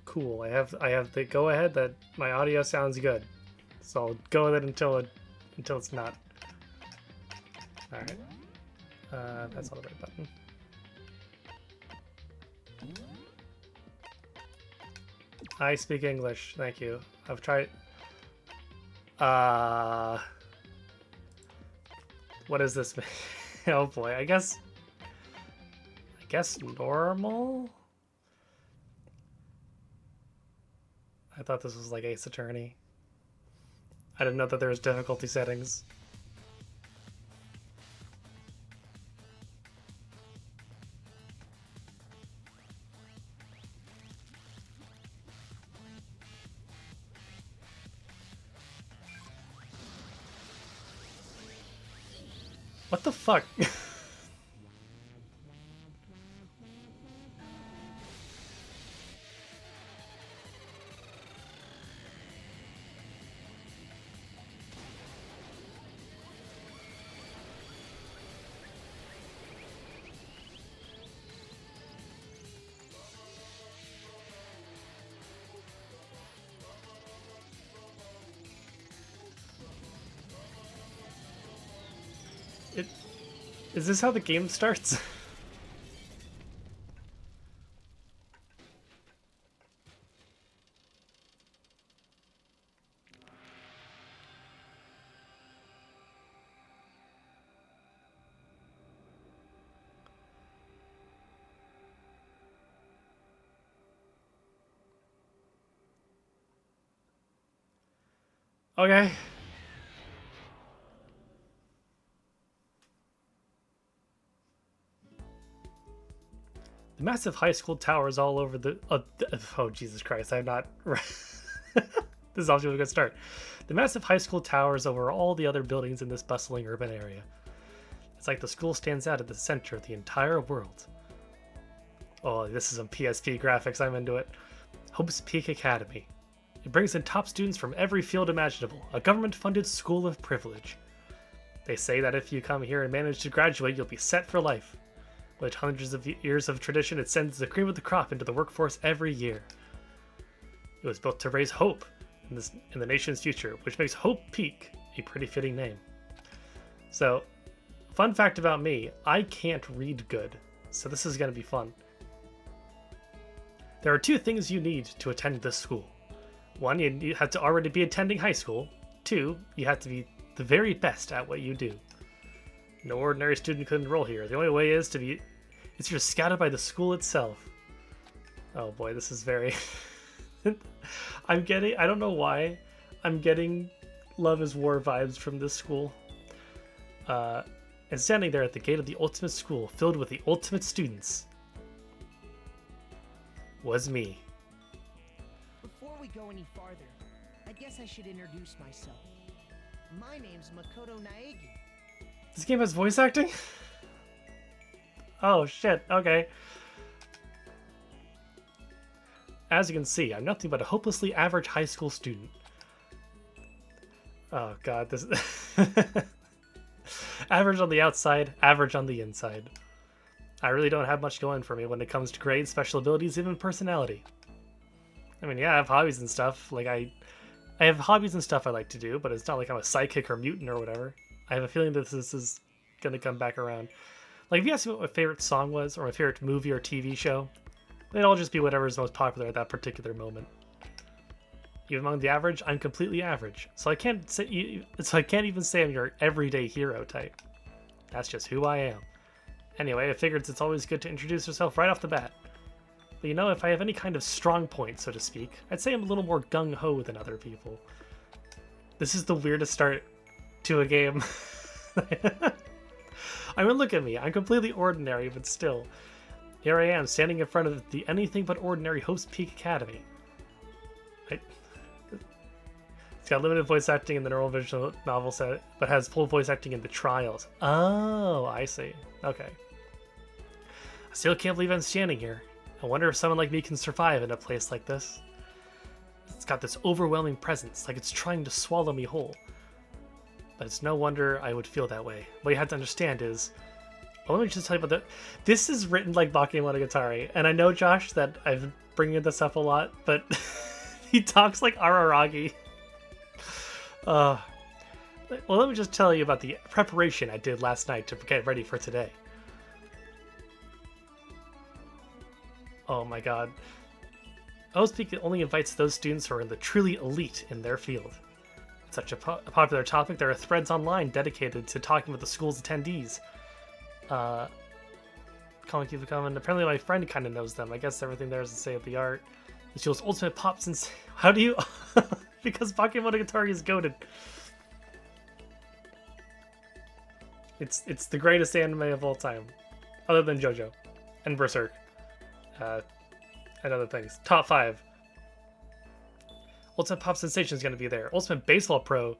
Cool. I have the go ahead that my audio sounds good, so I'll go with it until it's not. All right. That's not the right button. I speak English. Thank you. I've tried. What is this? Oh boy. I guess normal. I thought this was like Ace Attorney. I didn't know that there was difficulty settings. What the fuck? Is this how the game starts? Okay. The massive high school towers all over the... oh, Jesus Christ, I'm not... This is off to a good start. The massive high school towers over all the other buildings in this bustling urban area. It's like the school stands out at the center of the entire world. Oh, this is some PSP graphics, I'm into it. Hope's Peak Academy. It brings in top students from every field imaginable, a government-funded school of privilege. They say that if you come here and manage to graduate, you'll be set for life. With hundreds of years of tradition, it sends the cream of the crop into the workforce every year. It was built to raise hope in the nation's future, which makes Hope Peak a pretty fitting name. So, fun fact about me, I can't read good, so this is going to be fun. There are two things you need to attend this school. One, you have to already be attending high school. Two, you have to be the very best at what you do. No ordinary student could enroll here. The only way is you're scouted by the school itself. Oh boy, this is very... I don't know why, I'm getting Love is War vibes from this school. And standing there at the gate of the ultimate school, filled with the ultimate students, was me. Before we go any farther, I guess I should introduce myself. My name's Makoto Naegi. This game has voice acting? Oh shit, okay. As you can see, I'm nothing but a hopelessly average high school student. Oh god, this average on the outside, average on the inside. I really don't have much going for me when it comes to grades, special abilities, even personality. I mean, yeah, I have hobbies and stuff. Like, I have hobbies and stuff I like to do, but it's not like I'm a psychic or mutant or whatever. I have a feeling that this is gonna come back around. Like, if you asked me what my favorite song was, or my favorite movie or TV show, it'd all just be whatever's most popular at that particular moment. Even among the average, I'm completely average. So I can't even say I'm your everyday hero type. That's just who I am. Anyway, I figured it's always good to introduce yourself right off the bat. But you know, if I have any kind of strong point, so to speak, I'd say I'm a little more gung-ho than other people. This is the weirdest start to a game. I mean, look at me. I'm completely ordinary, but still. Here I am, standing in front of the anything but ordinary Hope's Peak Academy. It's got limited voice acting in the normal visual novel set, but has full voice acting in the trials. Oh, I see. Okay. I still can't believe I'm standing here. I wonder if someone like me can survive in a place like this. It's got this overwhelming presence, like it's trying to swallow me whole. But it's no wonder I would feel that way. What you have to understand is, Well, let me just tell you about that. This is written like Bakemonogatari, and I know, Josh, that I've been bringing this up a lot, but he talks like Araragi. Well, let me just tell you about the preparation I did last night to get ready for today. Oh my god. OSpeak only invites those students who are in the truly elite in their field. It's such a popular topic, there are threads online dedicated to talking with the school's attendees. Keep a comment. Apparently my friend kind of knows them. I guess everything there is to say of the art. The school's ultimate pop since... How do you... Because Bakemonogatari is goated. It's the greatest anime of all time. Other than JoJo. And Berserk. And other things. Top 5. Ultimate Pop Sensation is going to be there. Ultimate Baseball Pro.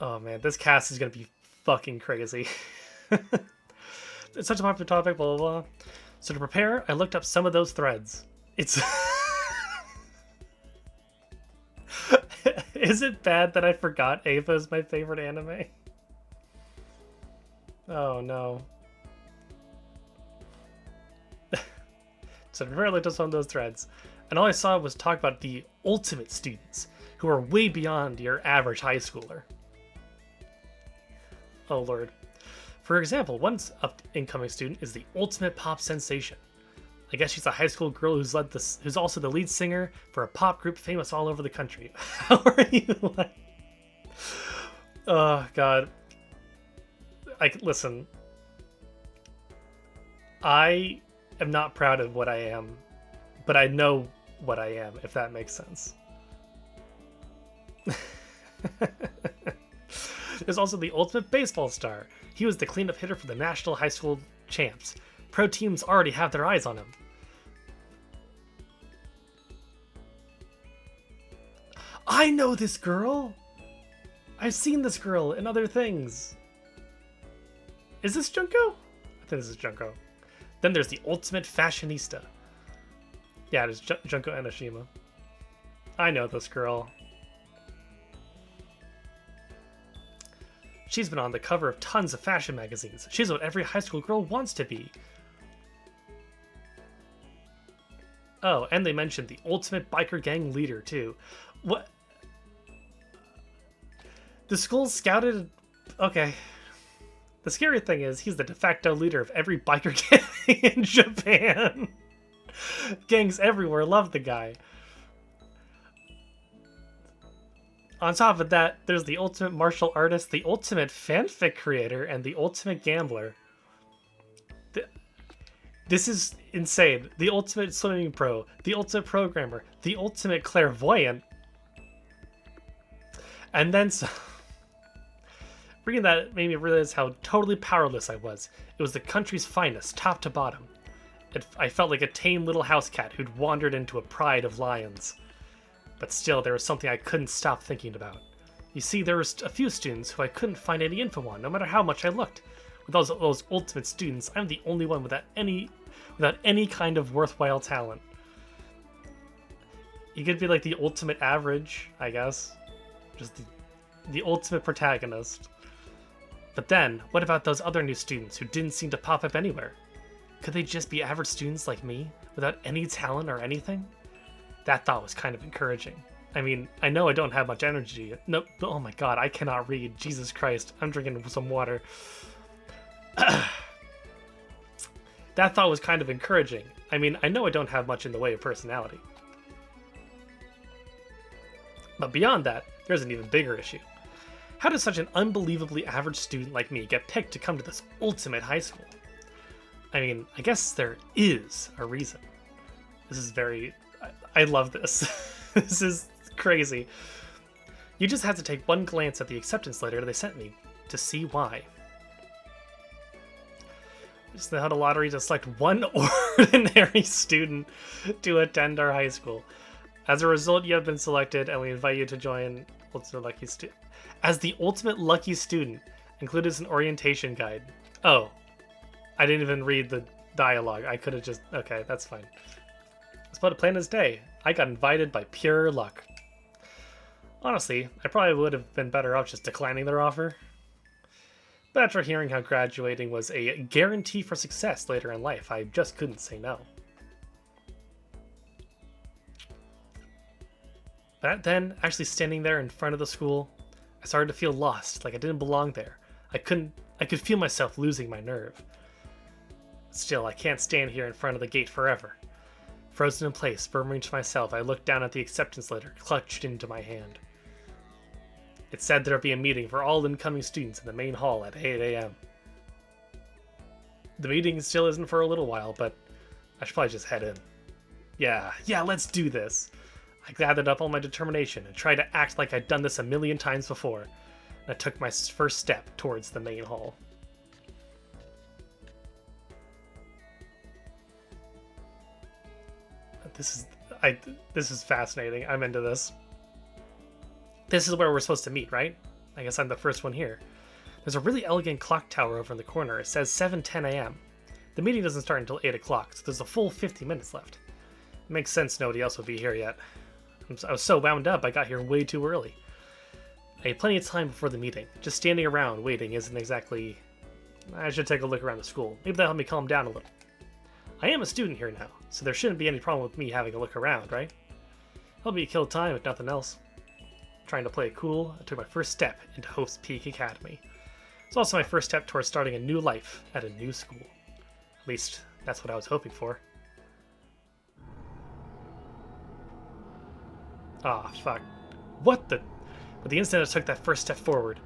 Oh man, this cast is going to be fucking crazy. It's such a popular topic, blah, blah, blah. So to prepare, I looked up some of those threads. It's... Is it bad that I forgot Ava is my favorite anime? Oh no. So to prepare, I looked up some of those threads. And all I saw was talk about the ultimate students, who are way beyond your average high schooler. Oh lord. For example, one incoming student is the ultimate pop sensation. I guess she's a high school girl who's also the lead singer for a pop group famous all over the country. How are you like? Oh god. Listen. I am not proud of what I am, but I know what I am, if that makes sense. There's also the ultimate baseball star. He was the cleanup hitter for the national high school champs. Pro teams already have their eyes on him. I know this girl! I've seen this girl in other things. Is this Junko? I think this is Junko. Then there's the ultimate fashionista. Yeah, it's Junko Enoshima. I know this girl. She's been on the cover of tons of fashion magazines. She's what every high school girl wants to be. Oh, and they mentioned the ultimate biker gang leader, too. What? The school scouted... Okay. The scary thing is, he's the de facto leader of every biker gang in Japan. Gangs everywhere love the guy. On top of that, there's the ultimate martial artist, the ultimate fanfic creator, and the ultimate gambler. This is insane. The ultimate swimming pro, the ultimate programmer, the ultimate clairvoyant. And then some... Reading that made me realize how totally powerless I was. It was the country's finest, top to bottom. I felt like a tame little house cat who'd wandered into a pride of lions. But still, there was something I couldn't stop thinking about. You see, there were a few students who I couldn't find any info on, no matter how much I looked. With those ultimate students, I'm the only one without any kind of worthwhile talent. You could be like the ultimate average, I guess. Just the ultimate protagonist. But then, what about those other new students who didn't seem to pop up anywhere? Could they just be average students like me, without any talent or anything? That thought was kind of encouraging. I mean, I know I don't have much energy. No, oh my god, I cannot read. Jesus Christ, I'm drinking some water. That thought was kind of encouraging. I mean, I know I don't have much in the way of personality. But beyond that, there's an even bigger issue. How does such an unbelievably average student like me get picked to come to this ultimate high school? I mean, I guess there is a reason. This is very... I love this. This is crazy. You just have to take one glance at the acceptance letter they sent me to see why. Just had a lottery to select one ordinary student to attend our high school. As a result, you have been selected, and we invite you to join Ultimate Lucky Student. As the Ultimate Lucky Student, included is an orientation guide. Oh, I didn't even read the dialogue. I could have just... Okay, that's fine. It's about to plan his day. I got invited by pure luck. Honestly, I probably would have been better off just declining their offer. But after hearing how graduating was a guarantee for success later in life, I just couldn't say no. But then, actually standing there in front of the school, I started to feel lost, like I didn't belong there. I could feel myself losing my nerve. Still, I can't stand here in front of the gate forever. Frozen in place, murmuring to myself, I looked down at the acceptance letter clutched into my hand. It said there'd be a meeting for all incoming students in the main hall at 8 a.m. The meeting still isn't for a little while, but I should probably just head in. Yeah, let's do this. I gathered up all my determination and tried to act like I'd done this a million times before. And I took my first step towards the main hall. This is fascinating. I'm into this. This is where we're supposed to meet, right? I guess I'm the first one here. There's a really elegant clock tower over in the corner. It says 7:10 a.m. The meeting doesn't start until 8 o'clock, so there's a full 50 minutes left. It makes sense nobody else would be here yet. I was so wound up I got here way too early. I had plenty of time before the meeting. Just standing around waiting isn't exactly... I should take a look around the school. Maybe that'll help me calm down a little. I am a student here now, so there shouldn't be any problem with me having a look around, right? Help me kill time if nothing else. Trying to play it cool, I took my first step into Hope's Peak Academy. It's also my first step towards starting a new life at a new school. At least, that's what I was hoping for. Ah, fuck. What the... But the instant I took that first step forward,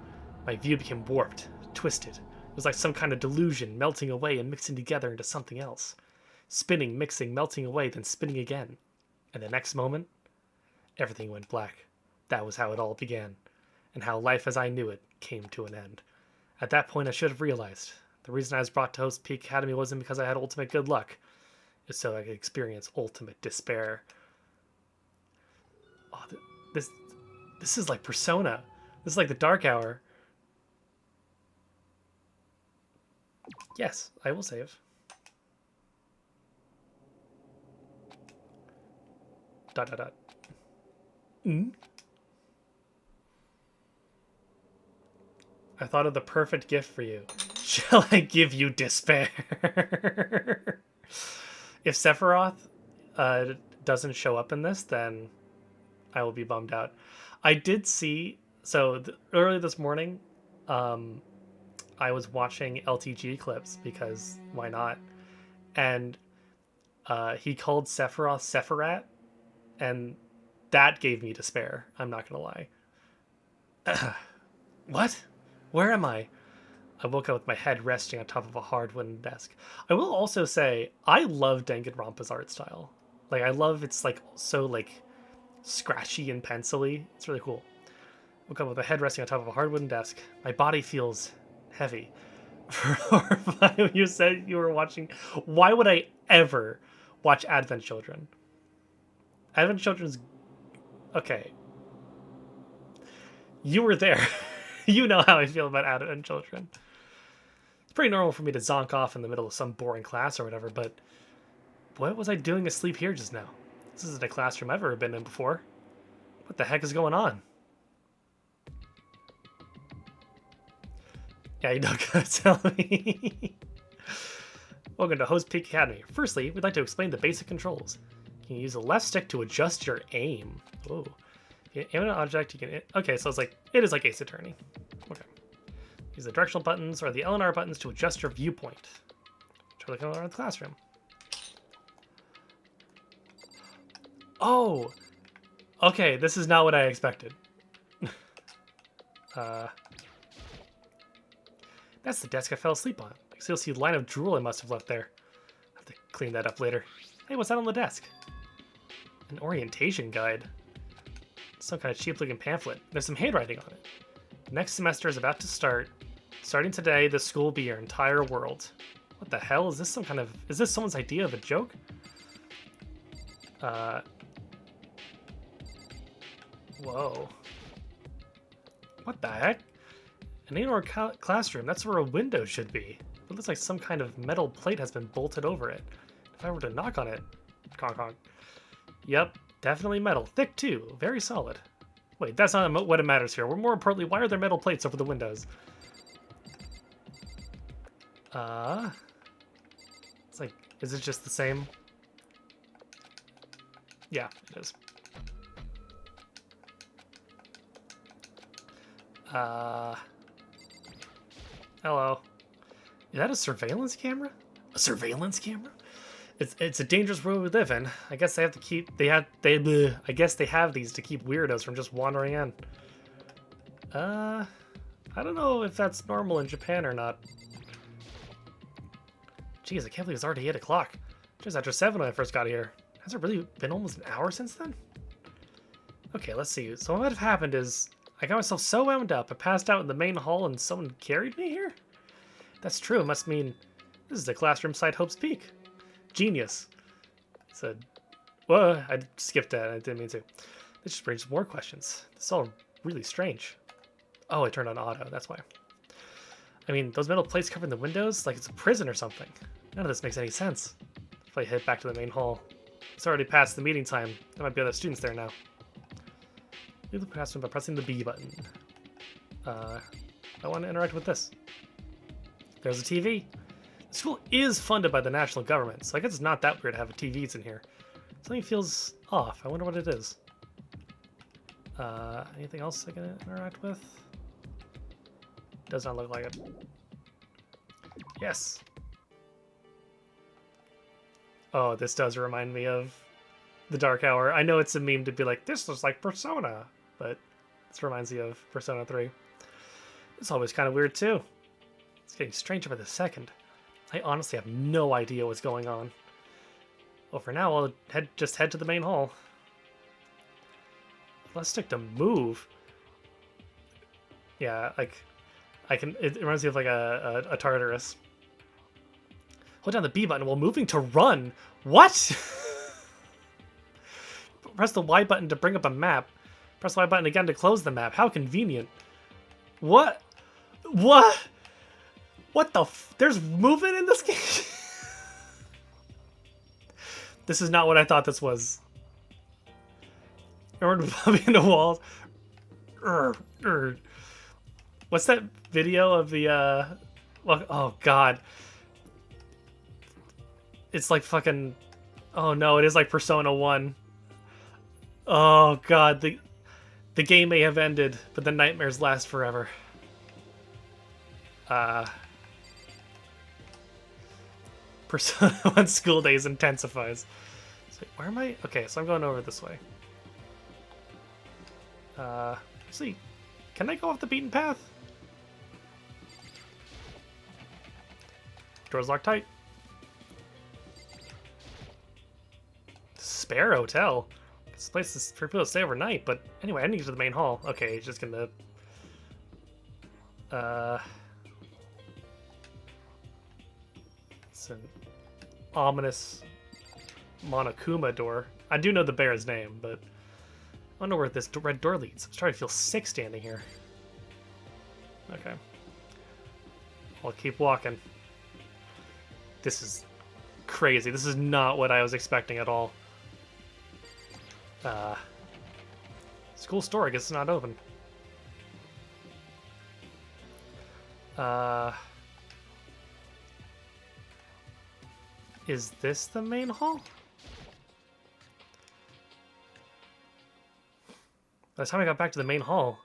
my view became warped, twisted. It was like some kind of delusion melting away and mixing together into something else. Spinning, mixing, melting away, then spinning again. And the next moment, everything went black. That was how it all began, and how life as I knew it came to an end. At that point, I should have realized the reason I was brought to Hope's Peak Academy wasn't because I had ultimate good luck. It's so I could experience ultimate despair. Oh, this is like Persona. This is like the Dark Hour. Yes, I will save. Dot dot dot. I thought of the perfect gift for you. Shall I give you despair? If Sephiroth doesn't show up in this, then I will be bummed out. I did see... So, early this morning, I was watching LTG clips, because why not? And he called Sephiroth Sephirat, and that gave me despair. I'm not going to lie. What? Where am I? I woke up with my head resting on top of a hard wooden desk. I will also say, I love Danganronpa's art style. Like, I love it's, like, so, like, scratchy and pencil-y. It's really cool. Woke up with my head resting on top of a hard wooden desk. My body feels heavy. You said you were watching... Why would I ever watch Advent Children? Advent Children's... Okay. You were there. You know how I feel about Advent Children. It's pretty normal for me to zonk off in the middle of some boring class or whatever, but what was I doing asleep here just now? This isn't a classroom I've ever been in before. What the heck is going on? Yeah, you don't gotta tell me. Welcome to Hope's Peak Academy. Firstly, we'd like to explain the basic controls. You can use the left stick to adjust your aim. Oh. You can aim at an object, you can... Okay, so it is like Ace Attorney. Okay. Use the directional buttons or the L and R buttons to adjust your viewpoint. Try looking around the classroom. Oh! Okay, this is not what I expected. That's the desk I fell asleep on. I can still see the line of drool I must have left there. I'll have to clean that up later. Hey, what's that on the desk? An orientation guide. Some kind of cheap-looking pamphlet. There's some handwriting on it. Next semester is about to start. Starting today, this school will be your entire world. What the hell? Is this some kind of... Is this someone's idea of a joke? Whoa. What the heck? An indoor classroom. That's where a window should be. It looks like some kind of metal plate has been bolted over it. If I were to knock on it... Conk conk. Yep. Definitely metal. Thick, too. Very solid. Wait, that's not what it matters here. More importantly, why are there metal plates over the windows? It's like, is it just the same? Yeah, it is. Hello. Is that a surveillance camera? A surveillance camera? It's a dangerous world we live in. I guess they have to keep I guess they have these to keep weirdos from just wandering in. I don't know if that's normal in Japan or not. Jeez, I can't believe it's already 8 o'clock. Just after 7 when I first got here. Has it really been almost an hour since then? Okay, let's see. So what might have happened is I got myself so wound up, I passed out in the main hall and someone carried me here? That's true, it must mean this is the classroom side Hope's Peak. Genius. Said, whoa, I skipped that, I didn't mean to. This just brings more questions. This is all really strange. Oh, I turned on auto, that's why. I mean, those metal plates covering the windows, like it's a prison or something. None of this makes any sense. If I head back to the main hall. It's already past the meeting time. There might be other students there now. Leave the classroom by pressing the B button. I want to interact with this. There's a TV. The school is funded by the national government, so I guess it's not that weird to have TVs in here. Something feels off. I wonder what it is. Anything else I can interact with? Does not look like it. Yes. Oh, this does remind me of the Dark Hour. I know it's a meme to be like, this looks like Persona, but this reminds me of Persona 3. It's always kind of weird too. It's getting stranger by the second. I honestly have no idea what's going on. Well, for now, I'll just head to the main hall. Let's stick to move. Yeah, like it reminds me of like a Tartarus. Hold down the B button while moving to run. What? Press the Y button to bring up a map. Press the Y button again to close the map. How convenient. What? What? What the There's movement in this game? This is not what I thought this was. Remember bumping into walls? What's that video of the, well, oh god. It's like fucking, oh no, it is like Persona 1. Oh god, the game may have ended, but the nightmares last forever. Persona 1 school days intensifies. So where am I? Okay, so I'm going over this way. See, can I go off the beaten path? Doors locked tight. Spare hotel. This place is for people to stay overnight, but anyway, I need to get to the main hall. Okay, he's just gonna... It's an ominous Monokuma door. I do know the bear's name, but I wonder where this red door leads. I'm starting to feel sick standing here. Okay. I'll keep walking. This is crazy. This is not what I was expecting at all. School store, I guess it's not open. Is this the main hall? By the time I got back to the main hall,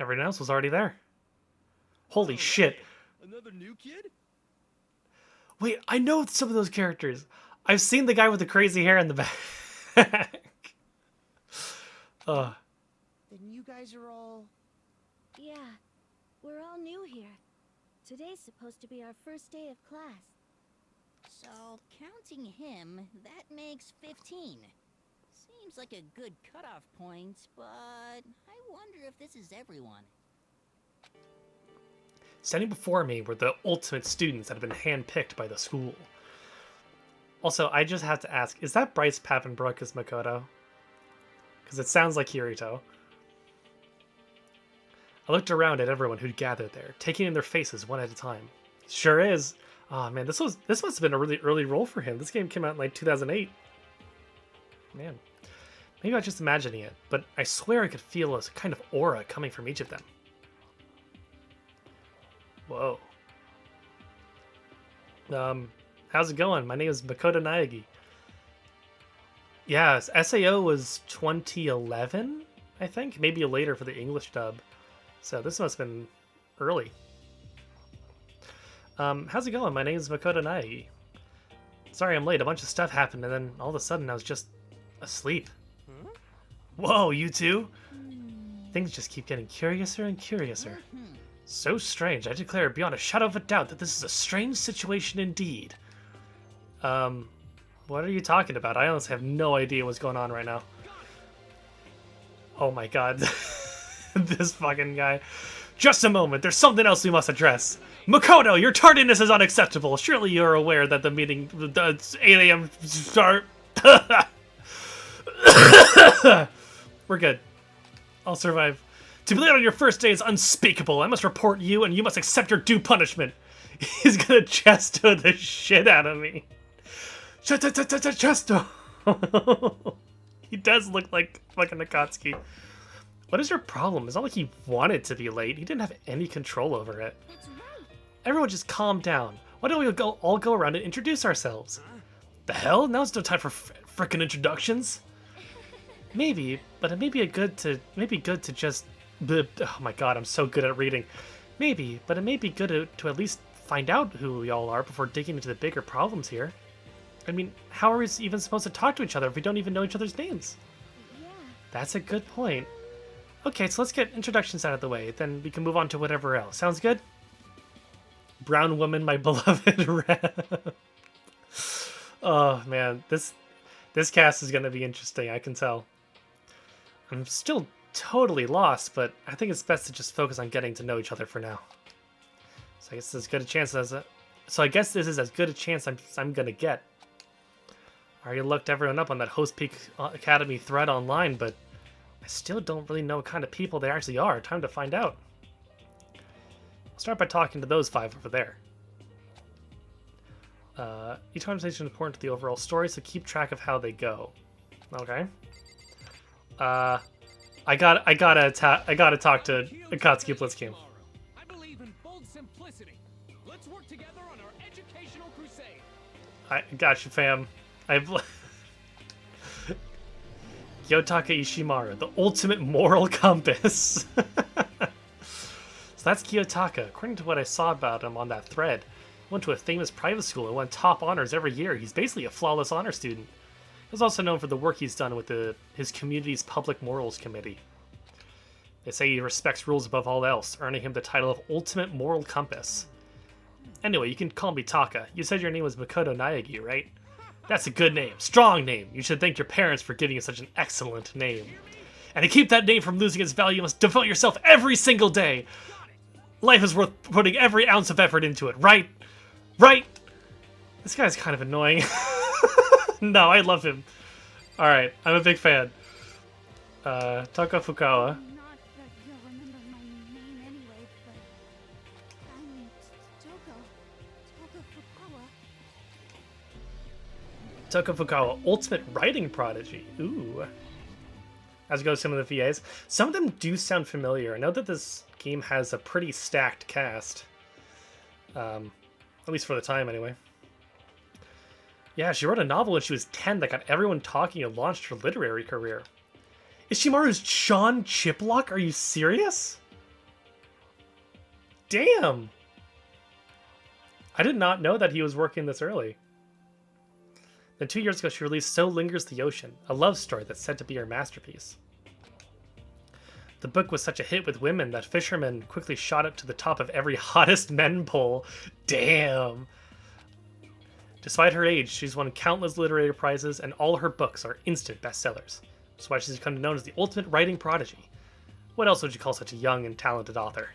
everyone else was already there. Holy shit. Another new kid? Wait, I know some of those characters. I've seen the guy with the crazy hair in the back. Then you guys are all... Yeah, we're all new here. Today's supposed to be our first day of class. So, counting him, that makes 15. Seems like a good cutoff point, but I wonder if this is everyone. Standing before me were the ultimate students that have been handpicked by the school. Also, I just have to ask, is that Bryce Papenbrook as Makoto? Because it sounds like Kirito. I looked around at everyone who'd gathered there, taking in their faces one at a time. Sure is. Oh man, this must have been a really early role for him. This game came out in like 2008. Man. Maybe I'm just imagining it, but I swear I could feel a kind of aura coming from each of them. Whoa. How's it going? My name is Makoto Naegi. Yes, SAO was 2011, I think. Maybe later for the English dub. So this must have been early. How's it going? My name is Makoto Naegi. Sorry I'm late. A bunch of stuff happened, and then all of a sudden I was just asleep. Huh? Whoa, you two? Things just keep getting curiouser and curiouser. So strange. I declare beyond a shadow of a doubt that this is a strange situation indeed. What are you talking about? I honestly have no idea what's going on right now. Oh my god. This fucking guy. Just a moment. There's something else we must address. Makoto, your tardiness is unacceptable. Surely you're aware that the meeting... It's 8 a.m. start. We're good. I'll survive. To be late on your first day is unspeakable. I must report you, and you must accept your due punishment. He's gonna Chesto the shit out of me. Chesto! He does look like fucking Akatsuki. What is your problem? It's not like he wanted to be late. He didn't have any control over it. That's right. Everyone just calm down. Why don't we all go around and introduce ourselves? The hell? Now's no time for frickin' introductions. Maybe, but it may be good to just... Oh my god, I'm so good at reading. Maybe, but it may be good to at least find out who we all are before digging into the bigger problems here. I mean, how are we even supposed to talk to each other if we don't even know each other's names? Yeah. That's a good point. Okay, so let's get introductions out of the way, then we can move on to whatever else. Sounds good? Brown woman, my beloved Red. Oh man, this cast is gonna be interesting, I can tell. I'm still totally lost, but I think it's best to just focus on getting to know each other for now. So I guess this is as good a chance as this is as good a chance I'm gonna get. I already looked everyone up on that Host Peak Academy thread online, but I still don't really know what kind of people they actually are. Time to find out. I'll start by talking to those 5 over there. Each conversation is important to the overall story, so keep track of how they go. Okay. I gotta talk to Akatsuki Blitzcam. I believe in bold simplicity. Let's work together on our educational crusade. I got you, fam. Gyotaka Ishimaru, the ultimate moral compass. So that's Gyotaka. According to what I saw about him on that thread, he went to a famous private school and won top honors every year. He's basically a flawless honor student. He's also known for the work he's done with his community's public morals committee. They say he respects rules above all else, earning him the title of Ultimate Moral Compass. Anyway, you can call me Taka. You said your name was Makoto Naegi, right? That's a good name. Strong name. You should thank your parents for giving you such an excellent name. And to keep that name from losing its value, you must devote yourself every single day. Life is worth putting every ounce of effort into it, right? Right? This guy's kind of annoying. No, I love him. Alright, I'm a big fan. Taka Fukawa. Not that you'll remember my name anyway, but I'm Taka Taka Fukawa. Fukawa, ultimate writing prodigy. Ooh. As goes some of the VAs. Some of them do sound familiar. I know that this game has a pretty stacked cast. At least for the time, anyway. Yeah, she wrote a novel when she was 10 that got everyone talking and launched her literary career. Ishimaru's Sean Chiplock? Are you serious? Damn! I did not know that he was working this early. Then 2 years ago, she released So Lingers the Ocean, a love story that's said to be her masterpiece. The book was such a hit with women that Fisherman quickly shot up to the top of every hottest men poll. Damn! Despite her age, she's won countless literary prizes, and all her books are instant bestsellers. That's why she's become known as the ultimate writing prodigy. What else would you call such a young and talented author?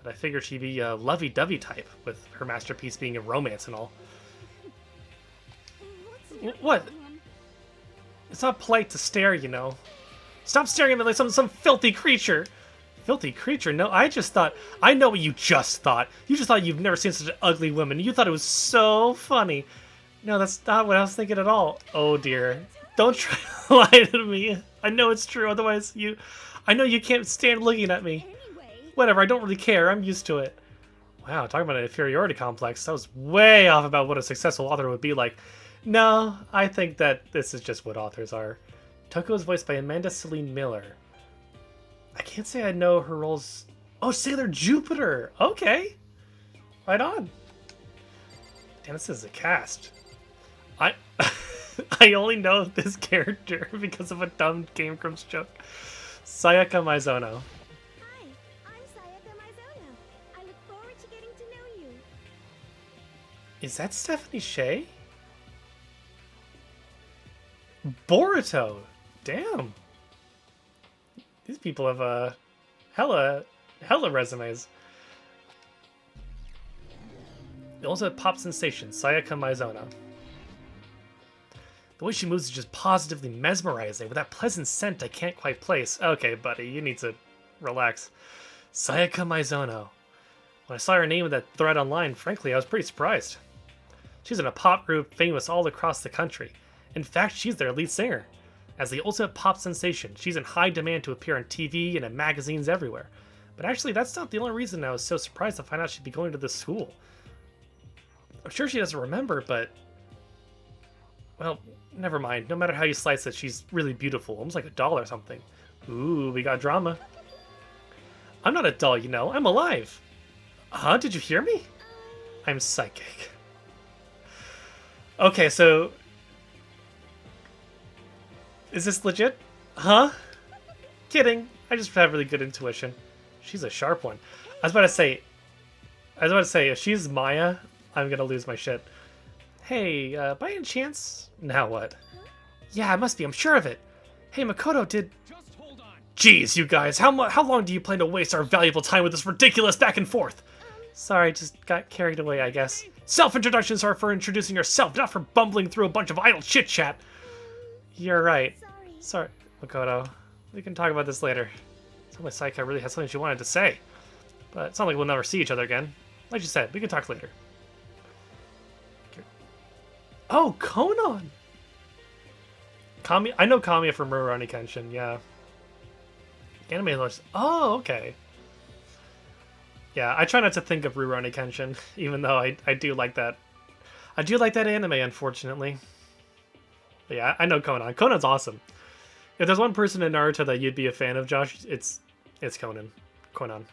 But I figured she'd be a lovey-dovey type, with her masterpiece being a romance and all. What? It's not polite to stare, you know. Stop staring at me like some filthy creature. Filthy creature? No, I just thought... I know what you just thought. You just thought you've never seen such an ugly woman. You thought it was so funny. No, that's not what I was thinking at all. Oh, dear. Don't try to lie to me. I know it's true, otherwise you... I know you can't stand looking at me. Anyway, Whatever, I don't really care. I'm used to it. Wow, talking about an inferiority complex. That was way off about what a successful author would be like. No, I think that this is just what authors are. Toko is voiced by Amanda Celine Miller. I can't say I know her roles. Oh, Sailor Jupiter! Okay! Right on. Damn, this is a cast. I I only know this character because of a dumb Game Grumps joke. Sayaka Maizono. Hi, I'm Sayaka Maizono. I look forward to getting to know you. Is that Stephanie Shea? Boruto! Damn. These people have hella resumes. They also have pop sensation, Sayaka Maizono. The way she moves is just positively mesmerizing, with that pleasant scent I can't quite place. Okay, buddy, you need to relax. Sayaka Maizono. When I saw her name in that thread online, frankly, I was pretty surprised. She's in a pop group famous all across the country. In fact, she's their lead singer. As the ultimate pop sensation, she's in high demand to appear on TV and in magazines everywhere. But actually, that's not the only reason I was so surprised to find out she'd be going to this school. I'm sure she doesn't remember, but... well, never mind. No matter how you slice it, she's really beautiful. Almost like a doll or something. Ooh, we got drama. I'm not a doll, you know. I'm alive. Huh? Did you hear me? I'm psychic. Okay, so... is this legit? Huh? Kidding. I just have really good intuition. She's a sharp one. I was about to say, if she's Maya, I'm gonna lose my shit. Hey, by any chance? Now what? Yeah, it must be. I'm sure of it. Hey, Makoto did... Just hold on. Jeez, you guys. How long do you plan to waste our valuable time with this ridiculous back and forth? Sorry, just got carried away, I guess. Self-introductions are for introducing yourself, not for bumbling through a bunch of idle chit-chat. You're right. Sorry, Makoto. We can talk about this later. It's like Saika really had something she wanted to say. But it's not like we'll never see each other again. Like you said, we can talk later. Oh, Conan! I know Kamiya from Rurouni Kenshin, yeah. Anime looks... oh, okay. Yeah, I try not to think of Rurouni Kenshin, even though I do like that. I do like that anime, unfortunately. But yeah, I know Conan. Conan's awesome. If there's one person in Naruto that you'd be a fan of, Josh, it's Conan. Conan.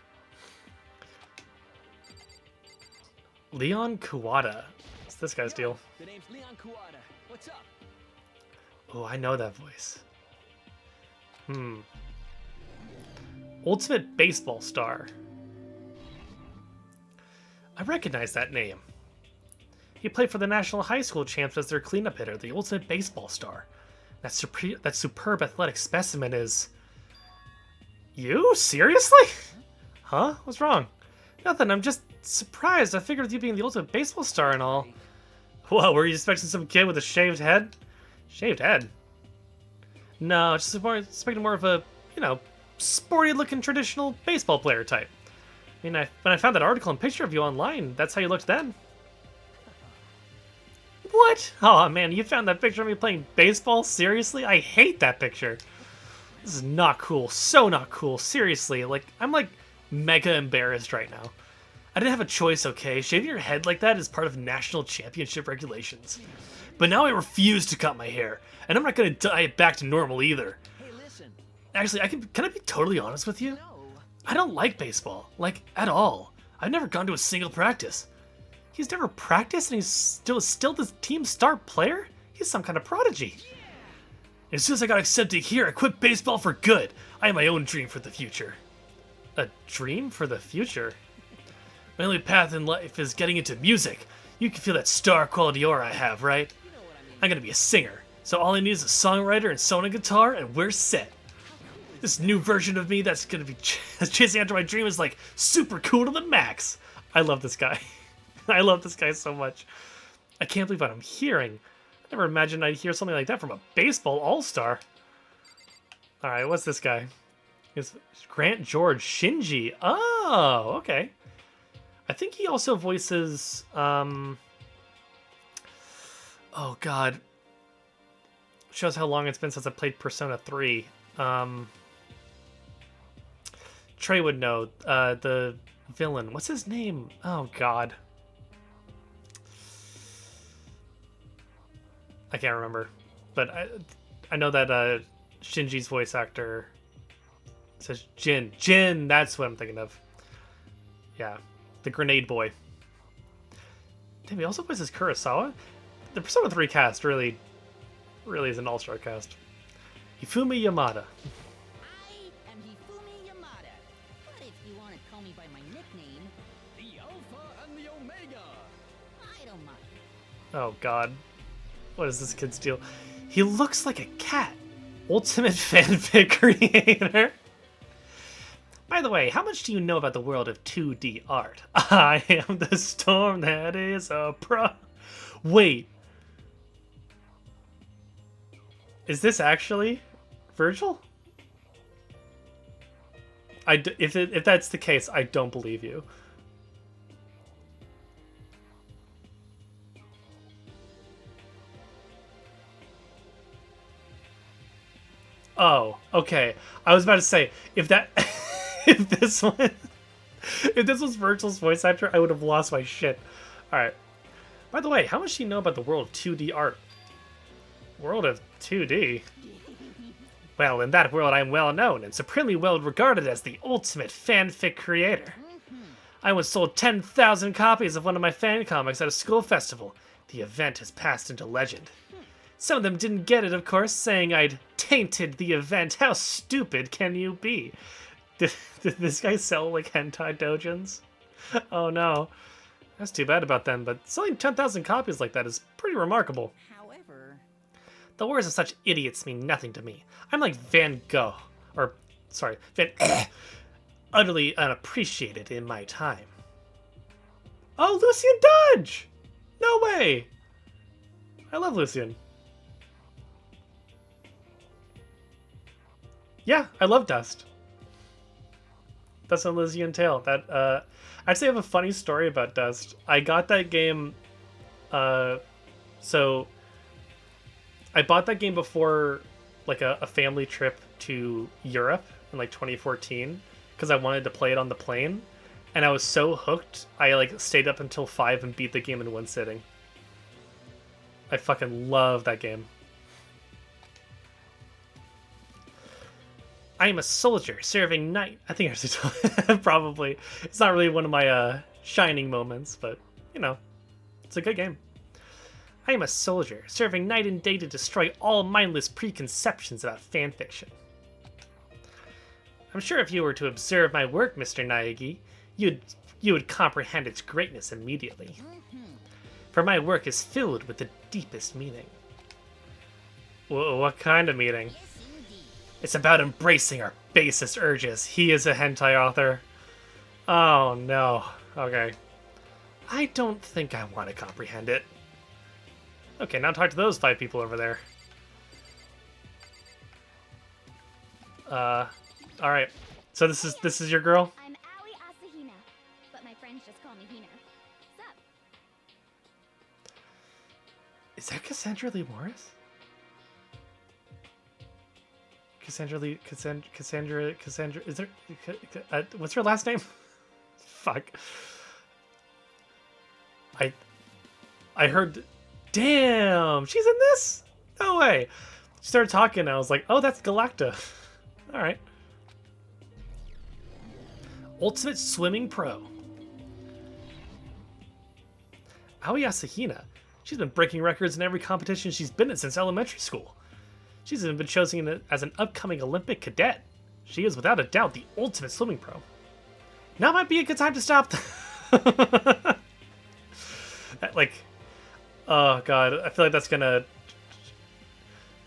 Leon Kuwata. What's this guy's deal? The name's Leon Kuwata. What's up? Oh, I know that voice. Ultimate Baseball Star. I recognize that name. He played for the National High School champs as their cleanup hitter, the Ultimate Baseball Star. That superb athletic specimen is... you? Seriously? Huh? What's wrong? Nothing, I'm just surprised. I figured with you being the Ultimate Baseball Star and all. Whoa, were you expecting some kid with a shaved head? Shaved head? No, just expecting more of a, sporty-looking traditional baseball player type. I mean, when I found that article and picture of you online, that's how you looked then. What? Oh man, you found that picture of me playing baseball? Seriously? I hate that picture. This is not cool. So not cool. Seriously, I'm mega embarrassed right now. I didn't have a choice, okay? Shaving your head like that is part of national championship regulations. But now I refuse to cut my hair, and I'm not gonna dye it back to normal either. Hey, listen. Actually, can I be totally honest with you? No. I don't like baseball, at all. I've never gone to a single practice. He's never practiced and he's still the team's star player? He's some kind of prodigy. As soon as I got accepted here, I quit baseball for good. I have my own dream for the future. A dream for the future? My only path in life is getting into music. You can feel that star quality aura I have, right? I'm gonna be a singer, so all I need is a songwriter and solo guitar, and we're set. This new version of me that's gonna be chasing after my dream is super cool to the max. I love this guy. I love this guy so much. I can't believe what I'm hearing. I never imagined I'd hear something like that from a baseball all-star. Alright, what's this guy? It's Grant George Shinji. Oh, okay. I think he also voices, oh god. Shows how long it's been since I played Persona 3. Trey would know. The villain. What's his name? Oh god. I can't remember. But I know that Shinji's voice actor says Jin. Jin, that's what I'm thinking of. Yeah. The grenade boy. Damn, he also voices Kurosawa? The Persona 3 cast really is an all-star cast. Hifumi Yamada. I am Hifumi Yamada. But if you want to call me by my nickname, The Alpha and the Omega. I don't mind. Oh god. What is this kid's deal? He looks like a cat. Ultimate fanfic creator. By the way, how much do you know about the world of 2D art? I am the storm that is a pro. Wait. Is this actually Virgil? If that's the case, I don't believe you. Oh, okay. I was about to say, if that if this was Virgil's voice actor, I would have lost my shit. Alright. By the way, how much do you know about the world of 2D art? World of 2D? Well, in that world I'm well known and supremely well regarded as the ultimate fanfic creator. I once sold 10,000 copies of one of my fan comics at a school festival. The event has passed into legend. Some of them didn't get it, of course, saying I'd tainted the event. How stupid can you be? Did this guy sell, like, hentai dojins? Oh no. That's too bad about them, but selling 10,000 copies like that is pretty remarkable. However, The words of such idiots mean nothing to me. I'm like Van Gogh. Or, sorry, utterly unappreciated in my time. Oh, Lucian Dodge! No way! I love Lucian. Yeah, I love Dust. That's an Elysian Tale. That I actually have a funny story about Dust. I got that game. So I bought that game before like a family trip to Europe in like 2014 because I wanted to play it on the plane, and I was so hooked I like stayed up until 5 and beat the game in one sitting. I fucking love that game. I am a soldier serving night. I think I should probably. It's not really one of my shining moments, but you know, it's a good game. I am a soldier serving night and day to destroy all mindless preconceptions about fanfiction. I'm sure if you were to observe my work, Mr. Naegi, you would comprehend its greatness immediately. For my work is filled with the deepest meaning. What kind of meaning? yes, indeed. It's about embracing our basest urges. He is a hentai author. Oh no. Okay. I don't think I want to comprehend it. Okay, now talk to those 5 people over there. Alright. So this is your girl? I'm Aoi Asahina, but my friends just call me Hina. Sup? Is that Cassandra Lee Morris? Cassandra, is there... what's her last name? Fuck. I heard... Damn! She's in this? No way! She started talking and I was like, oh, that's Galacta. Alright. Ultimate Swimming Pro. Aoi Asahina. She's been breaking records in every competition she's been in since elementary school. She's even been chosen as an upcoming Olympic cadet. She is without a doubt the ultimate swimming pro. Now might be a good time to stop. Like, oh god, I feel like that's gonna...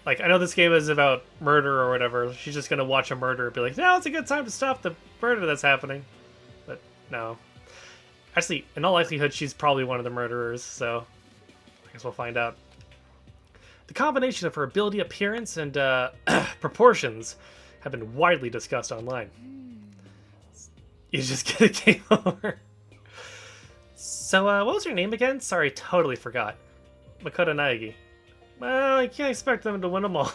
Like, I know this game is about murder or whatever. She's just gonna watch a murder and be like, now it's a good time to stop the murder that's happening. But no. Actually, in all likelihood, she's probably one of the murderers, so I guess we'll find out. The combination of her ability, appearance, and proportions have been widely discussed online. You just get a game over. So, what was your name again? Sorry, totally forgot. Makoto Naegi. Well, I can't expect them to win them all.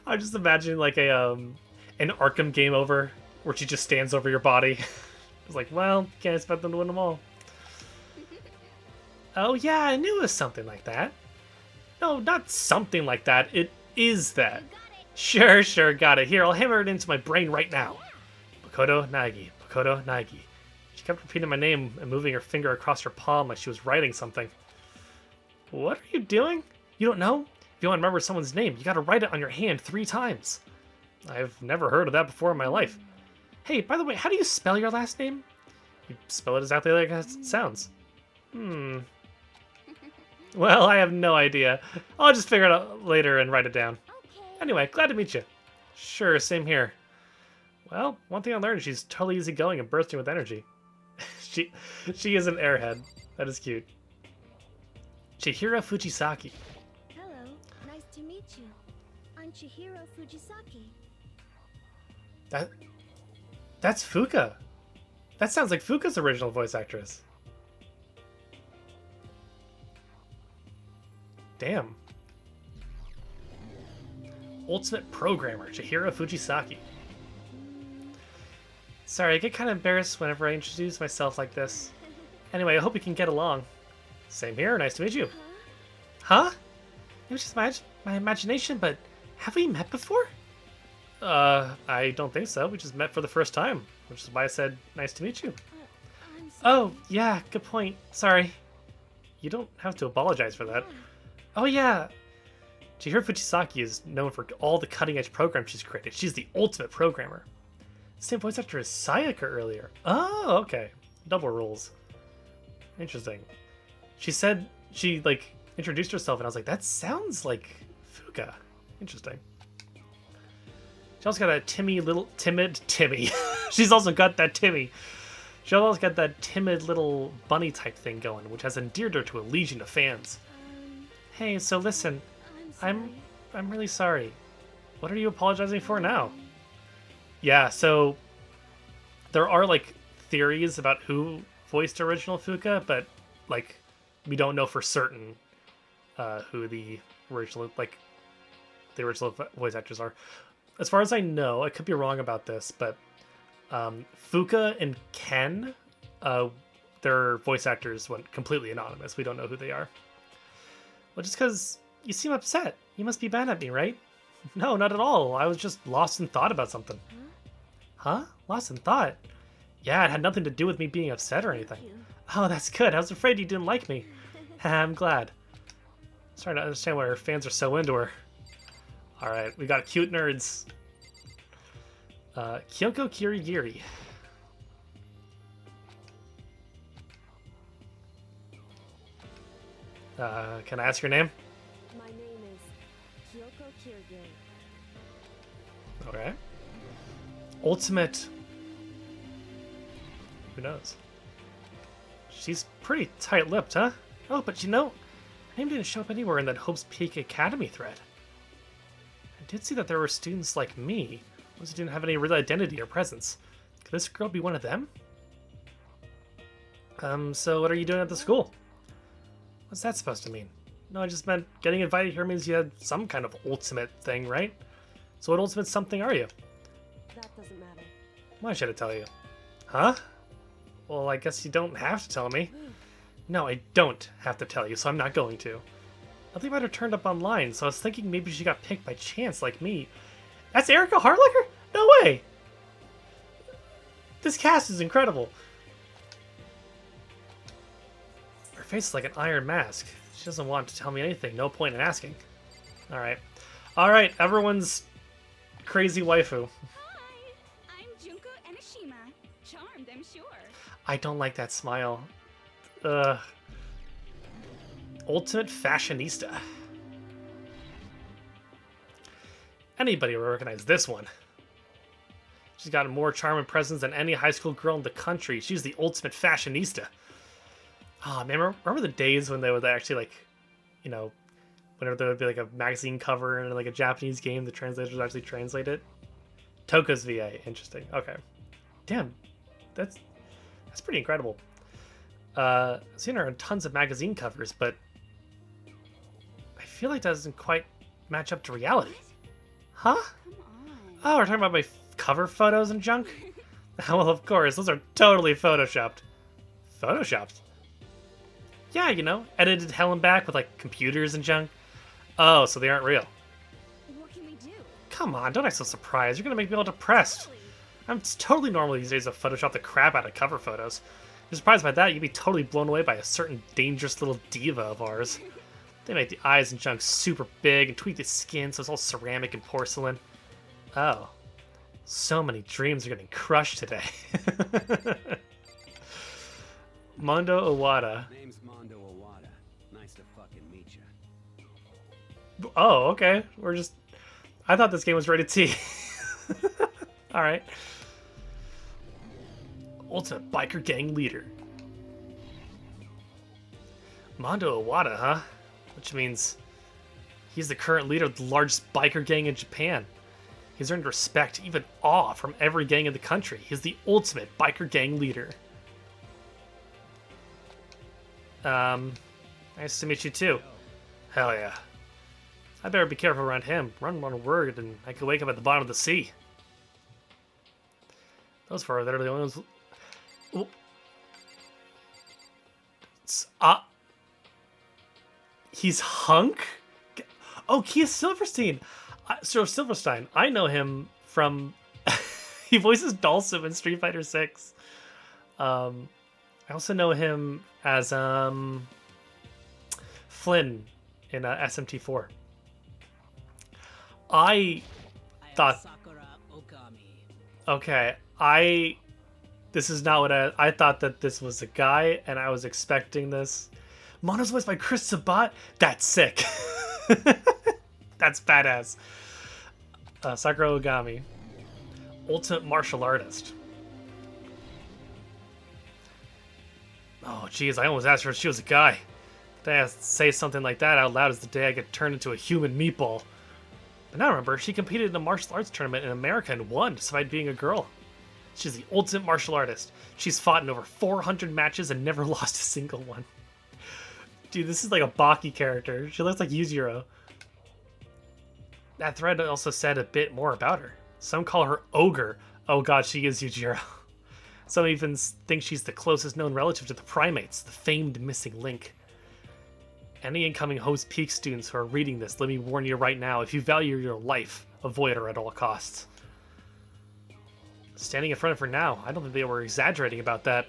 I'm just imagining like an Arkham game over where she just stands over your body. It's like, well, can't expect them to win them all. Oh yeah, I knew it was something like that. No, not something like that. It is that. Sure, got it. Here, I'll hammer it into my brain right now. Makoto Nagi, Makoto Nagi. She kept repeating my name and moving her finger across her palm like she was writing something. What are you doing? You don't know? If you want to remember someone's name, you gotta write it on your hand 3 times. I've never heard of that before in my life. Hey, by the way, how do you spell your last name? You spell it exactly like it sounds. Well, I have no idea. I'll just figure it out later and write it down. Anyway, glad to meet you. Sure, same here. Well, one thing I learned, she's totally easygoing and bursting with energy. she is an airhead. That is cute. Chihiro Fujisaki. Hello, nice to meet you. I'm Chihiro Fujisaki. That's Fuka. That sounds like Fuka's original voice actress. Damn. Ultimate Programmer, Chihiro Fujisaki. Sorry, I get kind of embarrassed whenever I introduce myself like this. Anyway, I hope we can get along. Same here, nice to meet you. Huh? It was just my imagination, but have we met before? I don't think so. We just met for the first time, which is why I said nice to meet you. I'm sorry. Oh, yeah, good point. Sorry. You don't have to apologize for that. Oh, yeah. Chihiro Fujisaki is known for all the cutting-edge programs she's created. She's the ultimate programmer. Same voice actor as Sayaka earlier. Oh, okay. Double rules. Interesting. She said she, like, introduced herself, and I was like, that sounds like Fuka. Interesting. She also got that timid Timmy. She's also got that Timmy. She also got that timid little bunny type thing going, which has endeared her to a legion of fans. Hey, so listen, I'm really sorry. What are you apologizing for now? Yeah, so there are like theories about who voiced original Fuka, but like we don't know for certain who the original voice actors are. As far as I know, I could be wrong about this, but Fuka and Ken, their voice actors went completely anonymous. We don't know who they are. Well, just because you seem upset. You must be mad at me, right? No, not at all. I was just lost in thought about something. Huh? Lost in thought? Yeah, it had nothing to do with me being upset or anything. Oh, that's good. I was afraid you didn't like me. I'm glad. Starting to understand why her fans are so into her. Alright, we got cute nerds. Kyoko Kirigiri. Can I ask your name? My name is Kyoko Kirigiri. Okay. Ultimate. Who knows? She's pretty tight-lipped, huh? Oh, but you know, her name didn't show up anywhere in that Hope's Peak Academy thread. I did see that there were students like me, ones who didn't have any real identity or presence. Could this girl be one of them? So what are you doing at the school? What's that supposed to mean? No, I just meant getting invited here means you had some kind of ultimate thing, right? So what ultimate something are you? That doesn't matter. Why should I tell you? Huh? Well, I guess you don't have to tell me. No, I don't have to tell you, so I'm not going to. Nothing about her turned up online, so I was thinking maybe she got picked by chance like me. That's Erica Harlacher? No way! This cast is incredible. Her face is like an iron mask. She doesn't want to tell me anything. No point in asking. Alright. Alright, everyone's crazy waifu. Hi, I'm Junko Enoshima. Charmed, I'm sure. I don't like that smile. Ultimate fashionista. Anybody will recognize this one. She's got more charm and presence than any high school girl in the country. She's the ultimate fashionista. Oh man, remember the days when they would actually, like, you know, whenever there would be like a magazine cover and like a Japanese game, the translators would actually translate it? Toka's VA. Interesting. Okay. Damn. That's pretty incredible. I've seen her on tons of magazine covers, but I feel like that doesn't quite match up to reality. Huh? Come on. Oh, we're talking about my cover photos and junk? Well, of course, those are totally photoshopped. Photoshopped? Yeah, you know, edited hell and back with like computers and junk. Oh, so they aren't real. What can we do? Come on, don't act so surprised. You're gonna make me all depressed. Totally. It's totally normal these days to Photoshop the crap out of cover photos. If you're surprised by that, you'd be totally blown away by a certain dangerous little diva of ours. They make the eyes and junk super big and tweak the skin so it's all ceramic and porcelain. Oh. So many dreams are getting crushed today. Mondo Owada. Name's Mondo Owada. Nice to fucking meet you. Oh, okay. We're just... I thought this game was rated T. Alright. Ultimate biker gang leader. Mondo Owada, huh? Which means he's the current leader of the largest biker gang in Japan. He's earned respect, even awe, from every gang in the country. He's the ultimate biker gang leader. Nice to meet you too. Hell yeah. I better be careful around him. Run one word and I could wake up at the bottom of the sea. Those four are the only ones... Ooh. He's Hunk? Oh, Keith Silverstein. Silverstein. I know him from... he voices Dhalsim in Street Fighter 6. I also know him as Flynn in SMT4. I thought... Sakura Okami. Okay, this is not what I thought that this was a guy, and I was expecting this. Mono's voiced by Chris Sabat? That's sick. That's badass. Sakura Ogami. Ultimate martial artist. Oh, jeez, I almost asked her if she was a guy. The day I say something like that out loud is the day I get turned into a human meatball. But now remember, she competed in a martial arts tournament in America and won, despite being a girl. She's the ultimate martial artist. She's fought in over 400 matches and never lost a single one. Dude, this is like a Baki character. She looks like Yuzuru. That thread also said a bit more about her. Some call her Ogre. Oh god, she is Yujiro. Some even think she's the closest known relative to the Primates, the famed missing link. Any incoming Host Peak students who are reading this, let me warn you right now, if you value your life, avoid her at all costs. Standing in front of her now, I don't think they were exaggerating about that.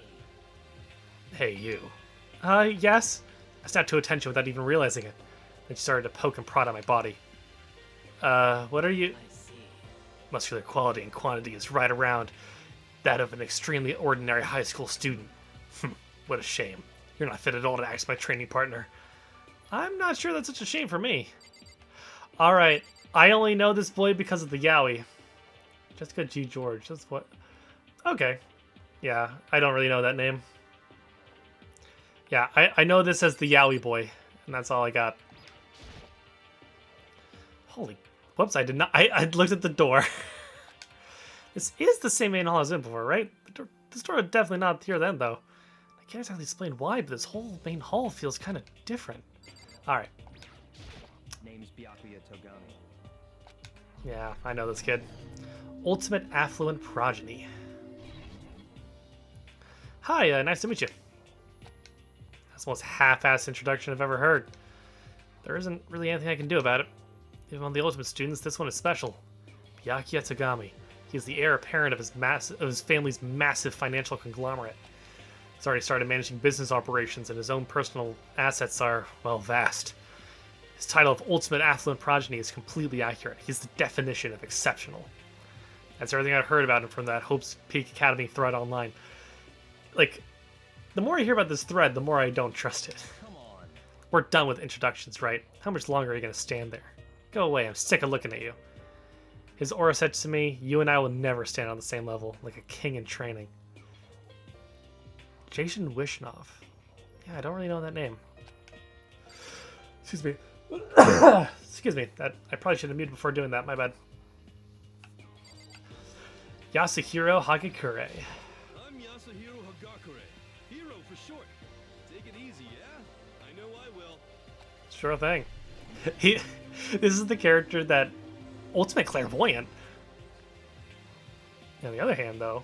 Hey, you. Yes? I snapped to attention without even realizing it. Then she started to poke and prod at my body. What are you... I see. Muscular quality and quantity is right around that of an extremely ordinary high school student. What a shame. You're not fit at all to act as my training partner. I'm not sure that's such a shame for me. Alright, I only know this boy because of the yaoi. Jessica G. George, that's what... Okay. Yeah, I don't really know that name. Yeah, I know this as the yaoi boy, and that's all I got. Holy... Whoops, I did not... I looked at the door. This is the same main hall I was in before, right? This door was definitely not here then, though. I can't exactly explain why, but this whole main hall feels kind of different. Alright. Name's Byakuya Togami. Yeah, I know this kid. Ultimate affluent progeny. Hi, nice to meet you. That's the most half-assed introduction I've ever heard. There isn't really anything I can do about it. Even among the ultimate students, this one is special. Byakuya Togami. He is the heir apparent of his family's massive financial conglomerate. He's already started managing business operations, and his own personal assets are, well, vast. His title of Ultimate Affluent Progeny is completely accurate. He's the definition of exceptional. That's everything I've heard about him from that Hope's Peak Academy thread online. Like, the more I hear about this thread, the more I don't trust it. Come on. We're done with introductions, right? How much longer are you going to stand there? Go away, I'm sick of looking at you. His aura said to me, you and I will never stand on the same level, like a king in training. Jason Wishnov. Yeah, I don't really know that name. Excuse me. Excuse me. I probably should have muted before doing that, my bad. Yasuhiro Hagakure. I'm Yasuhiro Hagakure. Hero for short. Take it easy, yeah? I know I will. Sure thing. This is the character that... Ultimate Clairvoyant. On the other hand, though...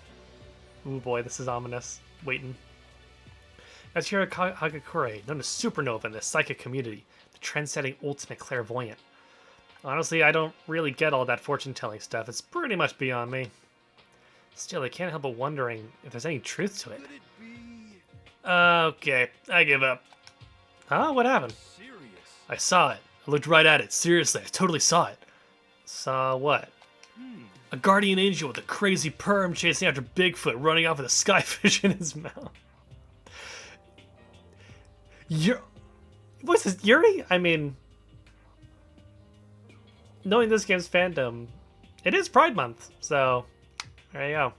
Ooh boy, this is ominous. Waiting. Yashiro Hagakure, known as Supernova in the psychic community, the trend-setting ultimate clairvoyant. Honestly, I don't really get all that fortune-telling stuff. It's pretty much beyond me. Still, I can't help but wondering if there's any truth to it. Could it be Okay, I give up. Huh? What happened? serious? I saw it. I looked right at it. Seriously, I totally saw it. Saw what? A guardian angel with a crazy perm chasing after Bigfoot, running off with a skyfish in his mouth. What's this, Yuri? I mean, knowing this game's fandom, it is Pride Month, so there you go.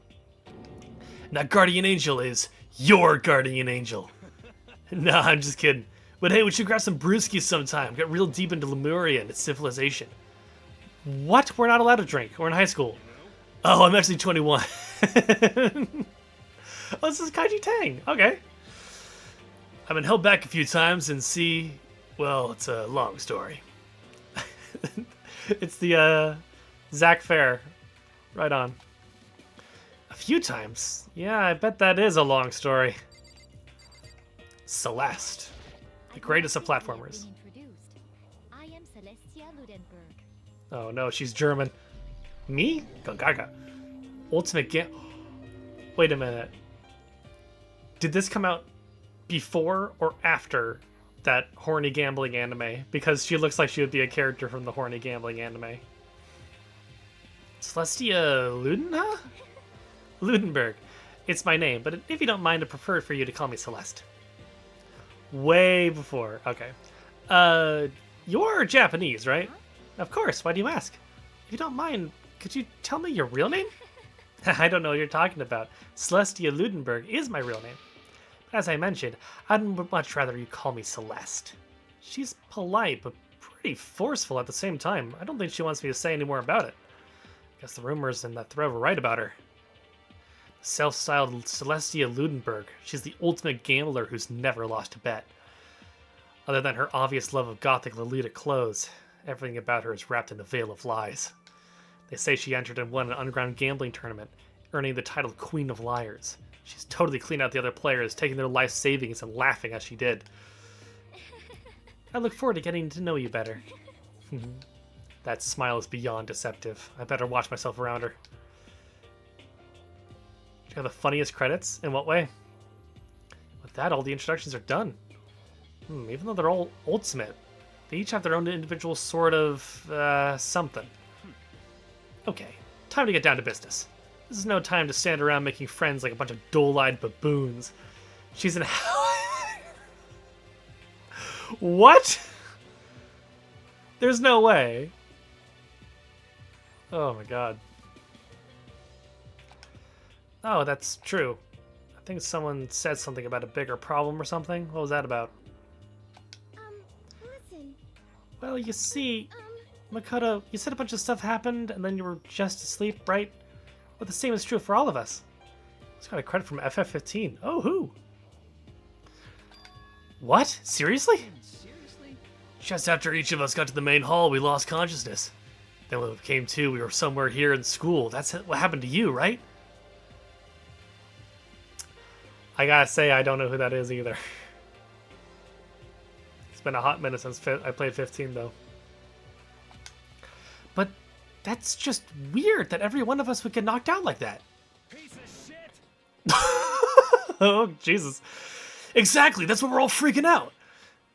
And that guardian angel is your guardian angel. Nah, I'm just kidding. But hey, we should grab some brewskis sometime. Get real deep into Lemuria and its civilization. What? We're not allowed to drink. We're in high school. Oh, I'm actually 21. Oh, this is Kaiji Tang. Okay. I've been held back a few times and see... Well, it's a long story. It's the, Zach Fair. Right on. A few times? Yeah, I bet that is a long story. Celeste. The greatest of platformers. I am Celestia Ludenberg. Oh no, she's German. Me? Gaga. Ultimate Game. Wait a minute. Did this come out before or after that horny gambling anime? Because she looks like she would be a character from the horny gambling anime. Celestia Ludenberg. It's my name, but if you don't mind, I prefer for you to call me Celeste. Way before. Okay. You're Japanese, right? Of course. Why do you ask? If you don't mind, could you tell me your real name? I don't know what you're talking about. Celestia Ludenberg is my real name. But as I mentioned, I'd much rather you call me Celeste. She's polite, but pretty forceful at the same time. I don't think she wants me to say any more about it. Guess the rumors in that thread were right about her. Self-styled Celestia Ludenberg. She's the ultimate gambler who's never lost a bet. Other than her obvious love of gothic Lolita clothes, everything about her is wrapped in the veil of lies. They say she entered and won an underground gambling tournament, earning the title Queen of Liars. She's totally cleaned out the other players, taking their life savings and laughing as she did. I look forward to getting to know you better. That smile is beyond deceptive. I better watch myself around her. She got the funniest credits? In what way? With that, all the introductions are done. Even though they're all ultimate, they each have their own individual sort of, something. Okay, time to get down to business. This is no time to stand around making friends like a bunch of dull-eyed baboons. She's in... What? There's no way. Oh my god. Oh, that's true. I think someone said something about a bigger problem or something. What was that about? Listen. Well, you see, Makoto, you said a bunch of stuff happened and then you were just asleep, right? Well, the same is true for all of us. It's got a credit from FF15. Oh, who? What? Seriously? Just after each of us got to the main hall, we lost consciousness. Then when we came to, we were somewhere here in school. That's what happened to you, right? I gotta say, I don't know who that is either. It's been a hot minute since I played 15, though. But that's just weird that every one of us would get knocked out like that. Piece of shit! Oh, Jesus. Exactly, that's what we're all freaking out.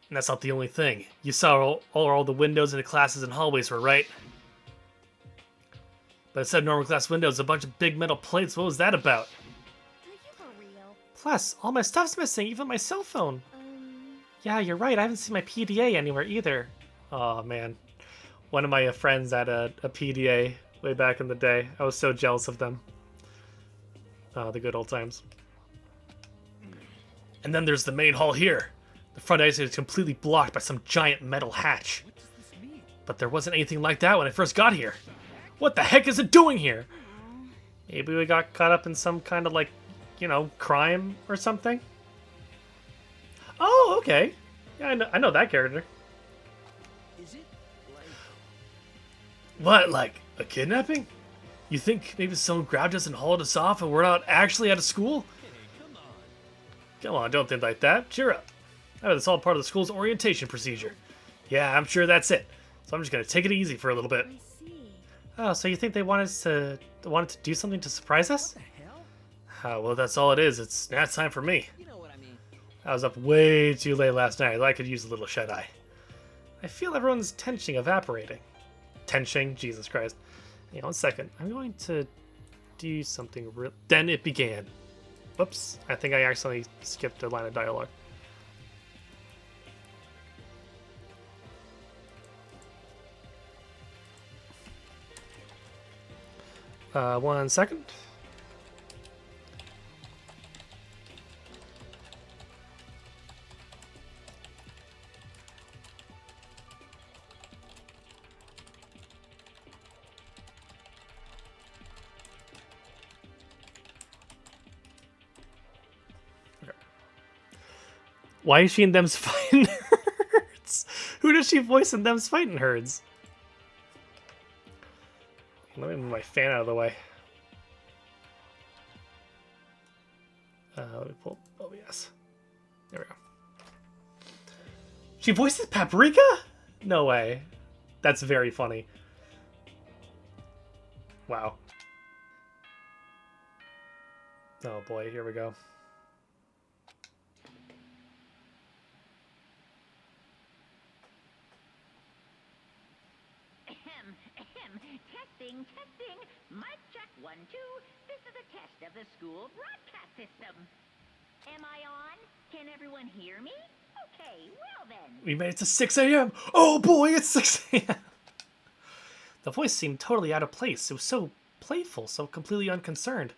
And that's not the only thing. You saw all the windows in the classes and hallways were, right? But instead of normal class windows, a bunch of big metal plates. What was that about? Are you for real? Plus, all my stuff's missing, even my cell phone. Yeah, you're right. I haven't seen my PDA anywhere either. Oh, man. One of my friends had a PDA way back in the day. I was so jealous of them. Oh, the good old times. And then there's the main hall here. The front exit is completely blocked by some giant metal hatch. What does this mean? But there wasn't anything like that when I first got here. What the heck is it doing here? Maybe we got caught up in some kind of, like, you know, crime or something? Oh, okay. Yeah, I know that character. Is it like What, like a kidnapping? You think maybe someone grabbed us and hauled us off and we're not actually out of school? Come on, don't think like that. Cheer up. I bet it's all part of the school's orientation procedure. Yeah, I'm sure that's it. So I'm just gonna take it easy for a little bit. I see. Oh, so you think they wanted to do something to surprise us? What the hell? Oh, well, that's all it is. It's nap time for me. You know what I mean. I was up way too late last night. I could use a little shut-eye. I feel everyone's tension evaporating. Tension? Jesus Christ. Hang on 1 second. I'm going to do something real. Then it began. Whoops. I think I accidentally skipped a line of dialogue. 1 second. Why is she in Them's Fighting Herds? Who does she voice in Them's Fighting Herds? Let me move my fan out of the way. Let me pull OBS. There we go. She voices Paprika? No way. That's very funny. Wow. Oh boy, here we go. Testing. Mic check 1, 2. This is a test of the school broadcast system. Am I on? Can everyone hear me? Okay, well then. We made it to 6 a.m. Oh boy, it's 6 a.m. The voice seemed totally out of place. It was so playful, so completely unconcerned.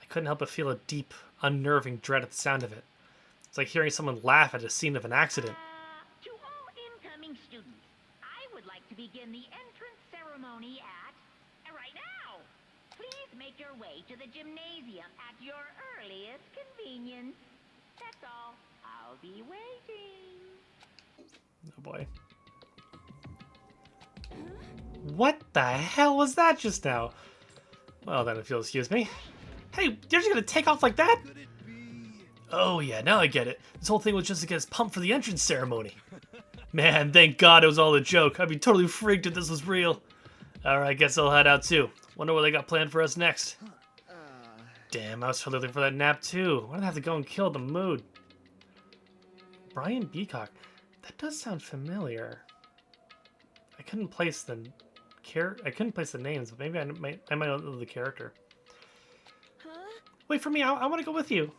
I couldn't help but feel a deep, unnerving dread at the sound of it. It's like hearing someone laugh at a scene of an accident. To all incoming students, I would like to begin the entrance ceremony at right now. Please make your way to the gymnasium at your earliest convenience. That's all. I'll be waiting. Oh boy. What the hell was that just now? Well then, if you'll excuse me. Hey, you're just gonna take off like that? Oh yeah, now I get it. This whole thing was just to get us pumped for the entrance ceremony. Man, thank God it was all a joke. I'd be totally freaked if this was real. Alright, I guess I'll head out too. Wonder what they got planned for us next. Damn, I was totally looking for that nap too. Why did I have to go and kill the mood? Brian Beacock. That does sound familiar. I couldn't place the names, but maybe I might know the character. Huh? Wait for me, I want to go with you.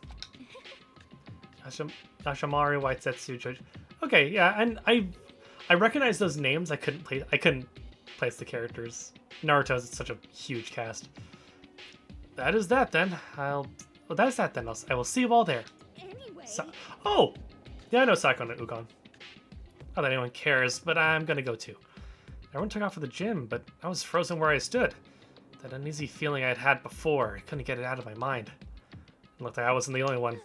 Ashamari, Waitsetsu, Judge. Okay, yeah, and I recognize those names. I couldn't place the characters. Naruto's such a huge cast. That is that then. I will see you all there. Anyway. Oh! Yeah, I know Sako and Ugon. Not that anyone cares, but I'm gonna go too. Everyone took off for the gym, but I was frozen where I stood. That uneasy feeling I had had before, I couldn't get it out of my mind. It looked like I wasn't the only one.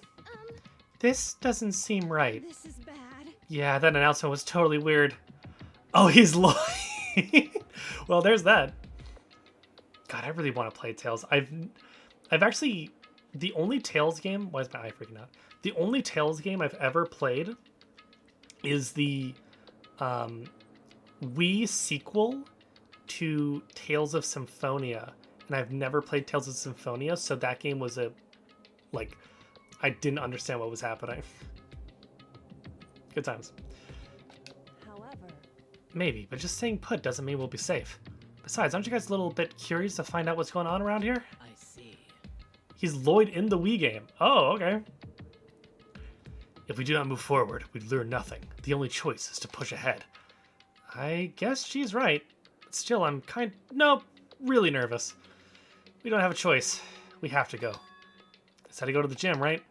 This doesn't seem right. This is bad. Yeah, that announcement was totally weird. Oh, he's lying. Well, there's that. God, I really want to play Tales. I've actually, the only Tales game, why is my eye freaking out? The only Tales game I've ever played is the Wii sequel to Tales of Symphonia. And I've never played Tales of Symphonia, so that game was I didn't understand what was happening. Good times. However, Maybe, but just staying put doesn't mean we'll be safe. Besides, aren't you guys a little bit curious to find out what's going on around here? I see. He's Lloyd in the Wii game. Oh, okay. If we do not move forward, we learn nothing. The only choice is to push ahead. I guess she's right. But still, I'm really nervous. We don't have a choice. We have to go. It's how to go to the gym, right?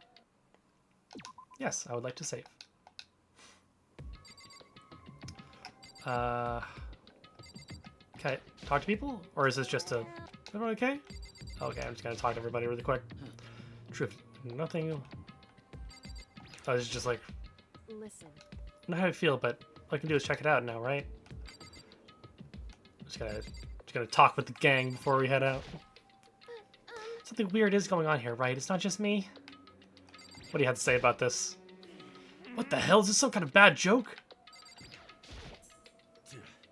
Yes, I would like to save. Okay, talk to people? Or is this just is everyone okay? Okay, I'm just gonna talk to everybody really quick. Truth, nothing. Oh, this is just like, listen. I don't know how I feel, but all I can do is check it out now, right? Just gotta Just gonna talk with the gang before we head out. Something weird is going on here, right? It's not just me. What do you have to say about this? What the hell? Is this some kind of bad joke?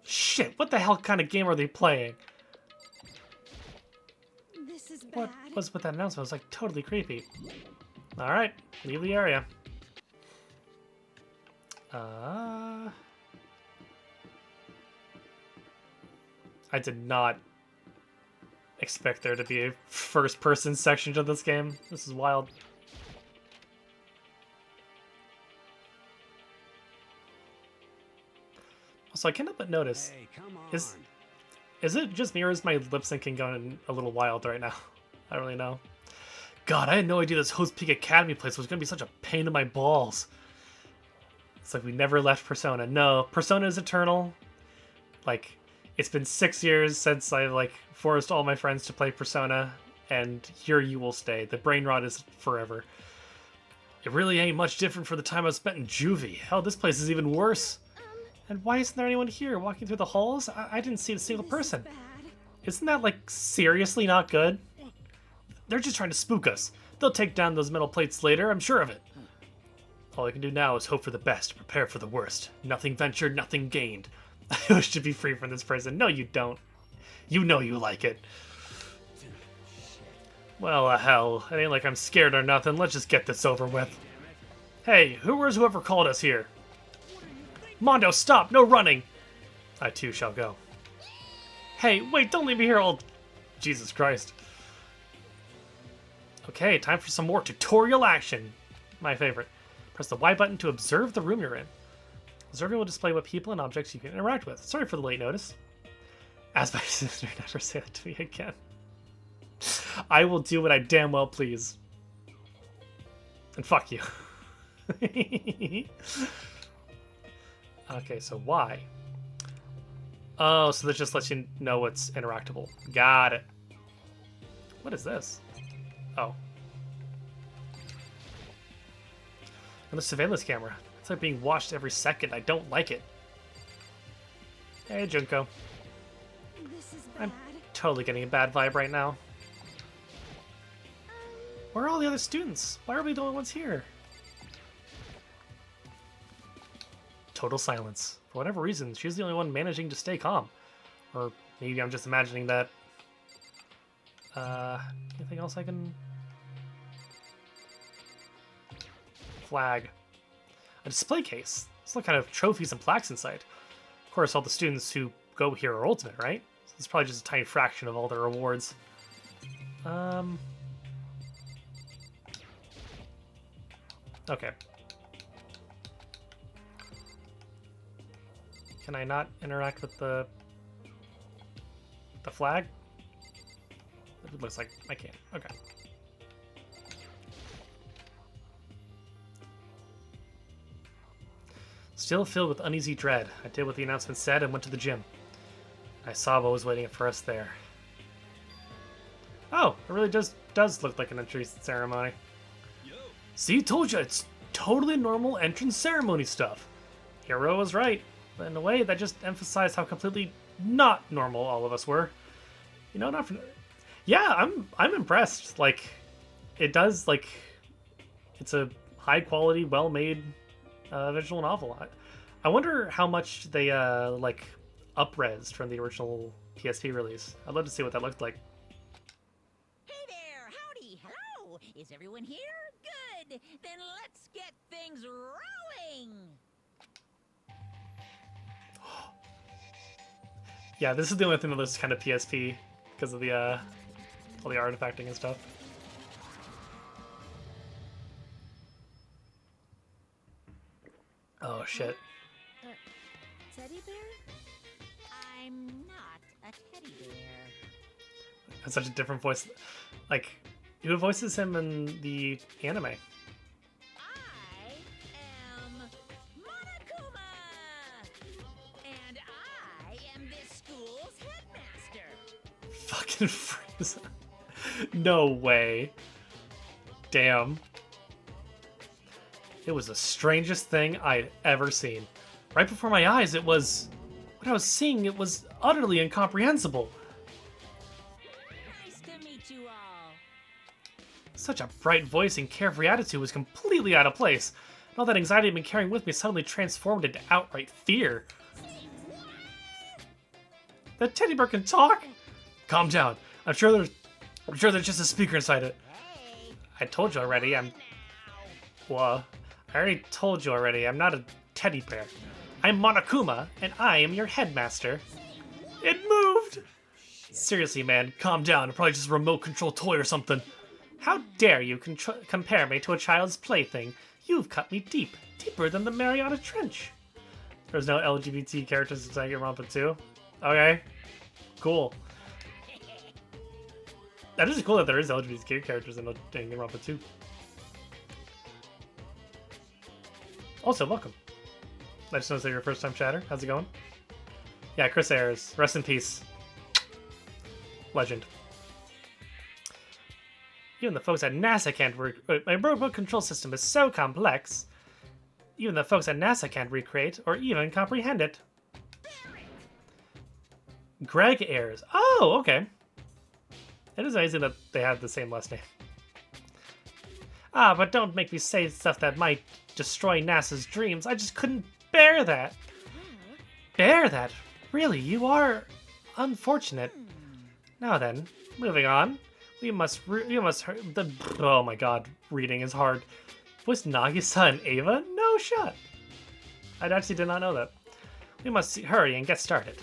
Shit, what the hell kind of game are they playing? This is bad. What was with that announcement? It was like totally creepy. Alright, leave the area. I did not expect there to be a first-person section to this game. This is wild. Also, I can't help but notice, Hey, come on. is it just me or is my lip syncing going a little wild right now? I don't really know. God, I had no idea this Host Peak Academy place was going to be such a pain in my balls. It's like we never left Persona. No, Persona is eternal. Like, it's been 6 years since I, like, forced all my friends to play Persona, and here you will stay. The brain rot is forever. It really ain't much different from the time I spent in Juvie. Hell, this place is even worse. And why isn't there anyone here walking through the halls? I didn't see a single person. Isn't that, like, seriously not good? They're just trying to spook us. They'll take down those metal plates later, I'm sure of it. All I can do now is hope for the best, prepare for the worst. Nothing ventured, nothing gained. I wish to be free from this prison. No, you don't. You know you like it. Well, hell, it ain't like I'm scared or nothing. Let's just get this over with. Hey, whoever called us here? Mondo, stop! No running! I too shall go. Hey, wait, don't leave me here all... Jesus Christ. Okay, time for some more tutorial action. My favorite. Press the Y button to observe the room you're in. Observing will display what people and objects you can interact with. Sorry for the late notice. As my sister, never say that to me again. I will do what I damn well please. And fuck you. Okay, so Y. Oh, so this just lets you know what's interactable. Got it. What is this? Oh. Another surveillance camera. It's like being watched every second. I don't like it. Hey, Junko. This is bad. I'm totally getting a bad vibe right now. Where are all the other students? Why are we the only ones here? Total silence. For whatever reason, she's the only one managing to stay calm. Or maybe I'm just imagining that. Anything else I can... Flag. A display case. It's all kind of trophies and plaques inside. Of course, all the students who go here are ultimate, right? So it's probably just a tiny fraction of all their rewards. Okay. Can I not interact with the flag? It looks like I can't. Okay. Still filled with uneasy dread, I did what the announcement said and went to the gym. I saw what was waiting for us there. Oh, it really does look like an entry ceremony. See, told you, it's totally normal entrance ceremony stuff. Hero was right, but in a way that just emphasized how completely not normal all of us were. You know, not for... Yeah, I'm impressed. Like, it does, like, it's a high quality, well made visual novel. I wonder how much they like up-resed from the original PSP release. I'd love to see what that looked like. Hey there, howdy, hello. Is everyone here? Good. Then let's get things rolling. Yeah, this is the only thing that looks kind of PSP because of the all the artifacting and stuff. Oh shit. Teddy bear? I'm not a teddy bear. That's such a different voice. Like, who voices him in the anime? I am Monokuma! And I am this school's headmaster. Fucking Frieza. No way. Damn. It was the strangest thing I'd ever seen. Right before my eyes, it was... What I was seeing, it was utterly incomprehensible. you all. Such a bright voice and carefree attitude was completely out of place. And all that anxiety I'd been carrying with me suddenly transformed into outright fear. The teddy bear can talk? Calm down. I'm sure there's just a speaker inside it. Hey, I told you already, Well, I already told you already, I'm not a teddy bear. I'm Monokuma, and I am your headmaster. It moved! Seriously, man, calm down. It's probably just a remote control toy or something. How dare you compare me to a child's plaything? You've cut me deep, deeper than the Mariana Trench. There's no LGBT characters in Danganronpa 2? Okay, cool. That is cool that there is LGBT characters in Danganronpa 2. Also, welcome. I just noticed that you're your first time chatter. How's it going? Yeah, Chris Ayers. Rest in peace. Legend. Even the folks at NASA can't my robot control system is so complex. Even the folks at NASA can't recreate or even comprehend it. Greg Ayers. Oh, okay. It is amazing that they have the same last name. Ah, but don't make me say stuff that might destroy NASA's dreams. I just couldn't bear that. Bear that? Really, you are unfortunate. Now then, moving on. We must oh my god, reading is hard. Was Nagisa and Ava? No shot. I actually did not know that. We must hurry and get started.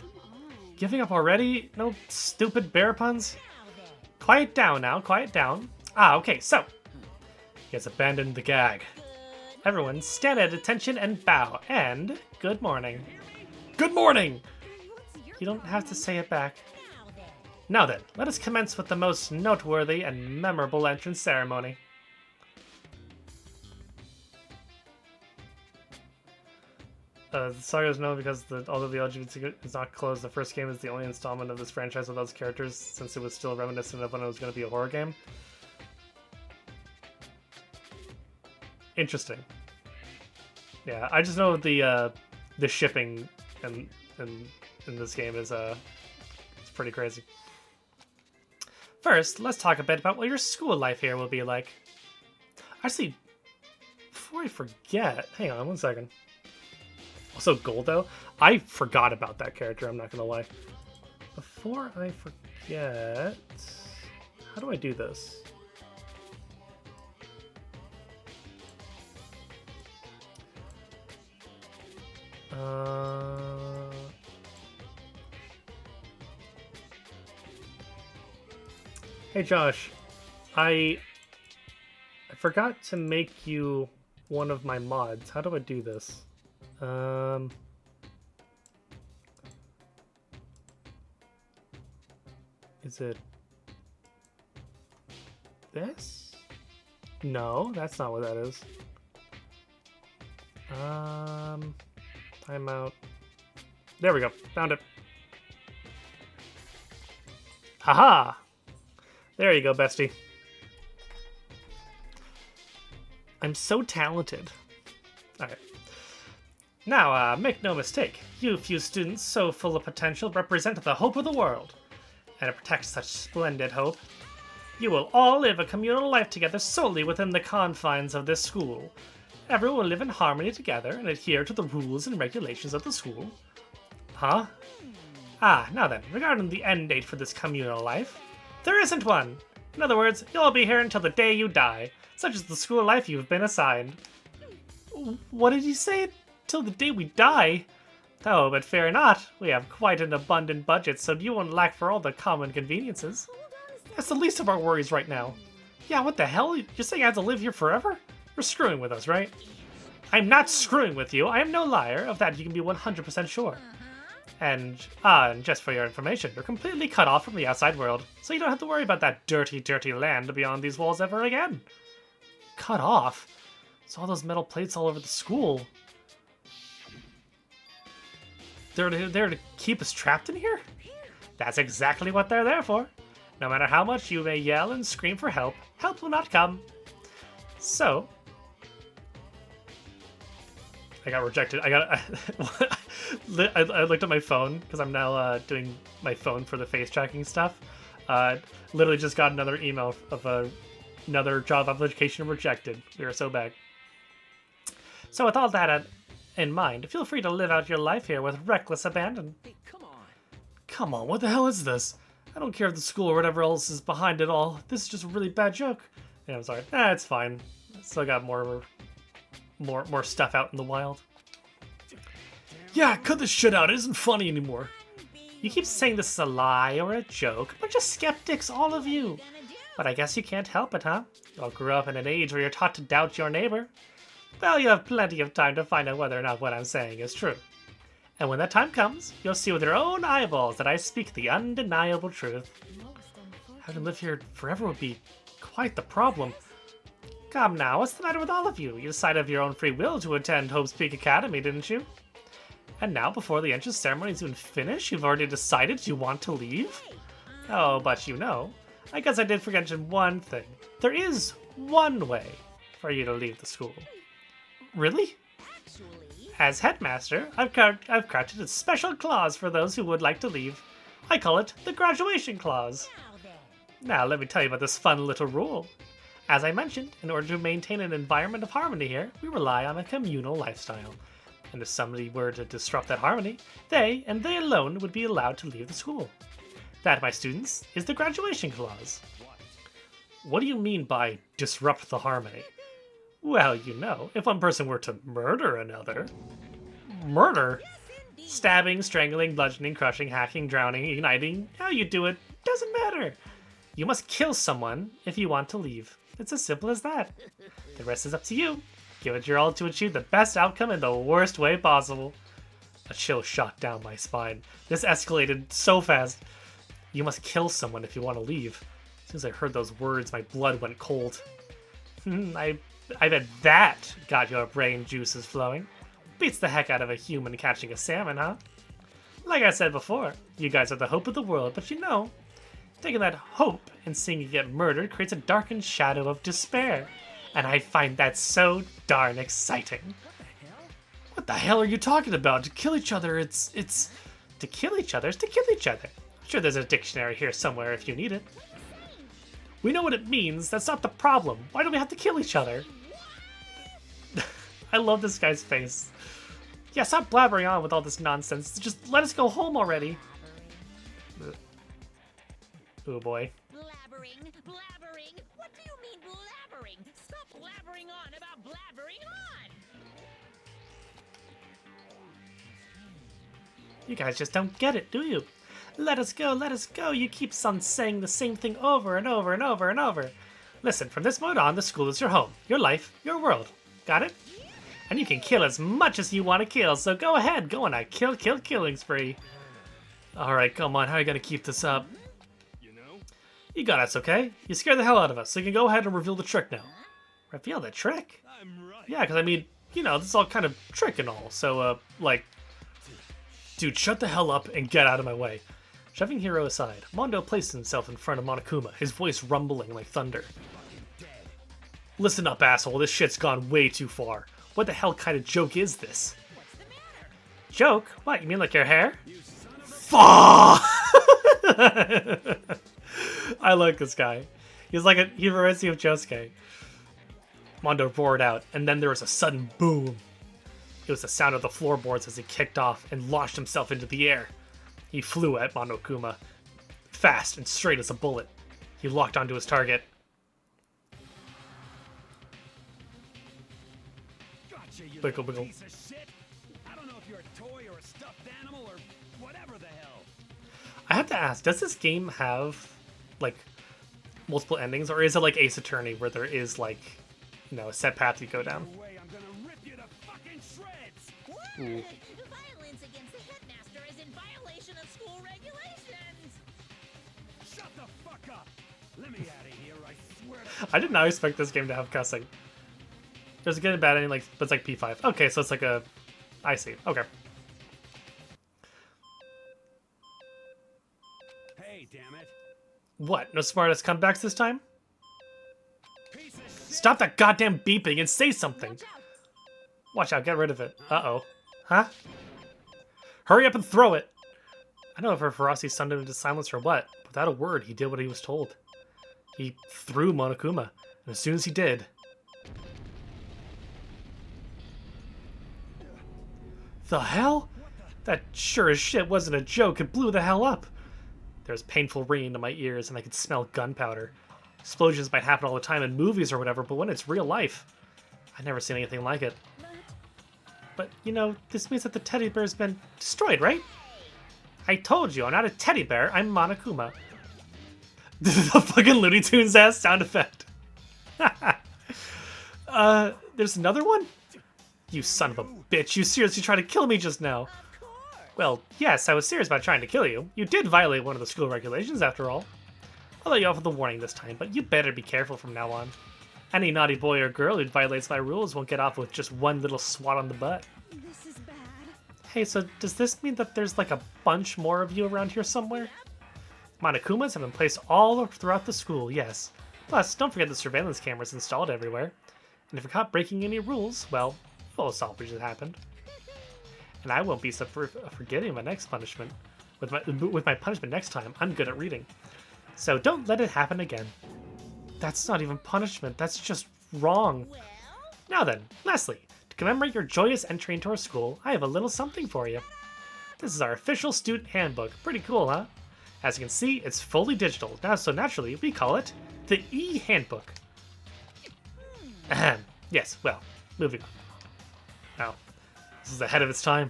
Giving up already? No stupid bear puns? Quiet down now, quiet down. Ah, okay, so. He has abandoned the gag. Everyone stand at attention and bow. And good morning. Good morning! You don't have to say it back. Now then, let us commence with the most noteworthy and memorable entrance ceremony. The saga is known because although the LGBT is not closed, the first game is the only installment of this franchise with those characters, since it was still reminiscent of when it was going to be a horror game. Interesting. Yeah, I just know the shipping in this game is it's pretty crazy. First, let's talk a bit about what your school life here will be like. Actually, before I forget, hang on one second. Also, Goldo, I forgot about that character, I'm not gonna lie. Before I forget, how do I do this? Hey Josh, I forgot to make you one of my mods. How do I do this? Is it this? No, that's not what that is. Timeout. There we go. Found it. Haha! There you go, bestie. I'm so talented. Alright. Now, make no mistake. You few students so full of potential represent the hope of the world. And to protect such splendid hope, you will all live a communal life together solely within the confines of this school. Everyone will live in harmony together and adhere to the rules and regulations of the school. Huh? Ah, now then, regarding the end date for this communal life, there isn't one. In other words, you'll all be here until the day you die, such as the school life you've been assigned. What did you say? Till the day we die? Oh, but fear not. We have quite an abundant budget, so you won't lack for all the common conveniences. That's the least of our worries right now. Yeah, what the hell? You're saying I have to live here forever? You're screwing with us, right? I'm not screwing with you. I am no liar. Of that you can be 100% sure. And just for your information, you're completely cut off from the outside world, so you don't have to worry about that dirty, dirty land beyond these walls ever again. Cut off? It's all those metal plates all over the school. They're there to keep us trapped in here? That's exactly what they're there for. No matter how much you may yell and scream for help, help will not come. So, I got rejected. I looked at my phone because I'm now doing my phone for the face tracking stuff. Literally just got another email of another job application rejected. We are so bad. So with all that in mind, feel free to live out your life here with reckless abandon. Hey, come on. Come on, what the hell is this? I don't care if the school or whatever else is behind it all. This is just a really bad joke. Yeah, I'm sorry. It's fine. Still got more stuff out in the wild. Yeah, cut this shit out. It isn't funny anymore. You keep saying this is a lie or a joke. Bunch of skeptics, all of you. But I guess you can't help it, huh? You all grew up in an age where you're taught to doubt your neighbor. Well, you have plenty of time to find out whether or not what I'm saying is true. And when that time comes, you'll see with your own eyeballs that I speak the undeniable truth. Having lived here forever would be quite the problem. Come now, what's the matter with all of you? You decided of your own free will to attend Hope's Peak Academy, didn't you? And now, before the entrance ceremony's even finished, you've already decided you want to leave? Oh, but you know, I guess I did forget to mention one thing. There is one way for you to leave the school. Really? As headmaster, I've crafted a special clause for those who would like to leave. I call it the graduation clause. Now, let me tell you about this fun little rule. As I mentioned, in order to maintain an environment of harmony here, we rely on a communal lifestyle. And if somebody were to disrupt that harmony, they, and they alone, would be allowed to leave the school. That, my students, is the graduation clause. What do you mean by disrupt the harmony? Well, you know, if one person were to murder another... Murder? Stabbing, strangling, bludgeoning, crushing, hacking, drowning, igniting, how you do it, doesn't matter. You must kill someone if you want to leave. It's as simple as that. The rest is up to you. Give it your all to achieve the best outcome in the worst way possible. A chill shot down my spine. This escalated so fast. You must kill someone if you want to leave. As soon as I heard those words, my blood went cold. I bet that got your brain juices flowing. Beats the heck out of a human catching a salmon, huh? Like I said before, you guys are the hope of the world, but you know, taking that hope and seeing you get murdered creates a darkened shadow of despair. And I find that so darn exciting. What the hell are you talking about? To kill each other, it's... To kill each other is to kill each other. I'm sure there's a dictionary here somewhere if you need it. We know what it means. That's not the problem. Why do we have to kill each other? I love this guy's face. Yeah, stop blabbering on with all this nonsense. Just let us go home already. Oh boy. Blabbering. What do you mean blabbering? Stop blabbering on about blabbering on! You guys just don't get it, do you? Let us go, you keep on saying the same thing over and over and over and over. Listen, from this moment on, the school is your home, your life, your world. Got it? And you can kill as much as you want to kill, so go ahead, go on a killing spree. Alright, come on, how are you gonna keep this up? You got us, okay? You scared the hell out of us, so you can go ahead and reveal the trick now. Reveal the trick? I'm right. Yeah, because I mean, you know, this is all kind of trick and all, so, like... Dude, shut the hell up and get out of my way. Shoving Hiro aside, Mondo placed himself in front of Monokuma, his voice rumbling like thunder. Listen up, asshole, this shit's gone way too far. What the hell kind of joke is this? Joke? What, you mean like your hair? Fuck! I like this guy. He reminds me of Josuke. Mondo roared out, and then there was a sudden boom. It was the sound of the floorboards as he kicked off and launched himself into the air. He flew at Monokuma, fast and straight as a bullet. He locked onto his target. Gotcha, you Wiggle, little wiggle. piece of shit. I don't know if you're a toy or a stuffed animal or whatever the hell. I have to ask, does this game have, like, multiple endings? Or is it like Ace Attorney, where there is, like, you know, a set path you go down? No way, I'm gonna rip you to fucking shreds. What? Ooh. Violence against the headmaster is in violation of school regulations! Shut the fuck up. Let me out of here, I swear to... I did not expect this game to have cussing. There's a good and bad ending, like, but it's like P5. Okay, so it's like a... I see. Okay. Hey, damn it. What? No smartest comebacks this time? Piece of shit. Stop that goddamn beeping and say something! Watch out! Watch out, get rid of it. Uh-oh. Huh? Hurry up and throw it! I don't know if her ferocity stunned him into silence or what. Without a word, he did what he was told. He threw Monokuma, and as soon as he did... The hell? That sure as shit wasn't a joke. It blew the hell up. There was painful ringing in my ears, and I could smell gunpowder. Explosions might happen all the time in movies or whatever, but when it's real life, I've never seen anything like it. But, you know, this means that the teddy bear's been destroyed, right? I told you, I'm not a teddy bear, I'm Monokuma. The fucking Looney Tunes ass sound effect. There's another one? You son of a bitch, you seriously tried to kill me just now. Well, yes, I was serious about trying to kill you. You did violate one of the school regulations, after all. I'll let you off with a warning this time, but you better be careful from now on. Any naughty boy or girl who violates my rules won't get off with just one little swat on the butt. This is bad. Hey, so does this mean that there's like a bunch more of you around here somewhere? Monokumas have been placed all throughout the school, yes. Plus, don't forget the surveillance cameras installed everywhere. And if you're caught breaking any rules, well, you'll solve what just happened. And I won't be so forgetting my next punishment. With my punishment next time, I'm good at reading. So don't let it happen again. That's not even punishment, that's just wrong. Now then, lastly, to commemorate your joyous entry into our school, I have a little something for you. This is our official student handbook. Pretty cool, huh? As you can see, it's fully digital. Now, so naturally, we call it the e-handbook. Ahem. Yes, well, moving on. Now, this is ahead of its time.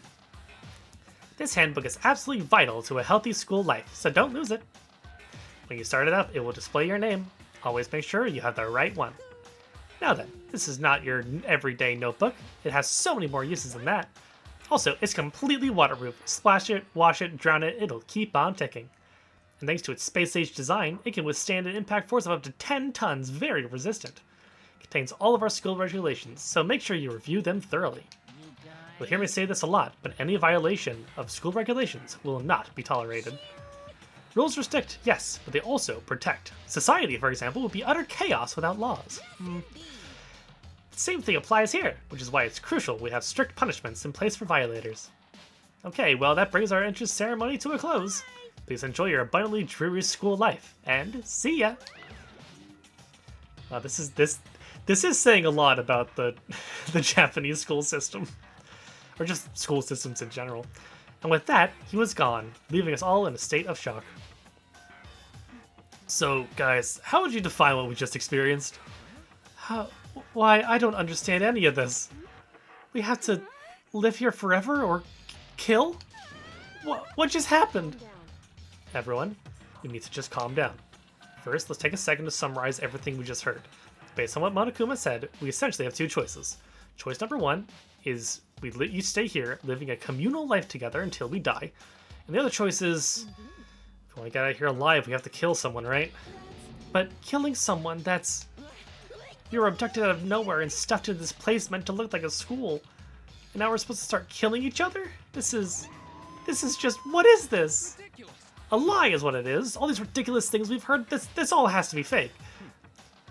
This handbook is absolutely vital to a healthy school life, so don't lose it. When you start it up, it will display your name. Always make sure you have the right one. Now then, this is not your everyday notebook. It has so many more uses than that. Also, it's completely waterproof. Splash it, wash it, drown it, it'll keep on ticking. And thanks to its space-age design, it can withstand an impact force of up to 10 tons, very resistant. It contains all of our school regulations, so make sure you review them thoroughly. You'll hear me say this a lot, but any violation of school regulations will not be tolerated. Rules restrict, yes, but they also protect. Society, for example, would be utter chaos without laws. The same thing applies here, which is why it's crucial we have strict punishments in place for violators. Okay, well that brings our entrance ceremony to a close. Please enjoy your abundantly dreary school life, and see ya! Wow, this is saying a lot about the Japanese school system. Or just school systems in general. And with that, he was gone, leaving us all in a state of shock. So, guys, how would you define what we just experienced? Why, I don't understand any of this. We have to live here forever or kill? What just happened? Everyone, we need to just calm down. First, let's take a second to summarize everything we just heard. Based on what Monokuma said, we essentially have two choices. Choice number one is we each stay here, living a communal life together until we die. And the other choice is, if we want to get out of here alive, we have to kill someone, right? But killing someone, that's... You're abducted out of nowhere and stuffed into this place meant to look like a school. And now we're supposed to start killing each other? This is just... What is this? Ridiculous. A lie is what it is. All these ridiculous things we've heard, this all has to be fake.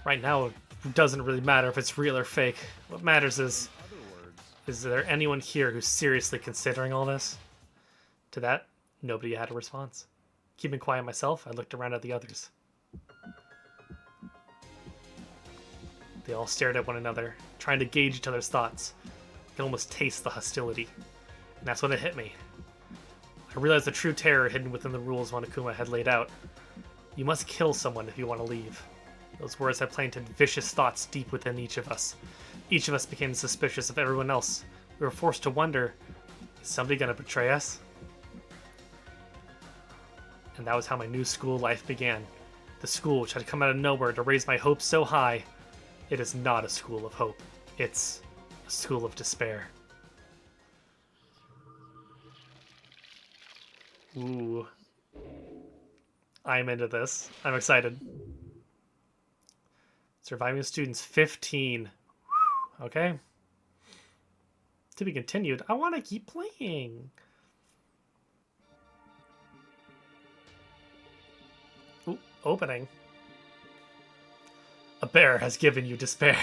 Right now, it doesn't really matter if it's real or fake. What matters is there anyone here who's seriously considering all this? To that, nobody had a response. Keeping quiet myself, I looked around at the others. They all stared at one another, trying to gauge each other's thoughts. I could almost taste the hostility. And that's when it hit me. I realized the true terror hidden within the rules Monokuma had laid out. You must kill someone if you want to leave. Those words had planted vicious thoughts deep within each of us. Each of us became suspicious of everyone else. We were forced to wonder, is somebody gonna betray us? And that was how my new school life began. The school which had come out of nowhere to raise my hopes so high. It is not a school of hope. It's a school of despair. Ooh. I'm into this. I'm excited. Surviving students 15. Okay. To be continued. I want to keep playing. Ooh, opening. A bear has given you despair.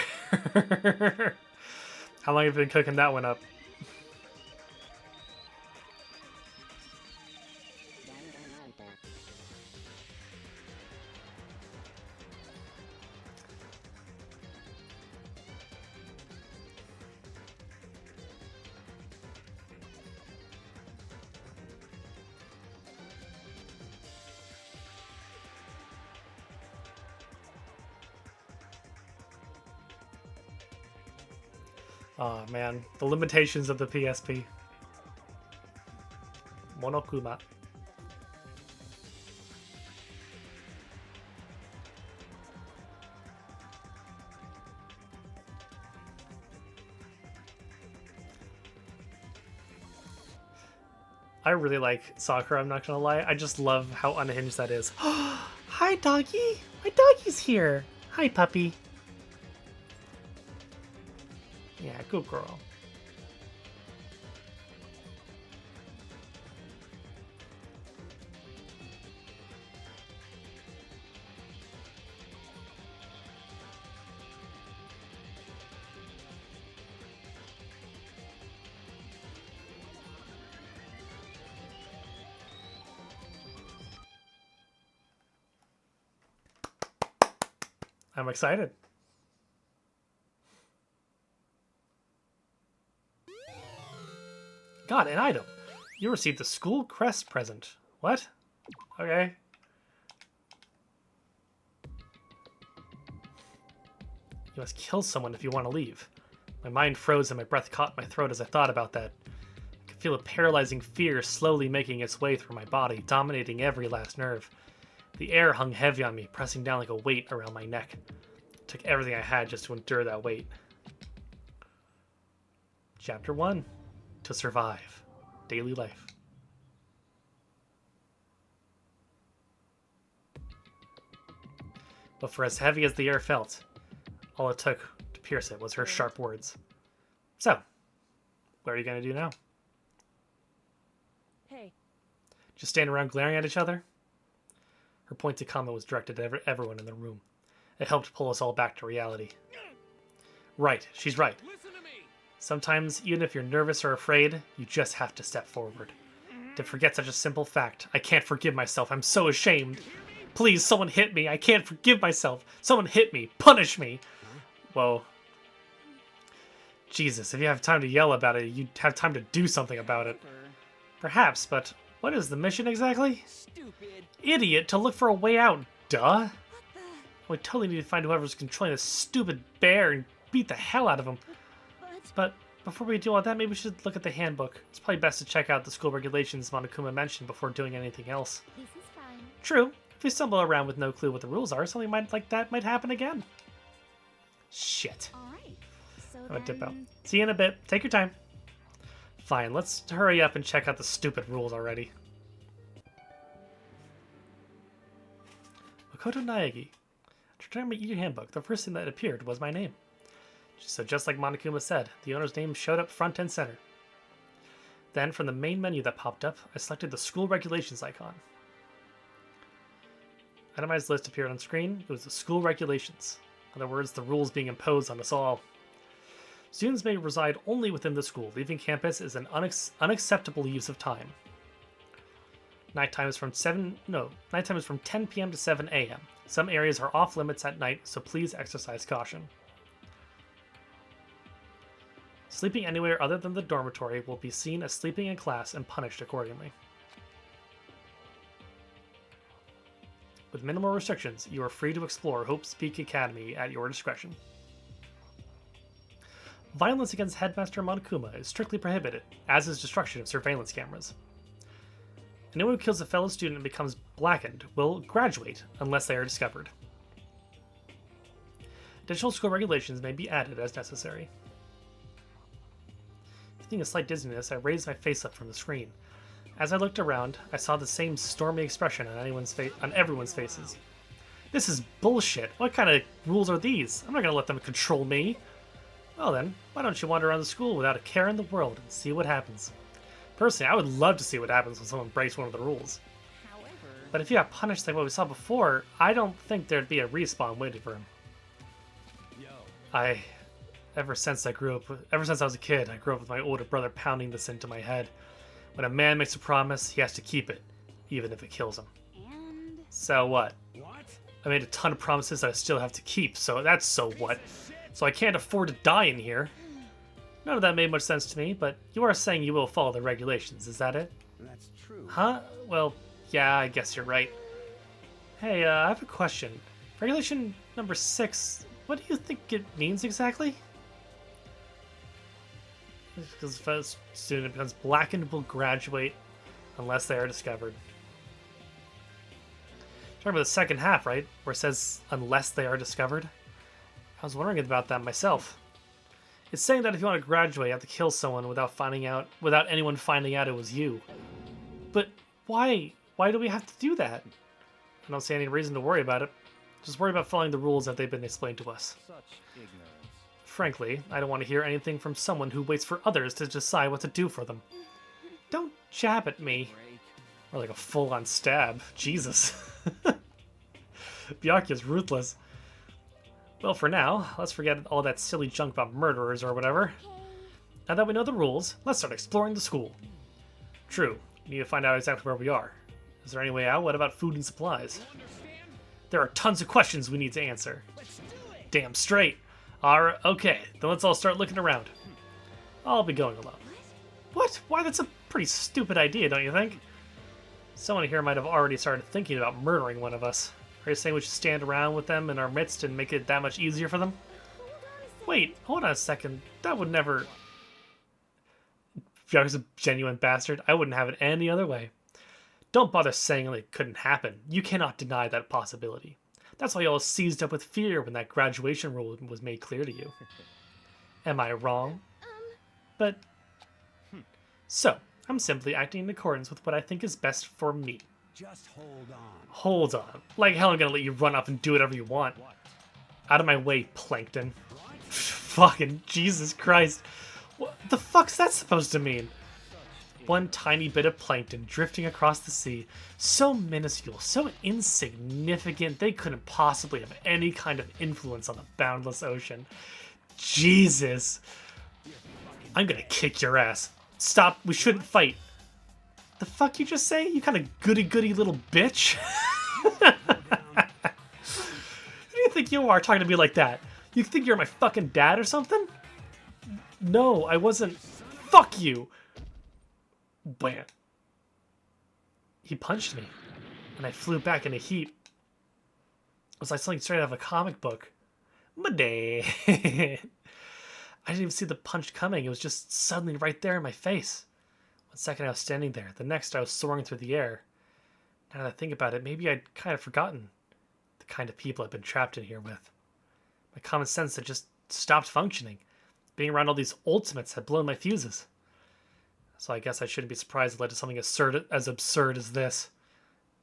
How long have you been cooking that one up? Oh man, the limitations of the PSP. Monokuma. I really like Sakura, I'm not gonna lie. I just love how unhinged that is. Hi, doggy! My doggy's here! Hi, puppy. Yeah, good girl. I'm excited. Got an item. You received the school crest present. What? Okay. You must kill someone if you want to leave. My mind froze and my breath caught in my throat as I thought about that. I could feel a paralyzing fear slowly making its way through my body, dominating every last nerve. The air hung heavy on me, pressing down like a weight around my neck. It took everything I had just to endure that weight. Chapter 1. To survive. Daily life. But for as heavy as the air felt, all it took to pierce it was her sharp words. So, what are you going to do now? Hey. Just stand around glaring at each other? Her pointed comment was directed at everyone in the room. It helped pull us all back to reality. Right, she's right. Sometimes, even if you're nervous or afraid, you just have to step forward. To forget such a simple fact, I can't forgive myself. I'm so ashamed. Please, someone hit me. I can't forgive myself. Someone hit me. Punish me. Whoa. Jesus, if you have time to yell about it, you'd have time to do something about it. Perhaps, but what is the mission exactly? Stupid. Idiot, to look for a way out, duh. We totally need to find whoever's controlling this stupid bear and beat the hell out of him. But before we do all that, maybe we should look at the handbook. It's probably best to check out the school regulations Monokuma mentioned before doing anything else. This is fine. True. If we stumble around with no clue what the rules are, something like that might happen again. Shit. Alright, so I'm gonna dip out. then... See you in a bit. Take your time. Fine, let's hurry up and check out the stupid rules already. Makoto Naegi. To turn my e-handbook, the first thing that appeared was my name. So just like Monokuma said, the owner's name showed up front and center. Then, from the main menu that popped up, I selected the school regulations icon. Itemized list appeared on screen. It was the school regulations. In other words, the rules being imposed on us all. Students may reside only within the school. Leaving campus is an unacceptable use of time. Nighttime is from 10 p.m. to 7 a.m. Some areas are off limits at night, so please exercise caution. Sleeping anywhere other than the dormitory will be seen as sleeping in class and punished accordingly. With minimal restrictions, you are free to explore Hope's Peak Academy at your discretion. Violence against Headmaster Monokuma is strictly prohibited, as is destruction of surveillance cameras. Anyone who kills a fellow student and becomes blackened will graduate unless they are discovered. Additional school regulations may be added as necessary. Feeling a slight dizziness, I raised my face up from the screen. As I looked around, I saw the same stormy expression on everyone's faces. This is bullshit. What kind of rules are these? I'm not going to let them control me. Well then, why don't you wander around the school without a care in the world and see what happens? Personally, I would love to see what happens when someone breaks one of the rules. But if you got punished like what we saw before, I don't think there'd be a respawn waiting for him. Ever since I was a kid, I grew up with my older brother pounding this into my head. When a man makes a promise, he has to keep it, even if it kills him. And... So what? I made a ton of promises that I still have to keep, so that's so what? So I can't afford to die in here. None of that made much sense to me, but you are saying you will follow the regulations, is that it? That's true. Huh? Well, yeah, I guess you're right. Hey, I have a question. Regulation number 6, what do you think it means exactly? Because first student becomes blackened will graduate unless they are discovered. Talking about the second half, right? Where it says unless they are discovered. I was wondering about that myself. It's saying that if you want to graduate, you have to kill someone without anyone finding out it was you. But why? Why do we have to do that? I don't see any reason to worry about it. Just worry about following the rules that they've been explained to us. Such ignorance. Frankly, I don't want to hear anything from someone who waits for others to decide what to do for them. Don't jab at me. Or like a full-on stab. Jesus. Byakuya's ruthless. Well, for now, let's forget all that silly junk about murderers or whatever. Now that we know the rules, let's start exploring the school. True, we need to find out exactly where we are. Is there any way out? What about food and supplies? There are tons of questions we need to answer. Damn straight. Alright, okay, then let's all start looking around. I'll be going alone. What? Why, that's a pretty stupid idea, don't you think? Someone here might have already started thinking about murdering one of us. Are you saying we should stand around with them in our midst and make it that much easier for them? Wait, hold on a second. That would never... If I was a genuine bastard, I wouldn't have it any other way. Don't bother saying it couldn't happen. You cannot deny that possibility. That's why you all seized up with fear when that graduation rule was made clear to you. Am I wrong? But... So, I'm simply acting in accordance with what I think is best for me. Just hold on. Hold on. Like hell I'm gonna let you run off and do whatever you want. Out of my way, Plankton. Fucking Jesus Christ. What the fuck's that supposed to mean? One tiny bit of plankton drifting across the sea. So minuscule, so insignificant, they couldn't possibly have any kind of influence on the boundless ocean. Jesus. I'm gonna kick your ass. Stop, we shouldn't fight. The fuck you just say? You kind of goody-goody little bitch? Who do you think you are talking to me like that? You think you're my fucking dad or something? No, I wasn't. Fuck you! Bam. He punched me, and I flew back in a heap. It was like something straight out of a comic book. Madang. I didn't even see the punch coming. It was just suddenly right there in my face. One second I was standing there. The next I was soaring through the air. Now that I think about it, maybe I'd kind of forgotten the kind of people I've been trapped in here with. My common sense had just stopped functioning. Being around all these ultimates had blown my fuses. So I guess I shouldn't be surprised it led to something as absurd as this.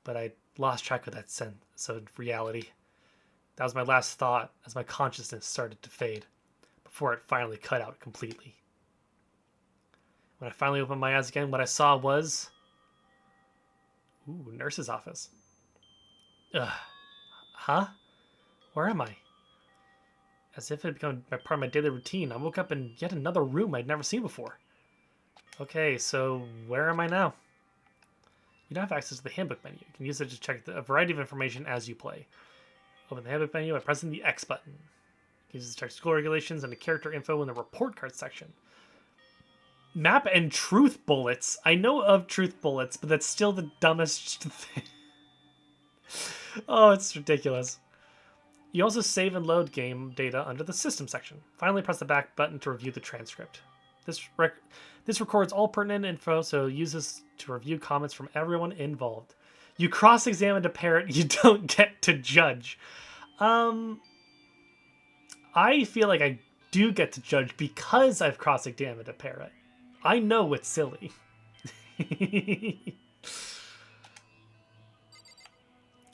But I lost track of that sense of reality. That was my last thought as my consciousness started to fade, before it finally cut out completely. When I finally opened my eyes again, what I saw was... Ooh, nurse's office. Ugh. Huh? Where am I? As if it had become part of my daily routine, I woke up in yet another room I'd never seen before. Okay, so where am I now? You now have access to the handbook menu. You can use it to check a variety of information as you play. Open the handbook menu by pressing the X button. Use it to check school regulations and the character info in the report card section. Map and truth bullets. I know of truth bullets, but that's still the dumbest thing. Oh, it's ridiculous. You also save and load game data under the system section. Finally, press the back button to review the transcript. This records all pertinent info, so use this to review comments from everyone involved. You cross-examined a parrot, you don't get to judge. I feel like I do get to judge because I've cross-examined a parrot. I know it's silly.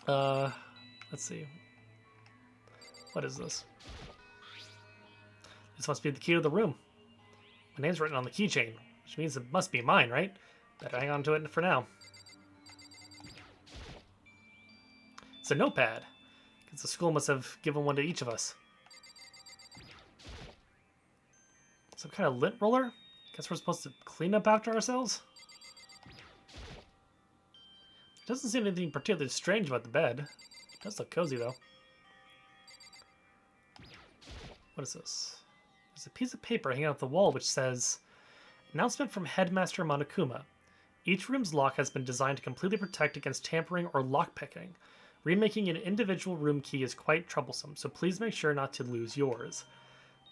Let's see. What is this? This must be the key to the room. My name's written on the keychain, which means it must be mine, right? Better hang on to it for now. It's a notepad. Because the school must have given one to each of us. Some kind of lint roller? Guess we're supposed to clean up after ourselves? There doesn't seem anything particularly strange about the bed. It does look cozy, though. What is this? There's a piece of paper hanging off the wall which says, "Announcement from Headmaster Monokuma. Each room's lock has been designed to completely protect against tampering or lockpicking. Remaking an individual room key is quite troublesome, so please make sure not to lose yours."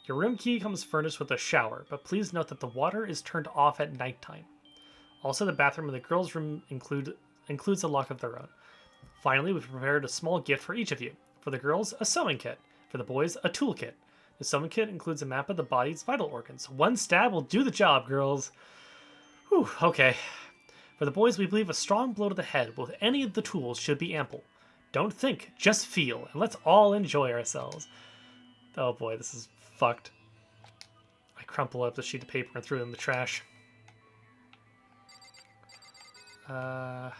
Your room key comes furnished with a shower, but please note that the water is turned off at nighttime. Also, the bathroom in the girls' room includes a lock of their own. Finally, we've prepared a small gift for each of you. For the girls, a sewing kit. For the boys, a toolkit. The sewing kit includes a map of the body's vital organs. One stab will do the job, girls. Whew, okay. For the boys, we believe a strong blow to the head with any of the tools should be ample. Don't think, just feel, and let's all enjoy ourselves. Oh boy, this is fucked. I crumpled up the sheet of paper and threw it in the trash. So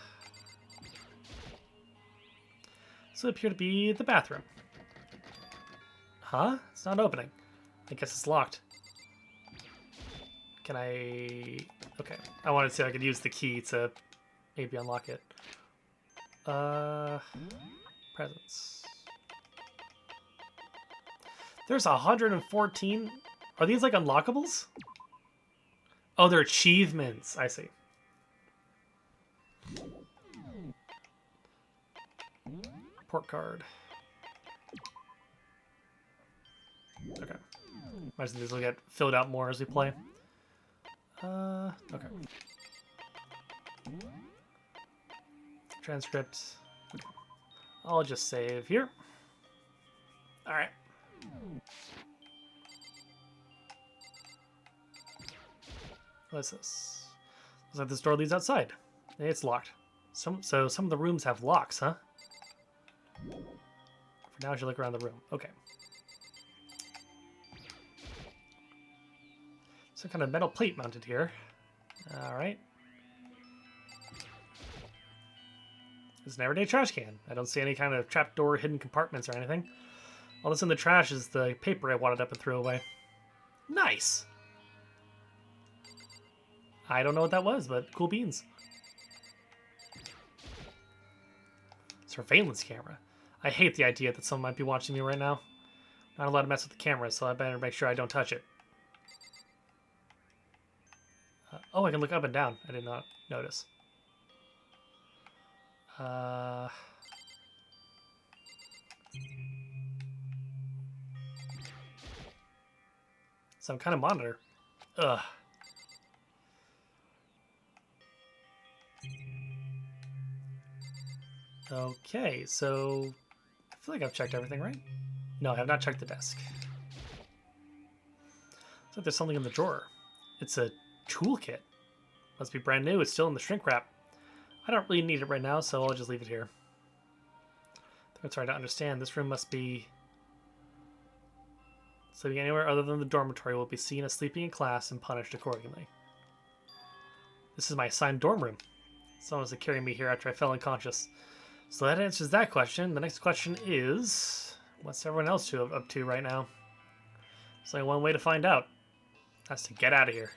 it appeared to be the bathroom. Huh? It's not opening. I guess it's locked. Can I... Okay. I wanted to see if I could use the key to maybe unlock it. Presents. There's 114. Are these like unlockables? Oh, they're achievements. I see. Report card. Okay. Imagine these will get filled out more as we play. Okay. Transcript. I'll just save here. Alright. What's this? Looks like this door leads outside. It's locked. So some of the rooms have locks, huh? For now, I should look around the room. Okay. Some kind of metal plate mounted here. Alright. It's an everyday trash can. I don't see any kind of trapdoor, hidden compartments or anything. All that's in the trash is the paper I wadded up and threw away. Nice! I don't know what that was, but cool beans. Surveillance camera. I hate the idea that someone might be watching me right now. Not allowed to mess with the camera, so I better make sure I don't touch it. Oh, I can look up and down. I did not notice. Some kind of monitor. Ugh. Okay, so I feel like I've checked everything, right? No, I have not checked the desk. Looks like there's something in the drawer. It's a toolkit. Must be brand new. It's still in the shrink wrap. I don't really need it right now, so I'll just leave it here. I think it's hard to understand. This room must be... Sleeping anywhere other than the dormitory will be seen as sleeping in class and punished accordingly. This is my assigned dorm room. Someone was to carry me here after I fell unconscious. So that answers that question. The next question is, what's everyone else up to right now? There's only one way to find out. That's to get out of here.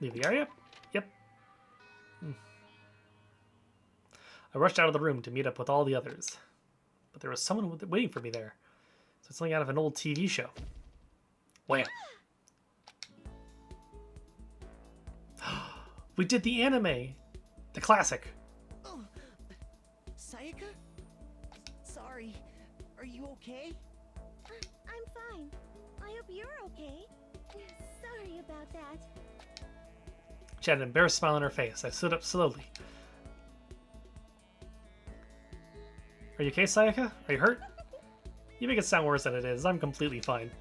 Leave the area? Yep. I rushed out of the room to meet up with all the others. But there was someone waiting for me there. So it's something out of an old TV show. Wham! We did the anime! The classic. Oh, Sayaka? Sorry. Are you okay? I'm fine. I hope you're okay. Sorry about that. She had an embarrassed smile on her face. I stood up slowly. Are you okay, Sayaka? Are you hurt? You make it sound worse than it is. I'm completely fine.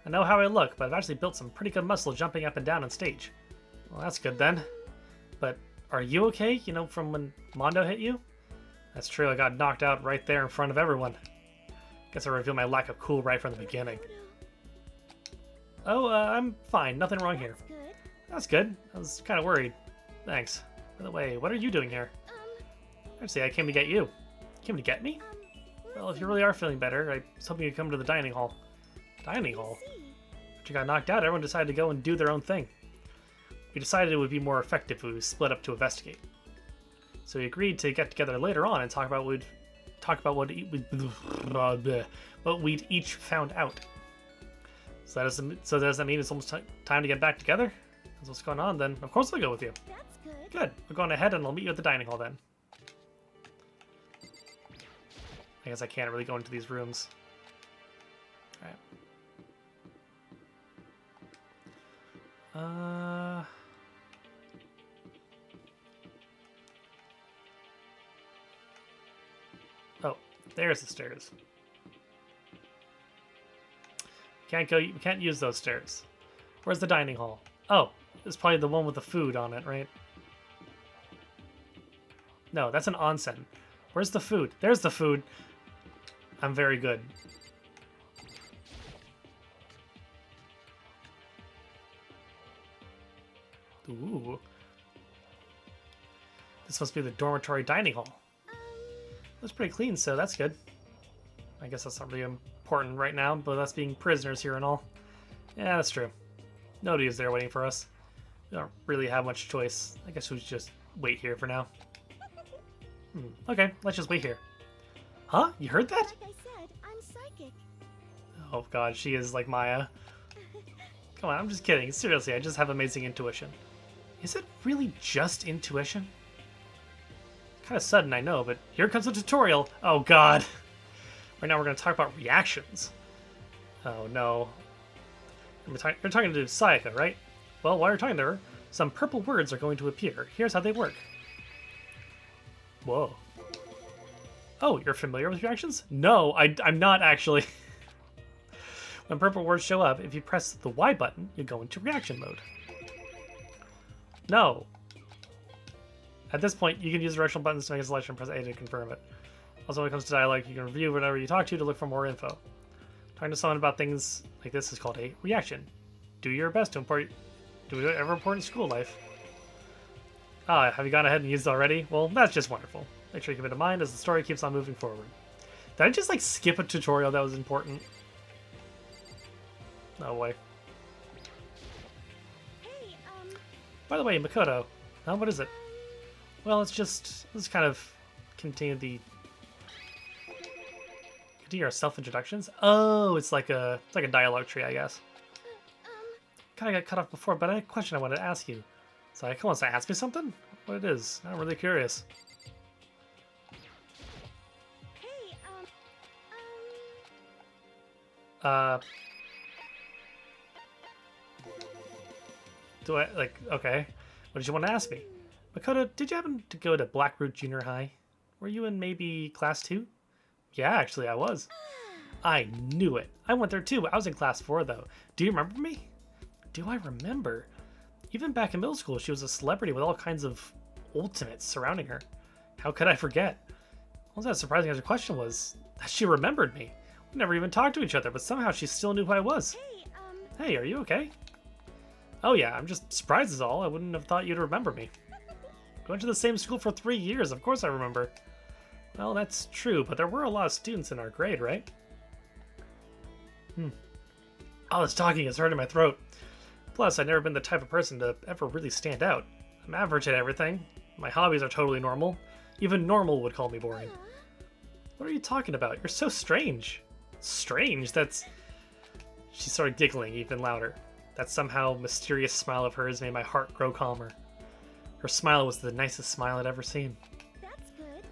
I know how I look, but I've actually built some pretty good muscle jumping up and down on stage. Well, that's good then. But are you okay? You know, from when Mondo hit you? That's true, I got knocked out right there in front of everyone. Guess I revealed my lack of cool right from the beginning. Oh, I'm fine. Nothing wrong here. That's good. That's good. I was kind of worried. Thanks. By the way, what are you doing here? Actually, I came to get you. Came to get me? Well, if you really are feeling better, I was hoping you'd come to the dining hall. Dining hall? After you got knocked out, everyone decided to go and do their own thing. We decided it would be more effective if we split up to investigate. So we agreed to get together later on and talk about what we'd each found out. So does that mean it's almost time to get back together? That's what's going on, then of course I'll go with you. That's good. Good. We're going ahead and I'll meet you at the dining hall then. I guess I can't really go into these rooms. Alright. Oh, there's the stairs. Can't go. We can't use those stairs. Where's the dining hall? Oh, it's probably the one with the food on it, right? No, that's an onsen. Where's the food? There's the food. I'm very good. Ooh. This must be the dormitory dining hall. Looks pretty clean, so that's good. I guess that's not really important right now, but us being prisoners here and all. Yeah, that's true. Nobody is there waiting for us. We don't really have much choice. I guess we should just wait here for now. Okay, let's just wait here. Huh? You heard that? Like I said, I'm psychic. Oh god, she is like Maya. Come on, I'm just kidding. Seriously, I just have amazing intuition. Is it really just intuition? Kind of sudden, I know, but here comes the tutorial. Oh god. Right now we're going to talk about reactions. Oh no. You're talking to Sayaka, right? Well, while you're talking to her, some purple words are going to appear. Here's how they work. Whoa. Oh, you're familiar with reactions? No, I'm not actually. When purple words show up, if you press the Y button, you go into reaction mode. No. At this point, you can use directional buttons to make a selection and press A to confirm it. Also, when it comes to dialogue, you can review whatever you talk to look for more info. Talking to someone about things like this is called a reaction. Do your best to do whatever important school life. Ah, have you gone ahead and used it already? Well, that's just wonderful. Make sure you keep it in mind as the story keeps on moving forward. Did I just, like, skip a tutorial that was important? No way. Hey, By the way, Makoto, what is it? Well, let's kind of continue our self-introductions. Oh, it's like a dialogue tree, I guess. Kind of got cut off before, but I had a question I wanted to ask you. So come on, ask me something? What it is? I'm really curious. hey, Do I, like, okay. What did you want to ask me? Makoto, did you happen to go to Blackroot Junior High? Were you in maybe class 2? Yeah, actually, I was. I knew it. I went there too. I was in class 4, though. Do you remember me? Do I remember? Even back in middle school, she was a celebrity with all kinds of ultimates surrounding her. How could I forget? What was that surprising as her question was that she remembered me. We never even talked to each other, but somehow she still knew who I was. hey, Hey, are you okay? Oh yeah, I'm just surprised is all. I wouldn't have thought you'd remember me. We went to the same school for 3 years, of course I remember. Well, that's true, but there were a lot of students in our grade, right? All this talking is hurting my throat. Plus, I've never been the type of person to ever really stand out. I'm average at everything. My hobbies are totally normal. Even normal would call me boring. What are you talking about? You're so strange. Strange? That's... She started giggling even louder. That somehow mysterious smile of hers made my heart grow calmer. Her smile was the nicest smile I'd ever seen. that's good.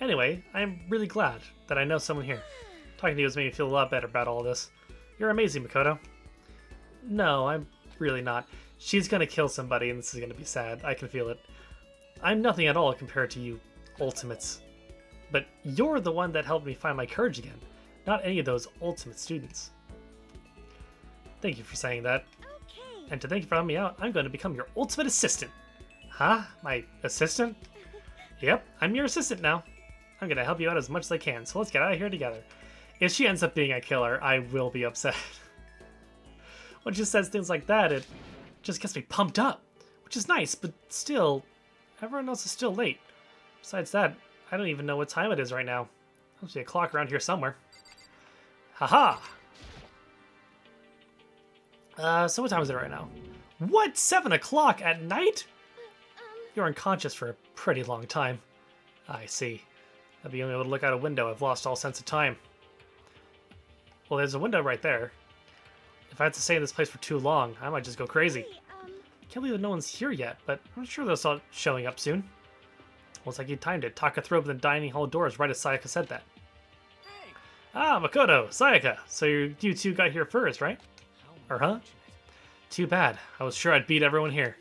Anyway, I'm really glad that I know someone here. Talking to you has made me feel a lot better about all this. You're amazing, Makoto. No, I'm really not. She's gonna kill somebody and this is gonna be sad. I can feel it. I'm nothing at all compared to you ultimates. But you're the one that helped me find my courage again, not any of those ultimate students. Thank you for saying that. Okay. And to thank you for helping me out, I'm going to become your ultimate assistant. Huh? My assistant? Yep, I'm your assistant now. I'm going to help you out as much as I can, so let's get out of here together. If she ends up being a killer, I will be upset. When she says things like that, it just gets me pumped up. Which is nice, but still, everyone else is still late. Besides that, I don't even know what time it is right now. There must be a clock around here somewhere. Haha! So what time is it right now? What? 7 o'clock at night? You're unconscious for a pretty long time. I see. I'll be only able to look out a window. I've lost all sense of time. Well, there's a window right there. If I had to stay in this place for too long, I might just go crazy. Hey, Can't believe that no one's here yet, but I'm sure they'll start showing up soon. Looks like you timed it. Taka threw open the dining hall doors right as Sayaka said that. Hey, Ah, Makoto, Sayaka. So you two got here first, right? How Or huh? unfortunate. Too bad. I was sure I'd beat everyone here.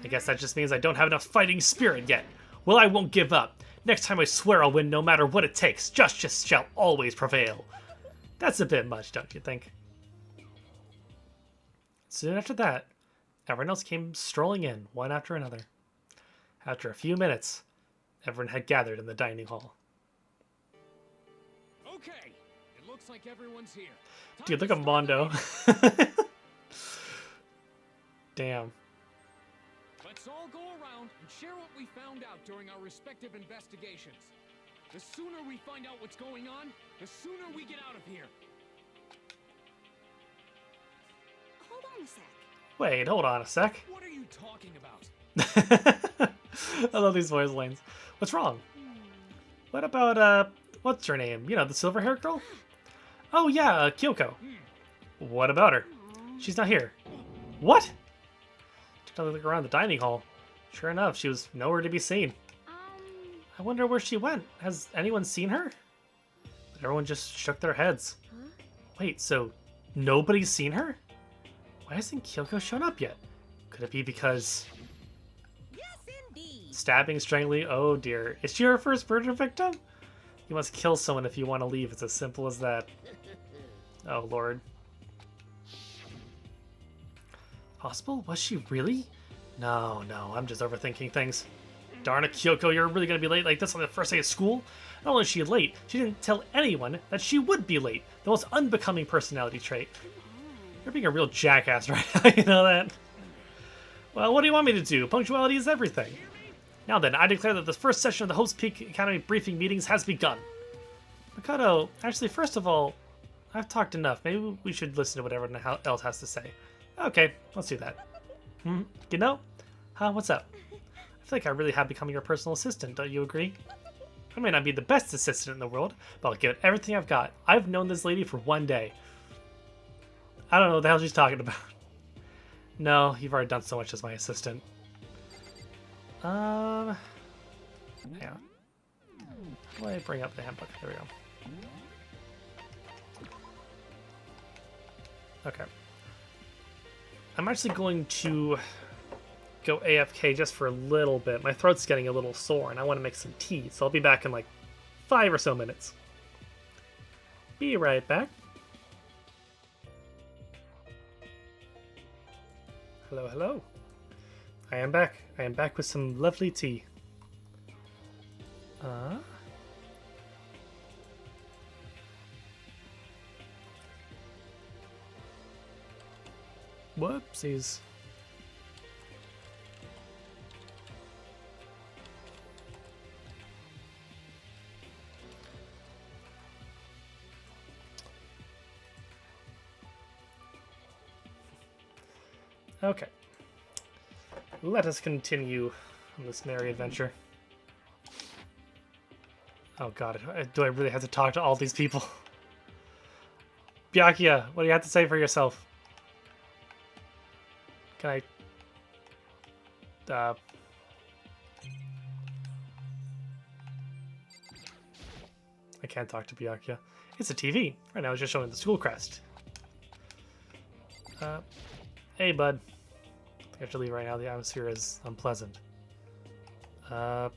I guess that just means I don't have enough fighting spirit yet. Well, I won't give up. Next time I swear I'll win no matter what it takes. Justice shall always prevail. That's a bit much, don't you think? Soon after that, everyone else came strolling in, one after another. After a few minutes, everyone had gathered in the dining hall. Okay, it looks like everyone's here. Dude, look at Mondo. Damn. Let's all go around and share what we found out during our respective investigations. The sooner we find out what's going on, the sooner we get out of here. Hold on a sec. Wait, hold on a sec. What are you talking about? I love these voice lines. What's wrong? What about, what's her name? You know, the silver hair girl? Oh, yeah, Kyoko. What about her? She's not here. What? Took a look around the dining hall. Sure enough, she was nowhere to be seen. I wonder where she went. Has anyone seen her? But everyone just shook their heads. Wait, so nobody's seen her? Why hasn't Kyoko shown up yet? Could it be because... Yes, indeed. Stabbing, strangling, oh dear. Is she her first murder victim? You must kill someone if you want to leave. It's as simple as that. Oh lord. Possible? Was she really? No, I'm just overthinking things. Darn it, Kyoko, you're really gonna be late like this on the first day of school? Not only is she late, she didn't tell anyone that she would be late. The most unbecoming personality trait. You're being a real jackass right now, you know that? Well, what do you want me to do? Punctuality is everything. Now then, I declare that the first session of the Hope's Peak Academy briefing meetings has begun. Makoto, actually, first of all, I've talked enough. Maybe we should listen to what everyone else has to say. Okay, let's do that. You know? Huh, what's up? I feel like I really have become your personal assistant, don't you agree? I may not be the best assistant in the world, but I'll give it everything I've got. I've known this lady for one day. I don't know what the hell she's talking about. No, you've already done so much as my assistant. Yeah. Why don't I bring up the handbook? There we go. Okay. I'm actually going to go AFK just for a little bit. My throat's getting a little sore and I want to make some tea, so I'll be back in like 5 or so minutes. Be right back. Hello, hello. I am back. I am back with some lovely tea. Whoopsies. Okay. Let us continue on this merry adventure. Oh god, do I really have to talk to all these people? Byakuya, what do you have to say for yourself? Can I can't talk to Byakuya. It's a TV. Right now it's just showing the school crest. Hey bud. I have to leave right now. The atmosphere is unpleasant. Oh,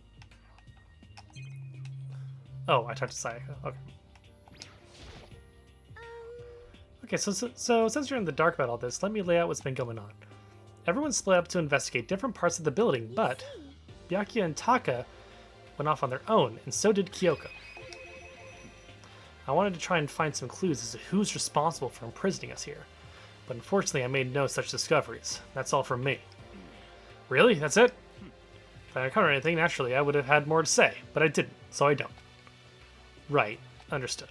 I talked to Sayaka. Okay. Okay, so since you're in the dark about all this, let me lay out what's been going on. Everyone split up to investigate different parts of the building, but Byakuya and Taka went off on their own, and so did Kyoko. I wanted to try and find some clues as to who's responsible for imprisoning us here. But unfortunately, I made no such discoveries. That's all from me. Really? That's it? If I uncovered anything, naturally, I would have had more to say, but I didn't, so I don't. Right. Understood.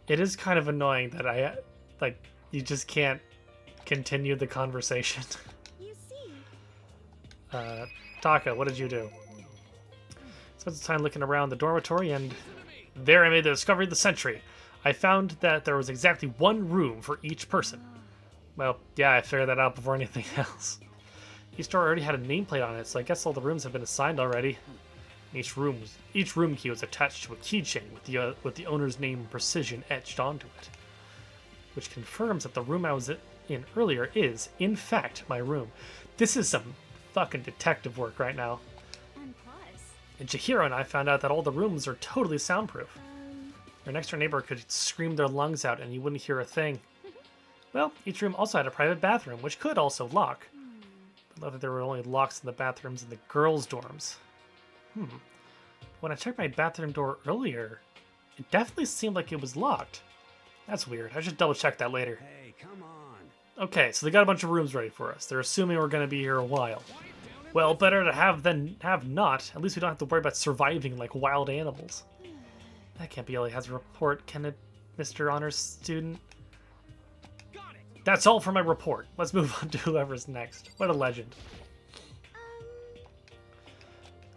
It is kind of annoying that you just can't continue the conversation. You see. Taka, what did you do? Spent some time looking around the dormitory, and there I made the discovery of the century. I found that there was exactly one room for each person. Well, yeah, I figured that out before anything else. Each door already had a nameplate on it, so I guess all the rooms have been assigned already. Each room key was attached to a keychain with the owner's name precision etched onto it, which confirms that the room I was in earlier is, in fact, my room. This is some fucking detective work right now. And plus, And Chihiro and I found out that all the rooms are totally soundproof. Your next door neighbor could scream their lungs out and you wouldn't hear a thing. Well, each room also had a private bathroom, which could also lock. But note that there were only locks in the bathrooms in the girls' dorms. When I checked my bathroom door earlier, it definitely seemed like it was locked. That's weird. I should double check that later. Hey, come on. Okay, so they got a bunch of rooms ready for us. They're assuming we're going to be here a while. Well, better to have than have not. At least we don't have to worry about surviving like wild animals. That can't be all he has a report, can it, Mr. Honors student? That's all for my report. Let's move on to whoever's next. What a legend.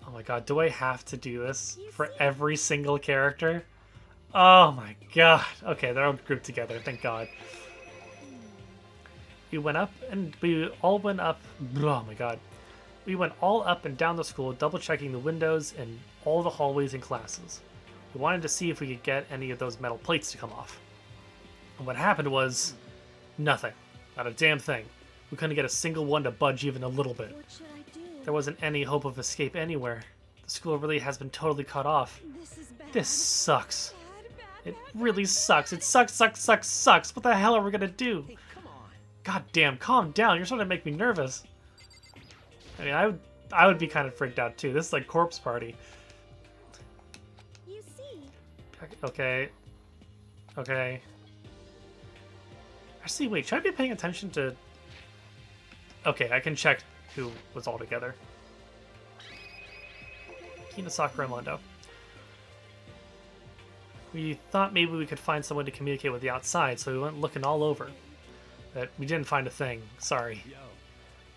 Oh my god, do I have to do this for every single character? Oh my god. Okay, they're all grouped together, thank god. We went up and we all went up. Oh my god. We went all up and down the school, double checking the windows and all the hallways and classes. We wanted to see if we could get any of those metal plates to come off. And what happened was nothing. Not a damn thing. We couldn't get a single one to budge even a little bit. What should I do? There wasn't any hope of escape anywhere. The school really has been totally cut off. This is bad. This sucks. Bad, It really sucks. It sucks. What the hell are we gonna do? Hey, come on. God damn, calm down. You're starting to make me nervous. I mean, I would be kind of freaked out too. This is like corpse party. You see, Okay. Okay. Actually, wait, should I be paying attention to... Okay, I can check who was all together. Kina, Sakura, and Mondo. We thought maybe we could find someone to communicate with the outside, so we went looking all over. But we didn't find a thing. Sorry. Yo,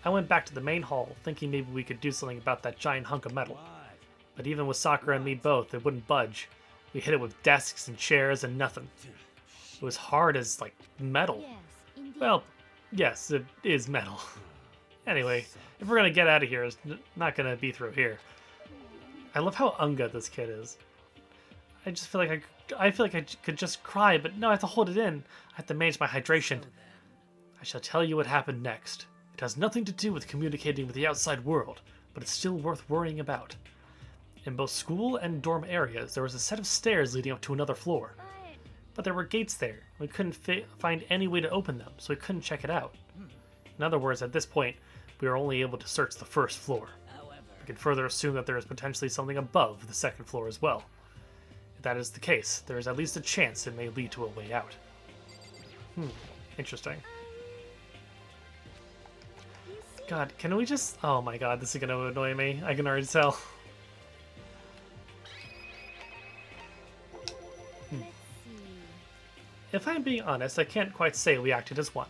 I went back to the main hall, thinking maybe we could do something about that giant hunk of metal. what? But even with Sakura and me both, it wouldn't budge. We hit it with desks and chairs and nothing. It was hard as, like, metal. yes, indeed. Well, yes, it is metal. Anyway, if we're gonna get out of here, it's not gonna be through here. I love how unga this kid is. I just feel like I feel like I could just cry, but no, I have to hold it in. I have to manage my hydration. I shall tell you what happened next. It has nothing to do with communicating with the outside world, but it's still worth worrying about. In both school and dorm areas, there was a set of stairs leading up to another floor. But there were gates there. We couldn't find any way to open them, so we couldn't check it out. In other words, at this point, we were only able to search the first floor. We can further assume that there is potentially something above the second floor as well. If that is the case, there is at least a chance it may lead to a way out. Interesting. God, can we just... Oh my god, this is gonna annoy me. I can already tell. Let's see. If I'm being honest, I can't quite say we acted as one.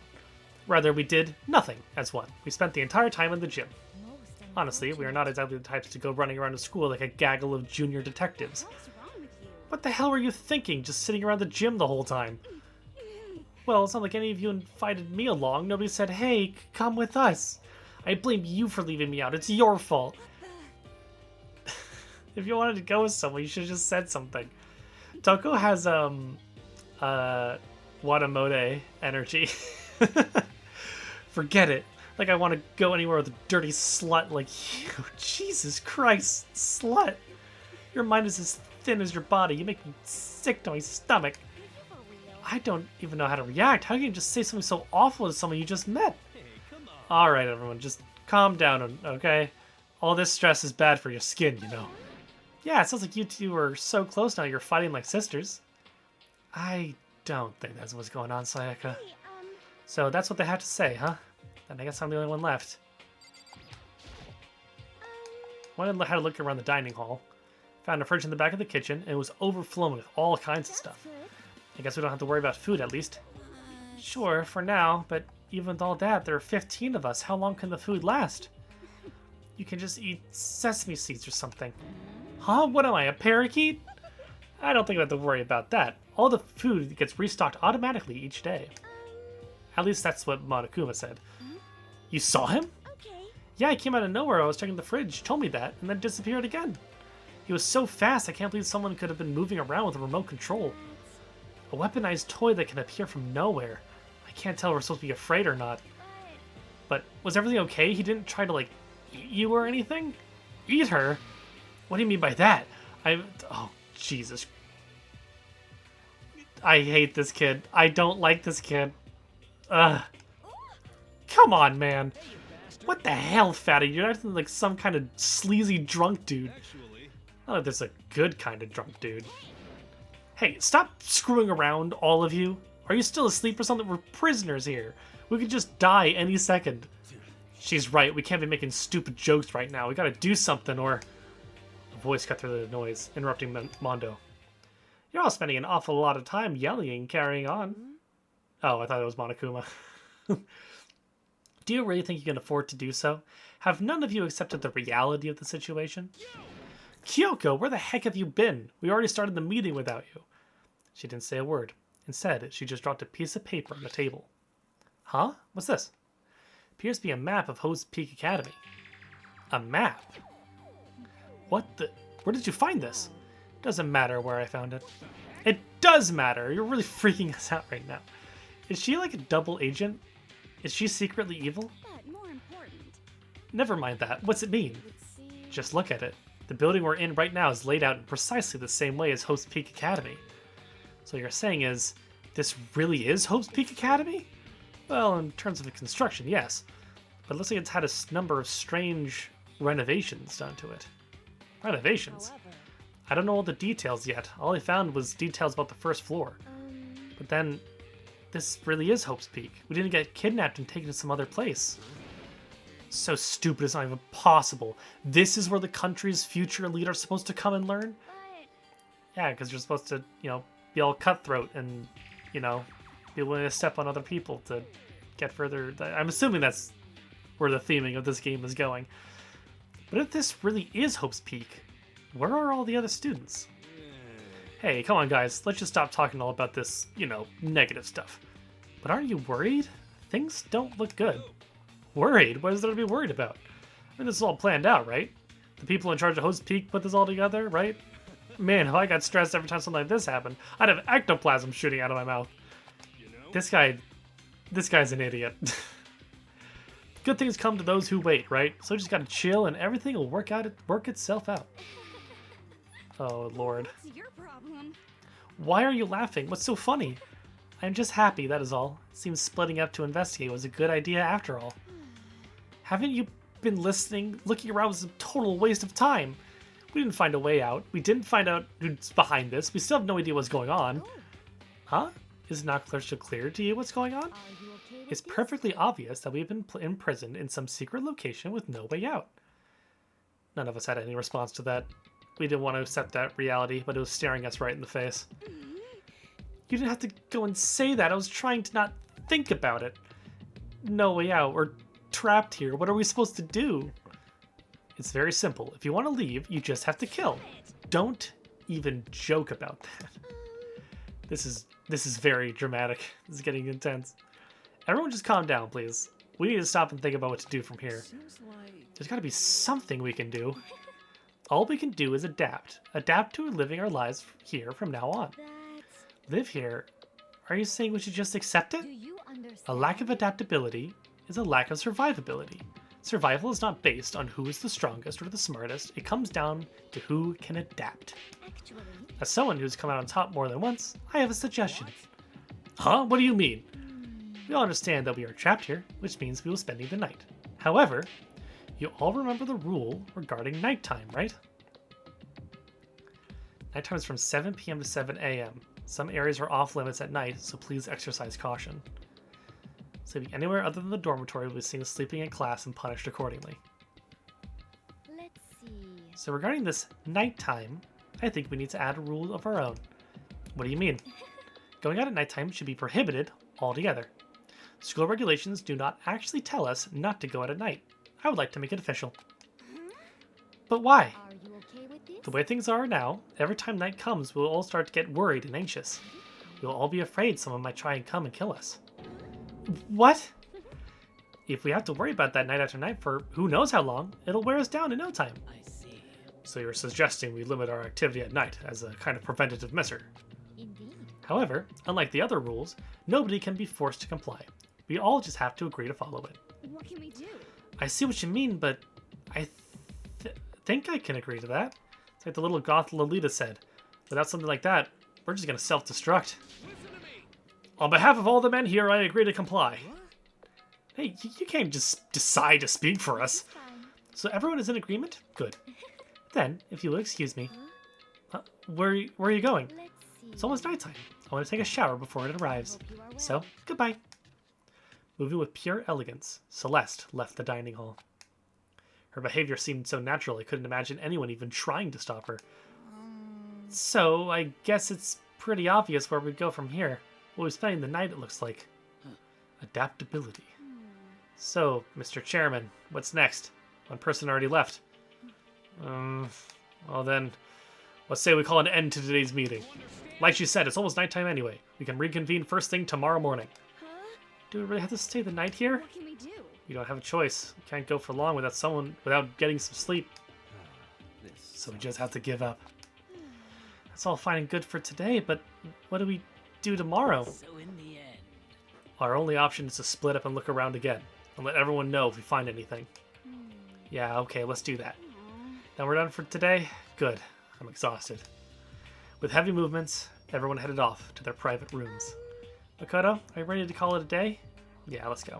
Rather, we did nothing as one. We spent the entire time in the gym. Most Honestly, we are not exactly the types to go running around the school like a gaggle of junior detectives. What's wrong with you? What the hell were you thinking, just sitting around the gym the whole time? Well, it's not like any of you invited me along. Nobody said, hey, come with us. I blame you for leaving me out. It's your fault. If you wanted to go with someone, you should have just said something. Toko has, Watamote energy. Forget it. Like I want to go anywhere with a dirty slut like you. Jesus Christ, slut. Your mind is as thin as your body. You make me sick to my stomach. I don't even know how to react. How can you just say something so awful to someone you just met? Alright, everyone, just calm down, okay? All this stress is bad for your skin, you know. Yeah, it sounds like you two are so close now you're fighting like sisters. I don't think that's what's going on, Sayaka. hey, So that's what they have to say, huh? Then I guess I'm the only one left. Wanted to look around the dining hall. Found a fridge in the back of the kitchen, and it was overflowing with all kinds of that's stuff. good. I guess we don't have to worry about food, at least. Sure, for now, but even with all that, there are 15 of us. How long can the food last? You can just eat sesame seeds or something. Huh? What am I, a parakeet? I don't think I have to worry about that. All the food gets restocked automatically each day. At least that's what Monokuma said. You saw him? Okay. Yeah, he came out of nowhere. I was checking the fridge, told me that, and then disappeared again. He was so fast, I can't believe someone could have been moving around with a remote control. A weaponized toy that can appear from nowhere. I can't tell if we're supposed to be afraid or not. But was everything okay? He didn't try to, like, eat you or anything? Eat her? What do you mean by that? Oh, Jesus. I hate this kid. I don't like this kid. Ugh. Come on, man. What the hell, fatty? You're acting like some kind of sleazy drunk dude. Not like there's a good kind of drunk dude. Hey, stop screwing around, all of you. Are you still asleep or something? We're prisoners here. We could just die any second. She's right. We can't be making stupid jokes right now. We gotta do something or... A voice cut through the noise, interrupting Mondo. You're all spending an awful lot of time yelling and carrying on. Oh, I thought it was Monokuma. Do you really think you can afford to do so? Have none of you accepted the reality of the situation? Kyoko, where the heck have you been? We already started the meeting without you. She didn't say a word. Instead, she just dropped a piece of paper on the table. Huh? What's this? Appears to be a map of Host Peak Academy. A map? What the... Where did you find this? Doesn't matter where I found it. It does matter! You're really freaking us out right now. Is she like a double agent? Is she secretly evil? But more important. Never mind that. What's it mean? Just look at it. The building we're in right now is laid out in precisely the same way as Host Peak Academy. So what you're saying is, this really is Host Peak Academy? Well, in terms of the construction, yes. But it looks like it's had a number of strange renovations done to it. Renovations? However, I don't know all the details yet. All I found was details about the first floor. But then, this really is Hope's Peak. We didn't get kidnapped and taken to some other place. So stupid, it's not even possible. This is where the country's future elite are supposed to come and learn? Yeah, because you're supposed to, you know, be all cutthroat and, you know, be willing to step on other people to get further. I'm assuming that's where the theming of this game is going. But if this really is Hope's Peak, where are all the other students? Hey, come on guys, let's just stop talking all about this, you know, negative stuff. But aren't you worried? Things don't look good. Worried? What is there to be worried about? I mean, this is all planned out, right? The people in charge of Host Peak put this all together, right? Man, if I got stressed every time something like this happened, I'd have ectoplasm shooting out of my mouth. This guy's an idiot. Good things come to those who wait, right? So just gotta chill and everything will work itself out. Oh, Lord. What's your problem? Why are you laughing? What's so funny? I'm just happy, that is all. Seems splitting up to investigate was a good idea after all. Haven't you been listening? Looking around was a total waste of time. We didn't find a way out. We didn't find out who's behind this. We still have no idea what's going on. Huh? Is it not clear to you what's going on? It's perfectly obvious that we've been imprisoned in some secret location with no way out. None of us had any response to that. We didn't want to accept that reality, but it was staring us right in the face. You didn't have to go and say that. I was trying to not think about it. No way out. We're trapped here. What are we supposed to do? It's very simple. If you want to leave, you just have to kill. Don't even joke about that. This is very dramatic. This is getting intense. Everyone just calm down, please. We need to stop and think about what to do from here. There's got to be something we can do. All we can do is adapt. Adapt to living our lives here from now on. Live here? Are you saying we should just accept it? A lack of adaptability is a lack of survivability. Survival is not based on who is the strongest or the smartest. It comes down to who can adapt. As someone who's come out on top more than once, I have a suggestion. Huh? What do you mean? We all understand that we are trapped here, which means we will spend the night. However, you all remember the rule regarding nighttime, right? Nighttime is from 7 p.m. to 7 a.m. Some areas are off limits at night, so please exercise caution. Sleeping anywhere other than the dormitory will be seen as sleeping in class and punished accordingly. let's see. So regarding this nighttime, I think we need to add a rule of our own. What do you mean? Going out at nighttime should be prohibited altogether. School regulations do not actually tell us not to go out at night. I would like to make it official. But why? Are you okay with this? The way things are now, every time night comes, we'll all start to get worried and anxious. We'll all be afraid someone might try and come and kill us. What? If we have to worry about that night after night for who knows how long, it'll wear us down in no time. I see. So you're suggesting we limit our activity at night as a kind of preventative measure. Indeed. However, unlike the other rules, nobody can be forced to comply. We all just have to agree to follow it. What can we do? I see what you mean, but I think I can agree to that. It's like the little goth Lolita said. Without something like that, we're just gonna self-destruct. On behalf of all the men here, I agree to comply. Hey, you can't just decide to speak for us. Fine. So everyone is in agreement? Good. Then, if you will excuse me, where are you going? Let's see. It's almost nighttime. I want to take a shower before it arrives. Hope you are well. So, goodbye. Moving with pure elegance, Celeste left the dining hall. Her behavior seemed so natural I couldn't imagine anyone even trying to stop her. So, I guess it's pretty obvious where we go from here. We'll be spending the night, it looks like. Adaptability. So, Mr. Chairman, what's next? One person already left. Well then, let's say we call an end to today's meeting. Like she said, it's almost nighttime anyway. We can reconvene first thing tomorrow morning. Huh? Do we really have to stay the night here? What can we do? We don't have a choice. We can't go for long without getting some sleep. So we just have to give up. That's all fine and good for today, but what do we do tomorrow? So in the end, Our only option is to split up and look around again, and let everyone know if we find anything. Yeah, okay, let's do that. Now we're done for today? Good. I'm exhausted. With heavy movements, everyone headed off to their private rooms. Makoto, are you ready to call it a day? Yeah, let's go.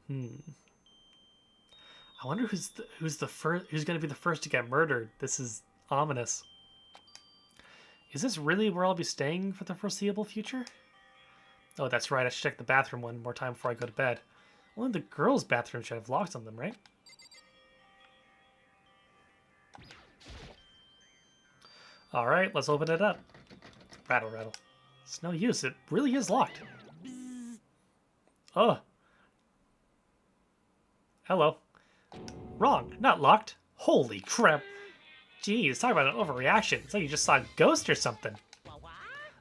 I wonder who's going to be the first to get murdered. This is ominous. Is this really where I'll be staying for the foreseeable future? Oh, that's right. I should check the bathroom one more time before I go to bed. Only the girls' bathroom should have locks on them, right? Alright, let's open it up. Rattle, rattle. It's no use. It really is locked. Oh. Hello. Wrong. Not locked. Holy crap. Jeez, talk about an overreaction. It's like you just saw a ghost or something.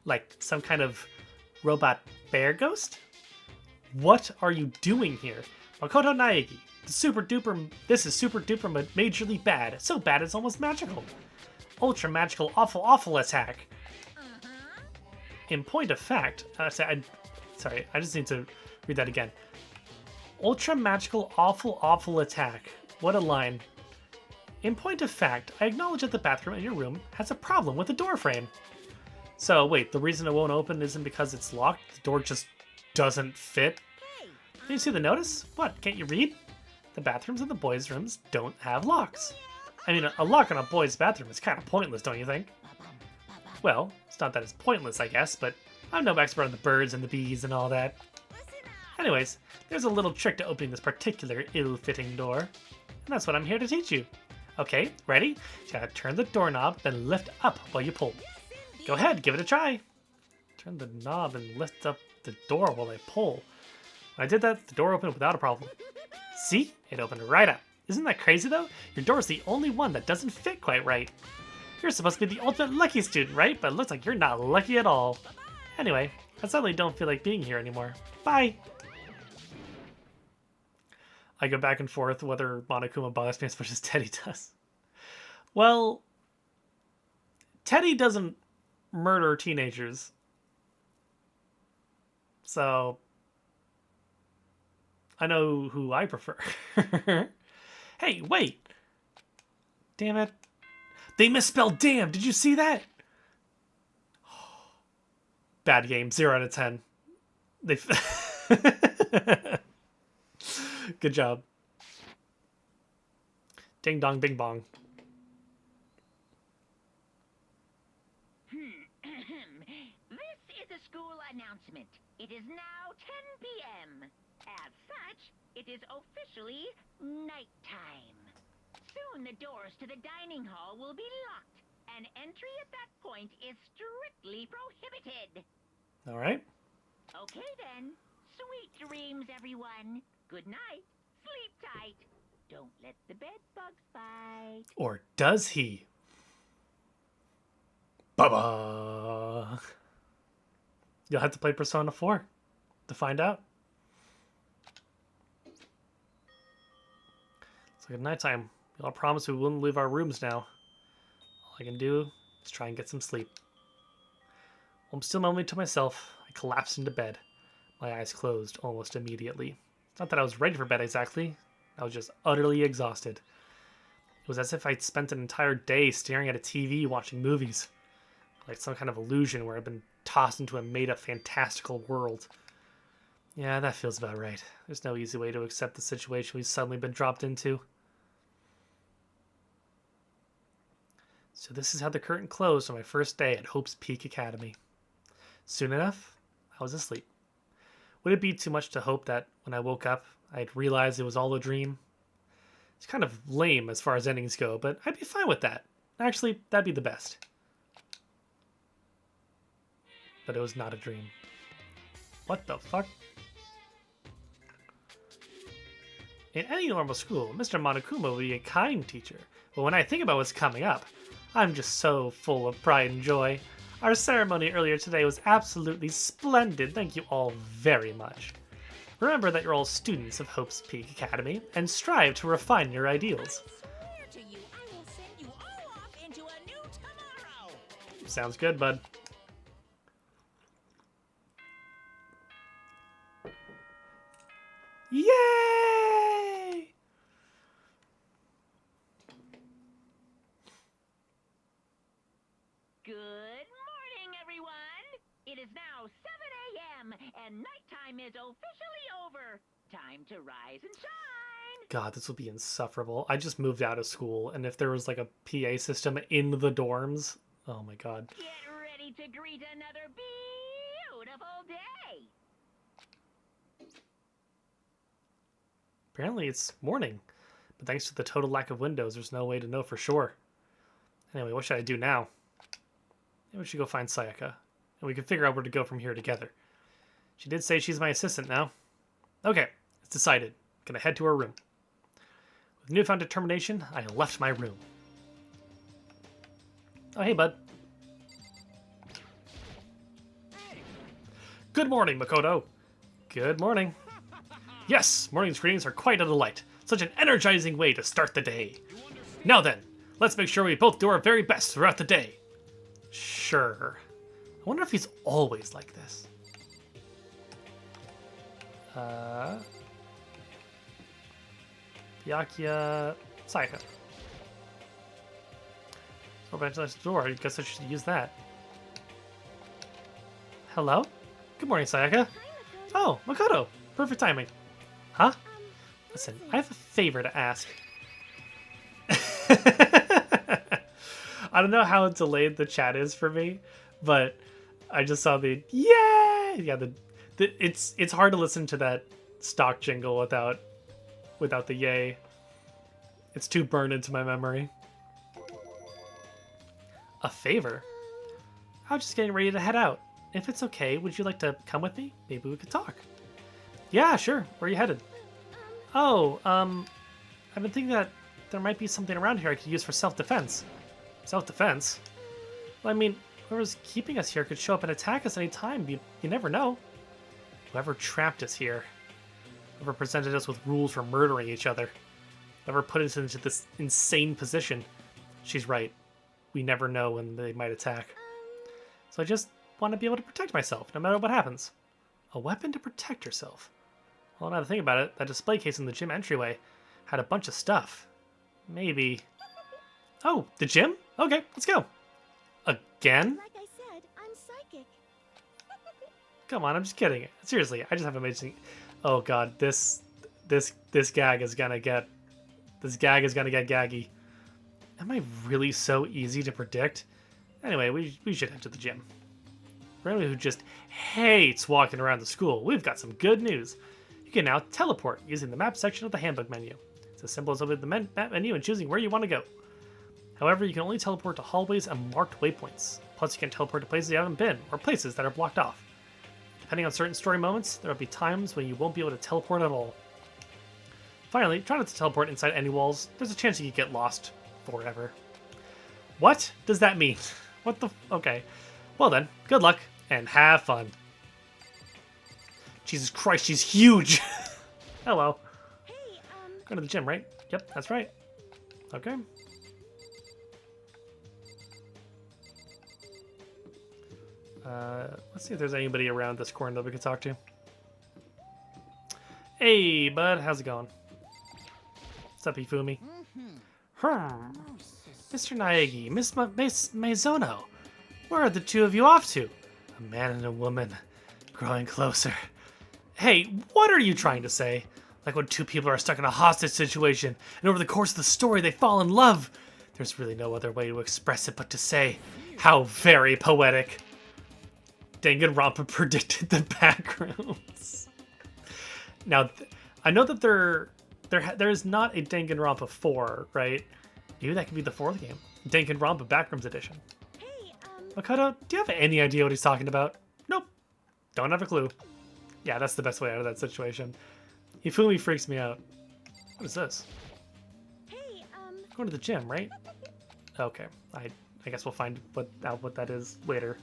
Like some kind of robot bear ghost? What are you doing here? Makoto Naegi. This is super duper majorly bad. So bad it's almost magical. Ultra magical awful attack. In point of fact, sorry, I just need to read that again. Ultra magical awful attack. What a line. In point of fact, I acknowledge that the bathroom in your room has a problem with the door frame. So wait, the reason it won't open isn't because it's locked? The door just doesn't fit? Did you see the notice? What, can't you read? The bathrooms in the boys' rooms don't have locks. I mean, a lock on a boy's bathroom is kind of pointless, don't you think? Well, it's not that it's pointless, I guess, but I'm no expert on the birds and the bees and all that. Anyways, there's a little trick to opening this particular ill-fitting door, and that's what I'm here to teach you. Okay, ready? You gotta turn the doorknob, then lift up while you pull. Go ahead, give it a try. Turn the knob and lift up the door while I pull. When I did that, the door opened without a problem. See? It opened right up. Isn't that crazy though? Your door is the only one that doesn't fit quite right. You're supposed to be the ultimate lucky student, right? But it looks like you're not lucky at all. Anyway, I suddenly don't feel like being here anymore. Bye! I go back and forth whether Monokuma bothers me as much as Teddy does. Well, Teddy doesn't murder teenagers. So, I know who I prefer. Hey, wait! Damn it. They misspelled damn! Did you see that? Bad game. 0 out of 10. They... Good job. Ding dong bing bong. This is a school announcement. It is now 10 p.m. As such, it is officially nighttime. Soon the doors to the dining hall will be locked, and entry at that point is strictly prohibited. All right. Okay then. Sweet dreams, everyone. Good night. Sleep tight. Don't let the bed bugs bite. Or does he? Baba. You'll have to play Persona 4 to find out. It's like nighttime. We all promised we wouldn't leave our rooms now. All I can do is try and get some sleep. While I'm still mumbling to myself, I collapsed into bed. My eyes closed almost immediately. It's not that I was ready for bed exactly. I was just utterly exhausted. It was as if I'd spent an entire day staring at a TV watching movies. Like some kind of illusion where I'd been tossed into a made-up fantastical world. Yeah, that feels about right. There's no easy way to accept the situation we've suddenly been dropped into. So this is how the curtain closed on my first day at Hope's Peak Academy. Soon enough, I was asleep. Would it be too much to hope that when I woke up, I'd realize it was all a dream? It's kind of lame as far as endings go, but I'd be fine with that. Actually, that'd be the best. But it was not a dream. What the fuck? In any normal school, Mr. Monokuma would be a kind teacher, but when I think about what's coming up, I'm just so full of pride and joy. Our ceremony earlier today was absolutely splendid. Thank you all very much. Remember that you're all students of Hope's Peak Academy, and strive to refine your ideals. I swear to you, I will send you all off into a new tomorrow. Sounds good, bud. Yay! Good morning, everyone. It is now 7 a.m. and nighttime is officially over. Time to rise and shine. God, this will be insufferable. I just moved out of school, and if there was like a PA system in the dorms, oh my god. Get ready to greet another beautiful day. Apparently it's morning, but thanks to the total lack of windows, there's no way to know for sure. Anyway, what should I do now? Maybe we should go find Sayaka, and we can figure out where to go from here together. She did say she's my assistant now. Okay, it's decided. Gonna head to her room. With newfound determination, I left my room. Oh, hey, bud. Good morning, Makoto. Good morning. Yes, morning's greetings are quite a delight. Such an energizing way to start the day. Now then, let's make sure we both do our very best throughout the day. Sure. I wonder if he's always like this. Byakuya Sayaka. Open the door. I guess I should use that. Hello? Good morning, Sayaka. Oh, Makoto. Perfect timing. Huh? Listen, I have a favor to ask. I don't know how delayed the chat is for me, but I just saw the yay! Yeah, it's hard to listen to that stock jingle without the yay. It's too burned into my memory. A favor? I was just getting ready to head out. If it's okay, would you like to come with me? Maybe we could talk. Yeah, sure. Where are you headed? Oh, I've been thinking that there might be something around here I could use for self-defense. Self-defense? Well, I mean, whoever's keeping us here could show up and attack us any time. You never know. Whoever trapped us here. Whoever presented us with rules for murdering each other. Whoever put us into this insane position. She's right. We never know when they might attack. So I just want to be able to protect myself, no matter what happens. A weapon to protect yourself. Well, now to think about it, that display case in the gym entryway had a bunch of stuff. Maybe... Oh, the gym? Okay, let's go. Again? Like I said, I'm psychic. Come on, I'm just kidding. Seriously, I just have amazing... Oh god, this gag is gonna get... This gag is gonna get gaggy. Am I really so easy to predict? Anyway, we should head to the gym. For anyone who just hates walking around the school, we've got some good news. You can now teleport using the map section of the handbook menu. It's as simple as opening the map menu and choosing where you want to go. However, you can only teleport to hallways and marked waypoints. Plus, you can teleport to places you haven't been, or places that are blocked off. Depending on certain story moments, there will be times when you won't be able to teleport at all. Finally, try not to teleport inside any walls. There's a chance you could get lost forever. What does that mean? What the... Okay. Well then, good luck, and have fun. Jesus Christ, she's huge! Hello. Hey, Going to the gym, right? Yep, that's right. Okay. Let's see if there's anybody around this corner that we could talk to. Hey, bud, how's it going? What's up, Ifumi? Mr. Naegi, Miss Maizono, where are the two of you off to? A man and a woman, growing closer. Hey, what are you trying to say? Like when two people are stuck in a hostage situation, and over the course of the story they fall in love. There's really no other way to express it but to say, how very poetic. Danganronpa predicted the backgrounds. Now, I know that there is not a Danganronpa 4, right? Maybe that could be the fourth game. Danganronpa Backrooms Edition. Hey, Makoto, do you have any idea what he's talking about? Nope. Don't have a clue. Yeah, that's the best way out of that situation. Ifumi freaks me out. What is this? Hey, Going to the gym, right? Okay. I guess we'll find out what that is later.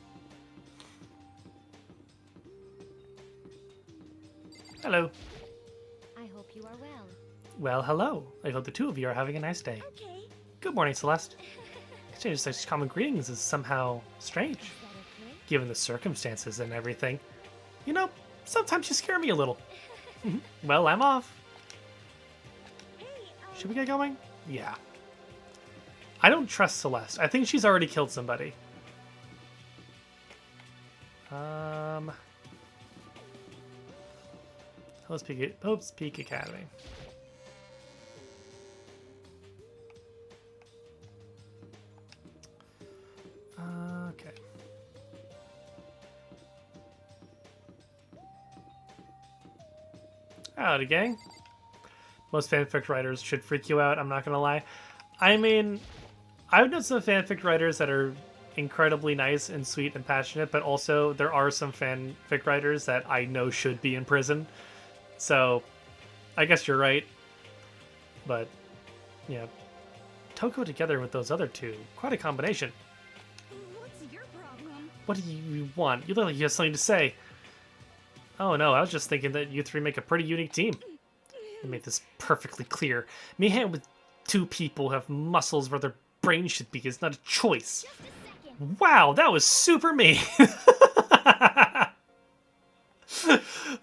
Hello. I hope you are well. Well, hello. I hope the two of you are having a nice day. okay. Good morning, Celeste. Exchange such common greetings is somehow strange, Is that okay? given the circumstances and everything. You know, sometimes you scare me a little. Well, I'm off. Hey, Should we get going? Yeah. I don't trust Celeste. I think she's already killed somebody. Hope's Peak Academy. Okay. Howdy, gang. Most fanfic writers should freak you out, I'm not gonna lie. I mean, I've known some fanfic writers that are incredibly nice and sweet and passionate, but also there are some fanfic writers that I know should be in prison. So, I guess you're right. But, yeah. Toko together with those other two. Quite a combination. What's your problem? What do you want? You look like you have something to say. Oh no, I was just thinking that you three make a pretty unique team. Let me make this perfectly clear. Me hanging with two people who have muscles where their brain should be is not a choice. Just a second. Wow, that was super mean.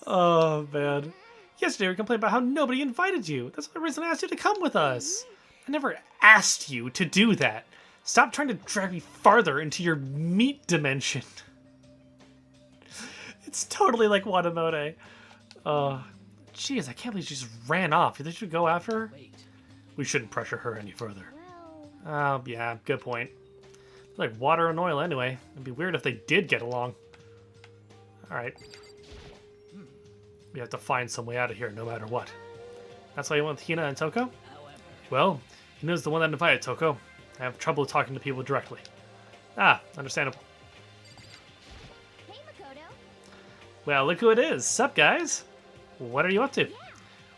Oh, man. Yesterday we complained about how nobody invited you. That's the reason I asked you to come with us. I never asked you to do that. Stop trying to drag me farther into your meat dimension. It's totally like Watamote. Jeez, I can't believe she just ran off. You think we should go after her? We shouldn't pressure her any further. well, Yeah, good point. They're like water and oil anyway. It'd be weird if they did get along. Alright. We have to find some way out of here no matter what. That's why you went with Hina and Toko? Well, Hina's the one that invited Toko. I have trouble talking to people directly. Ah, understandable. Hey, Makoto. Well, look who it is. Sup, guys? What are you up to?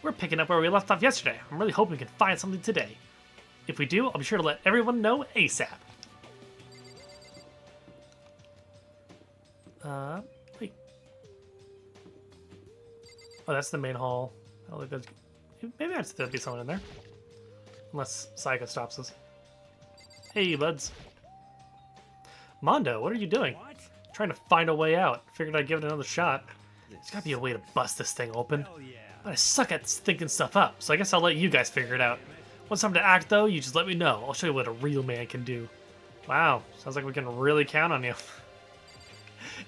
We're picking up where we left off yesterday. I'm really hoping we can find something today. If we do, I'll be sure to let everyone know ASAP. Wait. Oh, that's the main hall. I don't think that's... Maybe there'd be someone in there. Unless Saika stops us. Hey, buds. Mondo, what are you doing? Trying to find a way out. Figured I'd give it another shot. There's gotta be a way to bust this thing open. But I suck at thinking stuff up, so I guess I'll let you guys figure it out. Once time to act, though, you just let me know. I'll show you what a real man can do. Wow, sounds like we can really count on you.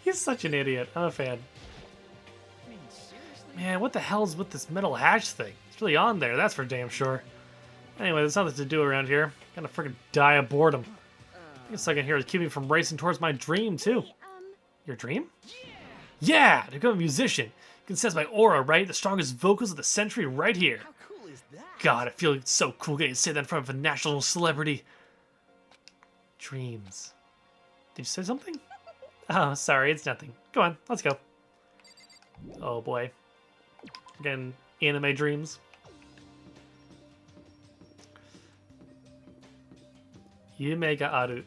He's such an idiot. I'm a fan. Man, what the hell's with this metal hatch thing? It's really on there, that's for damn sure. Anyway, there's nothing to do around here. Gonna freaking die of boredom. I guess I can hear it keep me from racing towards my dream, too. Your dream? Yeah! To become a musician. You can sense my aura, right? The strongest vocals of the century right here. How cool is that? God, I feel so cool getting to say that in front of a national celebrity. Dreams. Did you say something? Oh, sorry, it's nothing. Go on, let's go. Oh boy. Again, anime dreams. Yume ga aru.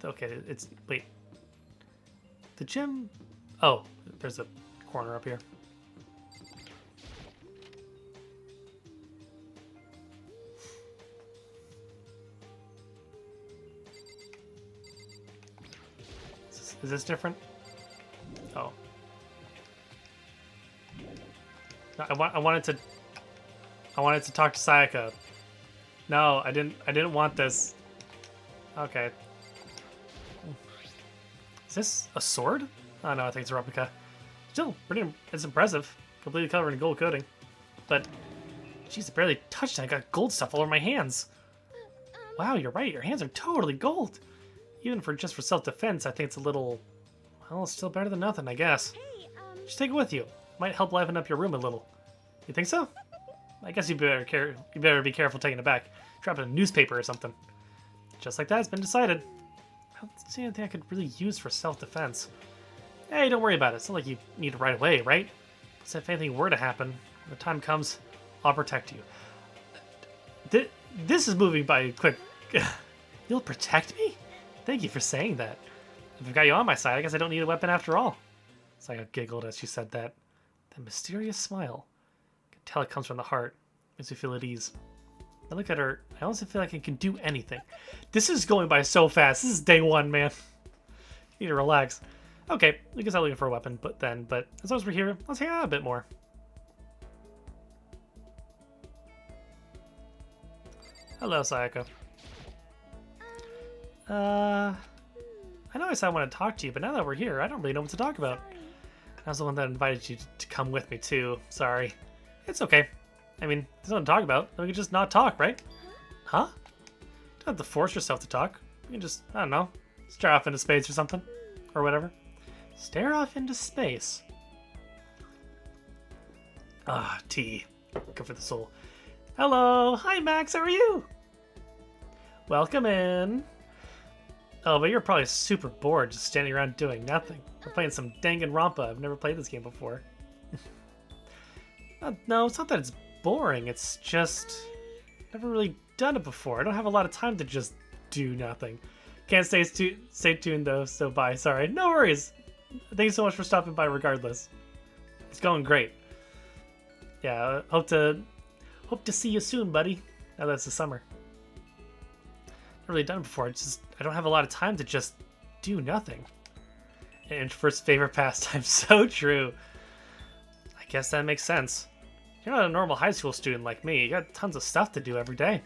Okay, it's... Wait. The gym... Oh, there's a corner up here. Is this different? Oh. No, I wanted to talk to Sayaka. No, I didn't want this. Okay. Is this a sword? Oh no, I think it's a replica. Still, it's impressive. Completely covered in gold coating. But, jeez, I barely touched it. I got gold stuff all over my hands. Wow, you're right. Your hands are totally gold. Even for self-defense, I think it's a little... Well, it's still better than nothing, I guess. Just take it with you. Might help liven up your room a little. You think so? I guess you better be careful taking it back. Drop it in a newspaper or something. Just like that, it's been decided. I don't see anything I could really use for self-defense. Hey, don't worry about it. It's not like you need it right away, right? So if anything were to happen, when the time comes, I'll protect you. This is moving by quick. You'll protect me? Thank you for saying that. If I've got you on my side, I guess I don't need a weapon after all. Sayaka giggled as she said that. That mysterious smile. I can tell it comes from the heart. Makes me feel at ease. I look at her, I honestly feel like I can do anything. This is going by so fast. This is day one, man. You need to relax. Okay, I guess I'm looking for a weapon, but as long as we're here, let's hang out a bit more. Hello, Sayaka. I know I said I want to talk to you, but now that we're here, I don't really know what to talk about. I was the one that invited you to come with me, too. Sorry. It's okay. I mean, there's nothing to talk about. We can just not talk, right? Huh? You don't have to force yourself to talk. You can just, I don't know, stare off into space or something. Or whatever. Stare off into space. Ah, tea. Good for the soul. Hello! Hi, Max! How are you? Welcome in. Oh, but you're probably super bored just standing around doing nothing. We're playing some Danganronpa. I've never played this game before. No, it's not that it's boring. It's just... never really done it before. I don't have a lot of time to just do nothing. Can't stay tuned, though, so bye. Sorry. No worries. Thank you so much for stopping by regardless. It's going great. Yeah, hope to see you soon, buddy. Now that's the summer. Never really done it before. It's just I don't have a lot of time to just do nothing. An introvert's favorite pastime. So true. I guess that makes sense. You're not a normal high school student like me. You got tons of stuff to do every day.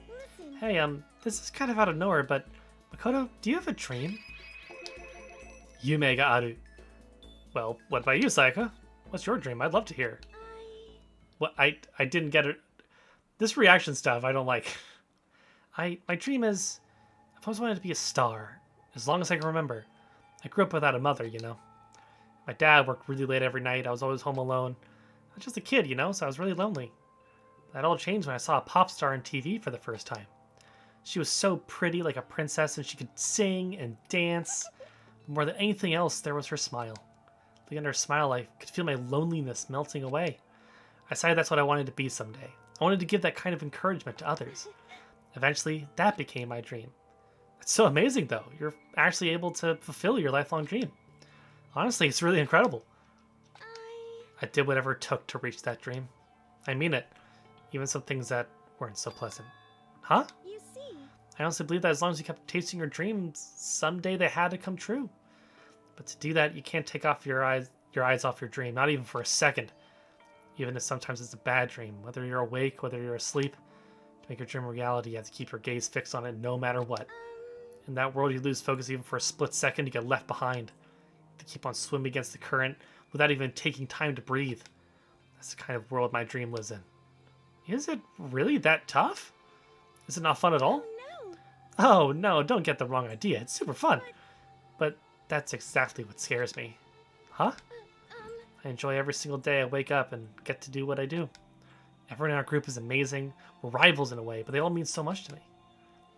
Listen. Hey, this is kind of out of nowhere, but Makoto, do you have a dream? Yume ga aru. Well, what about you, Sayaka? What's your dream? I'd love to hear. What I didn't get it. This reaction stuff I don't like. My dream is I've always wanted to be a star, as long as I can remember. I grew up without a mother, you know. My dad worked really late every night. I was always home alone. I was just a kid, you know, so I was really lonely. That all changed when I saw a pop star on TV for the first time. She was so pretty, like a princess, and she could sing and dance. More than anything else, there was her smile. Looking at her smile, I could feel my loneliness melting away. I decided that's what I wanted to be someday. I wanted to give that kind of encouragement to others. Eventually, that became my dream. It's so amazing, though. You're actually able to fulfill your lifelong dream. Honestly, it's really incredible. I did whatever it took to reach that dream. I mean it. Even some things that weren't so pleasant. Huh? You see. I honestly believe that as long as you kept chasing your dreams, someday they had to come true. But to do that, you can't take off your eyes off your dream, not even for a second. Even if sometimes it's a bad dream, whether you're awake, whether you're asleep. To make your dream a reality, you have to keep your gaze fixed on it no matter what. In that world, you lose focus even for a split second, you get left behind. To keep on swimming against the current without even taking time to breathe. That's the kind of world my dream lives in. Is it really that tough? Is it not fun at all? No. Oh no, don't get the wrong idea. It's super fun. But that's exactly what scares me. Huh? I enjoy every single day I wake up and get to do what I do. Everyone in our group is amazing. We're rivals in a way, but they all mean so much to me.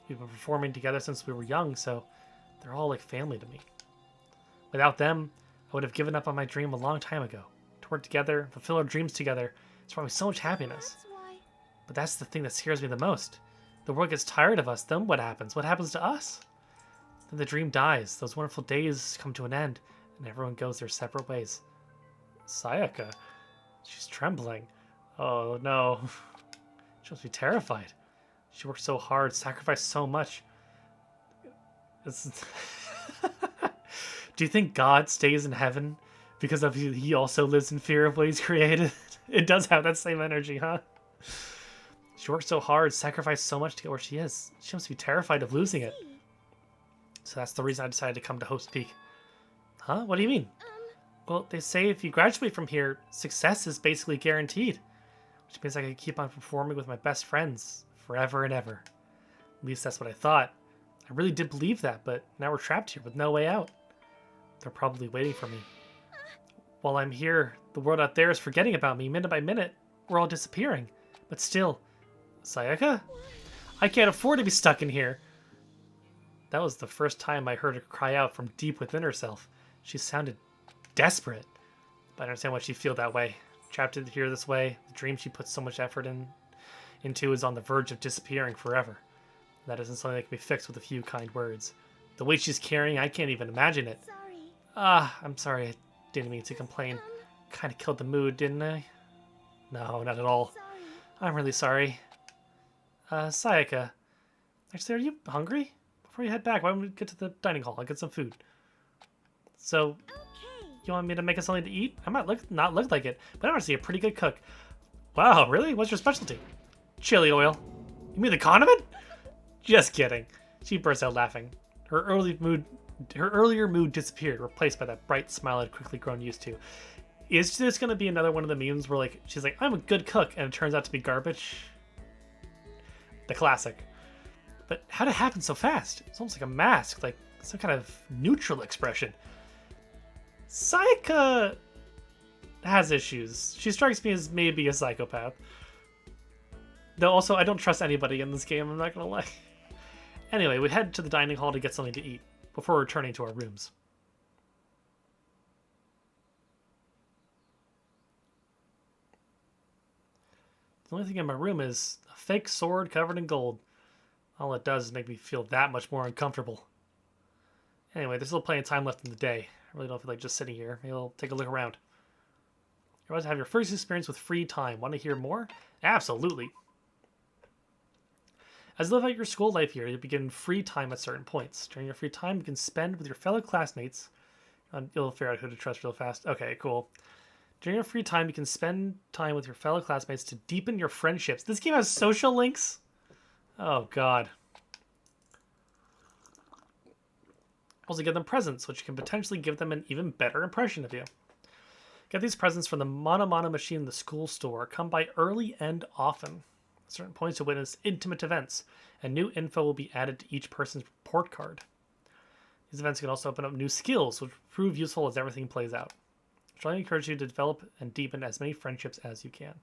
We've been performing together since we were young, so they're all like family to me. Without them, I would have given up on my dream a long time ago. To work together, fulfill our dreams together, it's brought me so much happiness. That's why. But that's the thing that scares me the most. The world gets tired of us, then what happens? What happens to us? Then the dream dies, those wonderful days come to an end, and everyone goes their separate ways. Sayaka, she's trembling. Oh no. She must be terrified. She worked so hard, sacrificed so much. It's Do you think God stays in heaven because of he also lives in fear of what he's created? It does have that same energy, huh? She worked so hard, sacrificed so much to get where she is. She must be terrified of losing it. So that's the reason I decided to come to Host Peak. Huh? What do you mean? Well, they say if you graduate from here, success is basically guaranteed. Which means I can keep on performing with my best friends forever and ever. At least that's what I thought. I really did believe that, but now we're trapped here with no way out. They're probably waiting for me. While I'm here, the world out there is forgetting about me minute by minute. We're all disappearing. But still, Sayaka? I can't afford to be stuck in here. That was the first time I heard her cry out from deep within herself. She sounded desperate. But I understand why she'd feel that way. Trapped in here this way, the dream she put so much effort into is on the verge of disappearing forever. That isn't something that can be fixed with a few kind words. The weight she's carrying, I can't even imagine it. Sorry. I'm sorry. I didn't mean to complain. Kind of killed the mood, didn't I? No, not at all. Sorry. I'm really sorry. Sayaka. Actually, are you hungry? Before you head back, why don't we get to the dining hall? I'll get some food. So, Okay. you want me to make us something to eat? I might not look like it, but I'm honestly a pretty good cook. Wow, really? What's your specialty? Chili oil. You mean the condiment? Just kidding. She burst out laughing. Her earlier mood disappeared, replaced by that bright smile I'd quickly grown used to. Is this going to be another one of the memes where like she's like, I'm a good cook, and it turns out to be garbage? The classic. But how'd it happen so fast? It's almost like a mask, like some kind of neutral expression. Sayaka has issues. She strikes me as maybe a psychopath. Though also, I don't trust anybody in this game, I'm not gonna lie. Anyway, we head to the dining hall to get something to eat, before returning to our rooms. The only thing in my room is a fake sword covered in gold. All it does is make me feel that much more uncomfortable. Anyway, there's still plenty of time left in the day. I really don't feel like just sitting here. Maybe I'll take a look around. You're about to have your first experience with free time. Want to hear more? Absolutely. As you live out your school life here, you begin free time at certain points. During your free time, you can spend with your fellow classmates. You'll figure out who to trust real fast. Okay, cool. During your free time, you can spend time with your fellow classmates to deepen your friendships. This game has social links? Oh, God. Also give them presents, which can potentially give them an even better impression of you. Get these presents from the Mono machine in the school store. Come by early and often. At certain points to witness intimate events, and new info will be added to each person's report card. These events can also open up new skills, which prove useful as everything plays out. I strongly encourage you to develop and deepen as many friendships as you can.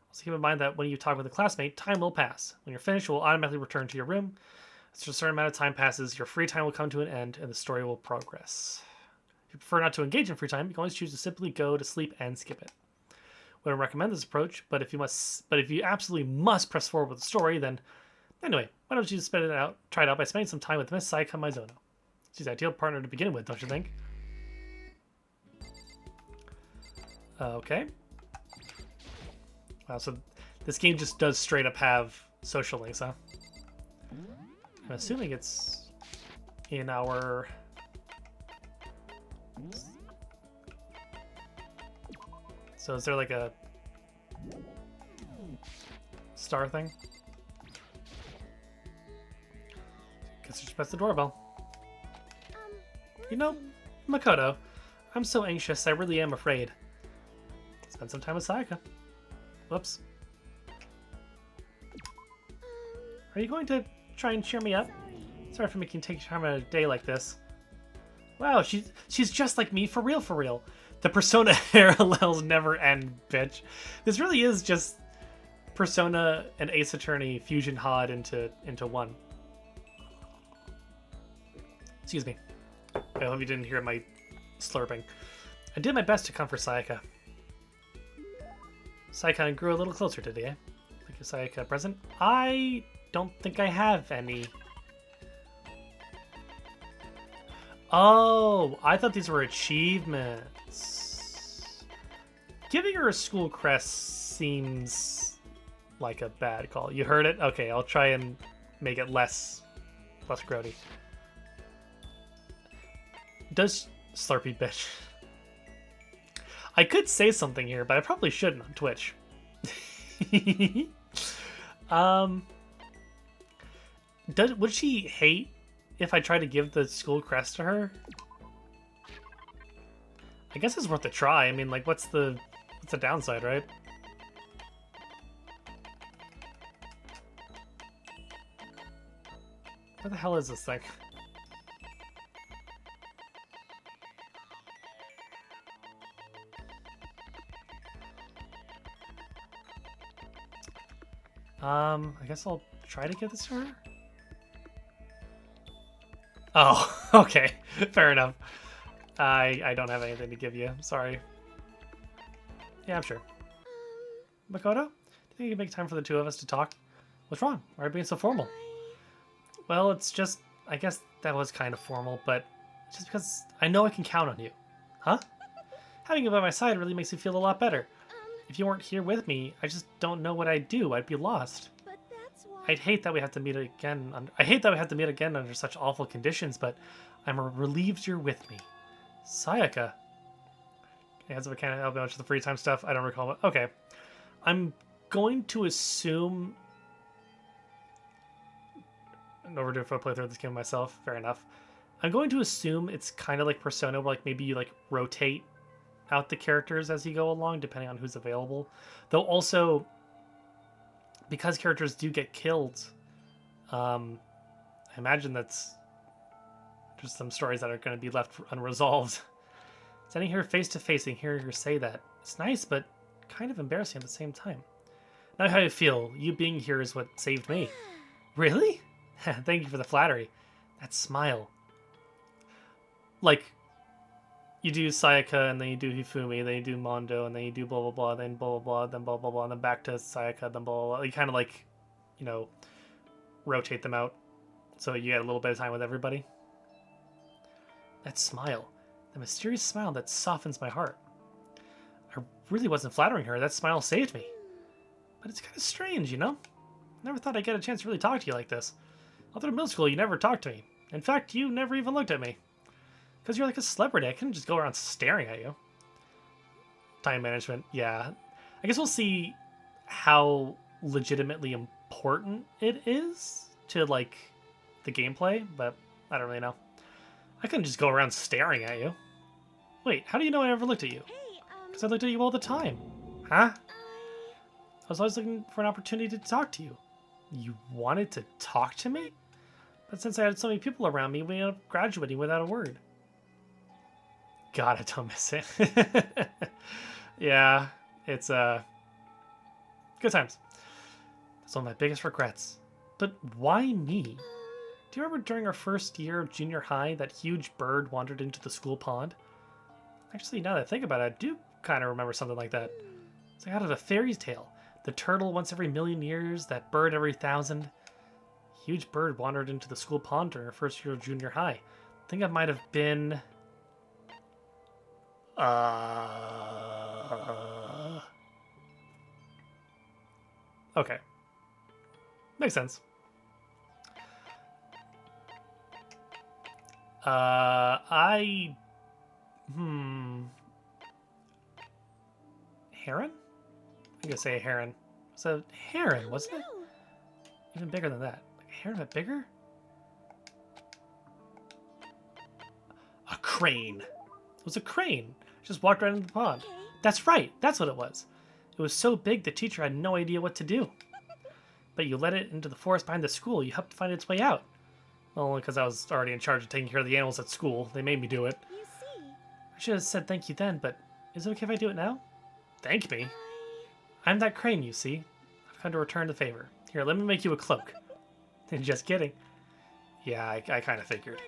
Also keep in mind that when you talk with a classmate, time will pass. When you're finished, you will automatically return to your room. After a certain amount of time passes, your free time will come to an end, and the story will progress. If you prefer not to engage in free time, you can always choose to simply go to sleep and skip it. I wouldn't recommend this approach, but if you absolutely must press forward with the story, then anyway, why don't you try it out by spending some time with Miss Sayaka Maizono. She's the ideal partner to begin with, don't you think? Okay. Wow, so this game just does straight up have social links, huh? I'm assuming it's in our... So is there like a star thing? Guess just press the doorbell. You know, Makoto, I'm so anxious, I really am afraid. Spend some time with Sayaka. Whoops. Are you going to try and cheer me up? Sorry for making take time on a day like this. Wow, she's just like me, for real, for real. The Persona parallels never end, bitch. This really is just Persona and Ace Attorney fusion HOD into one. Excuse me. I hope you didn't hear my slurping. I did my best to comfort Sayaka. Sayaka grew a little closer today. Thank you, Sayaka. Present? I don't think I have any. Oh, I thought these were achievements. Giving her a school crest seems like a bad call. You heard it? Okay, I'll try and make it less grody. Does Slurpy bitch? I could say something here, but I probably shouldn't on Twitch. Would she hate if I try to give the school crest to her? I guess it's worth a try. I mean, like, what's the downside, right? Where the hell is this thing? I guess I'll try to give this to her. Oh, okay. Fair enough. I don't have anything to give you. I'm sorry. Yeah, I'm sure. Makoto? Do you think you can make time for the two of us to talk? What's wrong? Why are you being so formal? Well, it's just... I guess that was kind of formal, but... just because I know I can count on you. Huh? Having you by my side really makes me feel a lot better. If you weren't here with me, I just don't know what I'd do. I'd be lost. But that's why... I'd hate that we have to meet again. I hate that we have to meet again under such awful conditions, but I'm relieved you're with me. Sayaka. Hands up a can of help me out with the free time stuff. I don't recall what. Okay. I'm going to assume. Overdue if I play through this game myself. Fair enough. I'm going to assume it's kind of like Persona, where like maybe you like rotate out the characters as you go along, depending on who's available. Though also, because characters do get killed, I imagine that's just some stories that are going to be left unresolved. Standing here face to face and hearing her say that, it's nice, but kind of embarrassing at the same time. Now how you feel. You being here is what saved me. Really? Thank you for the flattery. That smile. Like, you do Sayaka, and then you do Hifumi, then you do Mondo, and then you do blah blah blah, then blah blah blah, then blah blah blah, and then back to Sayaka, then blah blah blah. You kind of like, you know, rotate them out so you get a little bit of time with everybody. That smile. The mysterious smile that softens my heart. I really wasn't flattering her. That smile saved me. But it's kind of strange, you know? Never thought I'd get a chance to really talk to you like this. All through middle school, you never talked to me. In fact, you never even looked at me. Because you're like a celebrity. I couldn't just go around staring at you. Time management, yeah. I guess we'll see how legitimately important it is to, like, the gameplay, but I don't really know. I couldn't just go around staring at you. Wait, how do you know I never looked at you? Because I looked at you all the time. Huh? I was always looking for an opportunity to talk to you. You wanted to talk to me? But since I had so many people around me, we ended up graduating without a word. God, I don't miss it. Yeah, it's, good times. That's one of my biggest regrets. But why me? Do you remember during our first year of junior high, that huge bird wandered into the school pond? Actually, now that I think about it, I do kind of remember something like that. It's like out of a fairy tale. The turtle once every 1,000,000 years, that bird every 1,000. Huge bird wandered into the school pond during our first year of junior high. I think it might have been... Okay. Makes sense. Heron? I'm gonna say a heron. It's a heron, wasn't it? Even bigger than that. Like a heron, but bigger? A crane. It was a crane. Just walked right into the pond. That's right. That's what it was. It was so big the teacher had no idea what to do. But you let it into the forest behind the school. You helped find its way out. Well, only because I was already in charge of taking care of the animals at school. They made me do it. You see. I should have said thank you then, but is it okay if I do it now? Thank me? I'm that crane, you see. I've come to return the favor. Here, let me make you a cloak. Just kidding. Yeah, I kind of figured.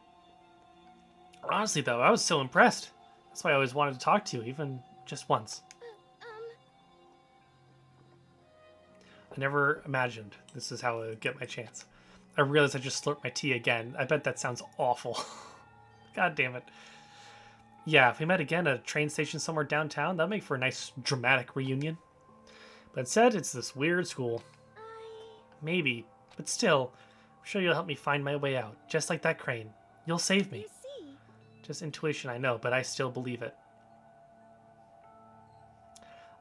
Honestly, though, I was so impressed. That's why I always wanted to talk to you, even just once. I never imagined this is how I would get my chance. I realized I just slurped my tea again. I bet that sounds awful. God damn it. Yeah, if we met again at a train station somewhere downtown, that'd make for a nice dramatic reunion. But instead, it's this weird school. Maybe, but still, I'm sure you'll help me find my way out, just like that crane. You'll save me. Just intuition, I know, but I still believe it.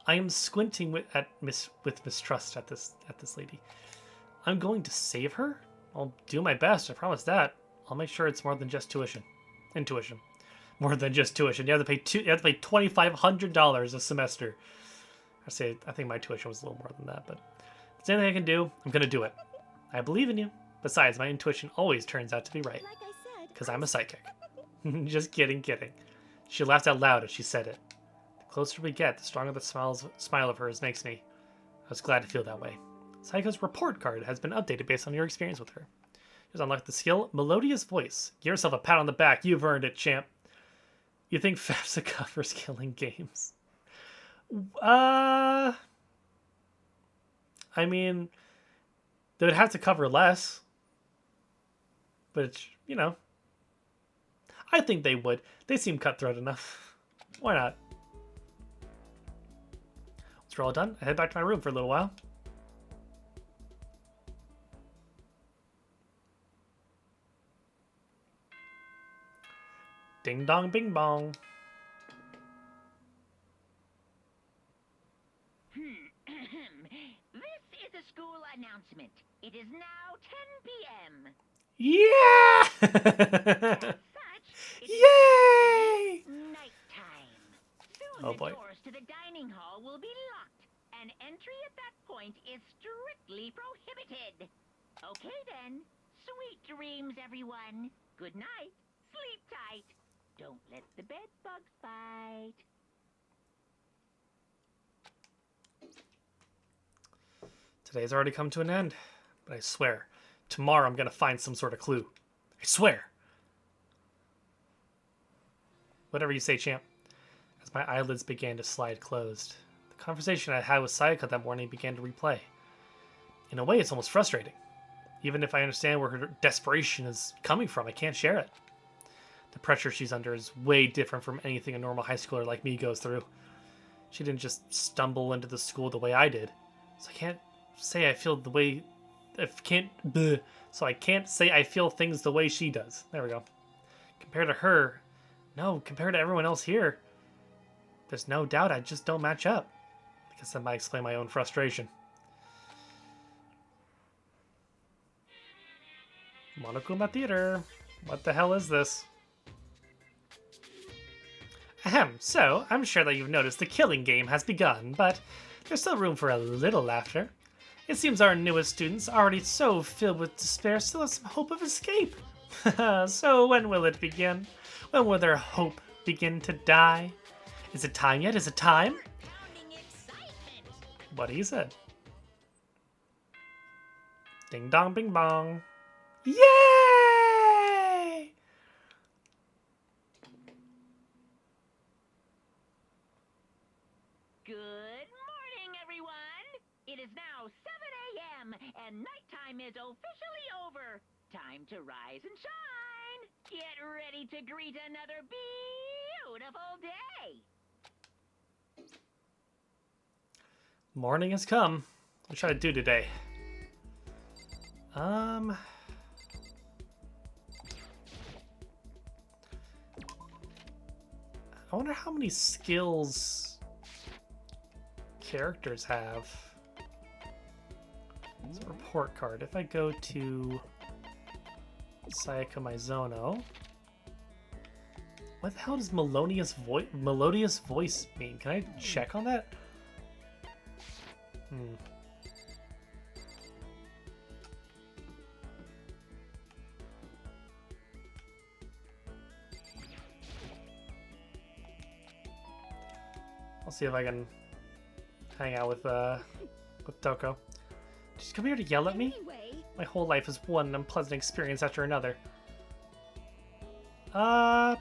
I am squinting with mistrust at this lady. I'm going to save her? I'll do my best, I promise that. I'll make sure it's more than just tuition. Intuition. More than just tuition. You have to pay $2,500 a semester. I think my tuition was a little more than that, but if there's anything I can do, I'm gonna do it. I believe in you. Besides, my intuition always turns out to be right. Like I said, Because I'm a psychic. Just kidding. She laughed out loud as she said it. The closer we get, the stronger the smile of hers makes me. I was glad to feel that way. Sayaka's report card has been updated based on your experience with her. Just unlock the skill, Melodious Voice. Give yourself a pat on the back. You've earned it, champ. You think FAFSA covers killing games? I mean, they would have to cover less. But, it's, you know. I think they would. They seem cutthroat enough. Why not? Once we're all done, I head back to my room for a little while. Ding dong bing bong. This is a school announcement. It is now 10 p.m. Yeah! Yay! Nighttime. Soon Oh the boy. doors to the dining hall will be locked, and entry at that point is strictly prohibited. Okay then. Sweet dreams, everyone. Good night. Sleep tight. Don't let the bed bugs bite. Today's already come to an end, but I swear, tomorrow I'm gonna find some sort of clue. I swear! Whatever you say, champ. As my eyelids began to slide closed, the conversation I had with Sayaka that morning began to replay. In a way, it's almost frustrating. Even if I understand where her desperation is coming from, I can't share it. The pressure she's under is way different from anything a normal high schooler like me goes through. She didn't just stumble into the school the way I did, so I can't say I feel the way... So I can't say I feel things the way she does. There we go. Compared to her... No, compared to everyone else here, there's no doubt I just don't match up. I guess that might explain my own frustration. Monokuma Theater. What the hell is this? Ahem, so, I'm sure that you've noticed the killing game has begun, but there's still room for a little laughter. It seems our newest students, already so filled with despair, still have some hope of escape. So when will it begin? When will their hope begin to die? Is it time yet? Is it time? What he said. Ding dong bing bong. Yay! Good morning, everyone. It is now 7 a.m. and nighttime is officially over. Time to rise and shine. Get ready to greet another beautiful day. Morning has come. What should I do today? I wonder how many skills characters have. It's a report card. If I go to Sayaka Mizono, what the hell does melodious voice mean? Can I check on that? I'll see if I can hang out with Toko. Did you come here to yell at me? My whole life is one unpleasant experience after another. I'll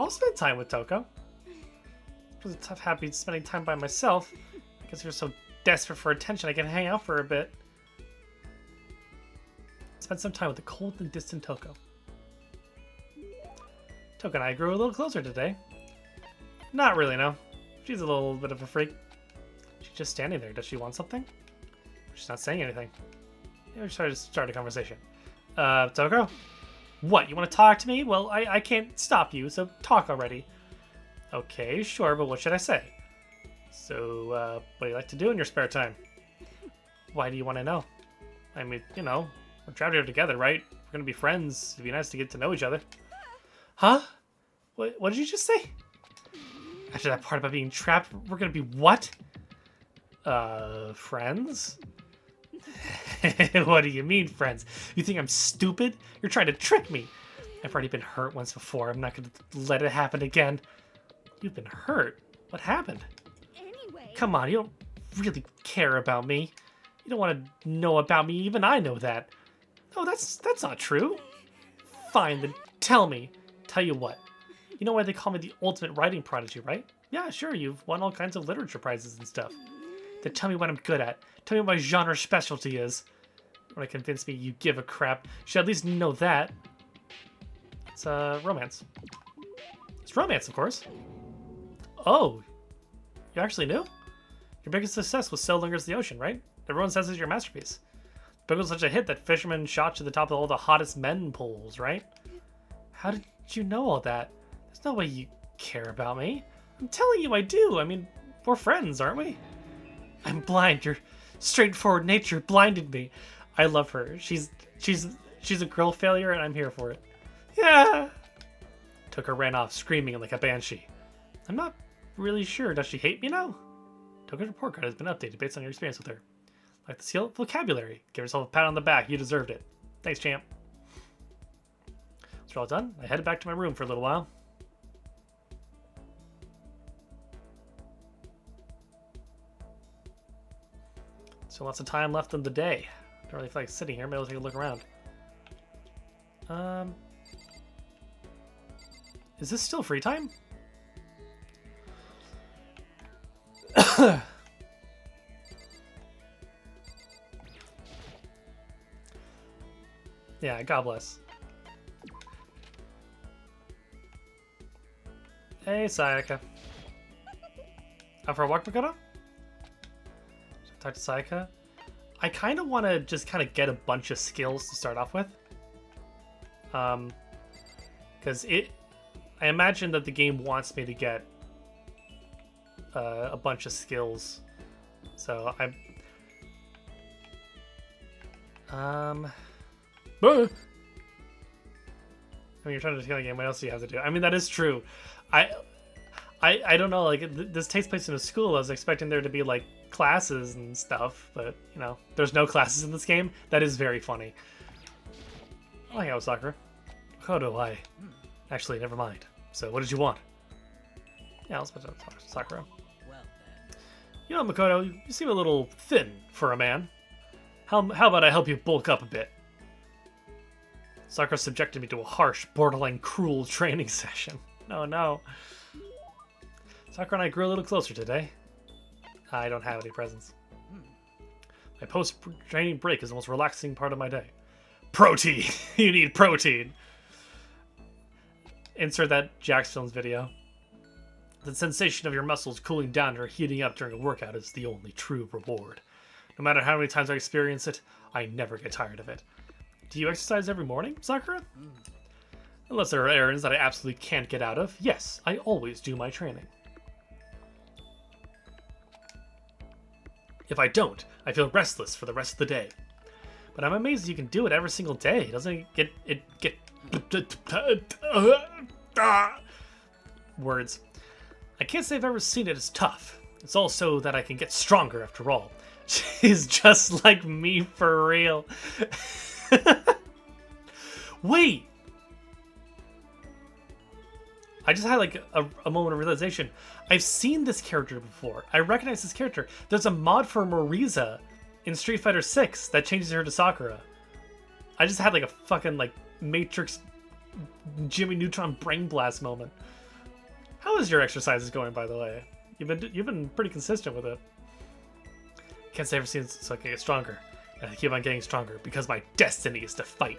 spend time with Toko. It was tough happy spending time by myself. I guess you're so desperate for attention I can hang out for a bit. Spend some time with the cold and distant Toko. Toko and I grew a little closer today. Not really, no. She's a little bit of a freak. She's just standing there. Does she want something? She's not saying anything. Maybe we should start a conversation. Toko? What, you want to talk to me? Well, I can't stop you, so talk already. Okay, sure, but what should I say? So, what do you like to do in your spare time? Why do you want to know? I mean, you know, we're trapped here together, right? We're gonna be friends. It'd be nice to get to know each other. Huh? What did you just say? After that part about being trapped, we're gonna be what? Friends? What do you mean, friends? You think I'm stupid? You're trying to trick me. I've already been hurt once before. I'm not gonna let it happen again. You've been hurt? What happened? Anyway. Come on, you don't really care about me. You don't want to know about me. Even I know that. No, that's not true. Fine, then tell me. Tell you what. You know why they call me the ultimate writing prodigy, right? Yeah, sure, you've won all kinds of literature prizes and stuff. Then tell me what I'm good at. Tell me what my genre specialty is. You want to convince me you give a crap. You should at least know that. It's, romance. It's romance, of course. Oh, you actually knew? Your biggest success was So Lingers the Ocean, right? Everyone says it's your masterpiece. The book was such a hit that fishermen shot to the top of all the hottest men polls, right? How did you know all that? There's no way you care about me. I'm telling you I do. I mean, we're friends, aren't we? I'm blind. Your straightforward nature blinded me. I love her. She's a girl failure and I'm here for it. Yeah. Toka ran off screaming like a banshee. I'm not really sure. Does she hate me now? Toka's report card has been updated based on your experience with her. Like the skill vocabulary. Give yourself a pat on the back. You deserved it. Thanks, champ. Once we're all done, I headed back to my room for a little while. So lots of time left in the day. Don't really feel like sitting here. Maybe I'll take a look around. Is this still free time? Yeah, God bless. Hey, Sayaka. Out for a walk, Makoto? Talk to Sayaka. I kind of want to just kind of get a bunch of skills to start off with. Because I imagine that the game wants me to get a bunch of skills. So I mean, you're trying to kill a game. What else do you have to do? I mean, that is true. I don't know. Like, this takes place in a school. I was expecting there to be like classes and stuff, but you know, there's no classes in this game. That is very funny. I like how Sakura. Makoto, actually, never mind. So, what did you want? Yeah, let's talk to Sakura. Well then. You know, Makoto, you seem a little thin for a man. How about I help you bulk up a bit? Sakura subjected me to a harsh, borderline cruel training session. No. Sakura and I grew a little closer today. I don't have any presents. My post-training break is the most relaxing part of my day. Protein! You need protein! Insert that Jax Films video. The sensation of your muscles cooling down or heating up during a workout is the only true reward. No matter how many times I experience it, I never get tired of it. Do you exercise every morning, Sakura? Unless there are errands that I absolutely can't get out of, yes, I always do my training. If I don't, I feel restless for the rest of the day. But I'm amazed you can do it every single day. Doesn't it get words. I can't say I've ever seen it as tough. It's also that I can get stronger after all. She's just like me for real. Wait! I just had like a moment of realization. I've seen this character before. I recognize this character. There's a mod for Marisa in Street Fighter 6 that changes her to Sakura. I just had like a fucking like Matrix Jimmy Neutron brain blast moment. How is your exercises going, by the way? You've been pretty consistent with it. Can't say I've ever seen it, so I can get stronger. And I keep on getting stronger because my destiny is to fight.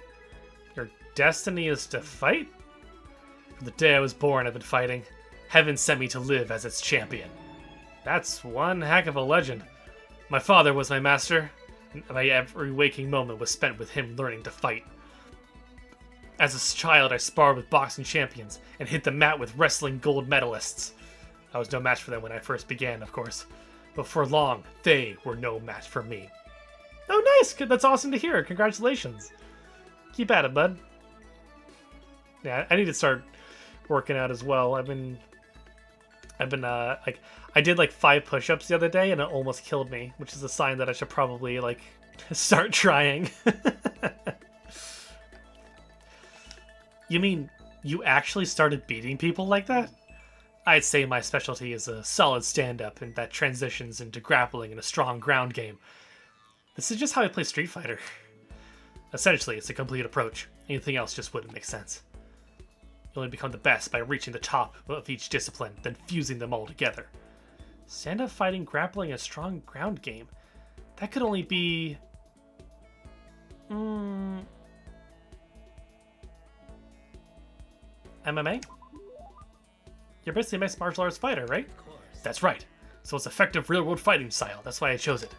Your destiny is to fight? From the day I was born, I've been fighting. Heaven sent me to live as its champion. That's one heck of a legend. My father was my master, and my every waking moment was spent with him learning to fight. As a child, I sparred with boxing champions and hit the mat with wrestling gold medalists. I was no match for them when I first began, of course. But for long, they were no match for me. Oh, nice! That's awesome to hear. Congratulations. Keep at it, bud. Yeah, I need to start working out as well. I've been like, I did like 5 push-ups the other day and it almost killed me, which is a sign that I should probably like start trying. You mean you actually started beating people like that? I'd say my specialty is a solid stand-up and that transitions into grappling and a strong ground game. This is just how I play Street Fighter. Essentially, it's a complete approach. Anything else just wouldn't make sense. You only become the best by reaching the top of each discipline, then fusing them all together. Stand-up fighting, grappling, and a strong ground game. That could only be... MMA? You're basically a mixed martial arts fighter, right? That's right. So it's effective real-world fighting style. That's why I chose it.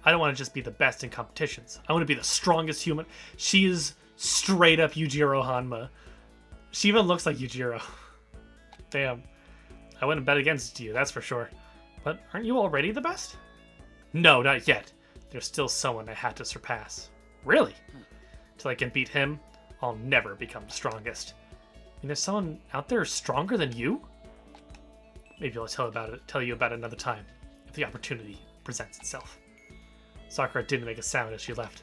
I don't want to just be the best in competitions. I want to be the strongest human. She is straight up Yujiro Hanma. She even looks like Yujiro. Damn. I wouldn't bet against you, that's for sure. But aren't you already the best? No, not yet. There's still someone I had to surpass. Really? Till I can beat him, I'll never become the strongest. And there's someone out there stronger than you? Maybe I'll tell you about it another time, if the opportunity presents itself. Sakura didn't make a sound as she left.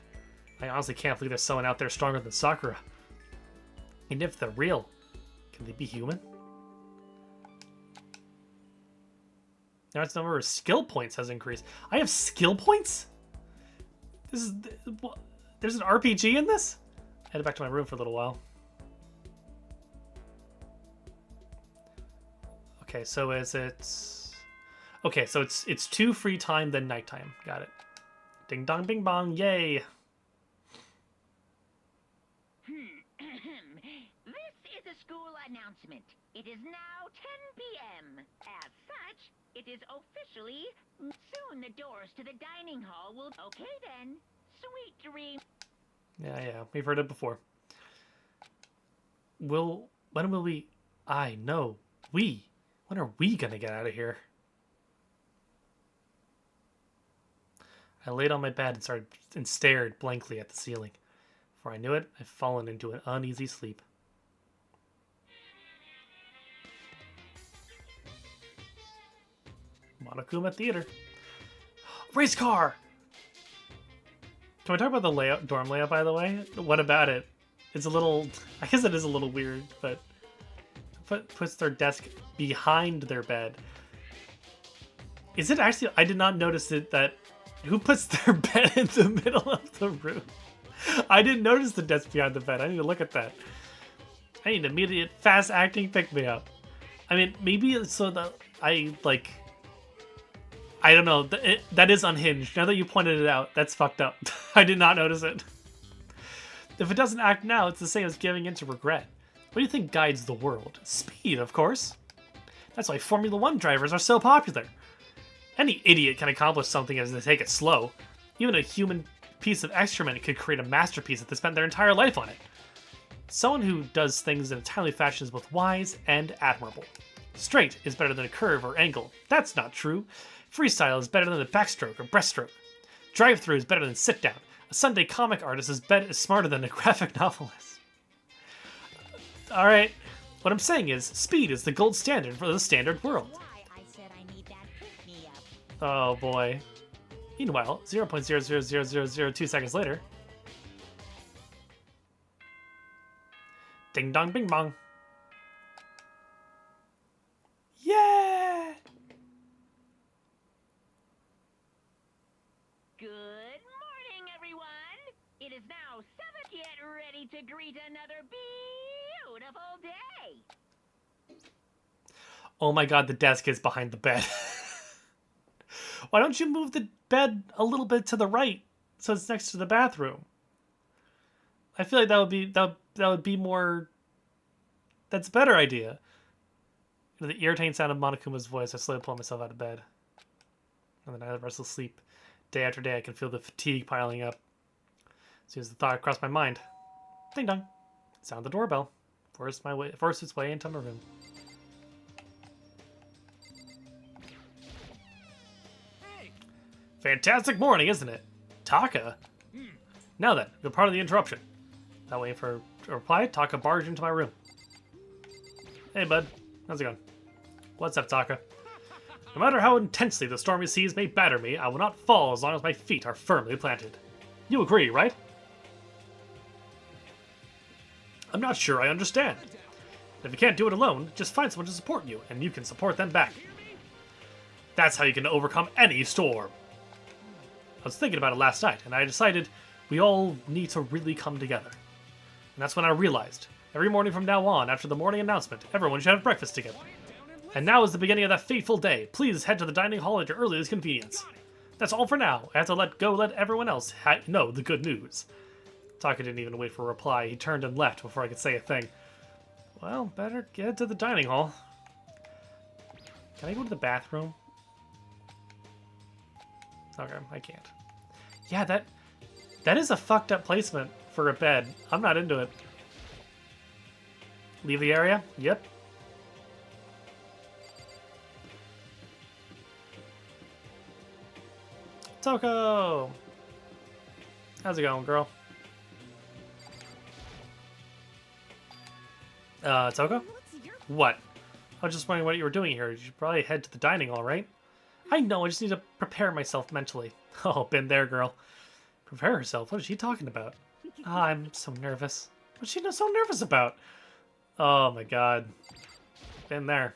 I honestly can't believe there's someone out there stronger than Sakura. And if they're real, can they be human? Now its number of skill points has increased. I have skill points? There's an RPG in this? I headed back to my room for a little while. Okay, so it's 2 free time, then nighttime. Got it. Ding dong bing bong, yay! This is a school announcement. It is now 10 p.m. As such, it is officially... Soon the doors to the dining hall will... Okay then. Sweet dreams. Yeah, we've heard it before. When will we... When are we gonna get out of here? I laid on my bed and stared blankly at the ceiling. Before I knew it, I'd fallen into an uneasy sleep. Monokuma Theater. Race car! Can we talk about the dorm layout, by the way? What about it? It's a little... I guess it is a little weird, but... puts their desk behind their bed. Is it actually... I did not notice that... Who puts their bed in the middle of the room? I didn't notice the desk behind the bed. I need to look at that. I need immediate fast acting pick-me-up. I mean, maybe it's so that I don't know. That is unhinged. Now that you pointed it out, that's fucked up. I did not notice it. If it doesn't act now, it's the same as giving in to regret. What do you think guides the world? Speed, of course. That's why Formula 1 drivers are so popular. Any idiot can accomplish something as they take it slow. Even a human piece of excrement could create a masterpiece if they spent their entire life on it. Someone who does things in a timely fashion is both wise and admirable. Straight is better than a curve or angle. That's not true. Freestyle is better than a backstroke or breaststroke. Drive-through is better than sit-down. A Sunday comic artist is smarter than a graphic novelist. Alright, what I'm saying is, speed is the gold standard for the standard world. Oh boy. Meanwhile, 0.00002 seconds later. Ding dong bing bong. Yeah! Good morning, everyone! It is now 7th yet ready to greet another beautiful day! Oh my god, the desk is behind the bed. Why don't you move the bed a little bit to the right so it's next to the bathroom? I feel like that would be more... That's a better idea. The irritating sound of Monokuma's voice, I slowly pull myself out of bed. And then I have restless sleep. Day after day, I can feel the fatigue piling up. As soon as the thought crossed my mind. Ding dong. Sound the doorbell. Force its way into my room. Hey! Fantastic morning, isn't it? Taka? Now then, you're part of the interruption. Not waiting for a reply, Taka barged into my room. Hey, bud. How's it going? What's up, Taka? No matter how intensely the stormy seas may batter me, I will not fall as long as my feet are firmly planted. You agree, right? I'm not sure I understand. If you can't do it alone, just find someone to support you, and you can support them back. That's how you can overcome any storm. I was thinking about it last night, and I decided we all need to really come together. And that's when I realized, every morning from now on, after the morning announcement, everyone should have breakfast together. And now is the beginning of that fateful day. Please head to the dining hall at your earliest convenience. That's all for now. I have to let everyone else know the good news. Taka didn't even wait for a reply. He turned and left before I could say a thing. Well, better get to the dining hall. Can I go to the bathroom? Okay, I can't. Yeah, that is a fucked up placement for a bed. I'm not into it. Leave the area? Yep. Toko! How's it going, girl? Toko? What? I was just wondering what you were doing here. You should probably head to the dining hall, right? I know, I just need to prepare myself mentally. Oh, been there, girl. Prepare herself? What is she talking about? I'm so nervous. What's she so nervous about? Oh my god. Been there.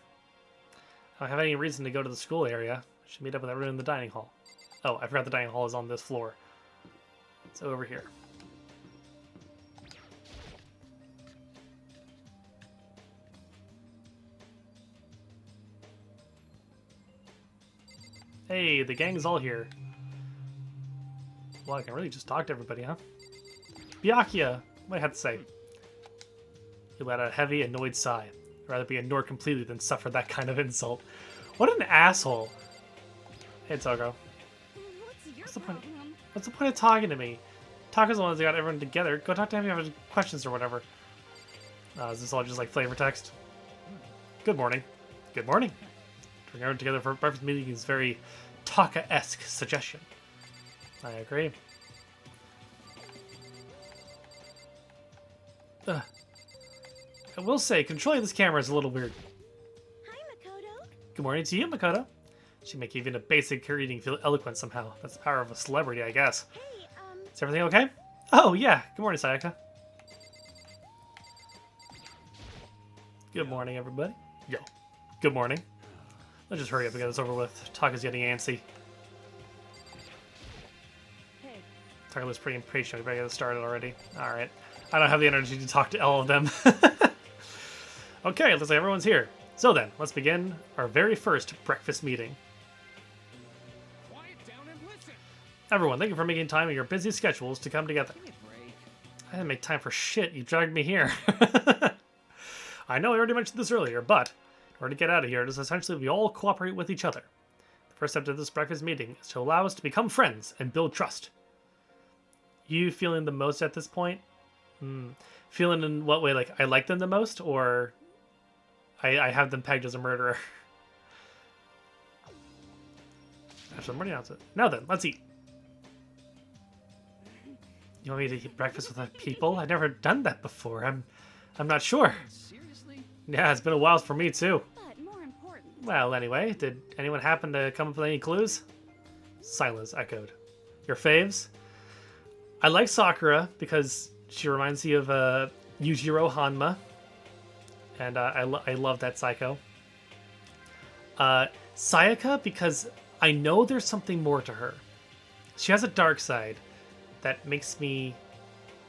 I don't have any reason to go to the school area. I should meet up with everyone in the dining hall. Oh, I forgot the dining hall is on this floor. It's over here. Hey, the gang's all here. Well, I can really just talk to everybody, huh? Byakuya, what do I have to say? He let out a heavy, annoyed sigh. I'd rather be ignored completely than suffer that kind of insult. What an asshole. Hey, Toko. What's the point of talking to me? Taka's the one that got everyone together. Go talk to him if you have questions or whatever. Is this all just like flavor text? Good morning. Good morning. Bring everyone together for a breakfast meeting is very Taka-esque suggestion. I agree. I will say, controlling this camera is a little weird. Hi, Makoto. Good morning to you, Makoto. She make even a basic greeting feel eloquent somehow. That's the power of a celebrity, I guess. Hey, Is everything okay? Oh, yeah. Good morning, Sayaka. Good morning, everybody. Yo. Good morning. Let's just hurry up and get this over with. Taka's getting antsy. Hey. Taka looks pretty impatient. We better get it started already. Alright. I don't have the energy to talk to all of them. Okay, looks like everyone's here. So then, let's begin our very first breakfast meeting. Quiet down and listen. Everyone, thank you for making time in your busy schedules to come together. Give me a break. I didn't make time for shit. You dragged me here. I know I already mentioned this earlier, but in order to get out of here, it is essentially we all cooperate with each other. The first step to this breakfast meeting is to allow us to become friends and build trust. You feeling the most at this point? Feeling in what way? Like, I like them the most, or I have them pegged as a murderer? Actually, I'm already on it. Now then, let's eat. You want me to eat breakfast with other people? I've never done that before. I'm not sure. Seriously? Yeah, it's been a while for me too. But more important, Well, anyway, did anyone happen to come up with any clues? Silence echoed. Your faves? I like Sakura because she reminds me of Yujiro Hanma, and I love that psycho. Sayaka because I know there's something more to her. She has a dark side that makes me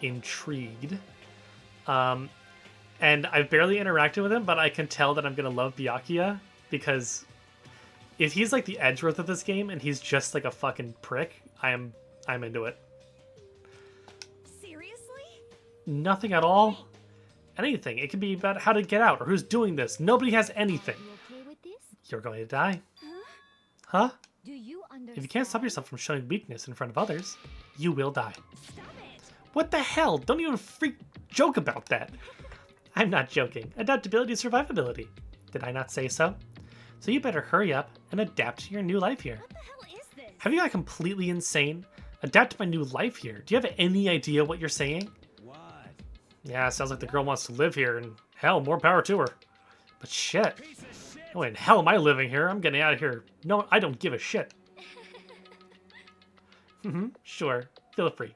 intrigued. And I've barely interacted with him, but I can tell that I'm gonna love Byakuya because if he's like the Edgeworth of this game and he's just like a fucking prick, I'm into it. seriously? Nothing at all. Anything. It can be about how to get out or who's doing this. Nobody has anything. You okay with this? You're going to die. Huh? Do you understand? If you can't stop yourself from showing weakness in front of others, you will die. stop it. What the hell? Don't even joke about that. I'm not joking. Adaptability is survivability. Did I not say so? So you better hurry up and adapt to your new life here. What the hell is this? Have you got completely insane? Adapt to my new life here. Do you have any idea what you're saying? What? Yeah, sounds like the girl wants to live here, and hell, more power to her. But shit. No way in hell am I living here. I'm getting out of here. No, I don't give a shit. Sure. Feel free.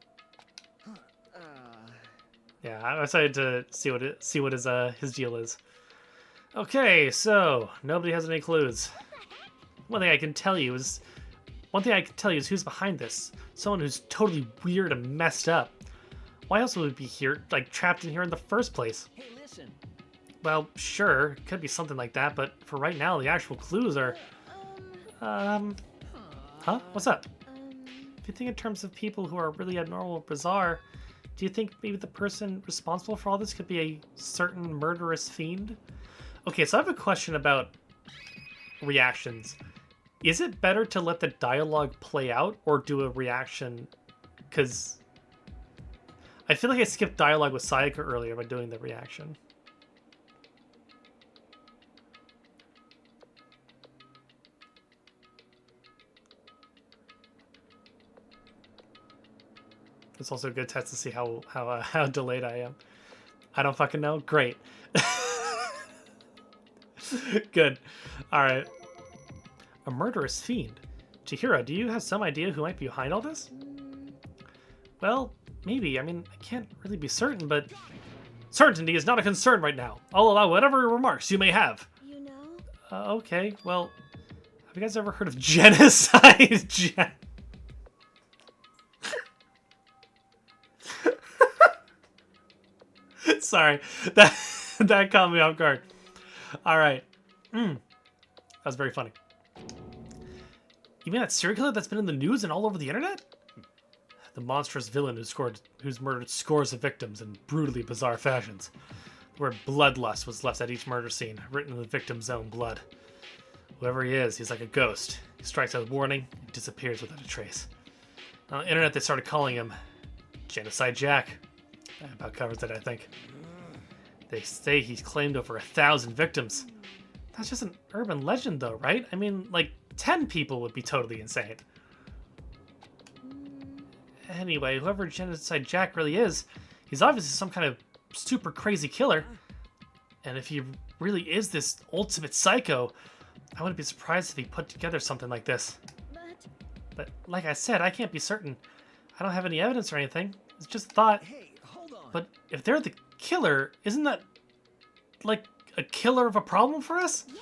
Yeah, I'm excited to see what his deal is. Okay, so nobody has any clues. One thing I can tell you is who's behind this. Someone who's totally weird and messed up. Why else would we be here, like trapped in here in the first place? Hey, listen. Well, sure, it could be something like that, but for right now, the actual clues are... Huh? What's up? If you think in terms of people who are really abnormal or bizarre, do you think maybe the person responsible for all this could be a certain murderous fiend? Okay, so I have a question about reactions. Is it better to let the dialogue play out or do a reaction? Because I feel like I skipped dialogue with Sayaka earlier by doing the reaction. It's also a good test to see how delayed I am. I don't fucking know. Great. Good. All right. A murderous fiend. Chihiro, do you have some idea who might be behind all this? Well, maybe. I mean, I can't really be certain, but certainty is not a concern right now. I'll allow whatever remarks you may have. You know? Okay. Well, have you guys ever heard of genocide? Sorry, that caught me off guard. All right, that was very funny. You mean that serial killer that's been in the news and all over the internet? The monstrous villain who's murdered scores of victims in brutally bizarre fashions. The word bloodlust was left at each murder scene, written in the victim's own blood. Whoever he is, he's like a ghost. He strikes out a warning and disappears without a trace. On the internet, they started calling him Genocide Jack. That about covers it, I think. They say he's claimed over 1,000 victims. That's just an urban legend, though, right? I mean, like, 10 people would be totally insane. Anyway, whoever Genocide Jack really is, he's obviously some kind of super crazy killer. And if he really is this ultimate psycho, I wouldn't be surprised if he put together something like this. But like I said, I can't be certain. I don't have any evidence or anything. It's just a thought. Hey, hold on. But if they're the killer, isn't that like a killer of a problem for us? Yeah.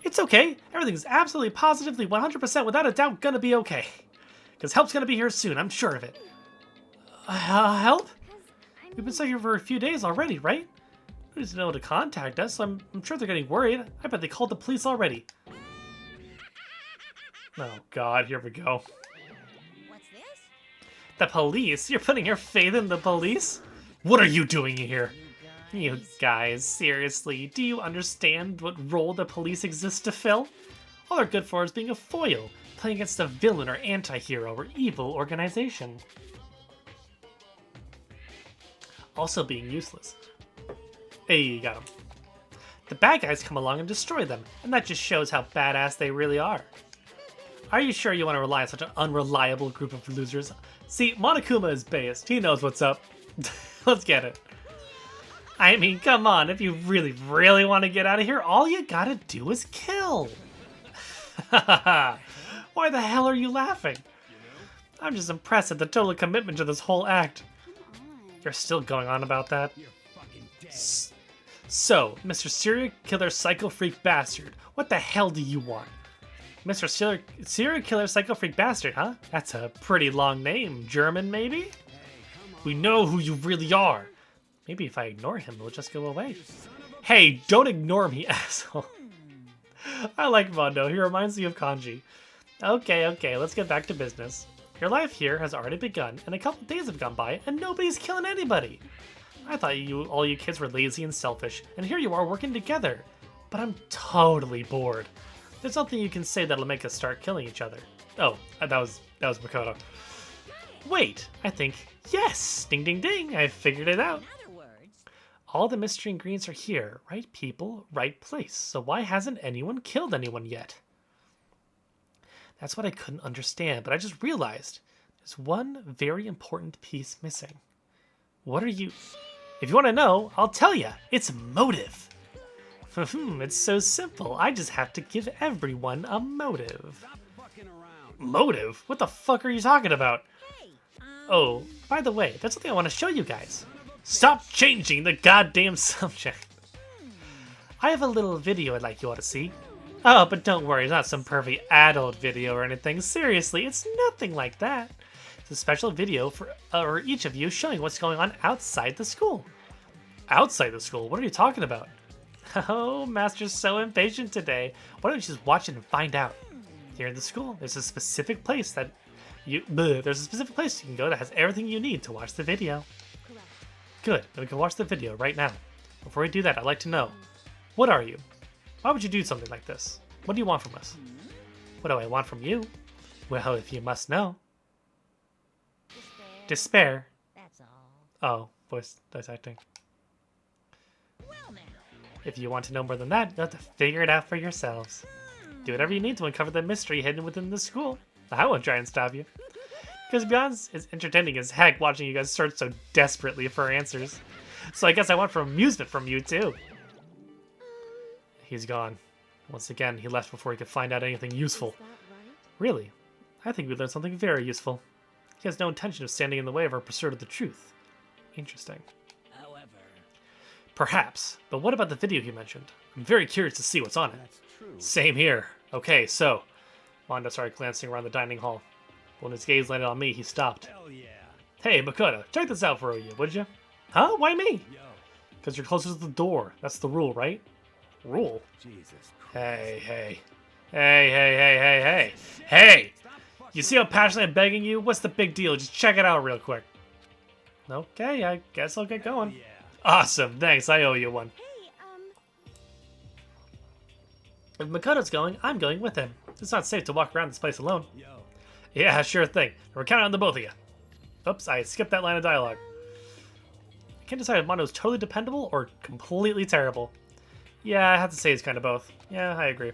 It's okay. Everything's absolutely positively 100% without a doubt gonna be okay. Because help's gonna be here soon, I'm sure of it. Help? We've been stuck here for a few days already, right? Nobody's been able to contact us, so I'm sure they're getting worried. I bet they called the police already. Oh god, here we go. What's this? The police? You're putting your faith in the police? What are you doing here? You guys, seriously, do you understand what role the police exist to fill? All they're good for is being a foil, playing against a villain or anti-hero or evil organization. Also being useless. Hey, you got him. The bad guys come along and destroy them, and that just shows how badass they really are. Are you sure you want to rely on such an unreliable group of losers? See, Monokuma is based. He knows what's up. Let's get it. I mean, come on. If you really, really want to get out of here, all you gotta do is kill. Why the hell are you laughing? I'm just impressed at the total commitment to this whole act. You're still going on about that? So, Mr. Serial Killer Psycho Freak Bastard, what the hell do you want? Mr. Serial Killer Psycho Freak Bastard, huh? That's a pretty long name. German, maybe? We know who you really are. Maybe if I ignore him, it'll just go away. Hey, don't ignore me, asshole. I like Mondo. He reminds me of Kanji. Okay, let's get back to business. Your life here has already begun, and a couple days have gone by, and nobody's killing anybody. I thought all you kids were lazy and selfish, and here you are working together. But I'm totally bored. There's nothing you can say that'll make us start killing each other. Oh, that was Makoto. Wait, I think, yes! Ding ding ding, I figured it out. In other words, All the mystery ingredients are here. Right people, right place. So why hasn't anyone killed anyone yet? That's what I couldn't understand, but I just realized there's one very important piece missing. What are you... If you want to know, I'll tell you. It's motive. It's so simple. I just have to give everyone a motive. Stop fucking around. Motive? What the fuck are you talking about? Oh, by the way, that's something I want to show you guys. Stop changing the goddamn subject. I have a little video I'd like you all to see. Oh, but don't worry, it's not some pervy adult video or anything. Seriously, it's nothing like that. It's a special video for each of you showing what's going on outside the school. Outside the school? What are you talking about? Oh, Master's so impatient today. Why don't you just watch it and find out? Here in the school, there's a specific place that there's a specific place you can go that has everything you need to watch the video. Good, then we can watch the video right now. Before we do that, I'd like to know, what are you? Why would you do something like this? What do you want from us? What do I want from you? Well, if you must know. Despair. That's all. Oh, voice acting. Well now. If you want to know more than that, you'll have to figure it out for yourselves. Do whatever you need to uncover the mystery hidden within the school. I won't try and stop you. Because to be honest, it's entertaining as heck watching you guys search so desperately for answers. So I guess I want for amusement from you too. He's gone. Once again, he left before he could find out anything useful. Really? I think we learned something very useful. He has no intention of standing in the way of our pursuit of the truth. Interesting. However, perhaps. But what about the video he mentioned? I'm very curious to see what's on it. that's true. Same here. Okay, so Mondo started glancing around the dining hall. When his gaze landed on me, he stopped. Hell yeah. Hey, Makoto, check this out for you, would you? Huh? Why me? Yo, Because you're closest to the door. That's the rule, right? Rule? Jesus Christ. Hey, hey. Hey, hey, hey, hey, hey. Hey! You see how passionately I'm begging you? What's the big deal? Just check it out real quick. Okay, I guess I'll get going. Yeah. Awesome, thanks, I owe you one. Hey, If Makoto's going, I'm going with him. It's not safe to walk around this place alone. Yo. Yeah, sure thing. We're counting on the both of you. Oops, I skipped that line of dialogue. I can't decide if Mondo's totally dependable or completely terrible. Yeah, I have to say he's kind of both. Yeah, I agree.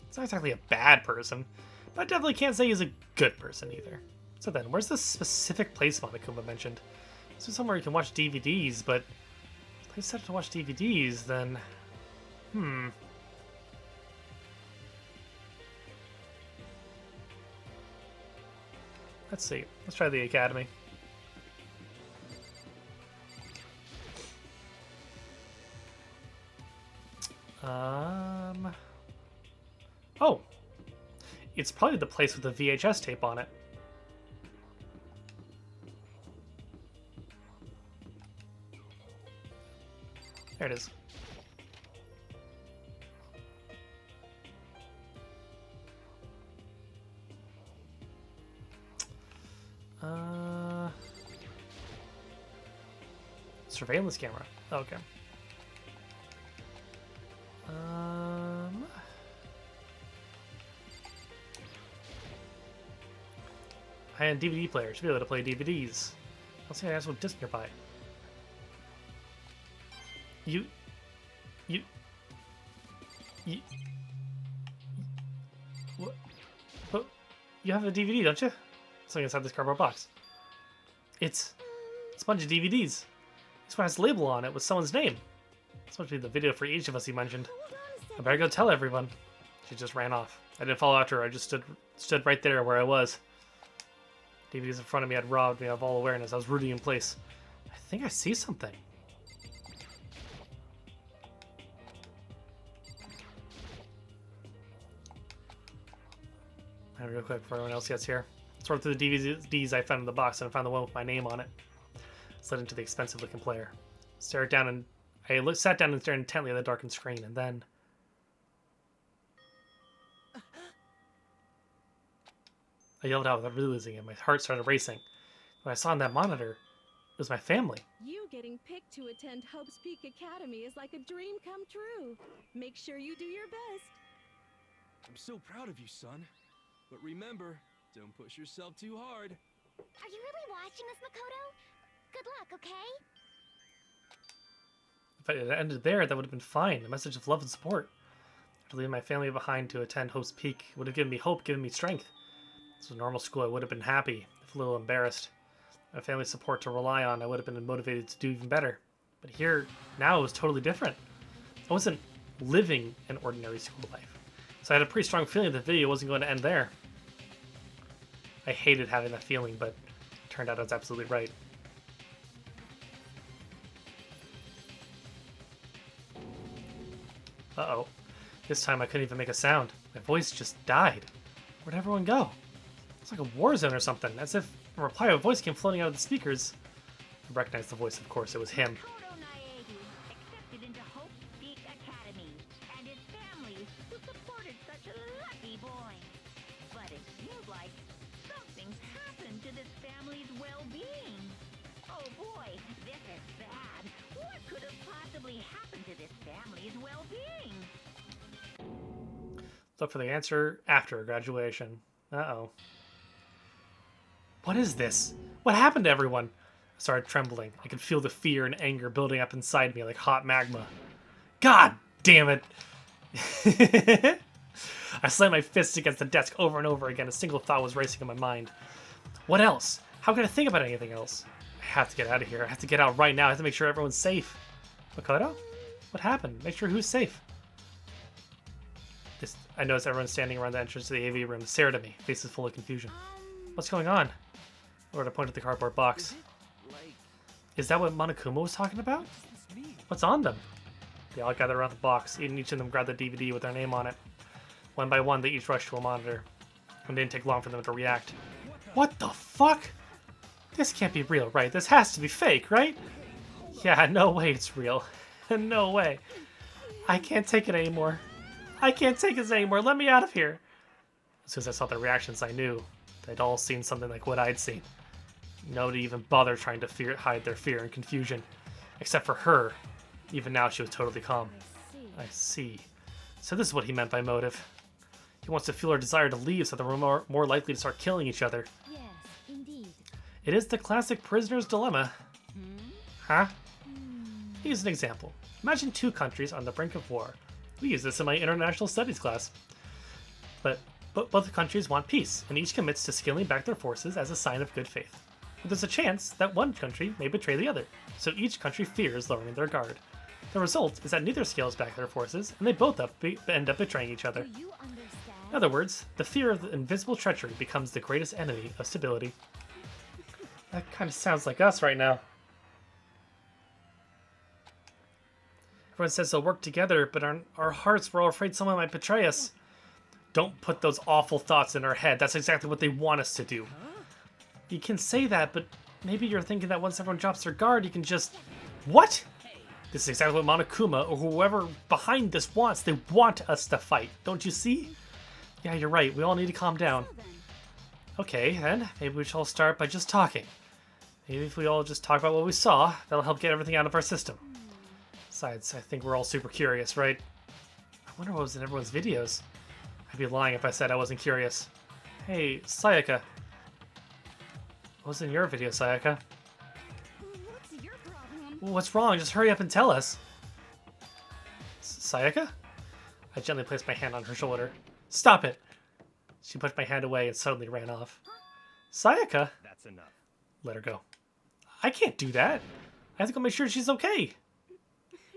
He's not exactly a bad person, but I definitely can't say he's a good person either. So then, where's the specific place Monokuma mentioned? This is somewhere you can watch DVDs, but if the place set to watch DVDs, then... Let's see. Let's try the Academy. Oh! It's probably the place with the VHS tape on it. There it is. Surveillance camera. Okay. High-end DVD player. Should be able to play DVDs. I'll see an actual disc nearby. You... What? But you have a DVD, don't you? Something inside this cardboard box. It's a bunch of DVDs. This one has a label on it with someone's name. It's supposed to be the video for each of us he mentioned. I better go tell everyone. She just ran off. I didn't follow after her. I just stood right there where I was. DVDs in front of me had robbed me of all awareness. I was rooting in place. I think I see something. Alright, real quick before anyone else gets here. Sort through the DVDs I found in the box and I found the one with my name on it. Slid into the expensive looking player. Sat down and stared intently at the darkened screen, and then I yelled out without realizing it. My heart started racing. When I saw on that monitor, it was my family. You getting picked to attend Hope's Peak Academy is like a dream come true. Make sure you do your best. I'm so proud of you, son. But remember, don't push yourself too hard. Are you really watching us, Makoto? Good luck, okay? If If it had ended there, that would have been fine. A message of love and support. To leave my family behind to attend Hope's Peak would have given me hope, given me strength. This was normal school. I would have been happy, if a little embarrassed. My family's support to rely on, I would have been motivated to do even better. But here, now it was totally different. I wasn't living an ordinary school life. So I had a pretty strong feeling the video wasn't going to end there. I hated having that feeling, but it turned out I was absolutely right. Uh-oh. This time I couldn't even make a sound. My voice just died. Where'd everyone go? It's like a war zone or something, as if a reply of a voice came floating out of the speakers. I recognized the voice, of course. It was him. Makoto Naegi, accepted into Hope Peak Academy, and his family who supported such a lucky boy. But it seems like something's happened to this family's well-being. Oh boy, this is bad. What could have possibly happened to this family's well-being? Look for the answer after graduation. Uh-oh. What is this? What happened to everyone? I started trembling. I could feel the fear and anger building up inside me like hot magma. God damn it! I slammed my fists against the desk over and over again. A single thought was racing in my mind. What else? How can I think about anything else? I have to get out of here. I have to get out right now. I have to make sure everyone's safe. Makoto? What happened? Make sure who's safe. I noticed everyone standing around the entrance to the AV room stared at me, faces full of confusion. What's going on? Lord, I pointed at the cardboard box. Is that what Monokuma was talking about? What's on them? They all gathered around the box, and each of them grabbed the DVD with their name on it. One by one, they each rushed to a monitor. It didn't take long for them to react. What the fuck? This can't be real, right? This has to be fake, right? Yeah, no way it's real. No way. I can't take it anymore. I can't take this anymore. Let me out of here. As soon as I saw their reactions, I knew they'd all seen something like what I'd seen. Nobody even bothered trying to hide their fear and confusion. Except for her. Even now, she was totally calm. I see. So this is what he meant by motive. He wants to fuel our desire to leave so that we're more likely to start killing each other. Yes, indeed. It is the classic prisoner's dilemma. Huh? Here's an example. Imagine two countries on the brink of war. We use this in my international studies class. But both countries want peace, and each commits to scaling back their forces as a sign of good faith. But there's a chance that one country may betray the other, so each country fears lowering their guard. The result is that neither scales back their forces, and they both end up betraying each other. Do you understand? In other words, the fear of the invisible treachery becomes the greatest enemy of stability. That kind of sounds like us right now. Everyone says they'll work together, but our hearts were all afraid someone might betray us. Don't put those awful thoughts in our head. That's exactly what they want us to do. You can say that, but maybe you're thinking that once everyone drops their guard, you can just... What? This is exactly what Monokuma or whoever behind this wants. They want us to fight. Don't you see? Yeah, you're right. We all need to calm down. Okay, then. Maybe we should all start by just talking. Maybe if we all just talk about what we saw, that'll help get everything out of our system. Besides, I think we're all super curious, right? I wonder what was in everyone's videos. I'd be lying if I said I wasn't curious. Hey, Sayaka. What was in your video, Sayaka? What's your problem? What's wrong? Just hurry up and tell us. Sayaka? I gently placed my hand on her shoulder. Stop it! She pushed my hand away and suddenly ran off. Sayaka? That's enough. Let her go. I can't do that. I have to go make sure she's okay.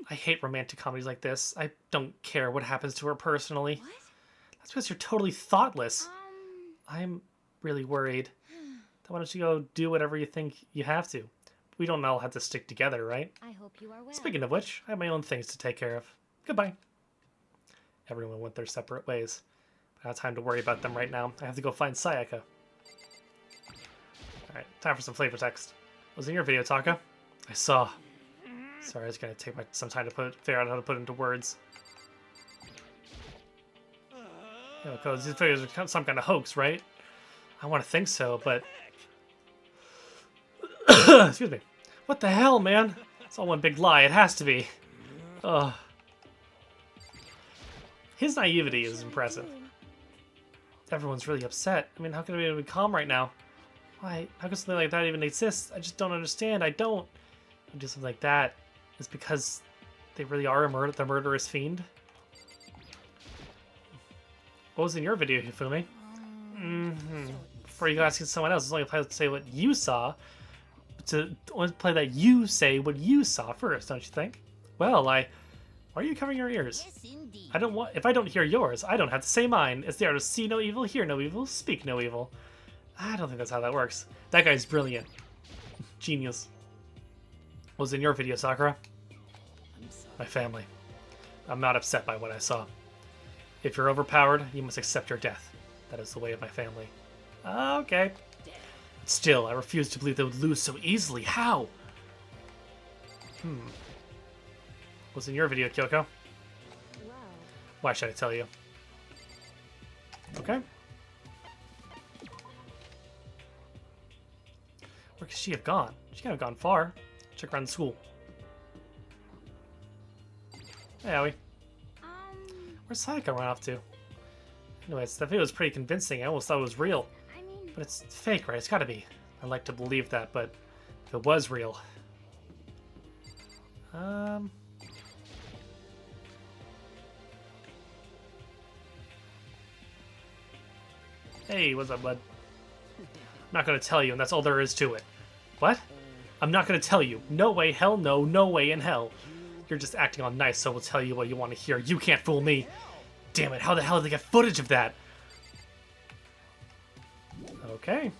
I hate romantic comedies like this. I don't care what happens to her personally. What? That's because you're totally thoughtless. I'm really worried. Why don't you go do whatever you think you have to? We don't all have to stick together, right? I hope you are well. Speaking of which, I have my own things to take care of. Goodbye. Everyone went their separate ways. I don't have time to worry about them right now. I have to go find Sayaka. Alright, time for some flavor text. What was in your video, Taka? I saw. Sorry, it's gonna take some time to figure out how to put it into words. You know, because these videos are some kind of hoax, right? I want to think so, but... Excuse me. What the hell, man? It's all one big lie. It has to be. Ugh. His naivety is impressive. Everyone's really upset. I mean, how can we be calm right now? Why? How can something like that even exist? I just don't understand. I don't do something like that. It's because They really are the murderous fiend. What was in your video, Hifumi? Before you go asking someone else, it's only play to say what you saw. To only play that you say what you saw first, don't you think? Well, why are you covering your ears? Yes, indeed. I don't want. If I don't hear yours, I don't have to say mine. It's the art of see no evil, hear no evil, speak no evil. I don't think that's how that works. That guy's brilliant. Genius. What was in your video, Sakura? My family. I'm not upset by what I saw. If you're overpowered, you must accept your death. That is the way of my family. Okay. But still, I refuse to believe they would lose so easily. How? What's in your video, Kyoko? Wow. Why should I tell you? Okay. Where could she have gone? She can't have gone far. Check around the school. Hey, Aoi. Where's Sayaka run off to? Anyways, that video was pretty convincing. I almost thought it was real. I mean, But it's fake, right? It's gotta be. I'd like to believe that, but if it was real... Hey, what's up, bud? I'm not gonna tell you, and that's all there is to it. What? I'm not gonna tell you. No way, hell no, no way in hell. You're just acting all nice, so we'll tell you what you want to hear. You can't fool me. Damn it, how the hell did they get footage of that? Okay.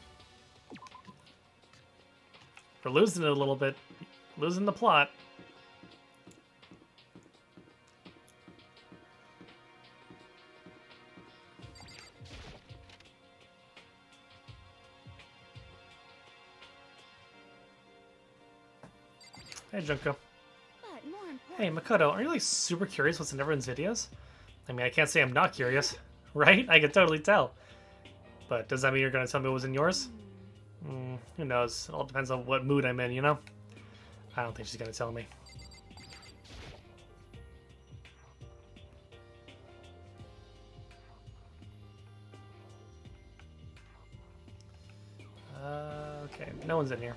We're losing it a little bit. Losing the plot. Hey, Junko. but more important. Hey, Makoto, are you like super curious what's in everyone's videos? I mean, I can't say I'm not curious, right? I can totally tell. But does that mean you're going to tell me what was in yours? Who knows? It all depends on what mood I'm in, you know? I don't think she's going to tell me. Okay, no one's in here.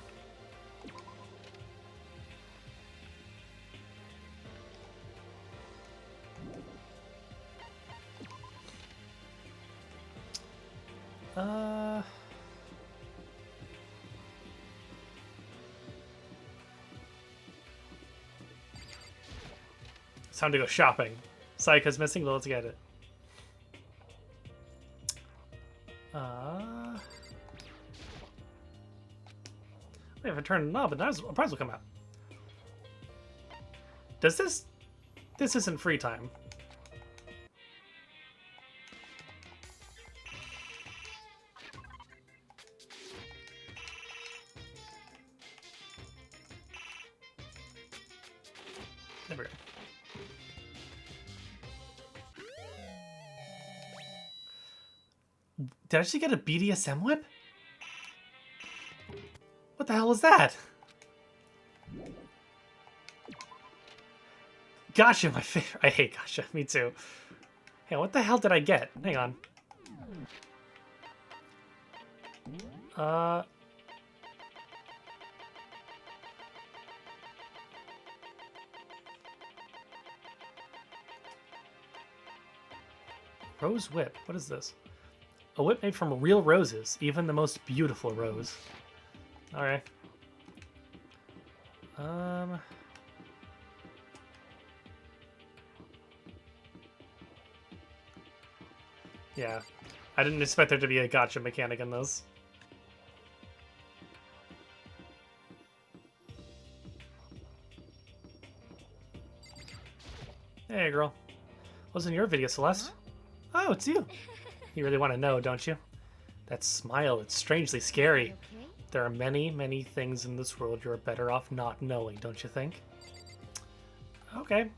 It's time to go shopping. Sayaka's missing, but let's get it. Wait, if I turn the knob, a prize will come out. Does this... This isn't free time. There we go. Did I actually get a BDSM whip? What the hell was that? Gotcha, my favorite. I hate gotcha. Me too. Hey, what the hell did I get? Hang on. Rose whip. What is this? A whip made from real roses, even the most beautiful rose. Alright. Yeah. I didn't expect there to be a gotcha mechanic in this. Hey, girl. What's in your video, Celeste? Oh, it's you. You really want to know, don't you? That smile, it's strangely scary. Okay. There are many, many things in this world you're better off not knowing, don't you think? Okay.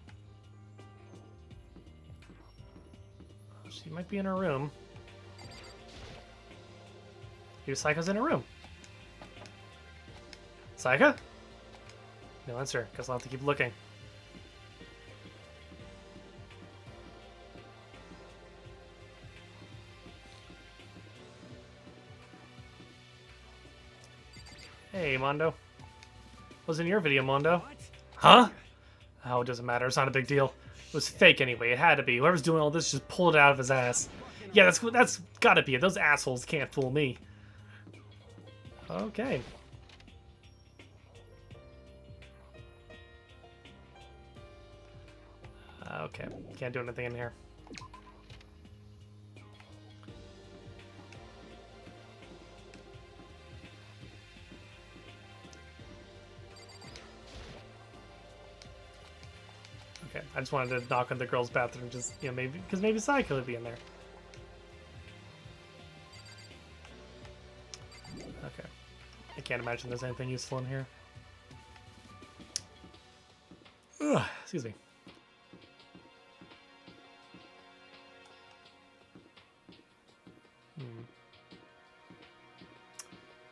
She might be in her room. Here's Sayaka's in her room. Sayaka? No answer. Guess I'll have to keep looking. Hey, Mondo. What's in your video, Mondo? What? Huh? Oh, it doesn't matter. It's not a big deal. It was fake anyway. It had to be. Whoever's doing all this just pulled it out of his ass. Yeah, that's gotta be it. Those assholes can't fool me. Okay. Okay. Can't do anything in here. Okay, I just wanted to knock on the girls' bathroom, just, you know, maybe, because maybe Psycho would be in there. Okay. I can't imagine there's anything useful in here. Ugh, excuse me.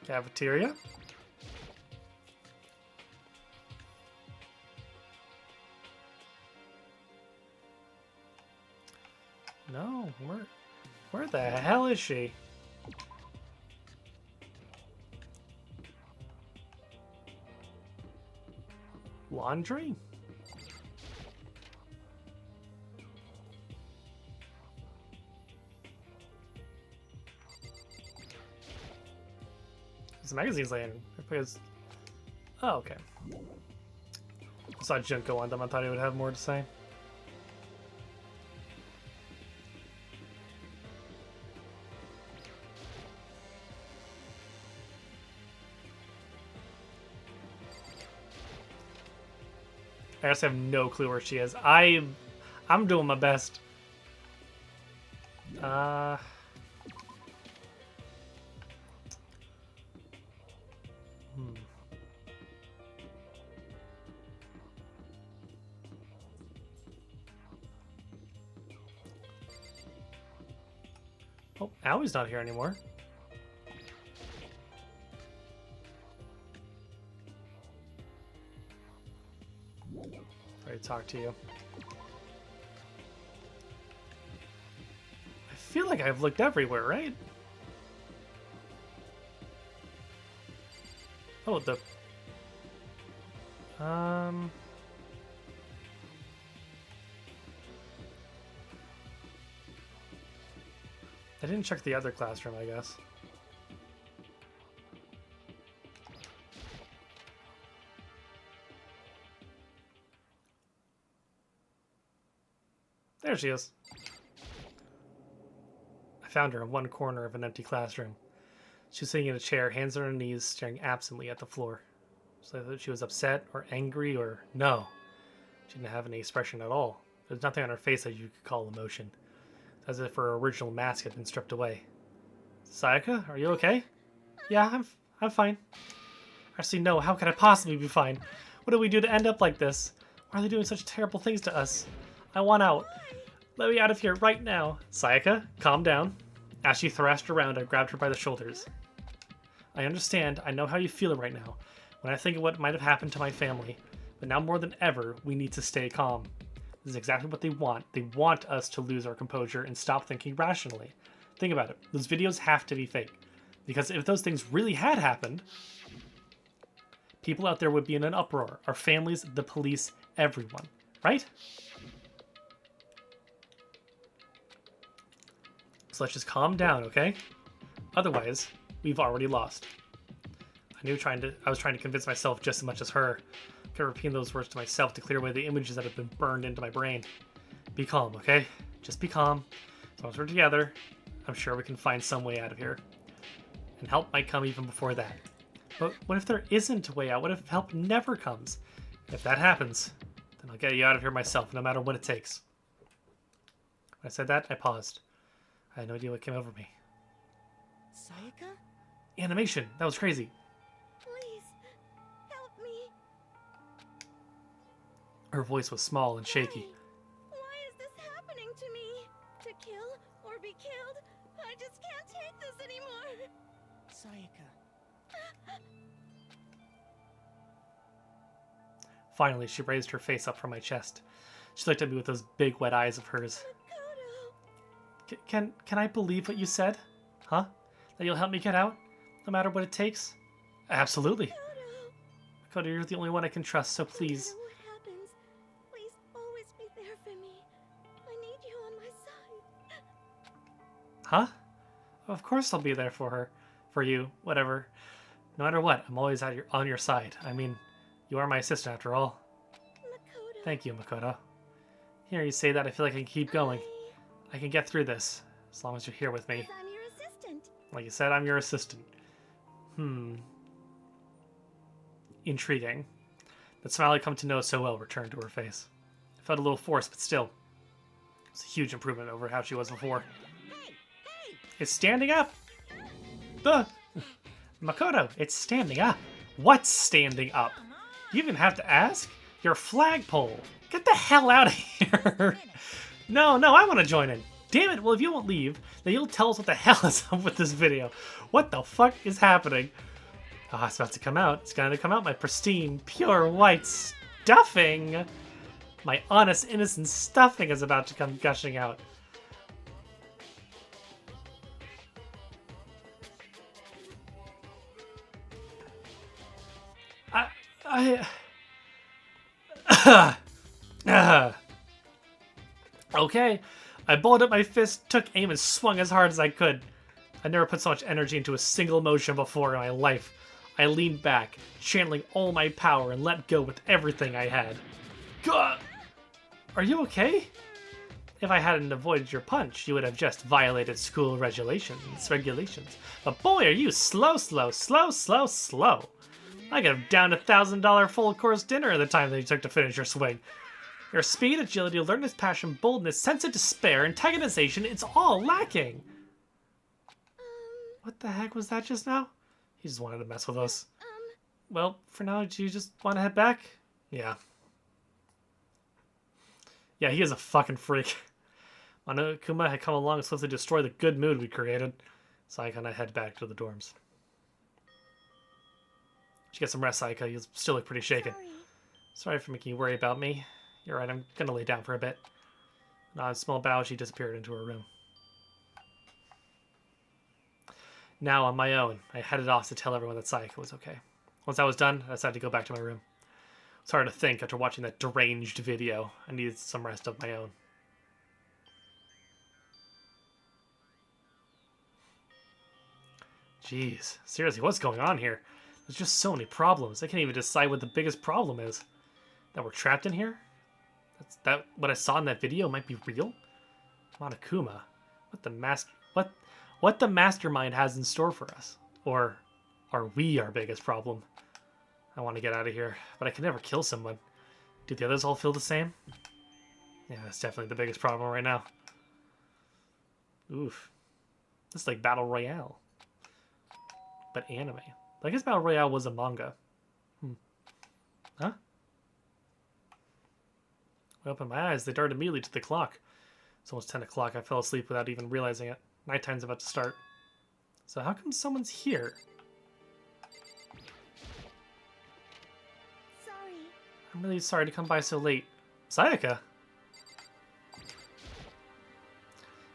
Cafeteria? No, where the hell is she? Laundry? There's magazines laying. Because... Oh, okay. I saw Junko on them. I thought he would have more to say. I just have no clue where she is. I'm doing my best. Oh, Aoi's not here anymore. Ready to talk to you. I feel like I've looked everywhere, right? Oh, the... I didn't check the other classroom, I guess. There she is. I found her in one corner of an empty classroom. She was sitting in a chair, hands on her knees, staring absently at the floor. So I thought she was upset or angry or no. She didn't have any expression at all. There's nothing on her face that you could call emotion. As if her original mask had been stripped away. Sayaka, are you okay? Yeah, I'm fine. Actually, no, how could I possibly be fine? What did we do to end up like this? Why are they doing such terrible things to us? I want out. Let me out of here right now. Sayaka, calm down. As she thrashed around, I grabbed her by the shoulders. I understand. I know how you feel right now. When I think of what might have happened to my family. But now more than ever, we need to stay calm. This is exactly what they want. They want us to lose our composure and stop thinking rationally. Think about it. Those videos have to be fake. Because if those things really had happened, people out there would be in an uproar. Our families, the police, everyone. Right? So let's just calm down, okay? Otherwise, we've already lost. I was trying to convince myself just as much as her. I kept repeating those words to myself to clear away the images that have been burned into my brain. Be calm, okay? Just be calm. As long as we're together, I'm sure we can find some way out of here. And help might come even before that. But what if there isn't a way out? What if help never comes? If that happens, then I'll get you out of here myself, no matter what it takes. When I said that, I paused. I had no idea what came over me. Sayaka? Animation! That was crazy. Please, help me. Her voice was small and shaky. Why is this happening to me? To kill or be killed? I just can't take this anymore. Sayaka. Finally, she raised her face up from my chest. She looked at me with those big wet eyes of hers. Can I believe what you said? Huh? That you'll help me get out? No matter what it takes? Absolutely. Makoto, you're the only one I can trust, so please. No matter what happens, Huh? Of course I'll be there for her. For you. Whatever. No matter what, I'm always on your side. I mean, you are my assistant after all. Makoto. Thank you, Makoto. Hearing you say that, I feel like I can keep going. I can get through this, as long as you're here with me. I'm your assistant. Like you said, I'm your assistant. Intriguing. That smile I'd come to know so well returned to her face. I felt a little forced, but still. It's a huge improvement over how she was before. It's standing up! Makoto, it's standing up. What's standing up? You even have to ask? Your flagpole. Get the hell out of here. No, I want to join in. Damn it, well if you won't leave, then you'll tell us what the hell is up with this video. What the fuck is happening? Ah, it's about to come out. It's going to come out, my pristine, pure white stuffing. My honest, innocent stuffing is about to come gushing out. Okay, I balled up my fist, took aim, and swung as hard as I could. I never put so much energy into a single motion before in my life. I leaned back, channeling all my power, and let go with everything I had. Gah! Are you okay? If I hadn't avoided your punch, you would have just violated school regulations. But boy, are you slow. I could have downed $1,000 full-course dinner in the time that you took to finish your swing. Your speed, agility, alertness, passion, boldness, sense of despair, antagonization, it's all lacking. What the heck was that just now? He just wanted to mess with us. Well, for now, do you just want to head back? Yeah. Yeah, he is a fucking freak. Monokuma had come along and swiftly destroyed the good mood we created. Sayaka and I head back to the dorms. She get some rest, Sayaka. You still look pretty shaken. Sorry for making you worry about me. You're right, I'm gonna lay down for a bit. And a small bow, she disappeared into her room. Now, on my own, I headed off to tell everyone that Sayaka was okay. Once I was done, I decided to go back to my room. It's hard to think after watching that deranged video. I needed some rest of my own. Jeez, seriously, what's going on here? There's just so many problems. I can't even decide what the biggest problem is. That we're trapped in here? What I saw in that video might be real? Monokuma, what the mastermind has in store for us? Or are we our biggest problem? I want to get out of here, but I can never kill someone. Do the others all feel the same? Yeah, that's definitely the biggest problem right now. Oof. This is like Battle Royale. But anime. I guess Battle Royale was a manga. Huh? I opened my eyes. They darted immediately to the clock. It's almost 10 o'clock. I fell asleep without even realizing it. Nighttime's about to start. So how come someone's here? Sorry. I'm really sorry to come by so late. Sayaka?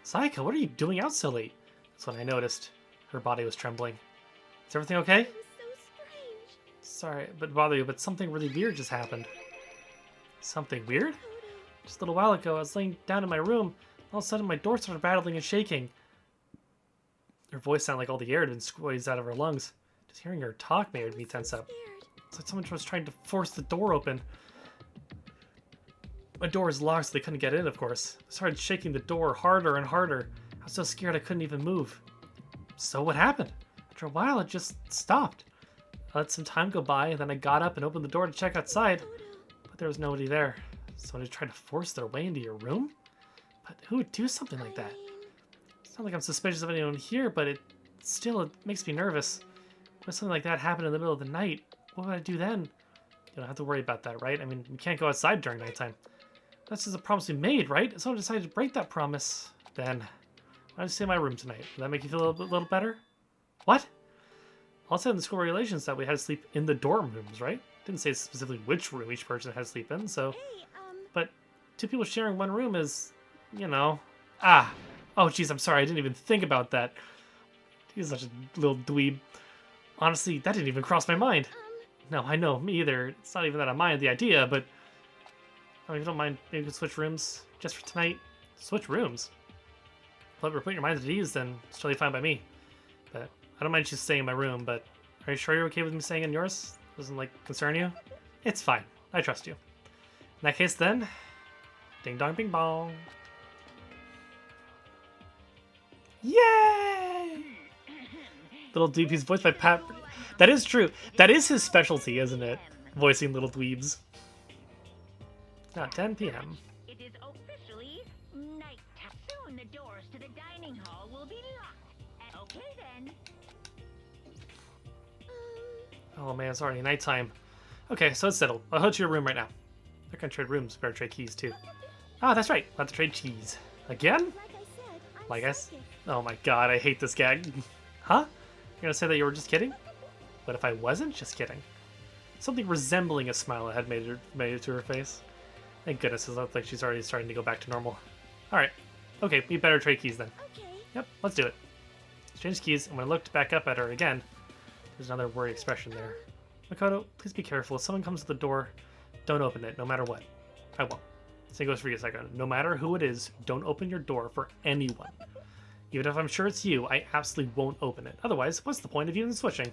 Sayaka, what are you doing out so late? That's when I noticed. Her body was trembling. Is everything okay? It was so strange. Sorry, but bother you, but something really weird just happened. Something weird? Just a little while ago, I was laying down in my room. All of a sudden, my door started rattling and shaking. Her voice sounded like all the air had been squeezed out of her lungs. Just hearing her talk made me tense up. It's like someone was trying to force the door open. My door was locked, so they couldn't get in, of course. I started shaking the door harder and harder. I was so scared I couldn't even move. So what happened? After a while, it just stopped. I let some time go by, and then I got up and opened the door to check outside. But there was nobody there. Someone tried to force their way into your room? But who would do something like that? It's not like I'm suspicious of anyone here, but it makes me nervous. What if something like that happened in the middle of the night? What would I do then? You don't have to worry about that, right? I mean, we can't go outside during nighttime. That's just a promise we made, right? If someone decided to break that promise, then why don't you stay in my room tonight? Will that make you feel a little better? What? Also in the school regulations that we had to sleep in the dorm rooms, right? Didn't say specifically which room each person had to sleep in, so... Hey, But two people sharing one room is, you know... Ah! Oh, jeez, I'm sorry, I didn't even think about that. He's such a little dweeb. Honestly, that didn't even cross my mind. No, I know, me either. It's not even that I mind the idea, but... Oh, if you don't mind, maybe we could switch rooms just for tonight. Switch rooms? we're putting your minds at ease, then it's totally fine by me. But I don't mind you staying in my room, but are you sure you're okay with me staying in yours? Doesn't, like, concern you? It's fine. I trust you. In that case, then, ding dong bing bong. Yay! Little dweebies voiced by Pat. That is true. That is his specialty, isn't it? Voicing little dweebs. Now 10 p.m. It is officially nighttime. Soon the doors to the dining hall will be locked. Okay then. Oh man, it's already nighttime. Okay, so it's settled. I'll head to your room right now. I can trade rooms, better trade keys too. Ah, that's right. I'll have to trade keys. Again? Like I said, oh my god, I hate this gag. Huh? You're gonna say that you were just kidding? What if I wasn't just kidding? Something resembling a smile had made it to her face. Thank goodness, it looks like she's already starting to go back to normal. Alright. Okay, we better trade keys then. Okay. Yep, let's do it. Exchange keys, and when I looked back up at her again, there's another worried expression there. Makoto, please be careful. If someone comes to the door, don't open it, no matter what. I won't. Same goes for you, Psycho. No matter who it is, don't open your door for anyone. Even if I'm sure it's you, I absolutely won't open it. Otherwise, what's the point of even switching?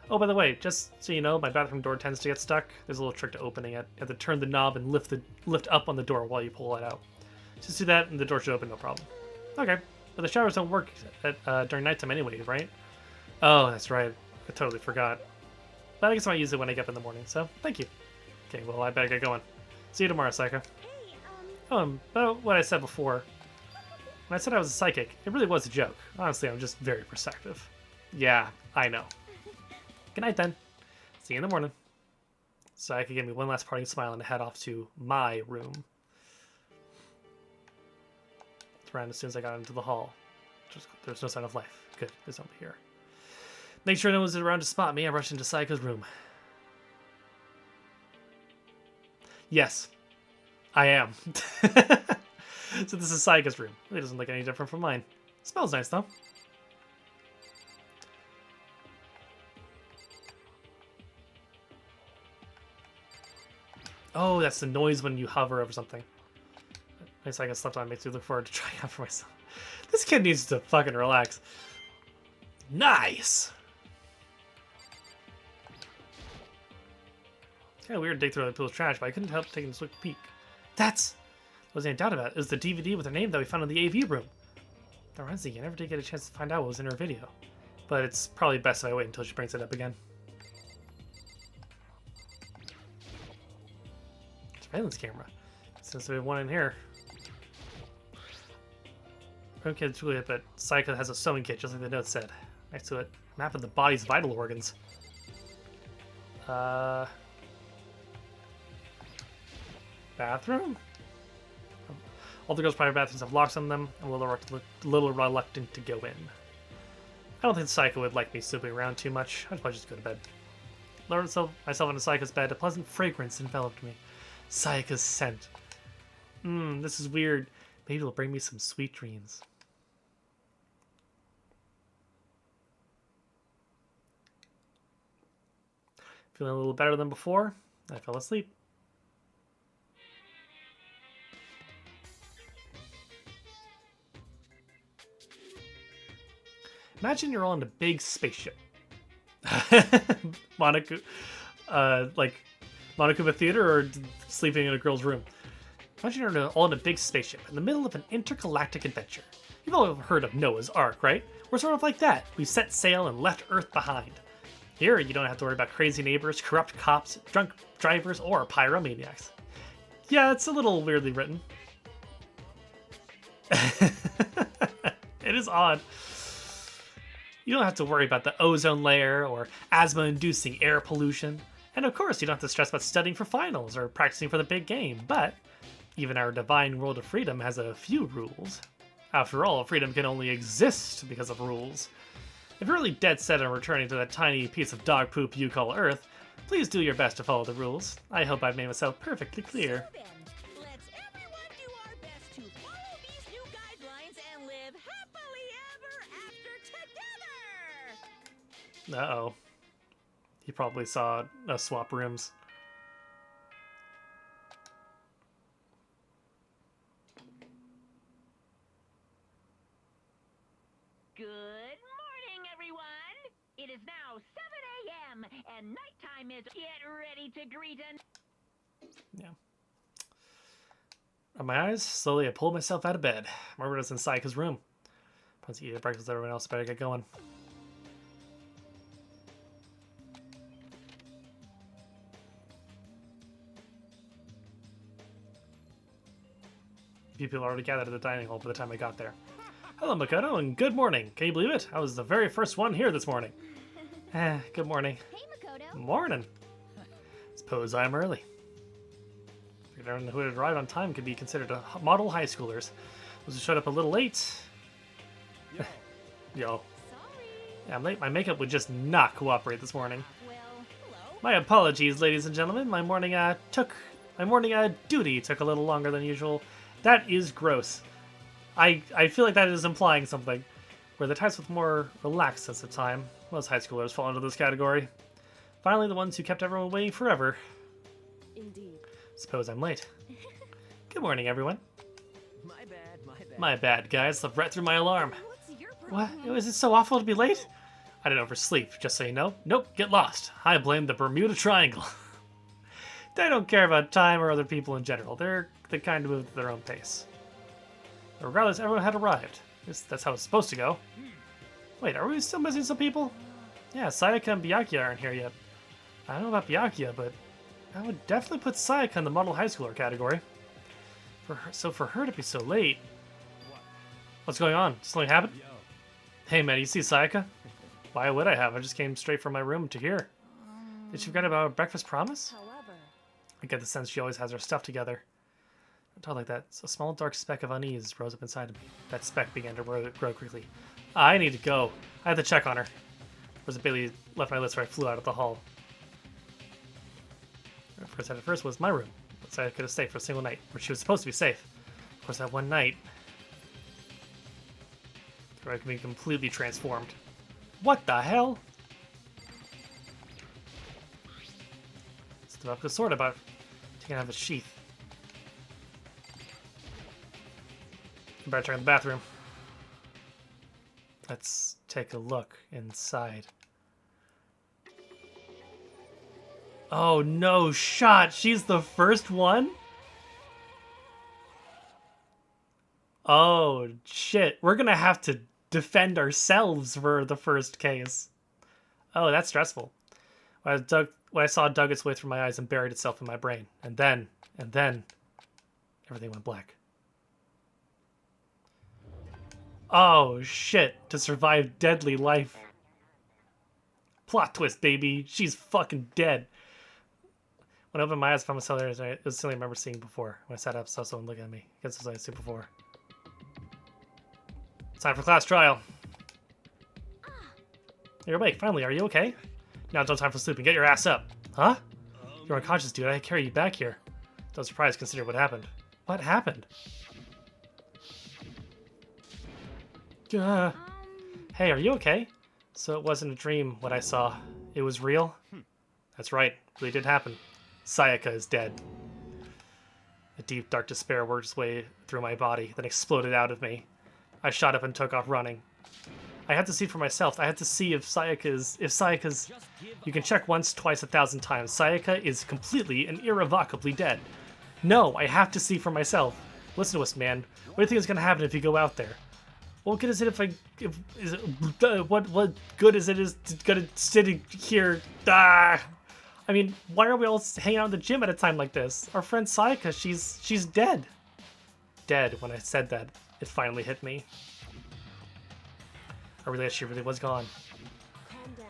Oh, by the way, just so you know, my bathroom door tends to get stuck. There's a little trick to opening it. You have to turn the knob and lift up on the door while you pull it out. Just do that and the door should open, no problem. Okay, but the showers don't work during nighttime anyway, right? Oh, that's right. I totally forgot. But I guess I might use it when I get up in the morning, so thank you. Okay, well, I better get going. See you tomorrow, Psycho. Hey, About what I said before. When I said I was a psychic, it really was a joke. Honestly, I'm just very perceptive. Yeah, I know. Good night, then. See you in the morning. So I could give me one last parting smile and head off to my room. It's around as soon as I got into the hall. There's no sign of life. Good, there's nobody here. Make sure no one's around to spot me. I rushed into Psycho's room. Yes, I am. So this is Psycho's room. It doesn't look any different from mine. Smells nice, though. Oh, that's the noise when you hover over something. Nice Psycho slept on makes me look forward to trying out for myself. This kid needs to fucking relax. Nice! Kind of weird to dig through other people's trash, but I couldn't help taking a quick peek. That's... What was any doubt about it? It was the DVD with her name that we found in the AV room. That reminds me, I never did get a chance to find out what was in her video. But it's probably best if I wait until she brings it up again. Surveillance camera. Since we have one in here. Room kid's Juliet, but Psycho has a sewing kit, just like the note said. Next to it, map of the body's vital organs. Bathroom? All the girls' private bathrooms have locks on them. I'm a little reluctant to go in. I don't think Psycho would like me snooping around too much. I'd probably just go to bed. Lowered myself into Psycho's bed. A pleasant fragrance enveloped me. Psycho's scent. This is weird. Maybe it'll bring me some sweet dreams. Feeling a little better than before, I fell asleep. Imagine you're on a big spaceship. Monaco, like Monacuba Theater or sleeping in a girl's room. Imagine you're all in a big spaceship in the middle of an intergalactic adventure. You've all heard of Noah's Ark, right? We're sort of like that. We set sail and left Earth behind. Here, you don't have to worry about crazy neighbors, corrupt cops, drunk drivers, or pyromaniacs. Yeah, it's a little weirdly written. It is odd. You don't have to worry about the ozone layer or asthma-inducing air pollution. And of course, you don't have to stress about studying for finals or practicing for the big game. But even our divine world of freedom has a few rules. After all, freedom can only exist because of rules. If you're really dead set on returning to that tiny piece of dog poop you call Earth, please do your best to follow the rules. I hope I've made myself perfectly clear. So then, let's everyone do our best to follow these new guidelines and live happily ever after together! Uh-oh. He probably saw us swap rooms. It is now 7 a.m. and nighttime is. Get ready to greet an. Yeah. On my eyes, slowly I pulled myself out of bed. Margaret was in Sayaka's room. Once he eat breakfast, everyone else better get going. People already gathered at the dining hall by the time I got there. Hello, Makoto, and good morning. Can you believe it? I was the very first one here this morning. Good morning. Hey, Makoto. Morning. Suppose I'm early. Everyone who had arrived on time could be considered a model high schoolers. Those who showed up a little late. Yo. Sorry. Yeah, I'm late. My makeup would just not cooperate this morning. Well, hello. My apologies, ladies and gentlemen. My morning duty took a little longer than usual. That is gross. I feel like that is implying something. Where the types with more relaxed sense of time, most high schoolers fall into this category. Finally, the ones who kept everyone waiting forever. Indeed. Suppose I'm late. Good morning, everyone. My bad, my bad. My bad, guys. Slept right through my alarm. What's your What? problem? Is it so awful to be late? I didn't oversleep, just so you know. Nope, get lost. I blame the Bermuda Triangle. They don't care about time or other people in general. They're the kind to move at their own pace. But regardless, everyone had arrived. That's how it's supposed to go. Wait, are we still missing some people? Yeah, Sayaka and Byakuya aren't here yet. I don't know about Byakuya, but I would definitely put Sayaka in the model high schooler category. For her to be so late... What's going on? Something happened? Hey man, you see Sayaka? Why would I have? I just came straight from my room to here. Did she forget about our breakfast promise? However, I get the sense she always has her stuff together. I talk like that. So a small dark speck of unease rose up inside of me. That speck began to grow quickly. I need to go. I have to check on her. Rosa Bailey left my list where I flew out of the hall. Her first head at first was my room. So I could have stayed for a single night, where she was supposed to be safe. Of course, that one night, where I could be completely transformed. What the hell? It's developed a sword about taking out of its sheath. I better check in the bathroom. Let's take a look inside. Oh no shot! She's the first one? Oh shit. We're gonna have to defend ourselves for the first case. Oh, that's stressful. When I saw it dug its way through my eyes and buried itself in my brain. And then, everything went black. Oh shit. To survive deadly life. Plot twist, baby. She's fucking dead. When I opened my eyes, I found myself there. It was something I remember seeing before. When I sat up, saw someone looking at me. I guess it was I'd seen before. Time for class trial. You're awake, finally. Are you okay? Now it's no time for sleeping. Get your ass up. Huh? You're unconscious, dude. I carry you back here. Don't surprise, consider what happened. What happened? Hey, are you okay? So it wasn't a dream, what I saw. It was real? That's right. It really did happen. Sayaka is dead. A deep, dark despair worked its way through my body, then exploded out of me. I shot up and took off running. I had to see for myself. I had to see if Sayaka's... You can check once, twice, 1,000 times. Sayaka is completely and irrevocably dead. No, I have to see for myself. Listen to us, man. What do you think is going to happen if you go out there? What good is it what good is it gonna sit here? I mean, why are we all hanging out in the gym at a time like this? Our friend Sayaka, she's dead. Dead. When I said that, it finally hit me. I realized she really was gone. calm down.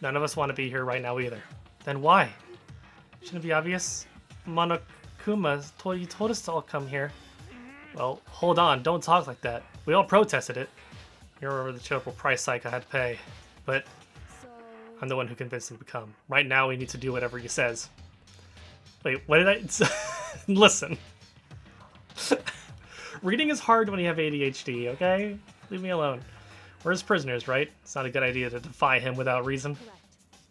None of us want to be here right now either. Then why? Shouldn't it be obvious? Monokuma told us to all come here. Well, hold on, don't talk like that. We all protested it. You remember the terrible price Sayaka had to pay. But So, I'm the one who convinced him to come. Right now, we need to do whatever he says. Wait, what did I... Listen. Reading is hard when you have ADHD, okay? Leave me alone. We're his prisoners, right? It's not a good idea to defy him without reason. correct.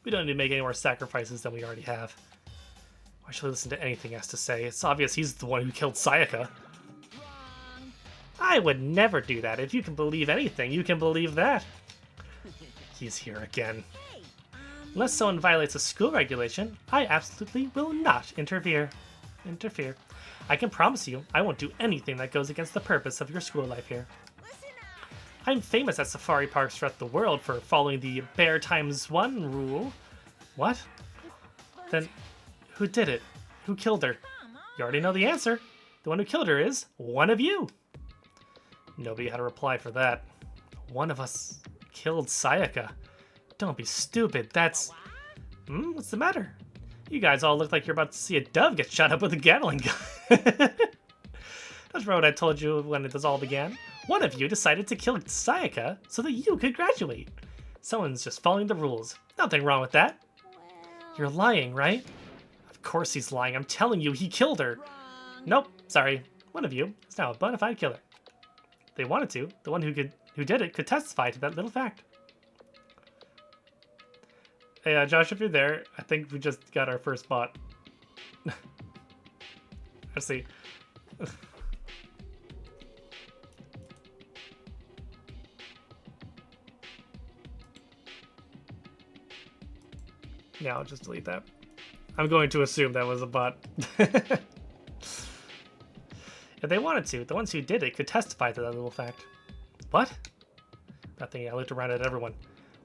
We don't need to make any more sacrifices than we already have. Why should we listen to anything he has to say? It's obvious he's the one who killed Sayaka. I would never do that. If you can believe anything, you can believe that. He's here again. Unless someone violates a school regulation, I absolutely will not interfere. I can promise you, I won't do anything that goes against the purpose of your school life here. I'm famous at safari parks throughout the world for following the bear times one rule. What? Then, who did it? Who killed her? You already know the answer. The one who killed her is one of you. Nobody had a reply for that. One of us killed Sayaka. Don't be stupid, that's... what's the matter? You guys all look like you're about to see a dove get shot up with a Gatling gun. That's what I told you when this all began. One of you decided to kill Sayaka so that you could graduate. Someone's just following the rules. Nothing wrong with that. You're lying, right? Of course he's lying. I'm telling you, he killed her. Nope, sorry. One of you is now a bona fide killer. If they wanted to, the one who did it could testify to that little fact. Hey, Josh, if you're there, I think we just got our first bot. Let's see. Yeah, I'll just delete that. I'm going to assume that was a bot. If they wanted to, the ones who did it could testify to that little fact. What? Nothing. I looked around at everyone.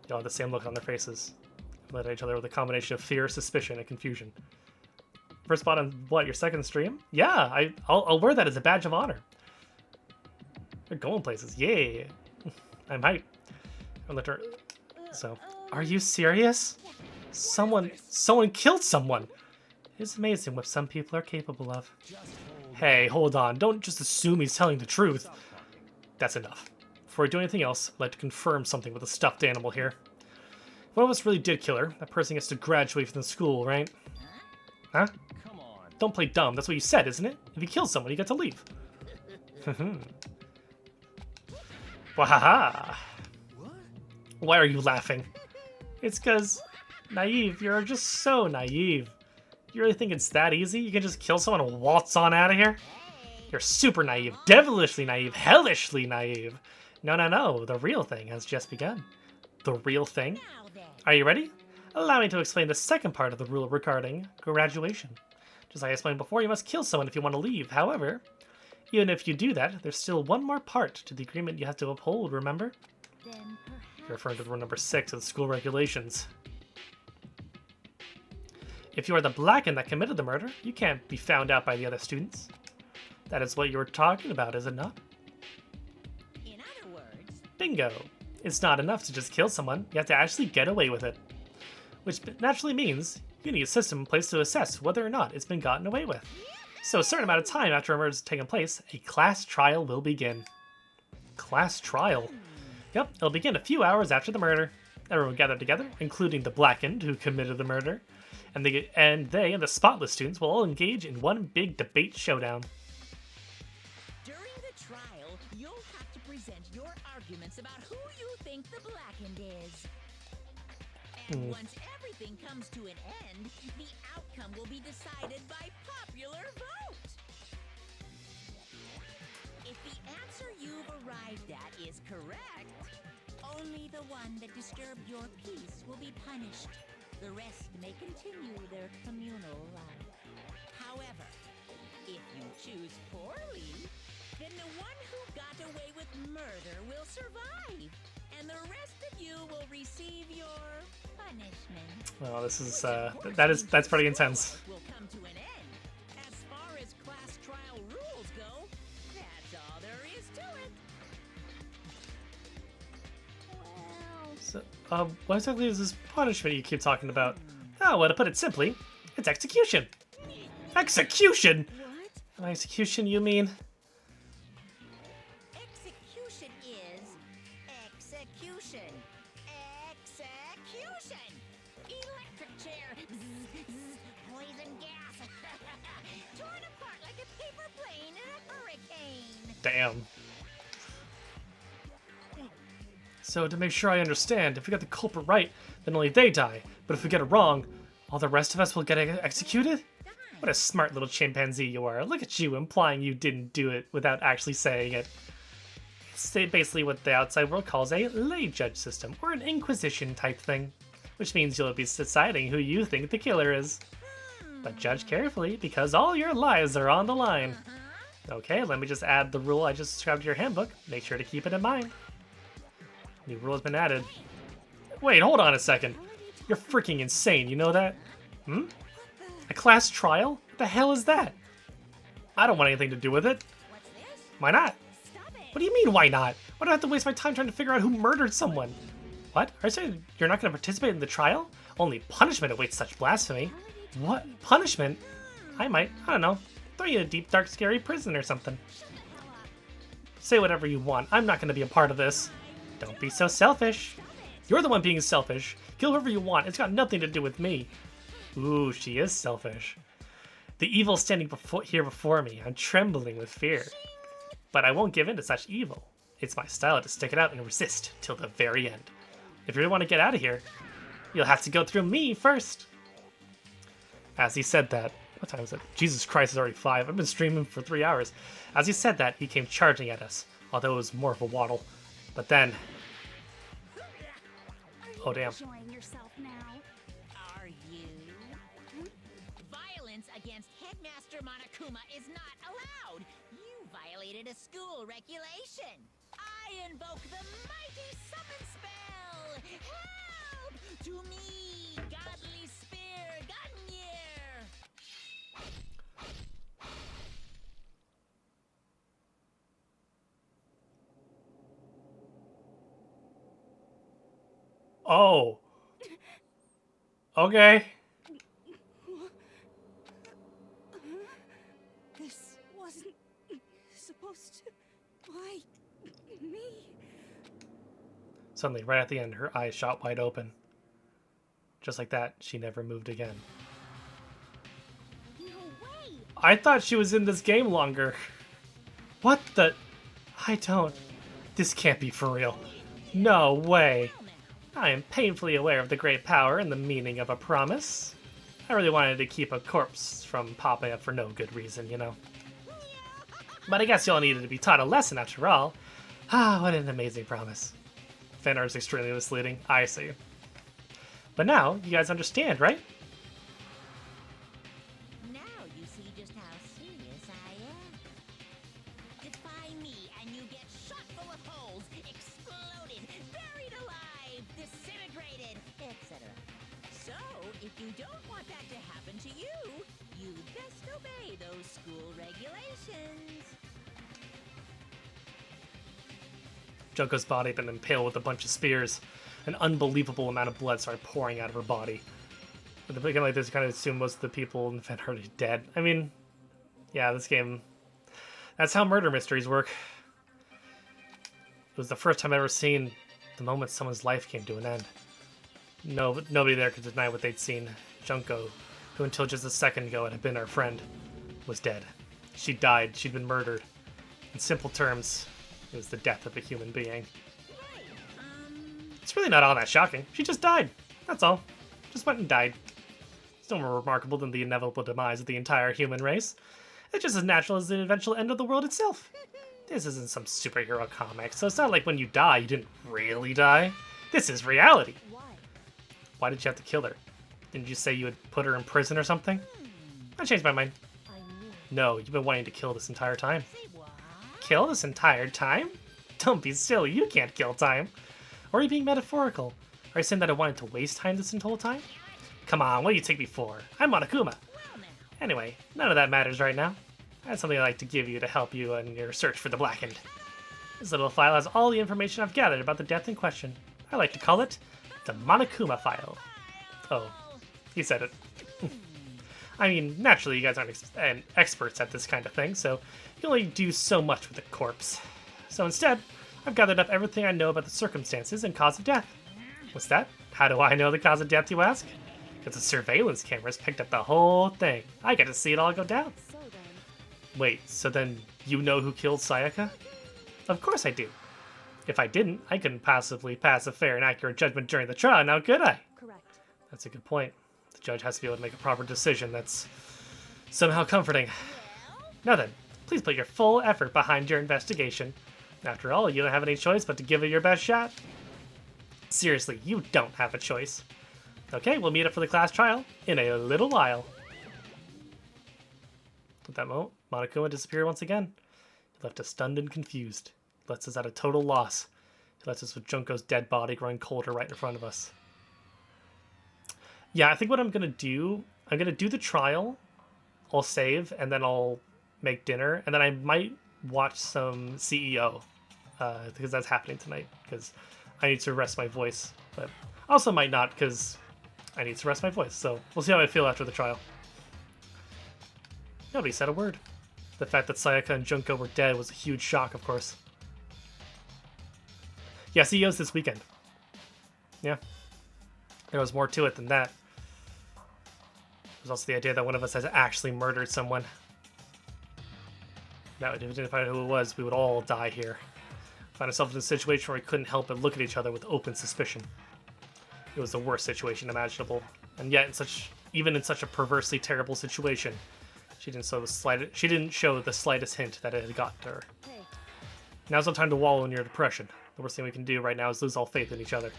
They all had the same look on their faces. They looked at each other with a combination of fear, suspicion, and confusion. First spot on what? Your second stream? Yeah, I'll wear that as a badge of honor. They're going places. Yay! I'm hyped. So, are you serious? Someone killed someone. It's amazing what some people are capable of. Hey, hold on. Don't just assume he's telling the truth. That's enough. Before we do anything else, I'd like to confirm something with a stuffed animal here. If one of us really did kill her, that person gets to graduate from the school, right? Huh? Come on. Don't play dumb. That's what you said, isn't it? If you kill someone, you get to leave. Wahaha! Why are you laughing? It's because... Naive, you're just so naive. You really think it's that easy? You can just kill someone and waltz on out of here? You're super naive, devilishly naive, hellishly naive. No, the real thing has just begun. The real thing? Are you ready? Allow me to explain the second part of the rule regarding graduation. Just like I explained before, you must kill someone if you want to leave. However, even if you do that, there's still one more part to the agreement you have to uphold, remember? You're referring to rule number 6 of the school regulations. If you are the Blacken that committed the murder, you can't be found out by the other students. That is what you were talking about, is it not? In other words... Bingo! It's not enough to just kill someone, you have to actually get away with it. Which naturally means you need a system in place to assess whether or not it's been gotten away with. So a certain amount of time after a murder has taken place, a class trial will begin. Class trial? Yep, it'll begin a few hours after the murder. Everyone will gather together, including the Blackened who committed the murder. And they and the spotless students will all engage in one big debate showdown. During the trial, you'll have to present your arguments about who you think the Blackened is. And once everything comes to an end, the outcome will be decided by popular vote. If the answer you've arrived at is correct, only the one that disturbed your peace will be punished. The rest may continue their communal life. However, if you choose poorly, then the one who got away with murder will survive, and the rest of you will receive your punishment. Well, this is that's pretty intense. Will come to an end. As far as class trial rules go, that's all there is to it. So, what exactly is this punishment you keep talking about? Oh, well, to put it simply, it's execution. Execution? What? By execution, you mean? Execution is execution. Execution. Electric chair. Poison gas. Torn apart like a paper plane in a hurricane. Damn. So to make sure I understand, if we get the culprit right, then only they die. But if we get it wrong, all the rest of us will get executed? What a smart little chimpanzee you are. Look at you implying you didn't do it without actually saying it. basically what the outside world calls a lay judge system, or an inquisition type thing, which means you'll be deciding who you think the killer is. But judge carefully, because all your lives are on the line. Okay, let me just add the rule I just described to your handbook. Make sure to keep it in mind. New rule has been added. Wait, hold on a second. You're freaking insane, you know that? A class trial? What the hell is that? I don't want anything to do with it. Why not? What do you mean, why not? Why do I have to waste my time trying to figure out who murdered someone? What? Are you saying you're not going to participate in the trial? Only punishment awaits such blasphemy. What? Punishment? I don't know, throw you in a deep, dark, scary prison or something. Say whatever you want. I'm not going to be a part of this. Don't be so selfish. You're the one being selfish. Kill whoever you want. It's got nothing to do with me. Ooh, she is selfish. The evil standing here before me. I'm trembling with fear. But I won't give in to such evil. It's my style to stick it out and resist till the very end. If you really want to get out of here, you'll have to go through me first. As he said that, what time is it? Jesus Christ, it's already 5. I've been streaming for 3 hours. As he said that, he came charging at us, although it was more of a waddle. But then... Oh, damn. Enjoying yourself now? Are you? Violence against Headmaster Monokuma is not allowed. You violated a school regulation. I invoke the mighty summon spell. Help! To me, godly spear, Gunyear! Oh. Okay. This wasn't supposed to. Why me? Suddenly, right at the end, her eyes shot wide open. Just like that, she never moved again. No way! I thought she was in this game longer. What the... I don't... This can't be for real. No way. I am painfully aware of the great power and the meaning of a promise. I really wanted to keep a corpse from popping up for no good reason, you know. But I guess you all needed to be taught a lesson after all. Ah, what an amazing promise. Fan art is extremely misleading. I see. But now, you guys understand, right? Now you see just how serious I am. Defy me and you get shot full of holes, exploded, buried alive, disintegrated, etc. So, if you don't want that to happen to you, you'd best obey those school regulations. Junko's body had been impaled with a bunch of spears. An unbelievable amount of blood started pouring out of her body. At the beginning like this, you kind of assume most of the people in Fan are dead. I mean, yeah, this game... That's how murder mysteries work. It was the first time I've ever seen the moment someone's life came to an end. No, nobody there could deny what they'd seen. Junko, who until just a second ago had been our friend, was dead. She died. She'd been murdered. In simple terms, it was the death of a human being. It's really not all that shocking. She just died. That's all. Just went and died. It's no more remarkable than the inevitable demise of the entire human race. It's just as natural as the eventual end of the world itself. This isn't some superhero comic, so it's not like when you die, you didn't really die. This is reality. Why did you have to kill her? Didn't you say you would put her in prison or something? I changed my mind. No, you've been wanting to kill this entire time. Kill this entire time? Don't be silly, you can't kill time. Or are you being metaphorical? Are you saying that I wanted to waste time this whole time? Come on, what do you take me for? I'm Monokuma. Anyway, none of that matters right now. I have something I'd like to give you to help you in your search for the Blackened. This little file has all the information I've gathered about the death in question. I like to call it the Monokuma file. Oh, he said it. I mean, naturally you guys aren't experts at this kind of thing, so you can only do so much with a corpse. So instead, I've gathered up everything I know about the circumstances and cause of death. What's that? How do I know the cause of death, you ask? Because the surveillance cameras picked up the whole thing. I get to see it all go down. Wait, so then you know who killed Sayaka? Of course I do. If I didn't, I couldn't possibly pass a fair and accurate judgment during the trial, now could I? Correct. That's a good point. The judge has to be able to make a proper decision that's somehow comforting. Now then, please put your full effort behind your investigation. After all, you don't have any choice but to give it your best shot. Seriously, you don't have a choice. Okay, we'll meet up for the class trial in a little while. At that moment, Monokuma disappeared once again. He left us stunned and confused. He left us at a total loss. He left us with Junko's dead body growing colder right in front of us. Yeah, I think what I'm going to do, I'm going to do the trial. I'll save, and then I'll make dinner, and then I might watch some CEO, because that's happening tonight, because I need to rest my voice. But I also might not, because I need to rest my voice, so we'll see how I feel after the trial. Nobody said a word. The fact that Sayaka and Junko were dead was a huge shock, of course. Yeah, CEO's this weekend. Yeah. There was more to it than that. There's also the idea that one of us has actually murdered someone. Now, if we didn't find out who it was, we would all die here. Find ourselves in a situation where we couldn't help but look at each other with open suspicion. It was the worst situation imaginable. And yet, even in such a perversely terrible situation, she didn't show the slightest hint that it had gotten to her. Hey. Now's no time to wallow in your depression. The worst thing we can do right now is lose all faith in each other.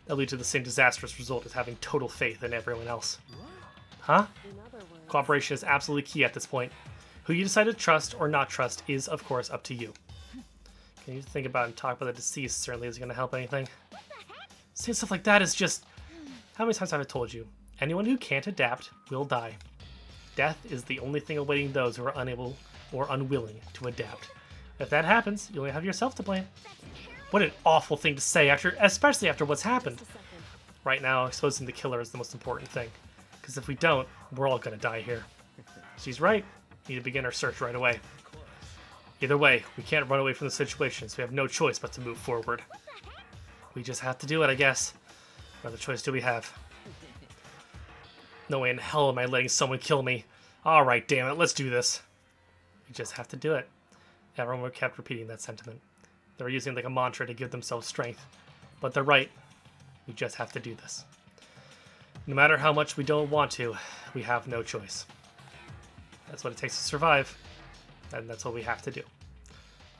That'll lead to the same disastrous result as having total faith in everyone else. Huh? Cooperation is absolutely key at this point. Who you decide to trust or not trust is, of course, up to you. Can you think about and talk about the deceased certainly isn't going to help anything. Saying stuff like that is just... How many times have I told you? Anyone who can't adapt will die. Death is the only thing awaiting those who are unable or unwilling to adapt. If that happens, you only have yourself to blame. What an awful thing to say, especially after what's happened. Right now, exposing the killer is the most important thing. Because if we don't, we're all going to die here. She's right. We need to begin our search right away. Either way, we can't run away from the situation, so we have no choice but to move forward. We just have to do it, I guess. What other choice do we have? No way in hell am I letting someone kill me. Alright, damn it, let's do this. We just have to do it. Everyone kept repeating that sentiment. They were using like a mantra to give themselves strength. But they're right. We just have to do this. No matter how much we don't want to, we have no choice. That's what it takes to survive, and that's what we have to do.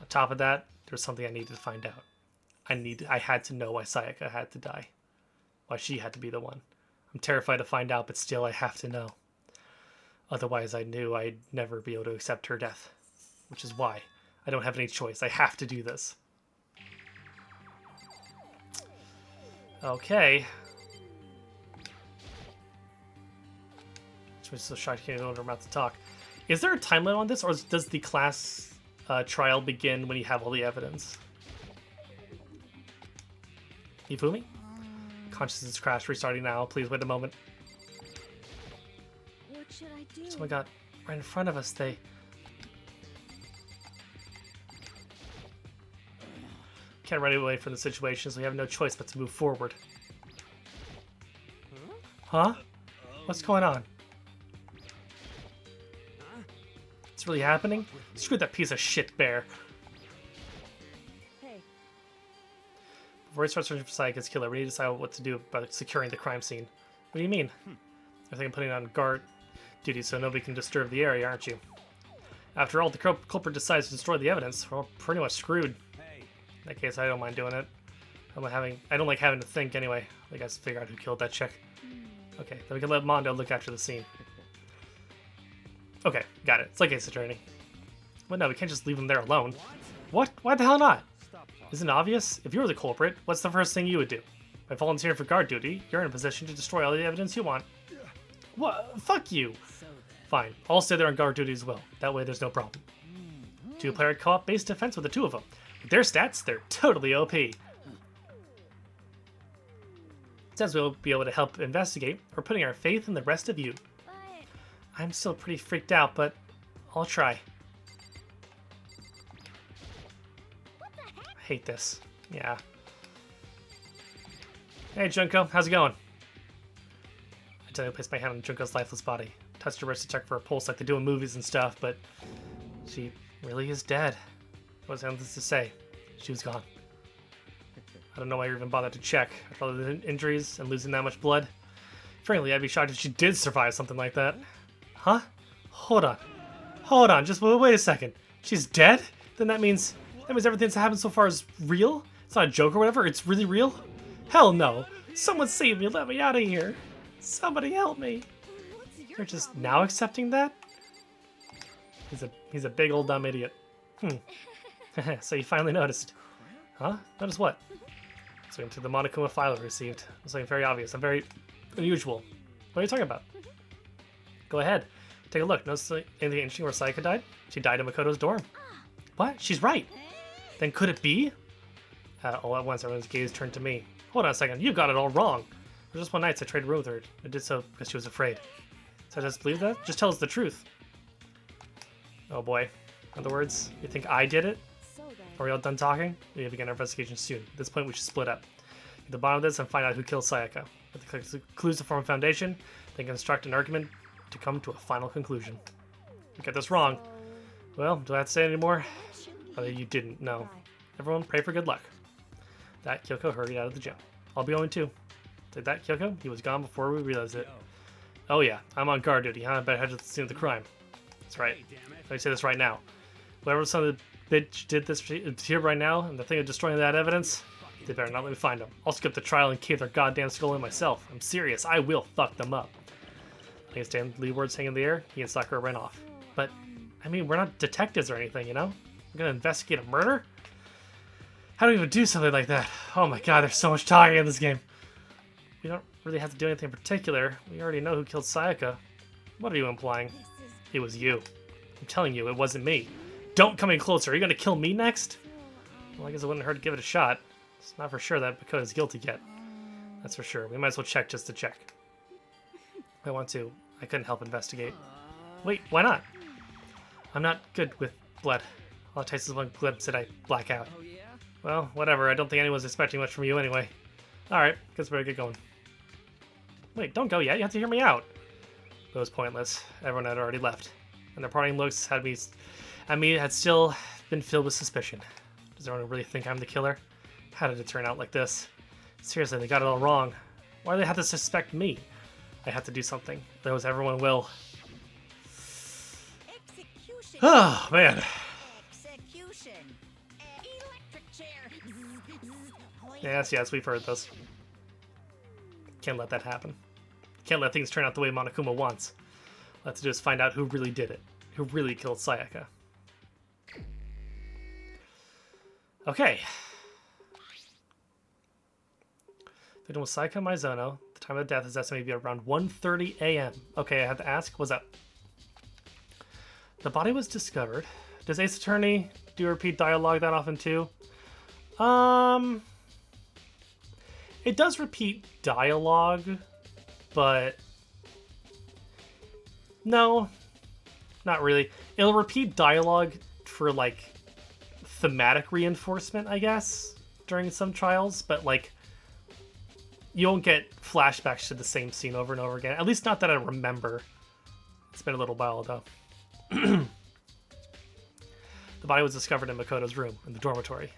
On top of that, there's something I needed to find out. I had to know why Sayaka had to die. Why she had to be the one. I'm terrified to find out, but still I have to know. Otherwise, I knew I'd never be able to accept her death. Which is why I don't have any choice. I have to do this. Okay. I'm so shocked I can't open her mouth to talk. Is there a time limit on this, or does the class trial begin when you have all the evidence? Ifumi? Consciousness crash, restarting now. Please wait a moment. What should I do? Someone got right in front of us. They... Can't run away from the situation, so we have no choice but to move forward. Huh? What's going on? It's really happening? Screw that piece of shit bear. Hey. Before we start searching for Sayaka's killer, we need to decide what to do about securing the crime scene. What do you mean? I think I'm putting on guard duty so nobody can disturb the area, aren't you? After all, the culprit decides to destroy the evidence. We're all pretty much screwed. In that case, I don't mind doing it. I don't like having to think anyway. I guess figure out who killed that chick. Okay, then we can let Mondo look after the scene. Okay, got it. It's like Ace Attorney. But no, we can't just leave him there alone. What? Why the hell not? Isn't it obvious? If you were the culprit, what's the first thing you would do? By volunteering for guard duty, you're in a position to destroy all the evidence you want. What? Fuck you! Fine, I'll stay there on guard duty as well. That way there's no problem. Two-player co-op based defense with the two of them. With their stats, they're totally OP. Since we'll be able to help investigate, we're putting our faith in the rest of you. I'm still pretty freaked out, but I'll try. I hate this. Yeah. Hey, Junko. How's it going? I gently placed my hand on Junko's lifeless body. Touched her wrist to check for a pulse like they do in movies and stuff, but she really is dead. What's anything to say? She was gone. I don't know why you even bothered to check after all the injuries and losing that much blood. Frankly, I'd be shocked if she did survive something like that. Huh? Hold on. Hold on, just wait a second. She's dead? Then that means That means everything that's happened so far is real? It's not a joke or whatever, it's really real? Hell no! Someone save me, let me out of here! Somebody help me! They're just now accepting that? He's a big old dumb idiot. So you finally noticed. Huh? Notice what? So into the Monokuma file I received. It's something very obvious and very unusual. What are you talking about? Go ahead. Take a look. Notice anything interesting where Sayaka died? She died in Makoto's dorm. What? She's right. Then could it be? All at once, everyone's gaze turned to me. Hold on a second. You got it all wrong. It was just one night I traded rooms with her. I did so because she was afraid. So I just believe that? Just tell us the truth. Oh boy. In other words, you think I did it? Are we all done talking? We need to begin our investigation soon. At this point, we should split up. Get to the bottom of this and find out who killed Sayaka. With the clues to form a foundation, then construct an argument to come to a final conclusion. If you get this wrong, well, do I have to say any more? Oh, you didn't. No. Everyone, pray for good luck. That Kyoko hurried out of the gym. I'll be going too. Did that Kyoko? He was gone before we realized it. Oh yeah, I'm on guard duty. I better head to the scene of the crime. That's right. Let me say this right now. Whoever son of the bitch did this is here right now, and the thing of destroying that evidence, they better not let me find them. I'll skip the trial and cave their goddamn skull in myself. I'm serious. I will fuck them up. I guess Dan Lee words hang in the air. He and Sakura ran off. But, I mean, we're not detectives or anything, you know? We're gonna investigate a murder? How do we even do something like that? Oh my god, there's so much talking in this game. We don't really have to do anything in particular. We already know who killed Sayaka. What are you implying? It was you. I'm telling you, it wasn't me. Don't come any closer. Are you gonna kill me next? Well, I guess it wouldn't hurt to give it a shot. It's not for sure that Makoto's guilty yet. That's for sure. We might as well check just to check. I want to. I couldn't help investigate. Wait, why not? I'm not good with blood. All it takes is one glimpse and I black out. Well, whatever. I don't think anyone's expecting much from you anyway. Alright, guess we better get going. Wait, don't go yet. You have to hear me out. It was pointless. Everyone had already left. And their parting looks had still been filled with suspicion. Does everyone really think I'm the killer? How did it turn out like this? Seriously, they got it all wrong. Why do they have to suspect me? I have to do something. Otherwise everyone will. Execution. Oh, man. Execution. Electric chair. Yes, we've heard this. Can't let that happen. Can't let things turn out the way Monokuma wants. All I have to do is find out who really did it. Who really killed Sayaka. Okay. Victim was Sayaka Maizono. The time of death is estimated to be around 1:30 a.m. Okay, I have to ask, what's up? The body was discovered. Does Ace Attorney do repeat dialogue that often too? It does repeat dialogue, but no, not really. It'll repeat dialogue for like thematic reinforcement, I guess, during some trials, but like you won't get flashbacks to the same scene over and over again. At least not that I remember. It's been a little while though. The body was discovered in Makoto's room in the dormitory.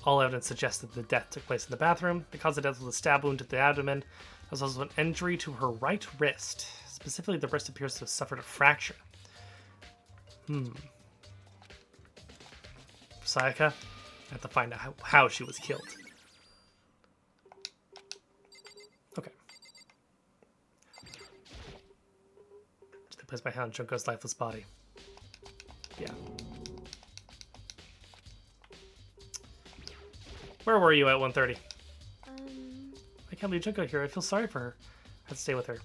All evidence suggests that the death took place in the bathroom. The cause of death was a stab wound to the abdomen. There was also an injury to her right wrist. Specifically, the wrist appears to have suffered a fracture. Sayaka, I have to find out how she was killed. Okay. They placed my hand on Junko's lifeless body. Yeah. Where were you at 1:30? I can't leave Junko here. I feel sorry for her. I have to stay with her.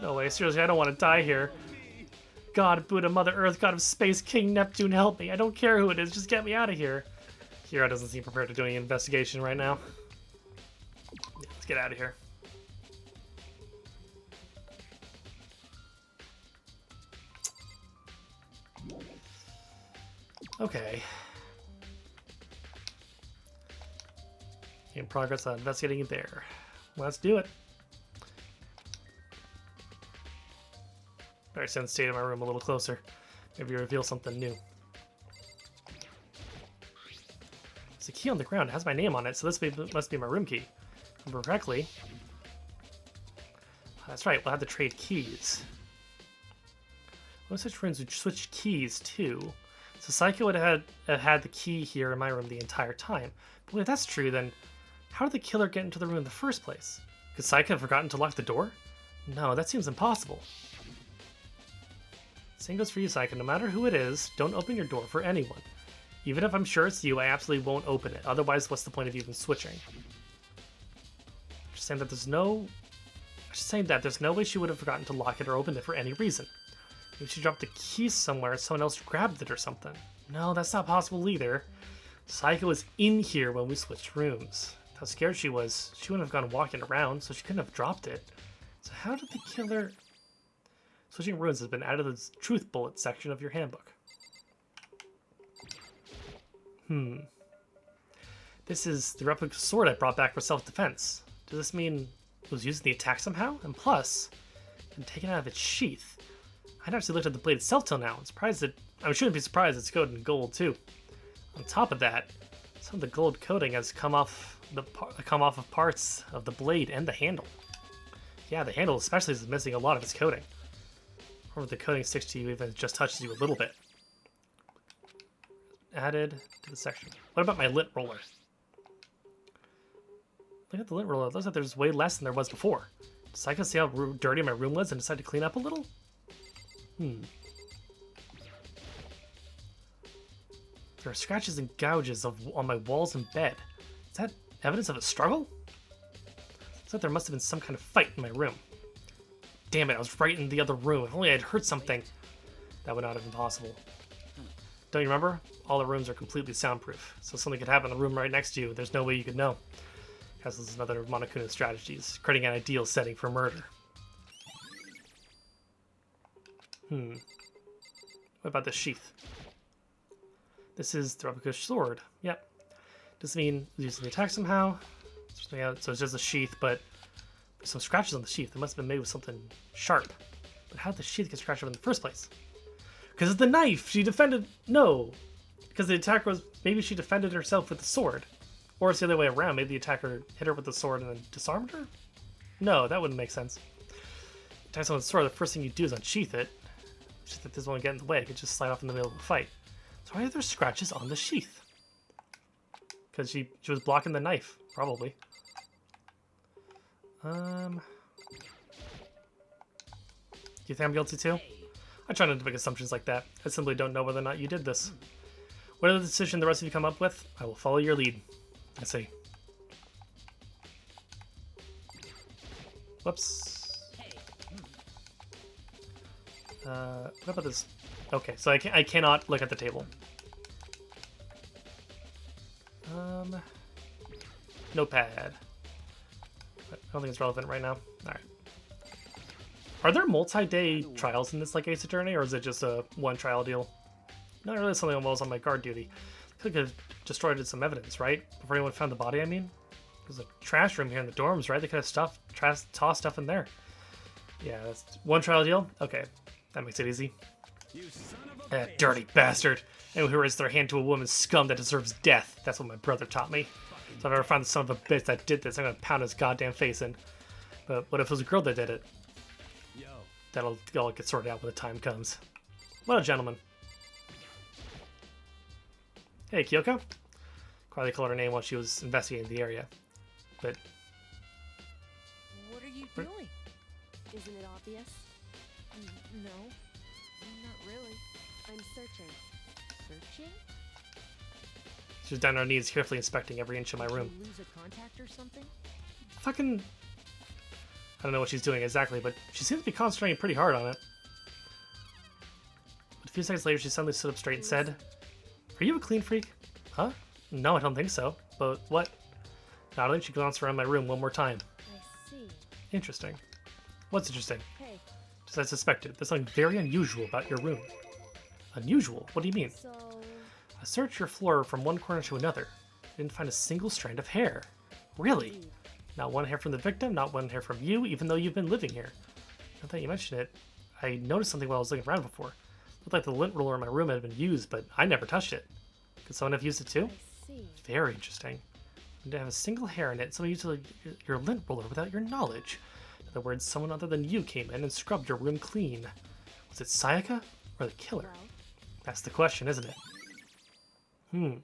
No way. Seriously, I don't want to die here. God, Buddha, Mother Earth, God of Space, King Neptune, help me. I don't care who it is. Just get me out of here. Hiro doesn't seem prepared to do any investigation right now. Let's get out of here. Okay. In progress on investigating it there. Let's do it. Better send stay to my room a little closer. Maybe reveal something new. There's a key on the ground. It has my name on it, so this must be my room key. If I remember correctly. That's right, we'll have to trade keys. Most such rooms would switch keys too. So Psycho would have had the key here in my room the entire time. But if that's true, then how did the killer get into the room in the first place? Could Psycho have forgotten to lock the door? No, that seems impossible. Same goes for you, Psycho. No matter who it is, don't open your door for anyone. Even if I'm sure it's you, I absolutely won't open it. Otherwise, what's the point of even switching? Just saying that there's no way she would have forgotten to lock it or open it for any reason. Maybe she dropped the key somewhere and someone else grabbed it or something. No, that's not possible either. Psycho was in here when we switched rooms. How scared she was, she wouldn't have gone walking around, so she couldn't have dropped it. So how did the killer... Switching rooms has been added to the truth bullet section of your handbook. This is the replica sword I brought back for self-defense. Does this mean it was used in the attack somehow? And plus, been taken out of its sheath. I'd actually looked at the blade itself till now. I shouldn't be surprised it's coated in gold too. On top of that, some of the gold coating has come off of parts of the blade and the handle. Yeah, the handle especially is missing a lot of its coating. Or the coating sticks to you even if it just touches you a little bit. Added to the section. What about my lint roller? Look at the lint roller. It looks like there's way less than there was before. Does Psycho see how dirty my room was and decide to clean up a little? There are scratches and gouges on my walls and bed. Is that evidence of a struggle? It's like there must have been some kind of fight in my room. Damn it, I was right in the other room. If only I'd heard something. That would not have been possible. Don't you remember? All the rooms are completely soundproof, so something could happen in the room right next to you. There's no way you could know. Because this is another of Monokuna's strategies, creating an ideal setting for murder. What about this sheath? This is the replica sword. Yep. Does it mean it was used in the attack somehow? So it's just a sheath, but there's some scratches on the sheath. It must have been made with something sharp. But how did the sheath get scratched up in the first place? Because of the knife! She defended... No! Because the attacker was... Maybe she defended herself with the sword. Or it's the other way around. Maybe the attacker hit her with the sword and then disarmed her? No, that wouldn't make sense. Attack someone with the sword, the first thing you do is unsheath it. Just that this won't get in the way. It could just slide off in the middle of the fight. So why are there scratches on the sheath? Because she was blocking the knife, probably. Do you think I'm guilty too? I try not to make assumptions like that. I simply don't know whether or not you did this. Whatever the decision the rest of you come up with, I will follow your lead. I see. Whoops. What about this? Okay, so I cannot look at the table. Notepad. But I don't think it's relevant right now. Alright. Are there multi-day trials in this like Ace Attorney, or is it just a one trial deal? Not really something I was on my guard duty. Could have destroyed some evidence, right? Before anyone found the body, I mean? There's a trash room here in the dorms, right? They could have tossed stuff in there. Yeah, that's one trial deal? Okay, that makes it easy. That dirty bastard. Anyone who raises their hand to a woman's scum that deserves death. That's what my brother taught me. So if I ever find the son of a bitch that did this, I'm gonna pound his goddamn face in. But what if it was a girl that did it? That'll all get sorted out when the time comes. What a gentleman. Hey, Kyoko. Quietly called her name while she was investigating the area. But... What are you doing? Isn't it obvious? No. Not really. I'm searching. Searching? She was down on her knees, carefully inspecting every inch of my room. Did you lose a contact or something? Fucking... I don't know what she's doing exactly, but she seems to be concentrating pretty hard on it. But a few seconds later, she suddenly stood up straight and said, "Are you a clean freak?" Huh? No, I don't think so. But what? Nodding, she glanced around my room one more time. I see. Interesting. What's interesting? Hey. Just as I suspected, there's something very unusual about your room. Unusual? What do you mean? So... I searched your floor from one corner to another. I didn't find a single strand of hair. Really? Not one hair from the victim, not one hair from you, even though you've been living here. Now that you mention it, I noticed something while I was looking around before. It looked like the lint roller in my room had been used, but I never touched it. Could someone have used it too? I see. Very interesting. You didn't have a single hair in it, someone used your lint roller without your knowledge. In other words, someone other than you came in and scrubbed your room clean. Was it Sayaka? or the killer? Well, That's the question, isn't it?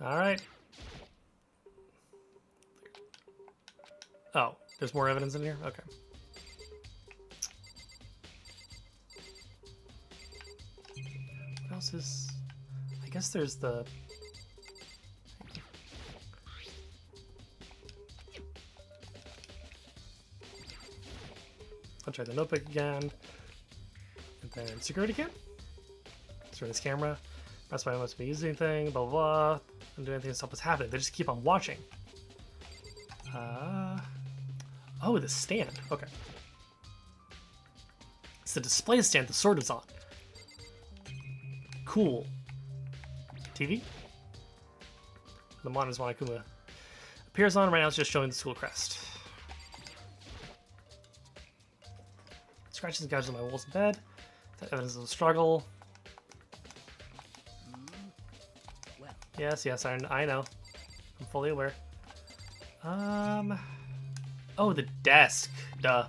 Alright. Oh, there's more evidence in here? Okay. What else is... I guess there's the... I'll try the notebook again. And then security cam? Turn this camera. That's why I must be using anything, blah, blah, blah. And do anything to stop what's happening. They just keep on watching. Oh, the stand. Okay. It's the display stand the sword is on. Cool. TV? The monitor's Monokuma appears on right now. It's just showing the school crest. Scratches and gouges on my walls in bed. That evidence of a struggle. Yes, I know. I'm fully aware. Oh, the desk. Duh.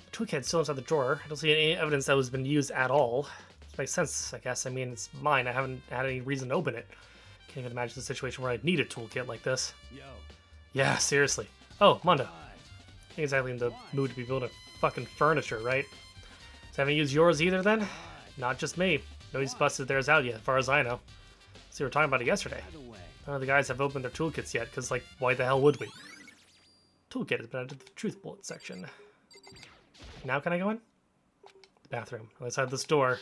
The toolkit's still inside the drawer. I don't see any evidence that was been used at all. Which makes sense, I guess. I mean, it's mine. I haven't had any reason to open it. Can't even imagine the situation where I'd need a toolkit like this. Yo. Yeah, seriously. Oh, Mondo. Ain't exactly in the mood to be building fucking furniture, right? So haven't used yours either, then? Not just me. Nobody's busted theirs out yet, as far as I know. So we were talking about it yesterday. None of the guys have opened their toolkits yet, because, like, why the hell would we? Toolkit has been added to the truth bullet section. Now can I go in? The bathroom. Let's have this door.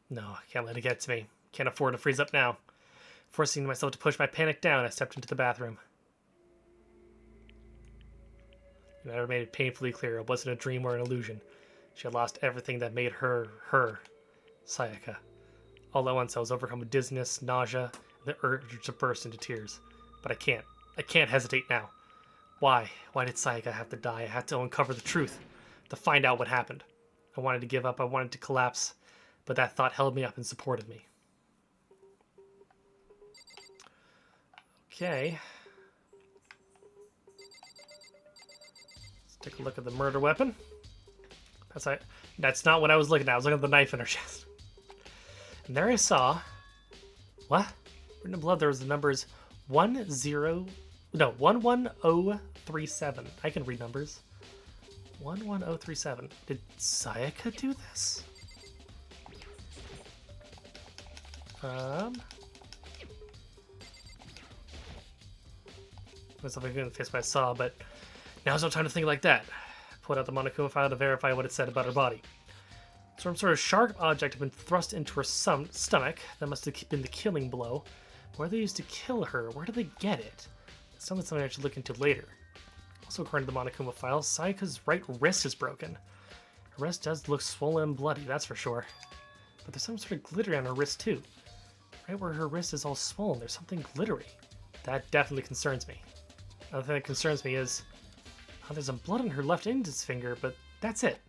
No, I can't let it get to me. Can't afford to freeze up now. Forcing myself to push my panic down, I stepped into the bathroom. And I made it painfully clear it wasn't a dream or an illusion. She had lost everything that made her, Sayaka. All at once I was overcome with dizziness, nausea, and the urge to burst into tears. But I can't. I can't hesitate now. Why? Why did Sayaka have to die? I had to uncover the truth. To find out what happened. I wanted to give up. I wanted to collapse. But that thought held me up and supported me. Okay. Let's take a look at the murder weapon. That's not what I was looking at. I was looking at the knife in her chest. And there I saw... What? Written in blood, there was the numbers 11037. I can read numbers. 11037. Did Sayaka do this? Myself again in the face what I saw, but now's no time to think like that. Pulled out the Monokuma file to verify what it said about her body. Some sort of sharp object had been thrust into her stomach. That must have been the killing blow. Where they used to kill her, where did they get it? It's something I should look into later. Also, according to the Monokuma file, Sayaka's right wrist is broken. Her wrist does look swollen and bloody, that's for sure. But there's some sort of glitter on her wrist too. Right where her wrist is all swollen, there's something glittery. That definitely concerns me. Another thing that concerns me is... Oh, there's some blood on her left index finger, but that's it.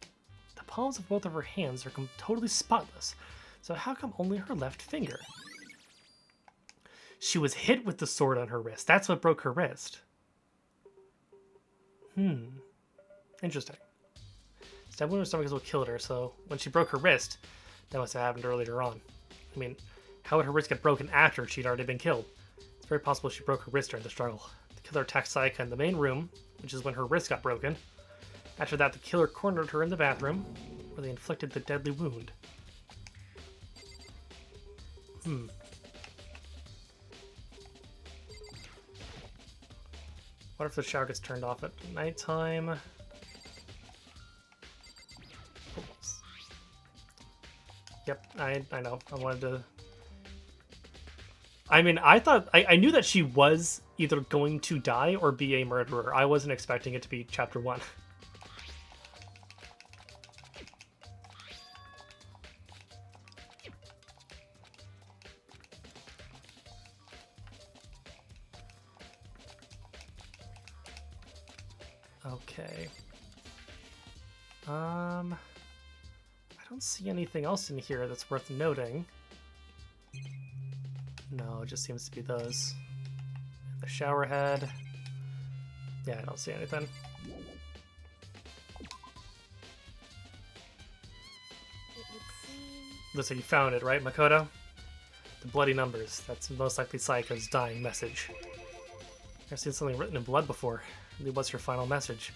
The palms of both of her hands are totally spotless. So how come only her left finger? She was hit with the sword on her wrist. That's what broke her wrist. Interesting. Stab wound in her stomach is what killed her, so when she broke her wrist, that must have happened earlier on. I mean, how would her wrist get broken after she'd already been killed? It's very possible she broke her wrist during the struggle. The killer attacked Sayaka in the main room, which is when her wrist got broken. After that, the killer cornered her in the bathroom, where they inflicted the deadly wound. What if the shower gets turned off at nighttime? Oops. Yep, I know. I wanted to... I mean, I knew that she was either going to die or be a murderer. I wasn't expecting it to be chapter 1. Okay. I don't see anything else in here that's worth noting. No, it just seems to be those. The shower head. Yeah, I don't see anything. Looks like you found it, right, Makoto? The bloody numbers. That's most likely Sayaka's dying message. I've seen something written in blood before. What's her final message?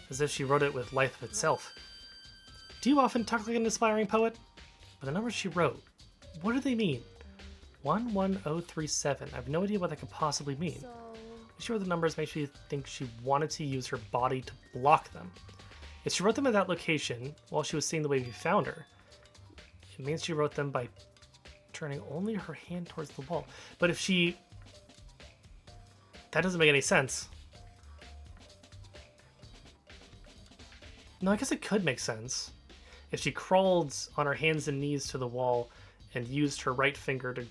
As if she wrote it with life itself. Do you often talk like an aspiring poet? But the numbers she wrote, what do they mean? 11037. I have no idea what that could possibly mean. So... She wrote the numbers makes me think she wanted to use her body to block them. If she wrote them at that location while she was seeing the way we found her, it means she wrote them by turning only her hand towards the wall. But if she... That doesn't make any sense. No, I guess it could make sense. If she crawled on her hands and knees to the wall and used her right finger to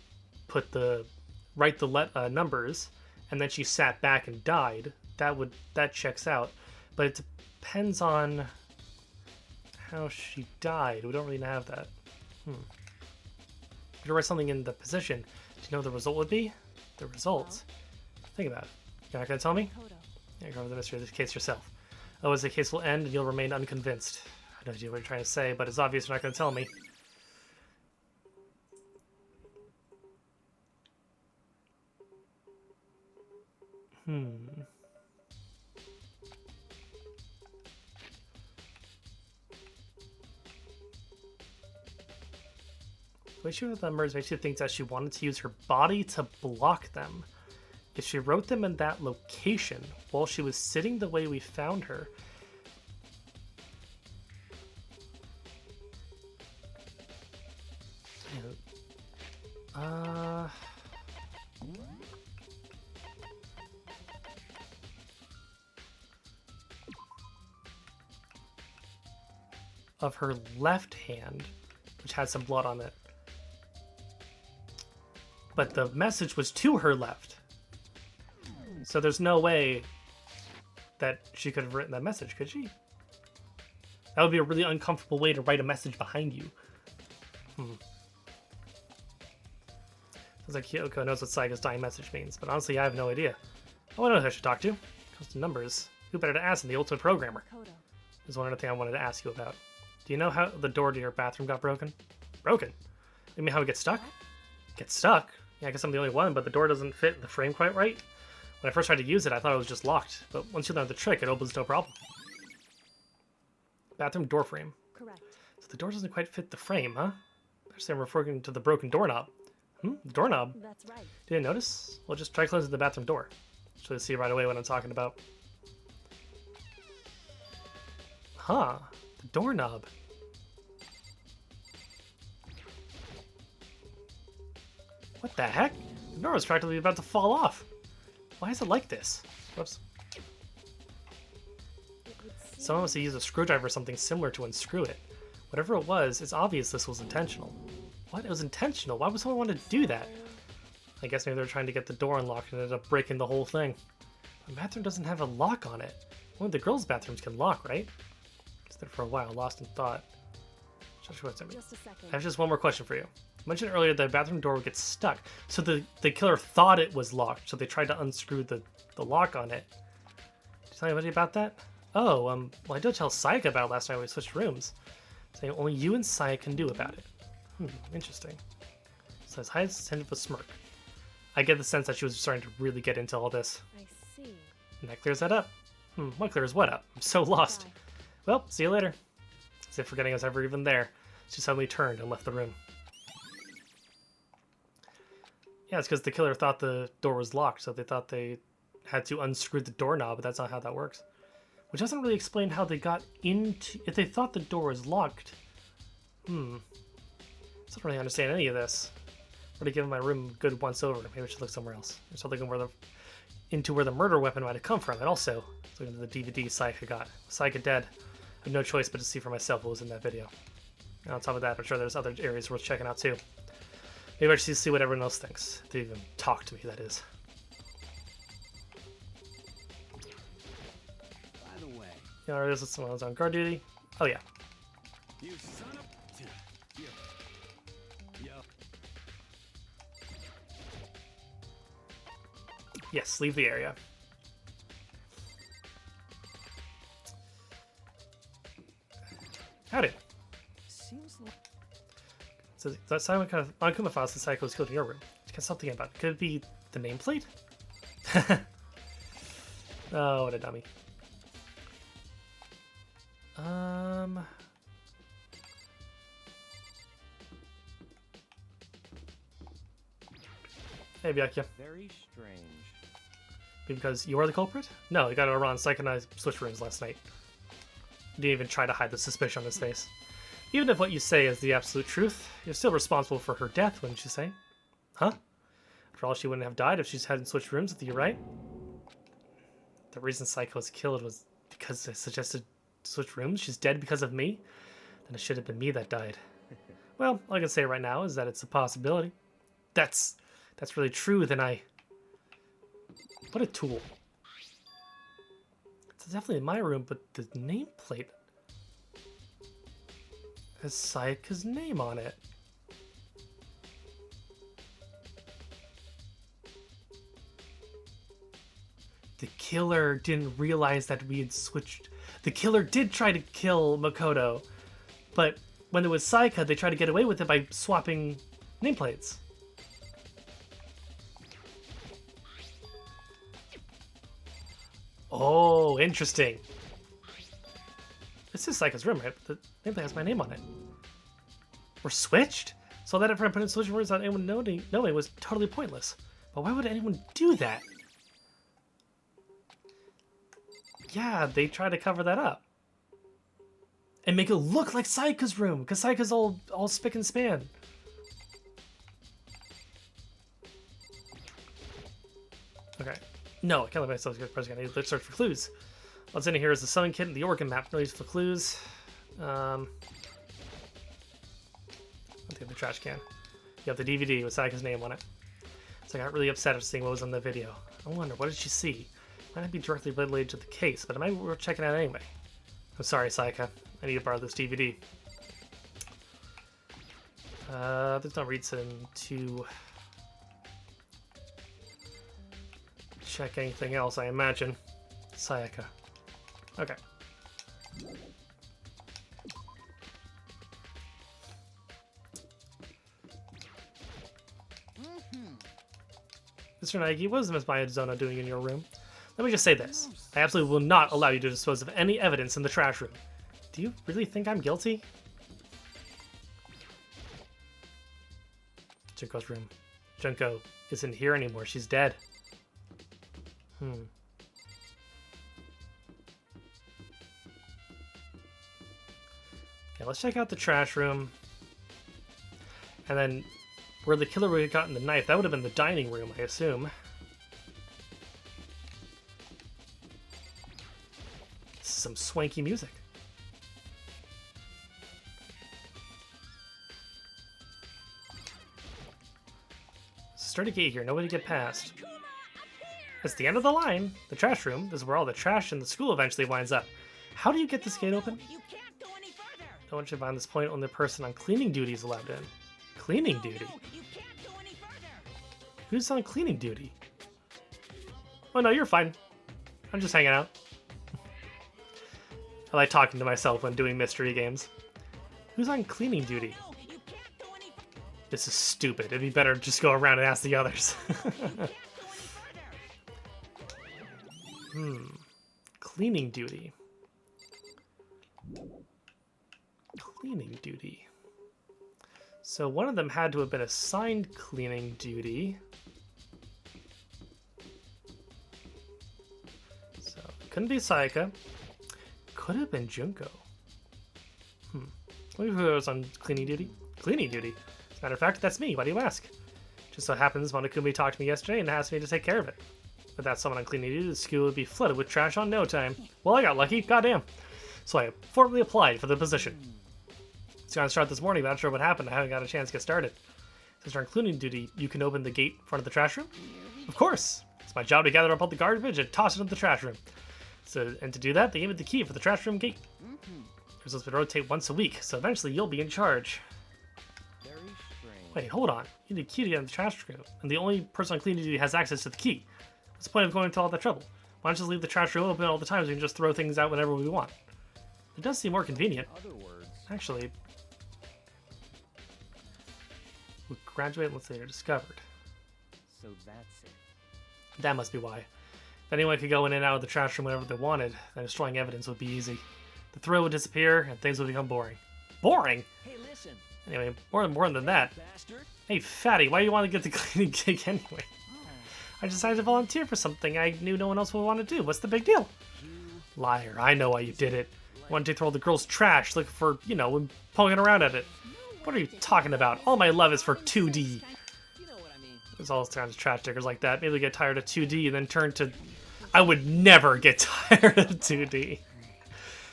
write the numbers, and then she sat back and died, that checks out. But it depends on how she died. We don't really have that. If you write something in the position, do you know what the result would be? The result. Think about it. You're not going to tell me? Yeah, cover the mystery of this case yourself. Otherwise, the case will end and you'll remain unconvinced. I have no idea what you're trying to say, but it's obvious you're not going to tell me. The way she wrote the numbers makes you think that she wanted to use her body to block them. If she wrote them in that location while she was sitting the way we found her, of her left hand, which had some blood on it. But the message was to her left. So there's no way that she could have written that message, could she? That would be a really uncomfortable way to write a message behind you. Sounds like Kyoko knows what Sayaka's dying message means, but honestly, I have no idea. Oh, I know who I should talk to. When it comes to numbers, who better to ask than the ultimate programmer? There's one other thing I wanted to ask you about. Do you know how the door to your bathroom got broken? Broken? You mean how it gets stuck? Get stuck? Yeah, I guess I'm the only one, but the door doesn't fit the frame quite right. When I first tried to use it, I thought it was just locked, but once you learn the trick, it opens no problem. Bathroom door frame. Correct. So the door doesn't quite fit the frame, huh? I understand we're referring to the broken doorknob. The doorknob? That's right. Didn't notice? Well, just try closing the bathroom door. So you'll see right away what I'm talking about. Huh. The doorknob. What the heck? The door was practically about to fall off. Why is it like this? Whoops. Someone must have used a screwdriver or something similar to unscrew it. Whatever it was, it's obvious this was intentional. What? It was intentional? Why would someone want to do that? I guess maybe they're trying to get the door unlocked and ended up breaking the whole thing. The bathroom doesn't have a lock on it. Only the girls' bathrooms can lock, right? Stood for a while, lost in thought. Just a second. I have just one more question for you. You mentioned earlier the bathroom door would get stuck, so the killer thought it was locked, so they tried to unscrew the lock on it. Did you tell anybody about that? Oh, well, I did tell Sayaka about it last night when we switched rooms. Saying only you and Sayaka can do about it. Interesting. So his eyes tended with a smirk. I get the sense that she was starting to really get into all this. I see. And that clears that up. What clears what up? I'm so lost. Bye. Well, see you later. As if forgetting I was ever even there, she suddenly turned and left the room. Yeah, it's because the killer thought the door was locked, so they thought they had to unscrew the doorknob, but that's not how that works. Which doesn't really explain how they got into... If they thought the door was locked... I don't really understand any of this. I've already given my room a good once over. Maybe I should look somewhere else. Or start looking into where the murder weapon might have come from. And also, looking at the DVD Sayaka got. Sayaka dead. I have no choice but to see for myself what was in that video. And on top of that, I'm sure there's other areas worth checking out too. Maybe I should see what everyone else thinks. They even talk to me, that is. By the way... You know, there's someone else on guard duty. Oh yeah. You son of... Yup. Yes, leave the area. Howdy. Seems like... So that Simon kind of Ankuma files the Psycho was killed in your room. I guess something about it. Could it be the nameplate? Oh, what a dummy. Hey, Byakuya. Very strange. Because you are the culprit? No, you got to run psychonized switch rooms last night. You didn't even try to hide the suspicion on his face. Even if what you say is the absolute truth, you're still responsible for her death, wouldn't you say? Huh? After all, she wouldn't have died if she hadn't switched rooms with you, right? The reason Psycho was killed was because I suggested switch rooms? She's dead because of me? Then it should have been me that died. Well, all I can say right now is that it's a possibility. That's really true, then I... What a tool. It's definitely in my room, but the nameplate has Sayaka's name on it. The killer didn't realize that we had switched. The killer did try to kill Makoto, but when it was Sayaka, they tried to get away with it by swapping nameplates. Oh, interesting. This is Sayaka's room, right? The nameplate has my name on it. We're switched? So that if I put in switch words without anyone knowing was totally pointless. But why would anyone do that? Yeah, they try to cover that up. And make it look like Sayaka's room, because Sayaka's all spick and span. Okay. No, I can't let myself get pressing. I need to search for clues. What's in here is the Southern Kit and the Oregon map. No use for clues. I'll take the trash can. You have the DVD with Sayaka's name on it. So I got really upset after seeing what was on the video. I wonder, what did she see? Might not be directly related to the case, but it might be worth checking out anyway. I'm sorry, Sayaka. I need to borrow this DVD. There's no reason to check anything else, I imagine. Sayaka. Okay. Mr. Naegi, what is Miss Mayazona doing in your room? Let me just say this. I absolutely will not allow you to dispose of any evidence in the trash room. Do you really think I'm guilty? Junko's room. Junko isn't here anymore. She's dead. Yeah, let's check out the trash room. And then where the killer would have gotten the knife, that would have been the dining room, I assume. This is some swanky music. Sturdy gate here, nobody get past. It's the end of the line. The trash room. This is where all the trash in the school eventually winds up. How do you get this gate open? No one should find this point. Only the person on cleaning duty is allowed in. Cleaning duty? Who's on cleaning duty? Oh no, you're fine. I'm just hanging out. I like talking to myself when doing mystery games. Who's on cleaning duty? This is stupid. It'd be better to just go around and ask the others. Cleaning duty. Cleaning duty. So one of them had to have been assigned cleaning duty. So couldn't be Sayaka. Could have been Junko. Who was on cleaning duty? Cleaning duty. As a matter of fact, that's me. Why do you ask? Just so happens Monokumi talked to me yesterday and asked me to take care of it. Without someone on cleaning duty, the school would be flooded with trash on no time. Well, I got lucky. Goddamn. So I formally applied for the position. It's going to start this morning, but I'm not sure what happened. I haven't got a chance to get started. Since you're on cleaning duty, you can open the gate in front of the trash room? Of course. It's my job to gather up all the garbage and toss it into the trash room. And to do that, they gave me the key for the trash room gate. You're supposed to rotate once a week, so eventually you'll be in charge. Very strange. Wait, hold on. You need a key to get in the trash room, and the only person on cleaning duty has access to the key. What's the point of going to all that trouble? Why don't you just leave the trash room open all the time so we can just throw things out whenever we want? It does seem more convenient. In other words, Actually, who graduate once they are discovered. So that's it. That must be why. If anyone could go in and out of the trash room whenever they wanted, then destroying evidence would be easy. The thrill would disappear, and things would become boring. Boring? Hey, listen. Anyway, more than that. Bastard. Hey, fatty, why do you want to get the cleaning gig anyway? I decided to volunteer for something I knew no one else would want to do. What's the big deal? Liar, I know why you did it. You wanted to throw the girl's trash, looking for, you know, and poking around at it. What are you talking about? All my love is for 2D. You know what I mean. There's all kinds of trash stickers like that. Maybe get tired of 2D and then turn to... I would never get tired of 2D.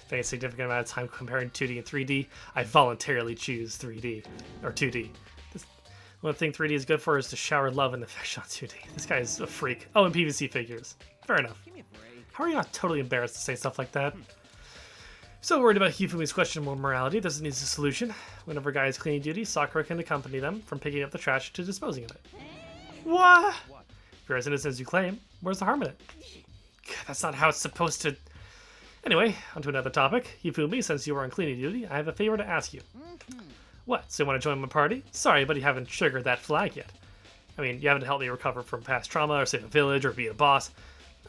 Spending a significant amount of time comparing 2D and 3D, I voluntarily choose 3D. Or 2D. One thing 3D is good for is to shower love and affection on 2D. This guy is a freak. Oh, and PVC figures. Fair enough. Give me a break. How are you not totally embarrassed to say stuff like that? So worried about Hifumi's questionable morality, this needs a solution. Whenever a guy is cleaning duty, Sakura can accompany them from picking up the trash to disposing of it. What? If you're as innocent as you claim, where's the harm in it? God, that's not how it's supposed to... Anyway, onto another topic. Hifumi, since you are on cleaning duty, I have a favor to ask you. What, so you want to join my party? Sorry, but you haven't triggered that flag yet. I mean, you haven't helped me recover from past trauma, or save a village, or be a boss.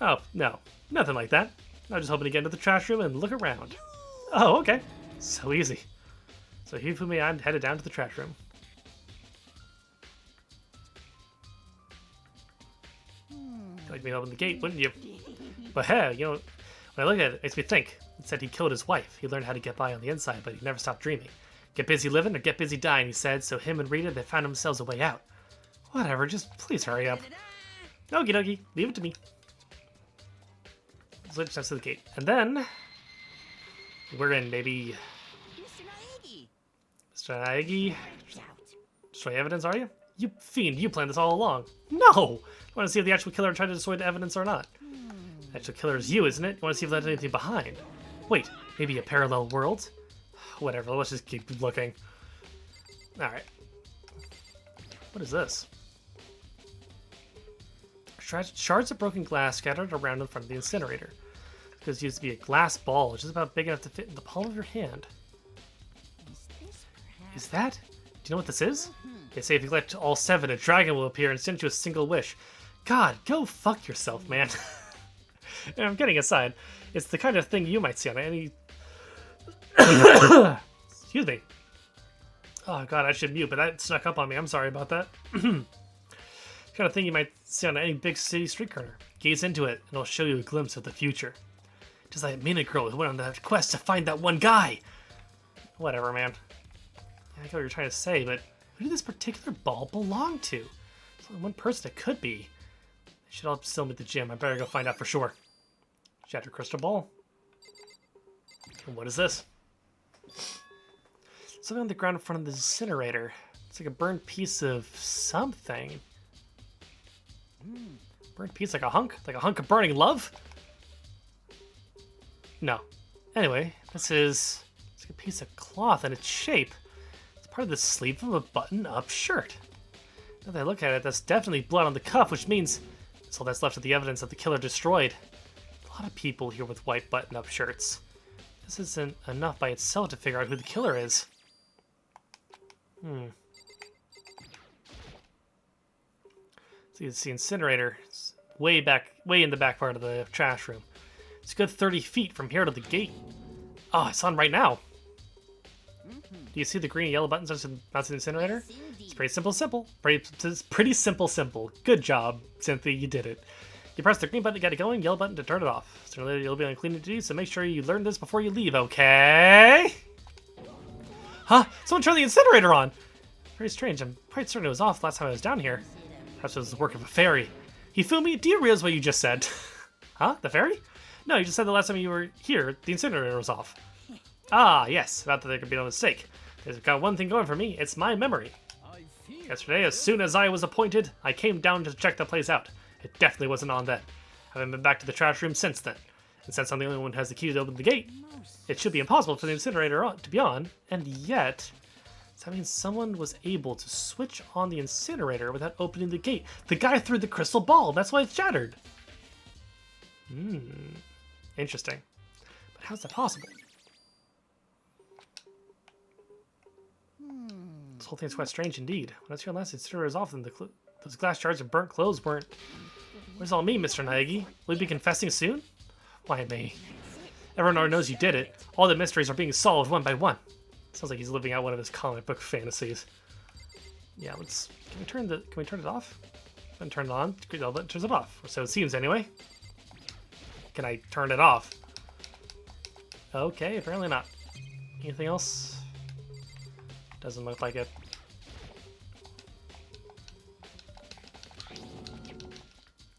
Oh, no. Nothing like that. I'm just hoping to get into the trash room and look around. Oh, okay. So easy. So Hifumi, I'm headed down to the trash room. You'd like me to open the gate, wouldn't you? But hey, you know, when I look at it, it makes me think. It said he killed his wife. He learned how to get by on the inside, but he never stopped dreaming. Get busy living or get busy dying, he said, so him and Rita, they found themselves a way out. Whatever, just please hurry up. Okie dokie, leave it to me. Switch next to the gate. And then... we're in, baby. Mr. Naegi. Destroy evidence, are you? You fiend, you planned this all along. No! You want to see if the actual killer tried to destroy the evidence or not. The actual killer is you, isn't it? You want to see if there's anything behind. Wait, maybe a parallel world? Whatever, let's just keep looking. Alright. What is this? Shards of broken glass scattered around in front of the incinerator. This used to be a glass ball, just about big enough to fit in the palm of your hand. Is that? Do you know what this is? They say if you collect all 7, a dragon will appear and send you a single wish. God, go fuck yourself, man. And I'm getting aside. It's the kind of thing you might see on any... Excuse me. Oh god, I should mute, but that snuck up on me. I'm sorry about that. Kind of thing you might see on any big city street corner. Gaze into it, and it'll show you a glimpse of the future. Just like Mina girl who went on that quest to find that one guy. Whatever, man. I get what you're trying to say, but who did this particular ball belong to? There's only one person it could be. They should all still be at the gym. I better go find out for sure. Shattered crystal ball. And what is this? Something on the ground in front of the incinerator. It's like a burned piece of something. Burnt piece like a hunk? Like a hunk of burning love? No. Anyway, this is... it's like a piece of cloth and its shape. It's part of the sleeve of a button-up shirt. Now that I look at it, that's definitely blood on the cuff, which means that's all that's left of the evidence that the killer destroyed. A lot of people here with white button-up shirts. This isn't enough by itself to figure out who the killer is. So you can see incinerator. It's way in the back part of the trash room. It's a good 30 feet from here to the gate. Oh, it's on right now. Do you see the green and yellow buttons on the incinerator? It's pretty simple. Pretty simple. Good job, Cynthia, you did it. You press the green button to get it going, yellow button to turn it off. Sooner or later you'll be on cleaning duty, so make sure you learn this before you leave, okay? Huh? Someone turned the incinerator on! Very strange. I'm quite certain it was off last time I was down here. Perhaps it was the work of a fairy. Hifumi, do you realize what you just said? Huh? The fairy? No, you just said the last time you were here, the incinerator was off. Ah, yes. About that there could be no mistake. There's got one thing going for me. It's my memory. Yesterday, as soon as I was appointed, I came down to check the place out. It definitely wasn't on then. I haven't been back to the trash room since then. And since I'm the only one who has the key to open the gate, it should be impossible for the incinerator to be on. And yet, that means someone was able to switch on the incinerator without opening the gate. The guy threw the crystal ball. That's why it's shattered. Interesting. But how's that possible? whole thing's quite strange indeed. When I was here last, it sure as often those glass shards and burnt clothes weren't... What does it all mean, Mr. Naegi? Will you be confessing soon? Why me? Everyone already knows you did it. All the mysteries are being solved one by one. Sounds like he's living out one of his comic book fantasies. Yeah, let's... Can we turn it off? And turn it on? No, that turns it off. So it seems anyway. Can I turn it off? Okay, apparently not. Anything else? Doesn't look like it.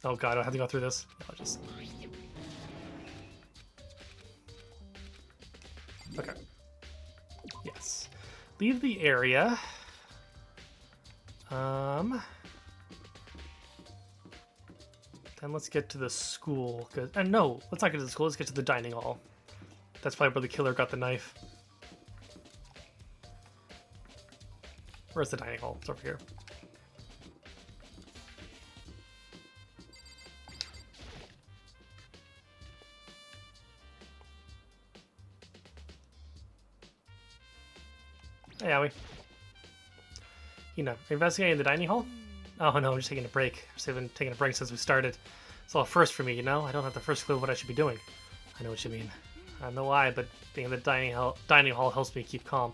Oh god, I have to go through this. I'll just... Okay. Yes. Leave the area. Then let's get to the school. No, let's not get to the school. Let's get to the dining hall. That's probably where the killer got the knife. Where's the dining hall? It's over here. Hey, Owie. You know, investigating the dining hall? Oh no, I'm just taking a break. I've been taking a break since we started. It's all first for me, you know? I don't have the first clue of what I should be doing. I know what you mean. I don't know why, but being in the dining hall helps me keep calm.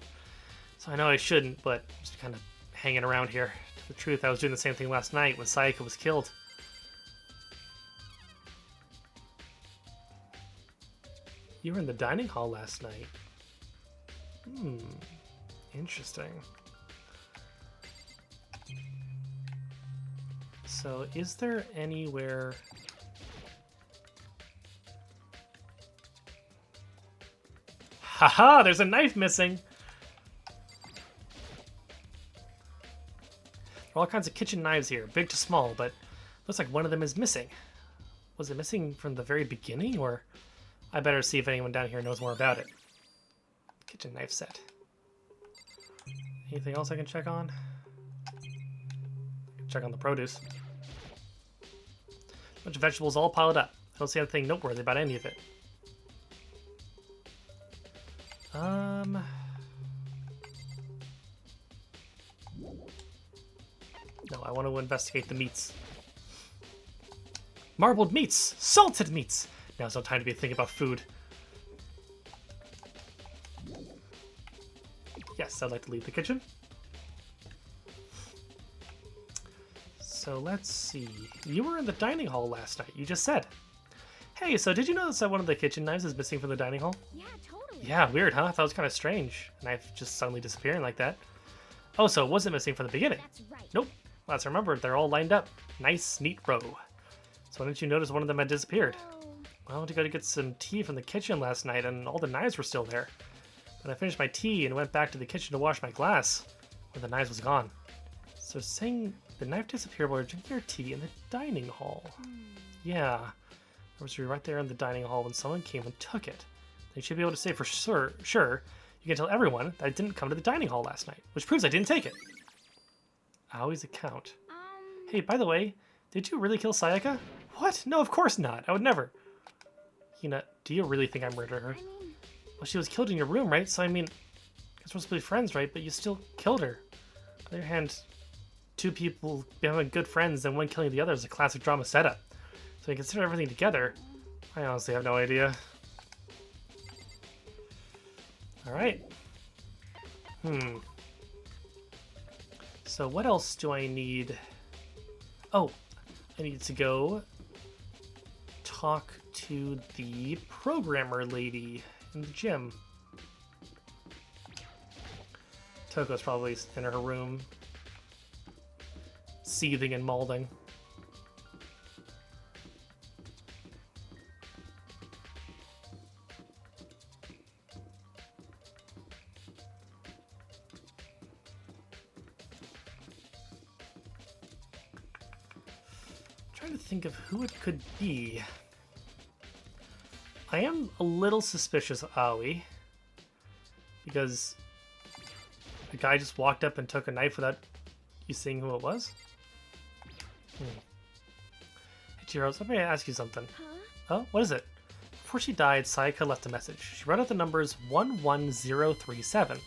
So I know I shouldn't, but I'm just kind of hanging around here. To the truth, I was doing the same thing last night when Sayaka was killed. You were in the dining hall last night. Interesting. So, is there anywhere... Haha! There's a knife missing! There are all kinds of kitchen knives here, big to small, but looks like one of them is missing. Was it missing from the very beginning, or... I better see if anyone down here knows more about it. Kitchen knife set. Anything else I can check on? Check on the produce. Bunch of vegetables all piled up. I don't see anything noteworthy about any of it. No, I want to investigate the meats. Marbled meats! Salted meats! Now's no time to be thinking about food. Yes, I'd like to leave the kitchen. So let's see. You were in the dining hall last night, you just said. Hey, so did you notice that one of the kitchen knives is missing from the dining hall? Yeah, totally. Yeah, weird, huh? I thought it was kind of strange. Knife just suddenly disappearing like that. Oh, so it wasn't missing from the beginning? That's right. Nope. Let's remember, they're all lined up. Nice, neat row. So why didn't you notice one of them had disappeared? Well, I went to go to get some tea from the kitchen last night, and all the knives were still there. But I finished my tea and went back to the kitchen to wash my glass, when the knives was gone. So saying the knife disappeared while drinking your tea in the dining hall. Yeah, it was right there in the dining hall when someone came and took it. They should be able to say for sure, you can tell everyone that I didn't come to the dining hall last night, which proves I didn't take it. Aoi's account. Hey, by the way, did you really kill Sayaka? What? No, of course not. I would never. Hina, do you really think I murdered her? Well, she was killed in your room, right? So, I mean, you're supposed to be friends, right? But you still killed her. On the other hand, two people becoming good friends and one killing the other is a classic drama setup. So, you consider everything together. I honestly have no idea. Alright. So, what else do I need? Oh, I need to go talk to the programmer lady in the gym. Toko's probably in her room, seething and mauling. Trying to think of who it could be. I am a little suspicious of Aoi, because the guy just walked up and took a knife without you seeing who it was. Hey, Chihiros, let me ask you something. Oh, what is it? Before she died, Sayaka left a message. She wrote out the numbers 11037.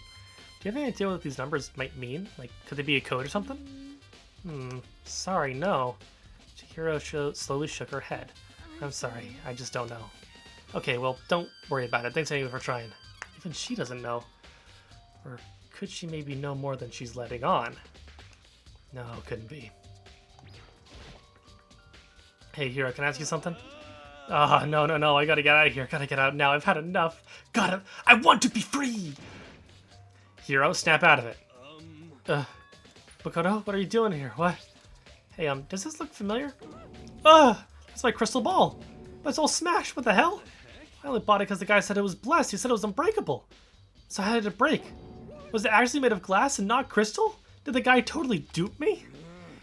you have any idea what these numbers might mean? Like, could they be a code or something? Sorry, no. Chihiro slowly shook her head. I'm sorry, I just don't know. Okay, well, don't worry about it. Thanks anyway for trying. Even she doesn't know. Or could she maybe know more than she's letting on? No, couldn't be. Hey, Hiro, can I ask you something? Ah, no, I gotta get out of here. Gotta get out now. I've had enough. I want to be free! Hiro, snap out of it. Makoto, what are you doing here? What? Hey, does this look familiar? That's my crystal ball. It's all smashed. What the hell? I only bought it because the guy said it was blessed. He said it was unbreakable. So how did it break? Was it actually made of glass and not crystal? Did the guy totally dupe me? He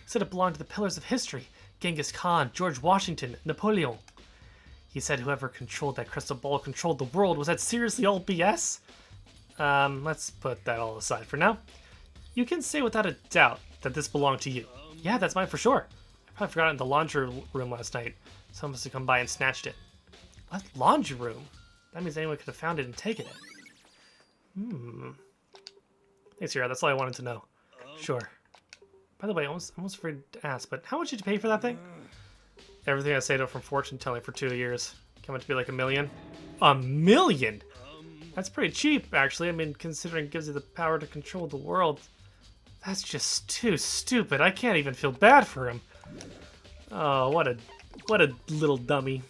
said it belonged to the pillars of history. Genghis Khan, George Washington, Napoleon. He said whoever controlled that crystal ball controlled the world. Was that seriously all BS? Let's put that all aside for now. You can say without a doubt that this belonged to you. Yeah, that's mine for sure. I probably forgot it in the laundry room last night. Someone must have come by and snatched it. What? Laundry room? That means anyone could have found it and taken it. Thanks, Hiro. That's all I wanted to know. Sure. By the way, I almost afraid to ask, but how much did you pay for that thing? Everything I saved up from fortune telling for 2 years. Came out to be like $1 million. $1 million? That's pretty cheap, actually. I mean, considering it gives you the power to control the world. That's just too stupid. I can't even feel bad for him. Oh, what a little dummy.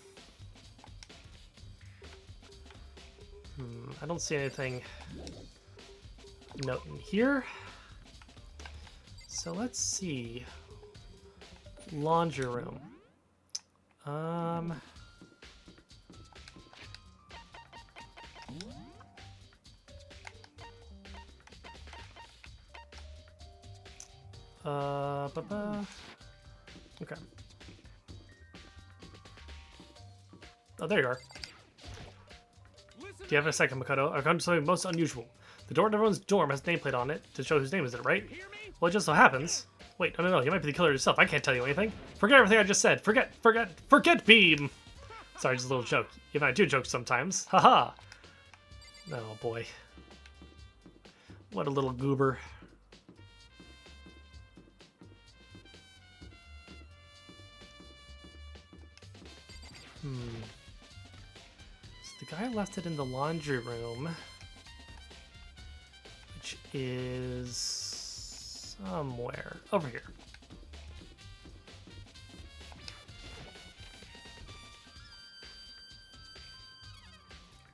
I don't see anything note in here. So let's see. Laundry room. Okay. Oh, there you are. Do you have a second, Makoto? I've come to something most unusual. The door to everyone's dorm has a nameplate on it to show whose name is it, right? Well, it just so happens. Wait, no, you might be the killer yourself. I can't tell you anything. Forget everything I just said. Forget Beam! Sorry, just a little joke. Even I do joke sometimes. Haha! Oh, boy. What a little goober. So the guy left it in the laundry room, which is somewhere over here.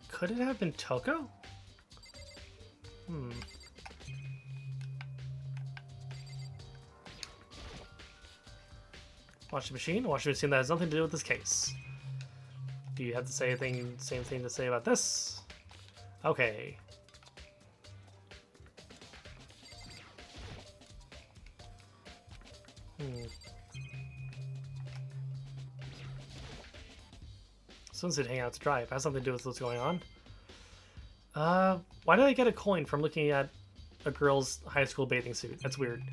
Could it have been Toko? Washing machine? Washing machine that has nothing to do with this case. Do you have to say anything, same thing to say about this? Okay. Someone said hang out to dry. It has something to do with what's going on. Why did I get a coin from looking at a girl's high school bathing suit? That's weird.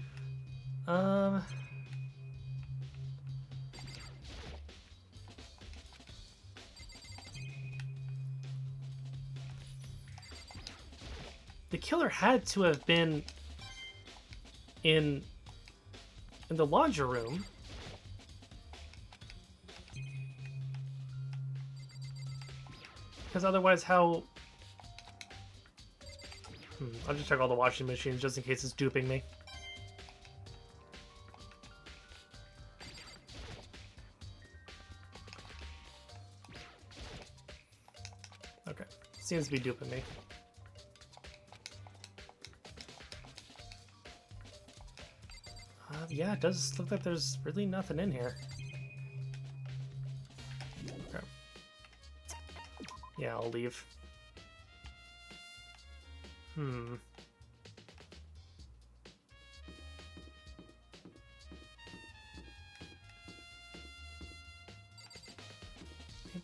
The killer had to have been in the laundry room. Because otherwise how... I'll just check all the washing machines just in case it's duping me. Okay, seems to be duping me. Yeah, it does look like there's really nothing in here. Okay. Yeah, I'll leave. Any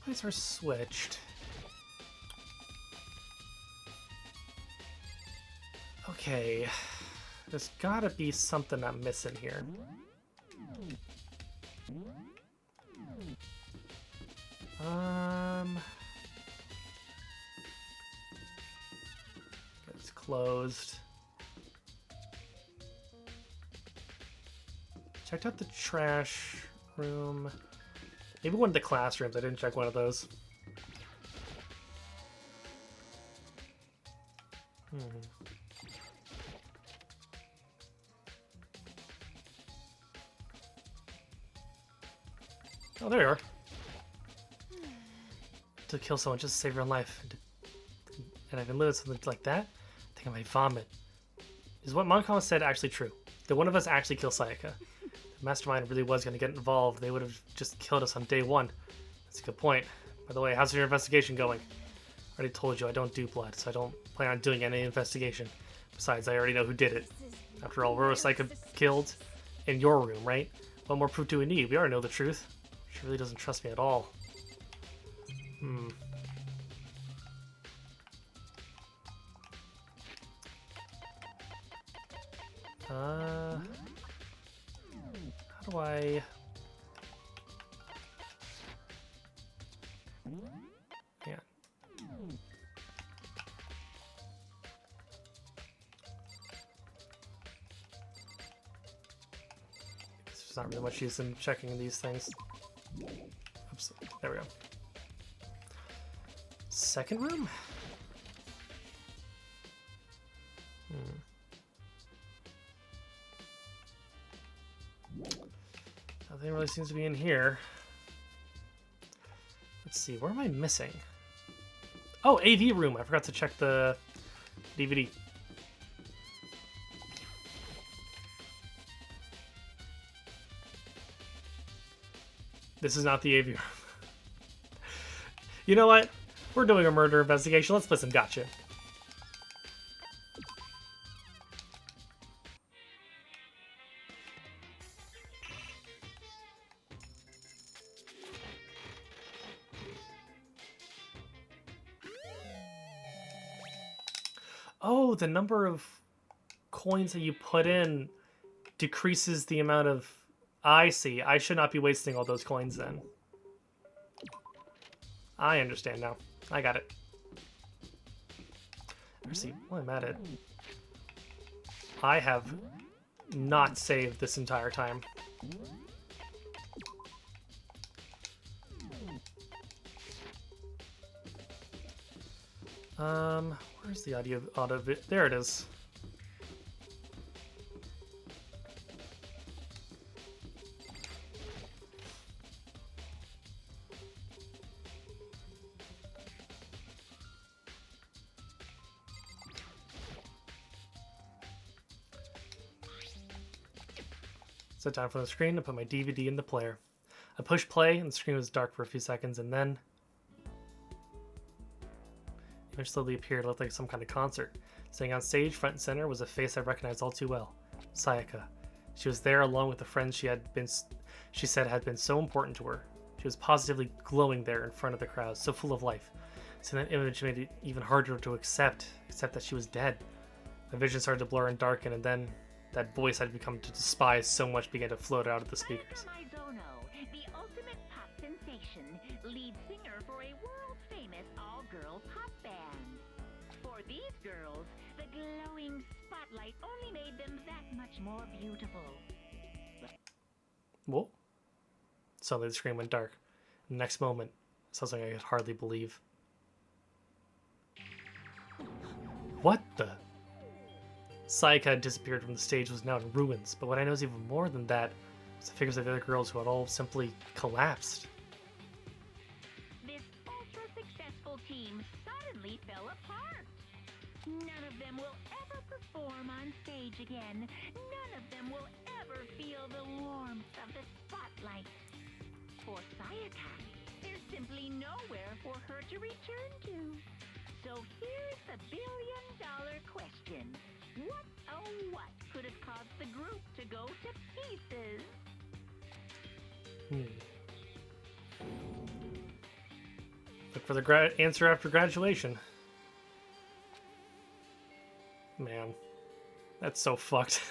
places are switched. Okay. There's gotta be something I'm missing here. It's closed. Checked out the trash room. Maybe one of the classrooms. I didn't check one of those. Oh, there you are. To kill someone just to save your own life. And I've been living something like that? I think I might vomit. Is what Moncom said actually true? Did one of us actually kill Sayaka? If the mastermind really was going to get involved, they would have just killed us on day one. That's a good point. By the way, how's your investigation going? I already told you I don't do blood, so I don't plan on doing any investigation. Besides, I already know who did it. After all, where was Sayaka killed? In your room, right? What more proof do we need? We already know the truth. She really doesn't trust me at all. How do I... Yeah. There's not really much use in checking these things. Oops, there we go. Second room? Nothing really seems to be in here. Let's see, where am I missing? Oh, AV room. I forgot to check the DVD. This is not the AV room. You know what? We're doing a murder investigation. Let's play some gotcha. Oh, the number of coins that you put in decreases the amount of... I see. I should not be wasting all those coins then. I understand now. I got it. Let's see. While I'm at it, I have not saved this entire time. Where's the audio bit? There it is. Set down from the screen and put my DVD in the player. I pushed play and the screen was dark for a few seconds, and then the image slowly appeared. It looked like some kind of concert. Sitting on stage, front and center, was a face I recognized all too well. Sayaka. She was there along with the friends she said had been so important to her. She was positively glowing there in front of the crowd, so full of life. Seeing that image made it even harder to accept that she was dead. My vision started to blur and darken, and then that voice I'd become to despise so much began to float out of the speakers. The ultimate pop sensation, lead singer for a world-famous all-girl pop band. For these girls, the glowing spotlight only made them that much more beautiful. Whoa. Suddenly the screen went dark. The next moment, something I could hardly believe. What the? Sayaka had disappeared from the stage, was now in ruins, but what I know is even more than that was the figures of the other girls who had all simply collapsed. This ultra-successful team suddenly fell apart. None of them will ever perform on stage again. None of them will ever feel the warmth of the spotlight. For Sayaka, there's simply nowhere for her to return to. So here's the billion-dollar question. What, oh what, could have caused the group to go to pieces? Look for the answer after graduation. Man, that's so fucked.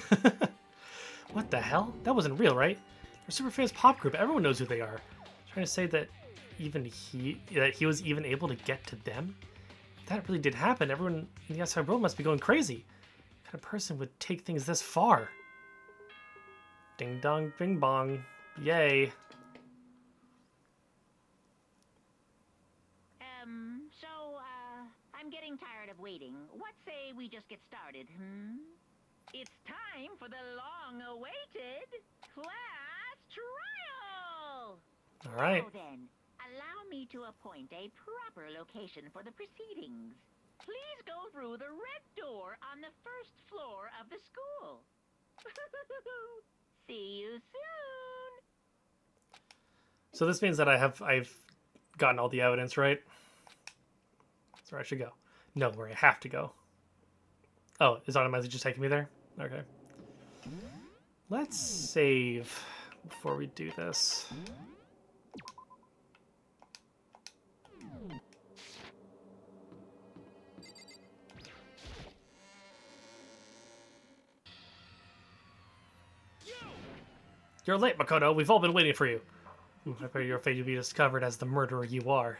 What the hell? That wasn't real, right? They're a super famous pop group. Everyone knows who they are. Trying to say that he was even able to get to them? If that really did happen, everyone in the outside world must be going crazy. What kind of person would take things this far? Ding dong, bing bong. Yay. I'm getting tired of waiting. What say we just get started, It's time for the long-awaited class trial! All right. So then, allow me to appoint a proper location for the proceedings. Please go through the red door on the first floor of the school. See you soon! So this means that I've gotten all the evidence, right? That's where I should go. No, where I have to go. Oh, is automatically just taking me there? Okay. Let's save before we do this. You're late, Makoto. We've all been waiting for you. I fear you're afraid to be discovered as the murderer you are.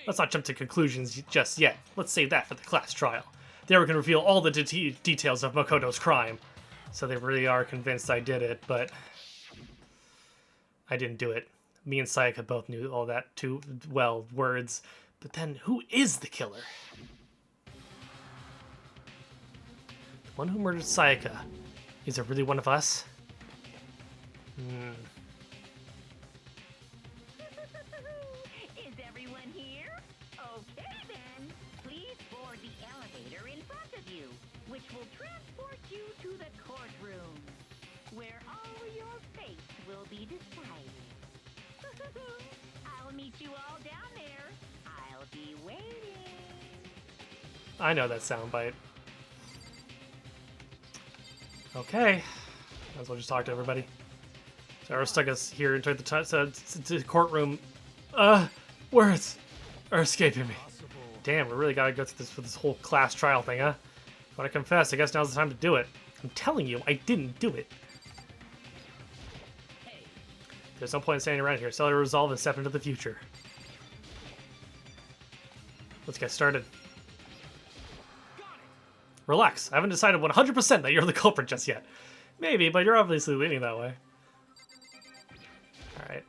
Let's not jump to conclusions just yet. Let's save that for the class trial. There we can reveal all the details of Makoto's crime. So they really are convinced I did it, but I didn't do it. Me and Sayaka both knew all that too well, words. But then, who is the killer? The one who murdered Sayaka. Is it really one of us? Is everyone here? Okay then. Please board the elevator in front of you, which will transport you to the courtroom, where all your fates will be decided. I'll meet you all down there. I'll be waiting. I know that soundbite. Okay. Might as well just talk to everybody. So we're stuck us here into the courtroom. Words are escaping me. Damn, we really gotta go through this for this whole class trial thing, huh? Want to confess? I guess now's the time to do it. I'm telling you, I didn't do it. There's no point in standing around here. So to resolve and step into the future. Let's get started. Relax. I haven't decided 100% that you're the culprit just yet. Maybe, but you're obviously leaning that way. Alright.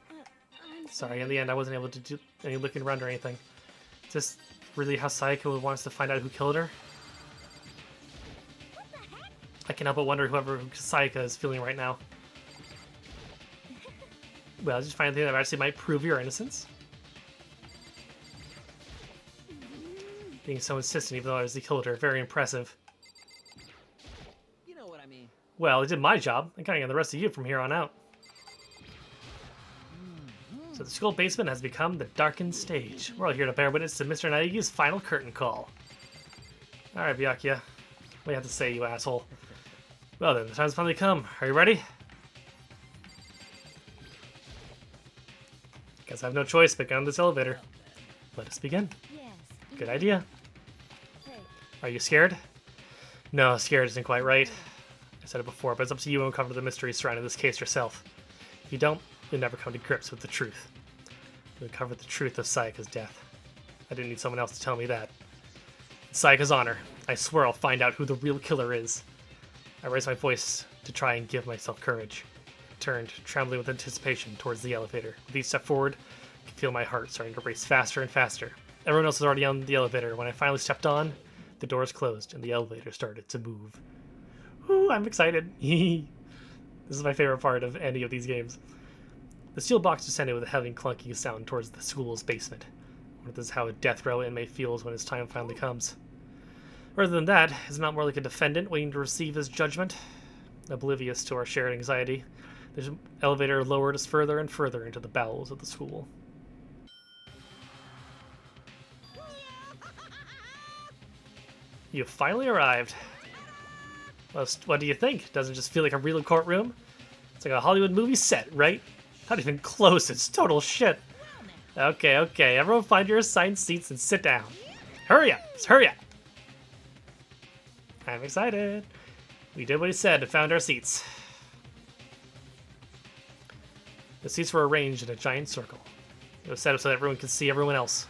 Sorry, in the end I wasn't able to do any looking around or anything. Just really how Sayaka wants to find out who killed her? I can't help but wonder whoever Sayaka is feeling right now. Well, just find a thing that actually might prove your innocence. Being so insistent even though I was the killer, very impressive. You know what I mean. Well, I did my job. I'm counting on the rest of you from here on out. So the school basement has become the darkened stage. We're all here to bear witness to Mr. Naigi's final curtain call. Alright, Byakuya. What do you have to say, you asshole? Well then, the time's finally come. Are you ready? Guess I have no choice but get on this elevator. Let us begin. Good idea. Are you scared? No, scared isn't quite right. I said it before, but it's up to you to uncover the mysteries surrounding this case yourself. If you don't, you'll never come to grips with the truth. You'll uncover the truth of Sayaka's death. I didn't need someone else to tell me that. In Sayaka's honor, I swear I'll find out who the real killer is. I raised my voice to try and give myself courage. I turned, trembling with anticipation, towards the elevator. With each step forward, I could feel my heart starting to race faster and faster. Everyone else was already on the elevator. When I finally stepped on, the doors closed and the elevator started to move. Ooh, I'm excited. This is my favorite part of any of these games. The steel box descended with a heavy clunking sound towards the school's basement. This is how a death row inmate feels when his time finally comes. Rather than that, is it not more like a defendant waiting to receive his judgment? Oblivious to our shared anxiety, the elevator lowered us further and further into the bowels of the school. You finally arrived. Well, what do you think? Doesn't it just feel like a real courtroom? It's like a Hollywood movie set, right? Not even close, it's total shit. Okay, everyone find your assigned seats and sit down. Hurry up, just hurry up. I'm excited. We did what he said and found our seats. The seats were arranged in a giant circle. It was set up so that everyone could see everyone else.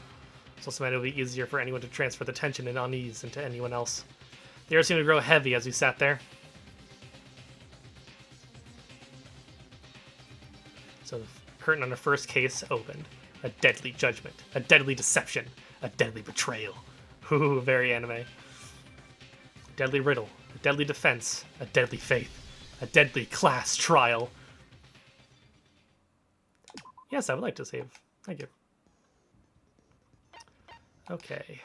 It also meant it would be easier for anyone to transfer the tension and unease into anyone else. The air seemed to grow heavy as we sat there. So the curtain on the first case opened. A deadly judgment, a deadly deception, a deadly betrayal. Ooh, very anime. Deadly riddle, a deadly defense, a deadly faith, a deadly class trial. Yes, I would like to save. Thank you. Okay.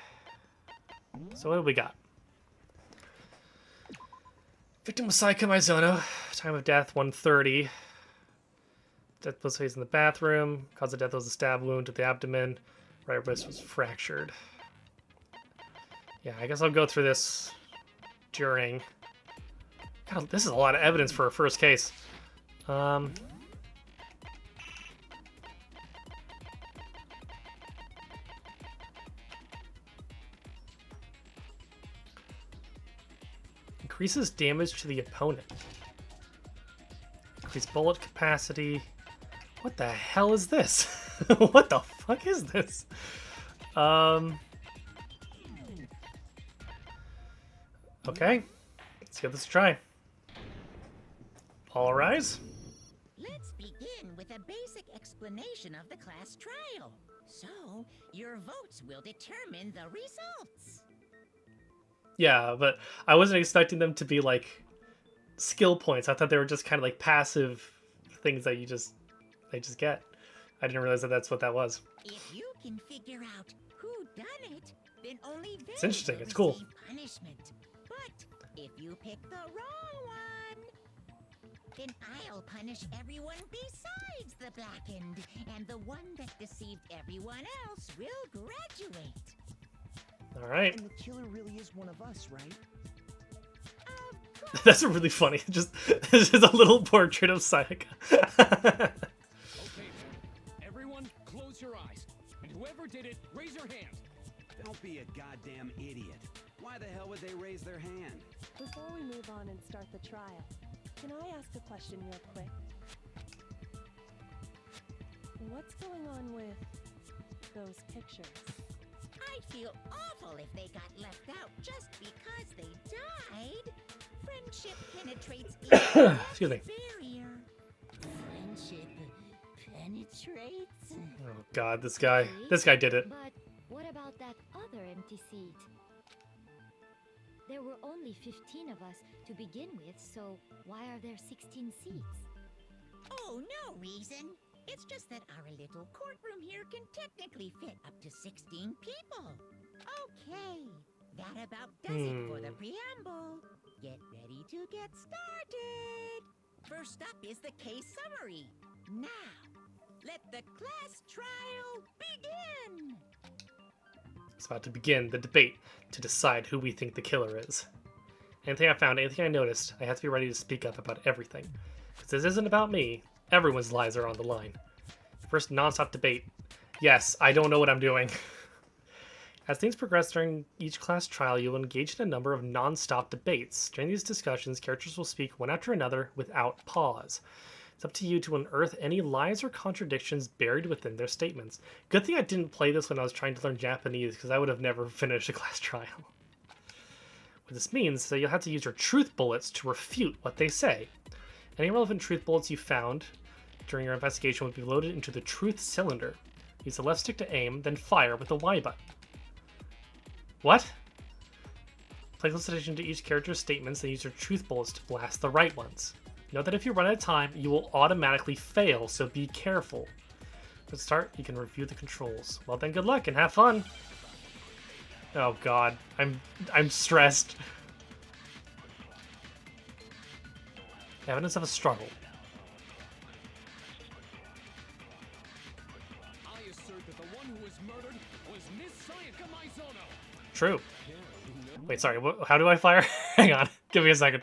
So what do we got? Victim was Saika Maizono. Time of death 1:30. Death was placed in the bathroom. Cause of death was a stab wound to the abdomen. Right wrist was fractured. Yeah, I guess I'll go through this during. God, this is a lot of evidence for a first case. Increases damage to the opponent. Increase bullet capacity. What the hell is this? What the fuck is this? Okay. Let's give this a try. All rise. Let's begin with a basic explanation of the class trial. So, your votes will determine the results. Yeah, but I wasn't expecting them to be like skill points. I thought they were just kind of like passive things that they just get. I didn't realize that that's what that was. If you can figure out who done it, then only they It's interesting. will It's cool. receive punishment. But if you pick the wrong one, then I'll punish everyone besides the blackened, and the one that deceived everyone else will graduate. All right. And the killer really is one of us, right? That's really funny. Just this is a little portrait of Sayaka. Okay, everyone, close your eyes. And whoever did it, raise your hand. Don't be a goddamn idiot. Why the hell would they raise their hand? Before we move on and start the trial, can I ask a question real quick? What's going on with those pictures? I'd feel awful if they got left out just because they died. Friendship penetrates Excuse me. barrier. Friendship penetrates? Oh god, this guy did it. But what about that other empty seat? There were only 15 of us to begin with, so why are there 16 seats? Oh, no reason. It's just that our little courtroom here can technically fit up to 16 people. Okay, that about does it for the preamble. Get ready to get started. First up is the case summary. Now, let the class trial begin. It's about to begin the debate to decide who we think the killer is. Anything I found, anything I noticed, I have to be ready to speak up about everything. Because this isn't about me. Everyone's lives are on the line. First non-stop debate. Yes, I don't know what I'm doing. As things progress during each class trial, you will engage in a number of non-stop debates. During these discussions, characters will speak one after another without pause. It's up to you to unearth any lies or contradictions buried within their statements. Good thing I didn't play this when I was trying to learn Japanese, because I would have never finished a class trial. What this means is that you'll have to use your truth bullets to refute what they say. Any relevant truth bullets you found during your investigation will be loaded into the truth cylinder. Use the left stick to aim, then fire with the Y button. What? Play close attention to each character's statements and use your truth bullets to blast the right ones. Note that if you run out of time, you will automatically fail, so be careful. To start, you can review the controls. Well then, good luck and have fun! Oh god, I'm stressed. Evidence of a struggle. I assert that the one who was murdered was Miss Sayaka Maizono. True. Wait, sorry, how do I fire? Hang on, give me a second.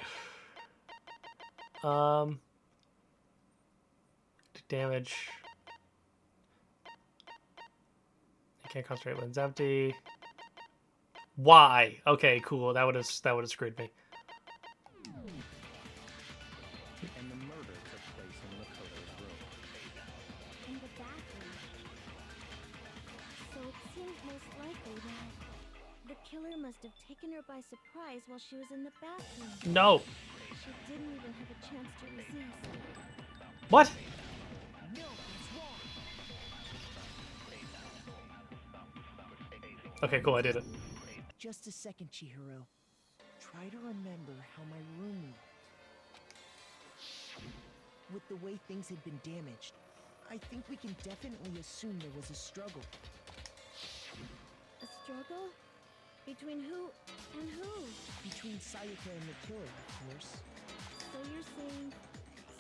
Damage. I can't concentrate when it's empty. Why? Okay, cool. That would have screwed me. And the murder took place in Makoto's room. In the bathroom. So it seems most likely that the killer must have taken her by surprise while she was in the bathroom. No. She didn't even have a chance to resist. What? No, it's wrong. Okay, cool, I did it. Just a second, Chihiro. Try to remember how my room looked. With the way things had been damaged, I think we can definitely assume there was a struggle. A struggle? Between who and who? Between Sayaka and the killer, of course. So you're saying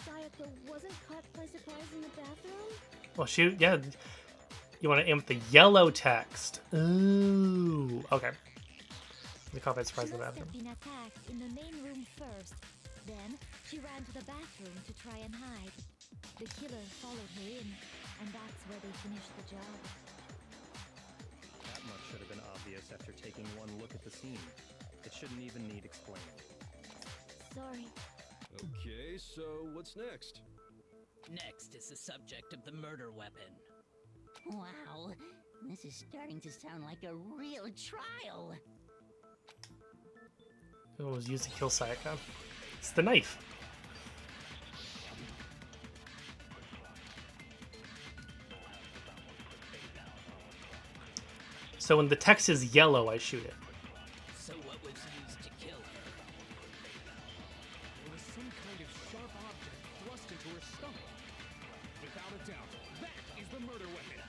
Sayaka wasn't caught by surprise in the bathroom? Well, yeah. You want to aim with the yellow text. Ooh, okay. The caught by surprise in the bathroom. She must have been attacked in the main room first. Then she ran to the bathroom to try and hide. The killer followed her in, and that's where they finished the job. That much should have been obvious after taking one look at the scene. It shouldn't even need explaining. Sorry. Okay, so what's next? Next is the subject of the murder weapon. Wow, this is starting to sound like a real trial. It was used to kill Sayaka. It's the knife. So when the text is yellow, I shoot it. So what was used to kill her? There was some kind of sharp object thrust into her stomach. Without a doubt, that is the murder weapon.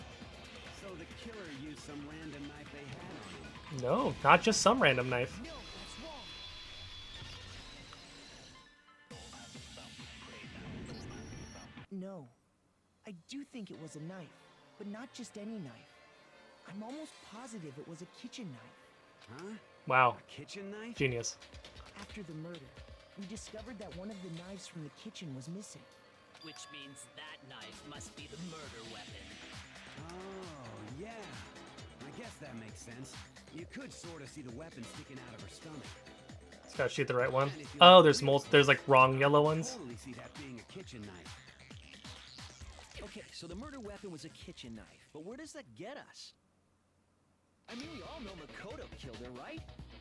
So the killer used some random knife they had on him. No, not just some random knife. No, that's wrong. No, I do think it was a knife, but not just any knife. I'm almost positive it was a kitchen knife. Huh? Wow. A kitchen knife? Genius. After the murder, we discovered that one of the knives from the kitchen was missing. Which means that knife must be the murder weapon. Oh, yeah. I guess that makes sense. You could sort of see the weapon sticking out of her stomach. Just gotta shoot the right one. Oh, there's like wrong yellow ones. Totally see that being a kitchen knife. Okay, so the murder weapon was a kitchen knife, but where does that get us? I mean, we all know Makoto killed her, right?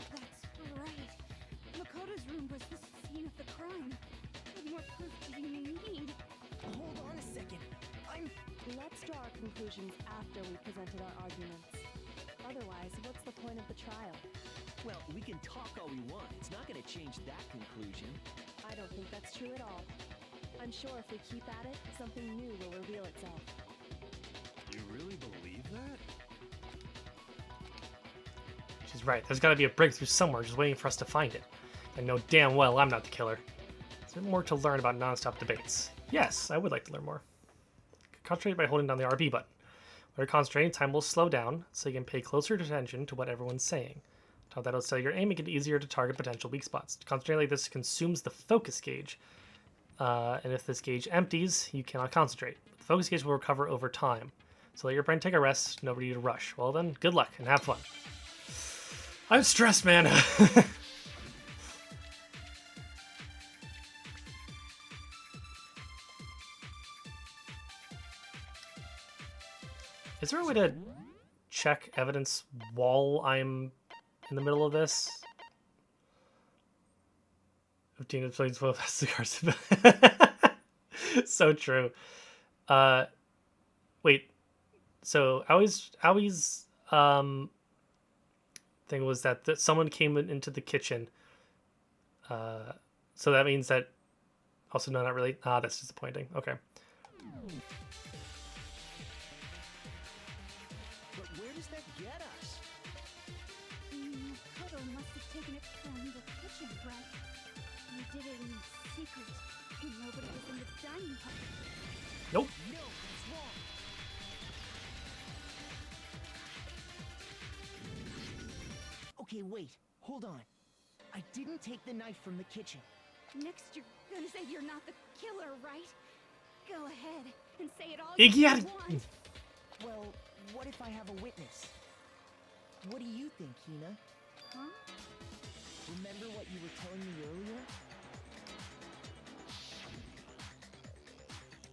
That's right. Makoto's room was the scene of the crime. What more proof do you need? Hold on a second. Let's draw our conclusions after we presented our arguments. Otherwise, what's the point of the trial? Well, we can talk all we want. It's not going to change that conclusion. I don't think that's true at all. I'm sure if we keep at it, something new will reveal itself. You really believe that? She's right. There's gotta be a breakthrough somewhere just waiting for us to find it. I know damn well I'm not the killer. Is there more to learn about non-stop debates? Yes, I would like to learn more. Concentrate by holding down the RB button. When you're concentrating, time will slow down, so you can pay closer attention to what everyone's saying. Top that'll set your aim, make it easier to target potential weak spots. Concentrating like this consumes the focus gauge. And if this gauge empties, you cannot concentrate. The focus gauge will recover over time. So let your brain take a rest, no need to rush. Well then, good luck and have fun. I'm stressed, man. Is there a way to check evidence while I'm in the middle of this? 15 explains both cigars. So true. Wait. So Aoi's thing was that someone came into the kitchen. So that means that. Also, no, not really. That's disappointing. Okay. But where does that get us? Makoto must have taken it from the kitchen, right? You did it in secret. Nobody was in the dining hall. Nope. No, it's wrong. Okay, wait. Hold on. I didn't take the knife from the kitchen. Next, you're gonna say you're not the killer, right? Go ahead and say it all Iggy, you I- want. Well, what if I have a witness? What do you think, Hina? Huh? Remember what you were telling me earlier?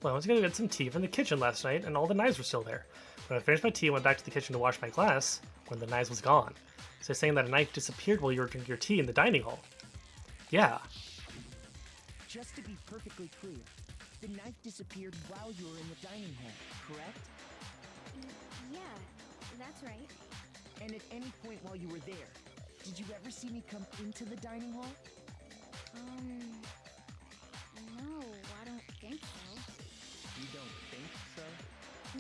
Well, I was gonna get some tea from the kitchen last night, and all the knives were still there. When I finished my tea, I went back to the kitchen to wash my glass, when the knives was gone. So you're saying that a knife disappeared while you were drinking your tea in the dining hall? Yeah. Just to be perfectly clear, The knife disappeared while you were in the dining hall, correct? Yeah, that's right. And at any point while you were there, did you ever see me come into the dining hall? No, I don't think so. You don't think so?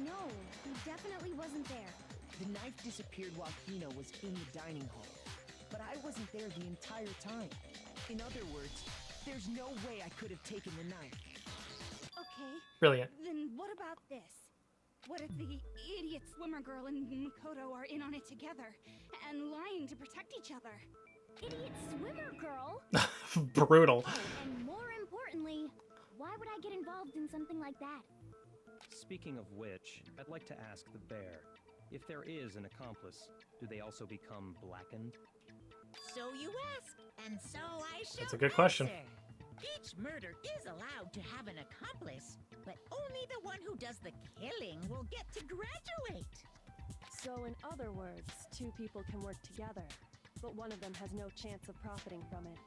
No, he definitely wasn't there. The knife disappeared while Hina was in the dining hall, but I wasn't there the entire time. In other words, there's no way I could have taken the knife. Okay. Brilliant. Then what about this? What if the idiot swimmer girl and Makoto are in on it together and lying to protect each other? Idiot swimmer girl? Brutal. Oh, and more importantly, why would I get involved in something like that? Speaking of which, I'd like to ask the bear, if there is an accomplice, do they also become blackened? So you ask, and so I shall That's a good question. answer. Each murder is allowed to have an accomplice, but only the one who does the killing will get to graduate. So in other words, two people can work together, but one of them has no chance of profiting from it.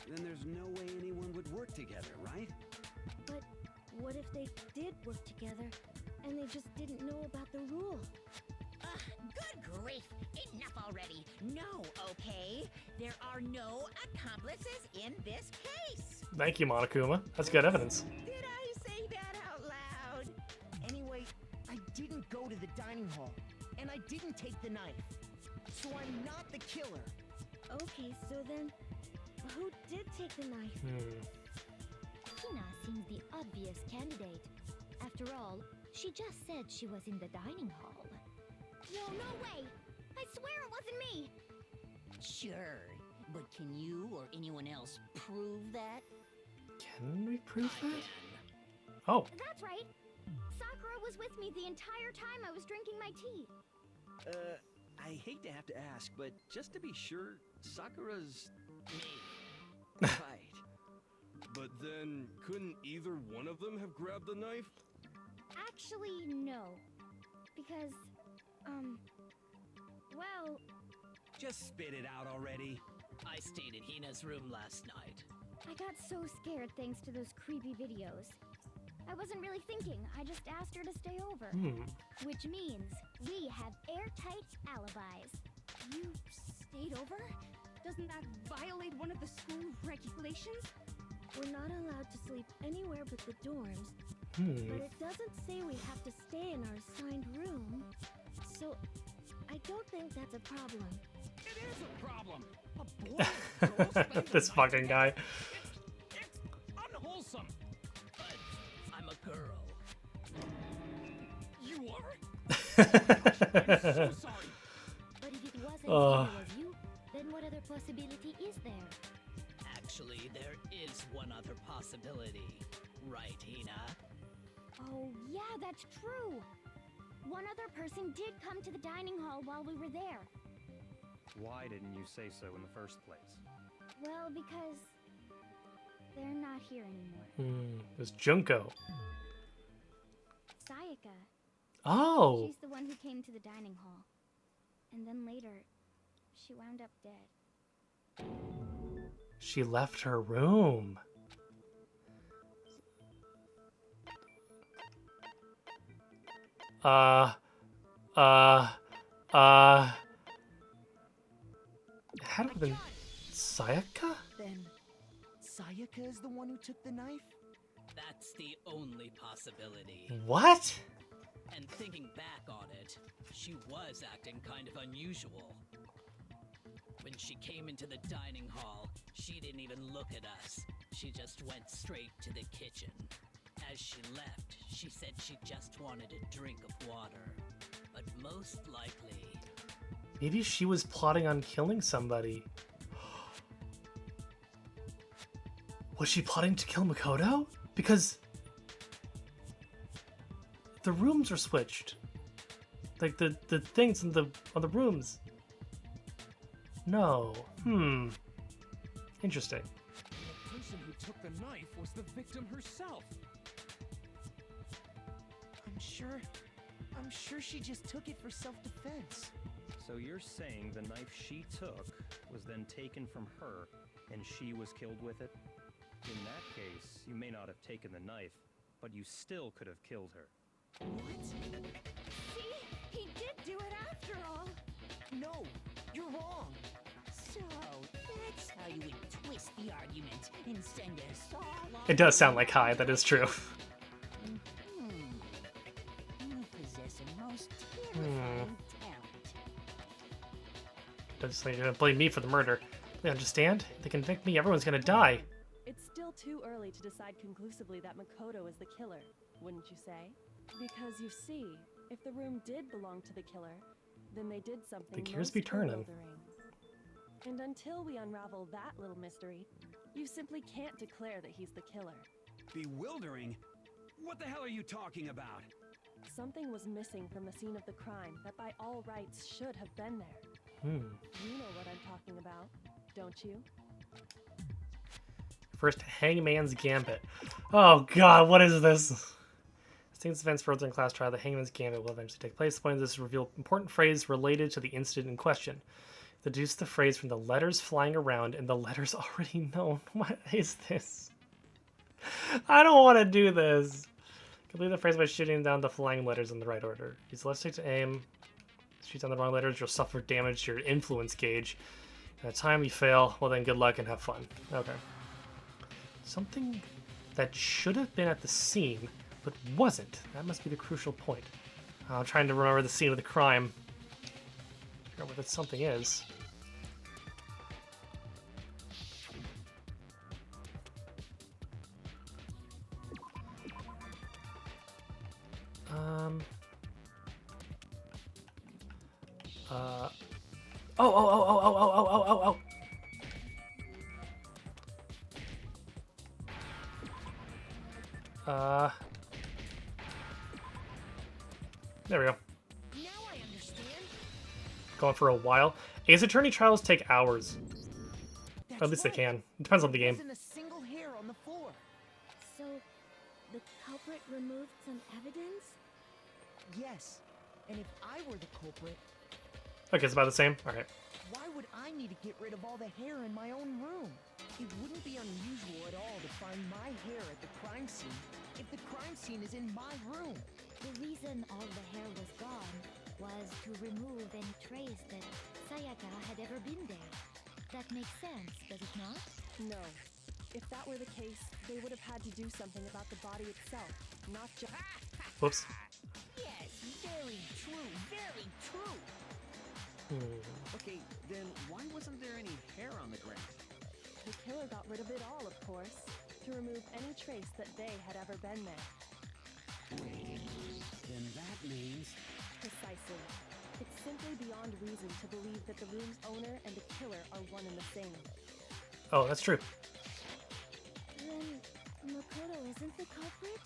Then there's no way anyone would work together, right? But what if they did work together and they just didn't know about the rule? Good grief! Enough already! No, okay? There are no accomplices in this case! Thank you, Monokuma. That's good evidence. Did I say that out loud? Anyway, I didn't go to the dining hall, and I didn't take the knife. So I'm not the killer. Okay, so then, who did take the knife? Hina seems the obvious candidate. After all, she just said she was in the dining hall. No way! I swear it wasn't me! Sure, but can you or anyone else prove that? Can we prove that? Oh. That's right! Sakura was with me the entire time I was drinking my tea. I hate to have to ask, but just to be sure, Sakura's me. Right. But then, couldn't either one of them have grabbed the knife? Actually, no. Because, well... Just spit it out already. I stayed in Hina's room last night. I got so scared thanks to those creepy videos. I wasn't really thinking, I just asked her to stay over. Which means we have airtight alibis. You stayed over? Doesn't that violate one of the school regulations? We're not allowed to sleep anywhere but the dorms. But it doesn't say we have to stay in our assigned room. So, I don't think that's a problem. It is a problem. A boy and girl spending This the night fucking together. guy. It's unwholesome. But I'm a girl. You are? I'm so sorry. But if it wasn't either of you, then what other possibility is there? Actually, there is one other possibility. Right, Hina? Oh, yeah, that's true. One other person did come to the dining hall while we were there. Why didn't you say so in the first place? Well, because they're not here anymore. There's Junko. Sayaka. Oh! She's the one who came to the dining hall. And then later, she wound up dead. She left her room. Had it been Sayaka? Then, Sayaka is the one who took the knife? That's the only possibility. What? And thinking back on it, she was acting kind of unusual. When she came into the dining hall, she didn't even look at us. She just went straight to the kitchen. As she left, she said she just wanted a drink of water. But most likely... Maybe she was plotting on killing somebody. Was she plotting to kill Makoto? Because the rooms are switched. Like the things in on the rooms. No. Interesting. The person who took the knife was the victim herself. I'm sure she just took it for self-defense. So you're saying the knife she took was then taken from her, and she was killed with it? In that case, you may not have taken the knife, but you still could have killed her. What? See? He did do it after all. No, you're wrong. So, that's how you would twist the argument and send us all off. It does sound like Kai, that is true. You possess a most terrifying talent. Does they're gonna blame me for the murder. They understand? If they convict me, everyone's gonna die. It's still too early to decide conclusively that Makoto is the killer, wouldn't you say? Because you see, if the room did belong to the killer, then they did something The gears most be turning. bewildering. And until we unravel that little mystery, you simply can't declare that he's the killer. Bewildering? What the hell are you talking about? Something was missing from the scene of the crime that by all rights should have been there. You know what I'm talking about, don't you? First, Hangman's Gambit. Oh god, what is this? As things events further in class trial, the Hangman's Gambit will eventually take place. The point of this is to reveal important phrase related to the incident in question. Deduce the phrase from the letters flying around and the letters already known. What is this? I don't want to do this. Complete the phrase by shooting down the flying letters in the right order. Use the left stick to aim. Shoot down the wrong letters, you'll suffer damage to your influence gauge. By the time you fail, well then good luck and have fun. Okay. Something that should have been at the scene, but wasn't. That must be the crucial point. I'm trying to remember the scene of the crime. Figure out what that something is. Oh. There we go. Now I understand. Going for a while. Ace Attorney trials take hours. That's At least they right. can. It depends on the There game. wasn't a single hair on the floor. So, the culprit removed some evidence? Yes, and if I were the culprit, Okay, it's about the same? Alright. why would I need to get rid of all the hair in my own room? It wouldn't be unusual at all to find my hair at the crime scene if the crime scene is in my room. The reason all the hair was gone was to remove any trace that Sayaka had ever been there. That makes sense, does it not? No. If that were the case, they would have had to do something about the body itself, not just... Whoops. Yes, very true, very true. Okay, then why wasn't there any hair on the ground? The killer got rid of it all, of course, to remove any trace that they had ever been there. Then that means... Precisely. It's simply beyond reason to believe that the room's owner and the killer are one and the same. Oh, that's true. Then, Makoto isn't the culprit?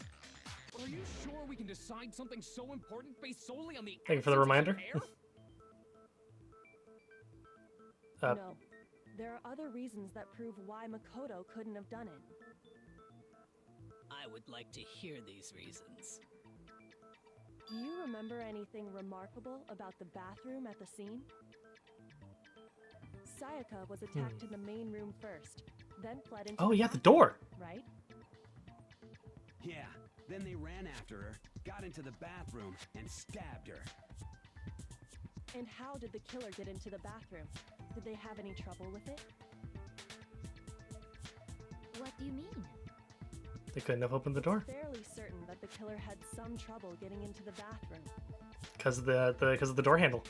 Are you sure we can decide something so important based solely on the Thank you for the absence of reminder. hair? No. There are other reasons that prove why Makoto couldn't have done it. I would like to hear these reasons. Do you remember anything remarkable about the bathroom at the scene? Sayaka was attacked in the main room first, then fled into Oh, the yeah, the bathroom, door. right? Yeah, then they ran after her, got into the bathroom, and stabbed her. And how did the killer get into the bathroom? Did they have any trouble with it? What do you mean? They couldn't have opened the door. Fairly certain that the killer had some trouble getting into the bathroom. Because of the door handle.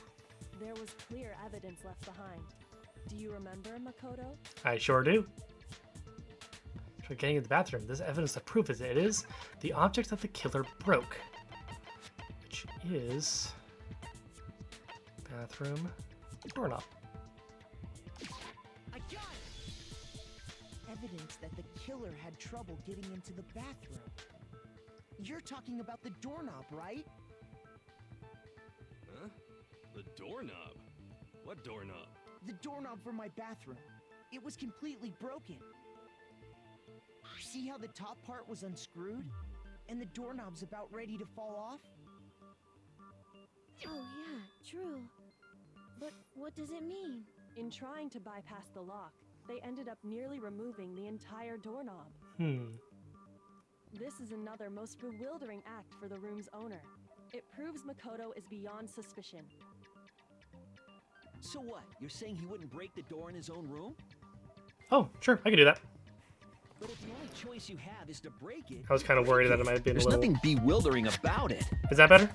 There was clear evidence left behind. Do you remember, Makoto? I sure do. Try getting in the bathroom. There's evidence that proves it. It is the object that the killer broke. Which is... bathroom doorknob. I got it! Evidence that the killer had trouble getting into the bathroom. You're talking about the doorknob, right? Huh? The doorknob? What doorknob? The doorknob for my bathroom. It was completely broken. See how the top part was unscrewed? And the doorknob's about ready to fall off? Oh yeah, true. But what does it mean? In trying to bypass the lock, they ended up nearly removing the entire doorknob. This is another most bewildering act for the room's owner. It proves Makoto is beyond suspicion. So what? You're saying he wouldn't break the door in his own room? Oh, sure, I can do that. But if the only choice you have is to break it, I was kind of worried that it might have been there's a little... nothing bewildering about it. Is that better?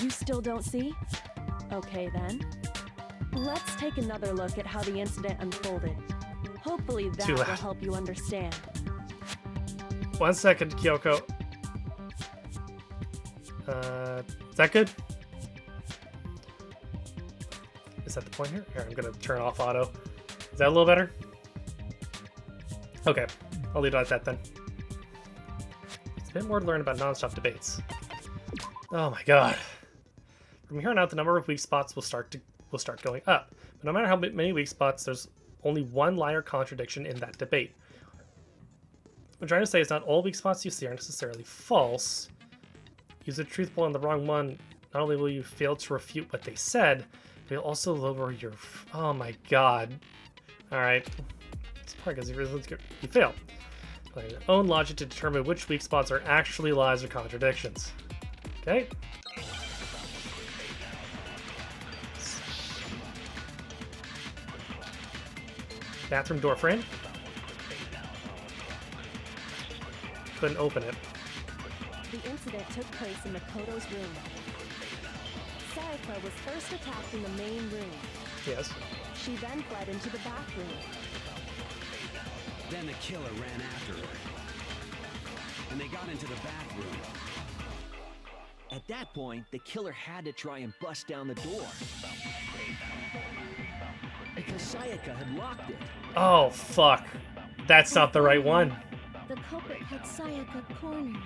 You still don't see? Okay then. Let's take another look at how the incident unfolded. Hopefully that will help you understand. 1 second, Kyoko. Is that good? Is that the point here? Here, I'm gonna turn off auto. Is that a little better? Okay, I'll leave it at that then. It's a bit more to learn about non-stop debates. Oh my god. From here on out, the number of weak spots will start going up. But no matter how many weak spots, there's only one lie or contradiction in that debate. What I'm trying to say is not all weak spots you see are necessarily false. Use a truth poll on the wrong one. Not only will you fail to refute what they said, but you'll also lower your... Oh my god. Alright. It's probably because you fail. Apply your own logic to determine which weak spots are actually lies or contradictions. Okay? Bathroom door frame. Couldn't open it. The incident took place in Makoto's room. Sayaka was first attacked in the main room. Yes. She then fled into the bathroom. Then the killer ran after her. And they got into the bathroom. At that point, the killer had to try and bust down the door. Because Sayaka had locked it. Oh, fuck. That's not the right one. The culprit had Sayaka cornered.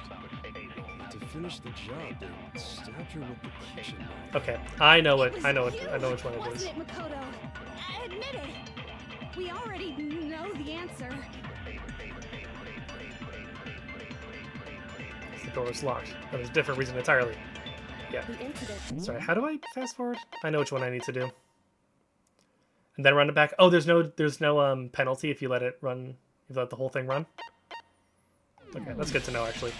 To finish the job, they stabbed her with the kitchen knife. Okay, I know which one it is. Wasn't it, Makoto? Admit it. We already know the answer. The door was locked. That was a different reason entirely. Yeah. Sorry, how do I fast forward? I know which one I need to do. And then run it back. Oh, there's no penalty if you let it run. You let the whole thing run. Okay, that's good to know actually.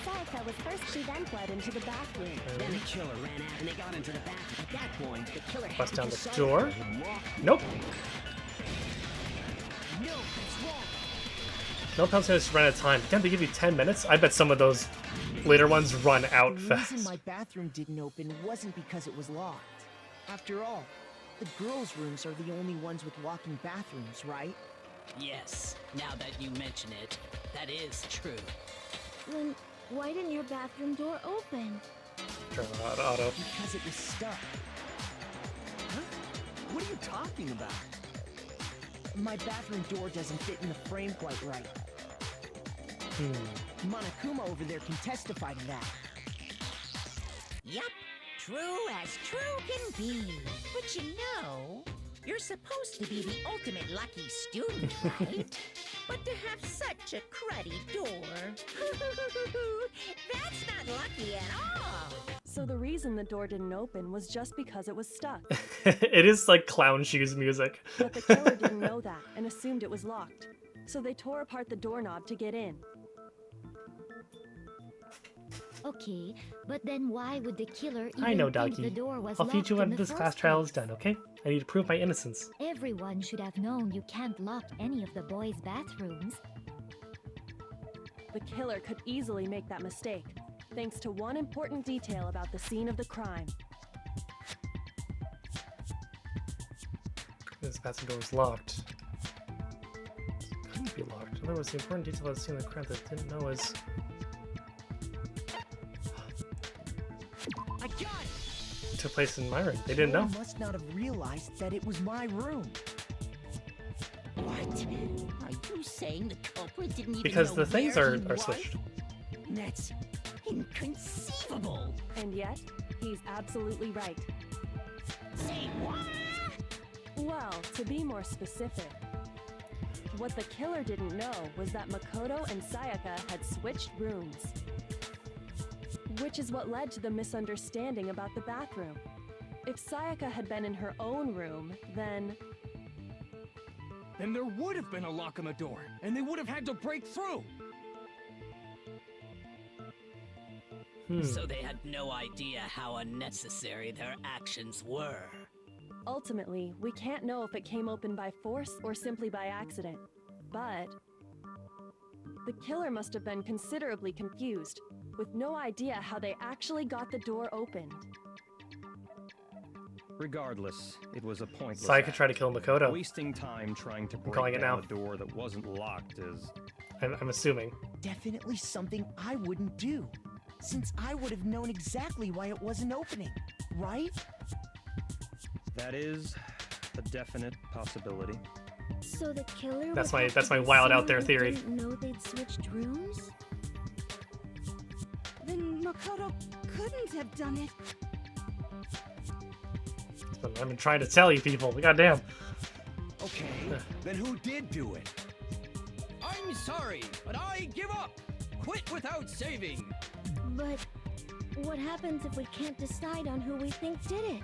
Sayaka was first. She then fled into the bathroom. Then the killer ran out and they got into the bathroom. At that point, the killer had Bust down to the door. Nope. No, that's wrong. No penalty run out of time. Damn, they give you 10 minutes? I bet some of those later ones run out fast. The reason my bathroom didn't open wasn't because it was locked. After all, the girls' rooms are the only ones with walk-in bathrooms, right? Yes, now that you mention it, that is true. Then why didn't your bathroom door open? Turn on auto. Because it was stuck. Huh? What are you talking about? My bathroom door doesn't fit in the frame quite right. Monokuma over there can testify to that. Yup, true as true can be. But you know, you're supposed to be the ultimate lucky student, right? But to have such a cruddy door, that's not lucky at all. So the reason the door didn't open was just because it was stuck. It is like clown shoes music. But the killer didn't know that and assumed it was locked. So they tore apart the doorknob to get in. Okay, but then why would the killer even I know, think the doggy. door was I'll locked feed you when in the this class first trial is place? done, okay? I need to prove my innocence. Everyone should have known you can't lock any of the boys' bathrooms. The killer could easily make that mistake, thanks to one important detail about the scene of the crime. This bathroom door was locked. It couldn't be locked. In other words, the important detail about the scene of the crime that I didn't know was... I got it! It took place in my room. They didn't know. Must not have realized that it was my room. What? Are you saying the culprit didn't even Because know the things where are he was? switched. That's inconceivable. And yet, he's absolutely right. Say what? Well, to be more specific, what the killer didn't know was that Makoto and Sayaka had switched rooms. Which is what led to the misunderstanding about the bathroom. If Sayaka had been in her own room, then there would have been a lock on the door, and they would have had to break through. So they had no idea how unnecessary their actions were. ultimately, we can't know if it came open by force or simply by accident. But the killer must have been considerably confused, with no idea how they actually got the door opened. Regardless, it was a pointless So I could act. try to kill Makoto. Wasting time trying to calling break it down now. a door that wasn't locked is... I'm assuming. Definitely something I wouldn't do, since I would have known exactly why it wasn't opening, right? That is a definite possibility. So the killer That's would my- have that's to my be wild someone out there who theory. Didn't know they'd switched rooms? Then Makoto couldn't have done it. I've been trying to tell you people. Goddamn. Okay, then who did do it? I'm sorry, but I give up. Quit without saving. But what happens if we can't decide on who we think did it?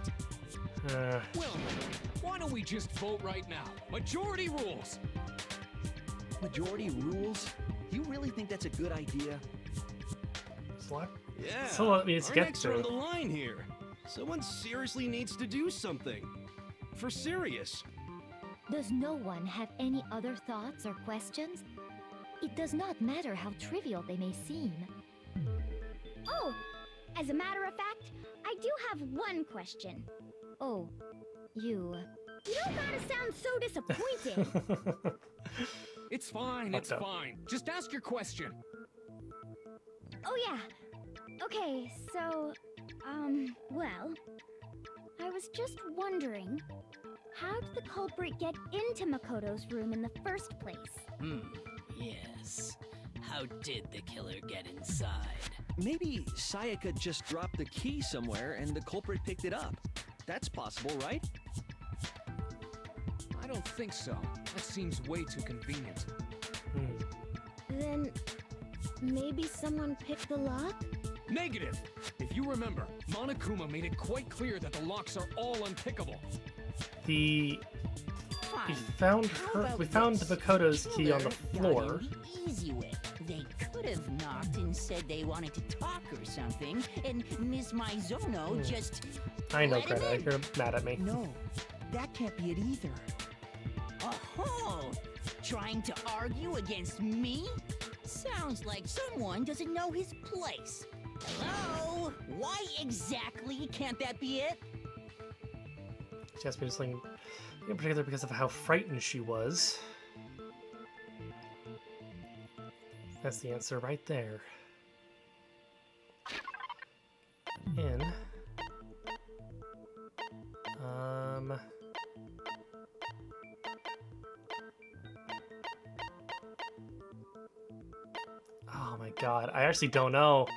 Well, why don't we just vote right now? Majority rules. Majority rules? You really think that's a good idea? What? Yeah. So let me our get necks to are on it. the line here. Someone seriously needs to do something. For serious. Does no one have any other thoughts or questions? It does not matter how trivial they may seem. Oh, as a matter of fact, I do have one question. Oh, you... You don't gotta sound so disappointed. It's fine, Fucked it's up. fine. Just ask your question. Oh yeah. Okay, so, well, I was just wondering, how did the culprit get into Makoto's room in the first place? Yes. How did the killer get inside? Maybe Sayaka just dropped the key somewhere and the culprit picked it up. That's possible, right? I don't think so. That seems way too convenient. Then maybe someone picked the lock? Negative! If you remember, Monokuma made it quite clear that the locks are all unpickable. We Fine. found How her. about We found this? Makoto's key on the Killer got floor. in the easy way. They could have knocked and said they wanted to talk or something, and Miss Maizono just I know, let him Greta. in. You're mad at me. No, that can't be it either. Oh, trying to argue against me? Sounds like someone doesn't know his place. Hello? Why exactly can't that be it? She asked me something in particular because of how frightened she was. That's the answer right there. In. Oh my god, I actually don't know.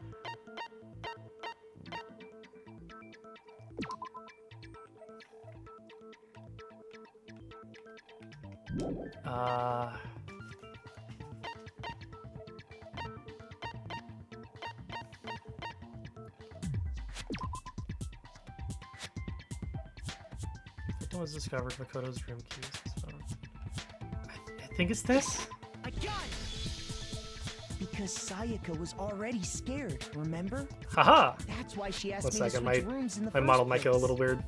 Victim was discovered. Makoto's room keys. I think it's this. I got it! Because Sayaka was already scared, remember? Haha! That's why she asked One me to second, switch rooms in the my first model might go a place. little weird.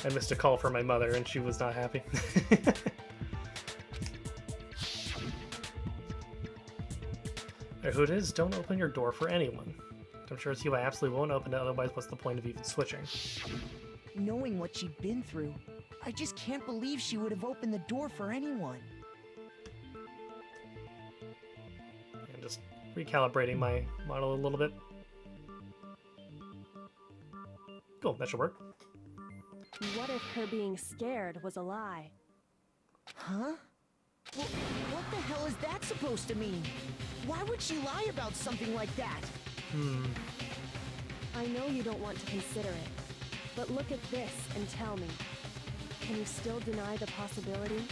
I missed a call from my mother and she was not happy. Alright, who it is, don't open your door for anyone. I'm sure it's you, I absolutely won't open it, otherwise what's the point of even switching? Knowing what she'd been through, I just can't believe she would have opened the door for anyone. And just recalibrating my model a little bit. Cool, that should work. What if her being scared was a lie? Huh? Well, what the hell is that supposed to mean? Why would she lie about something like that? I know you don't want to consider it, but look at this and tell me. Can you still deny the possibility?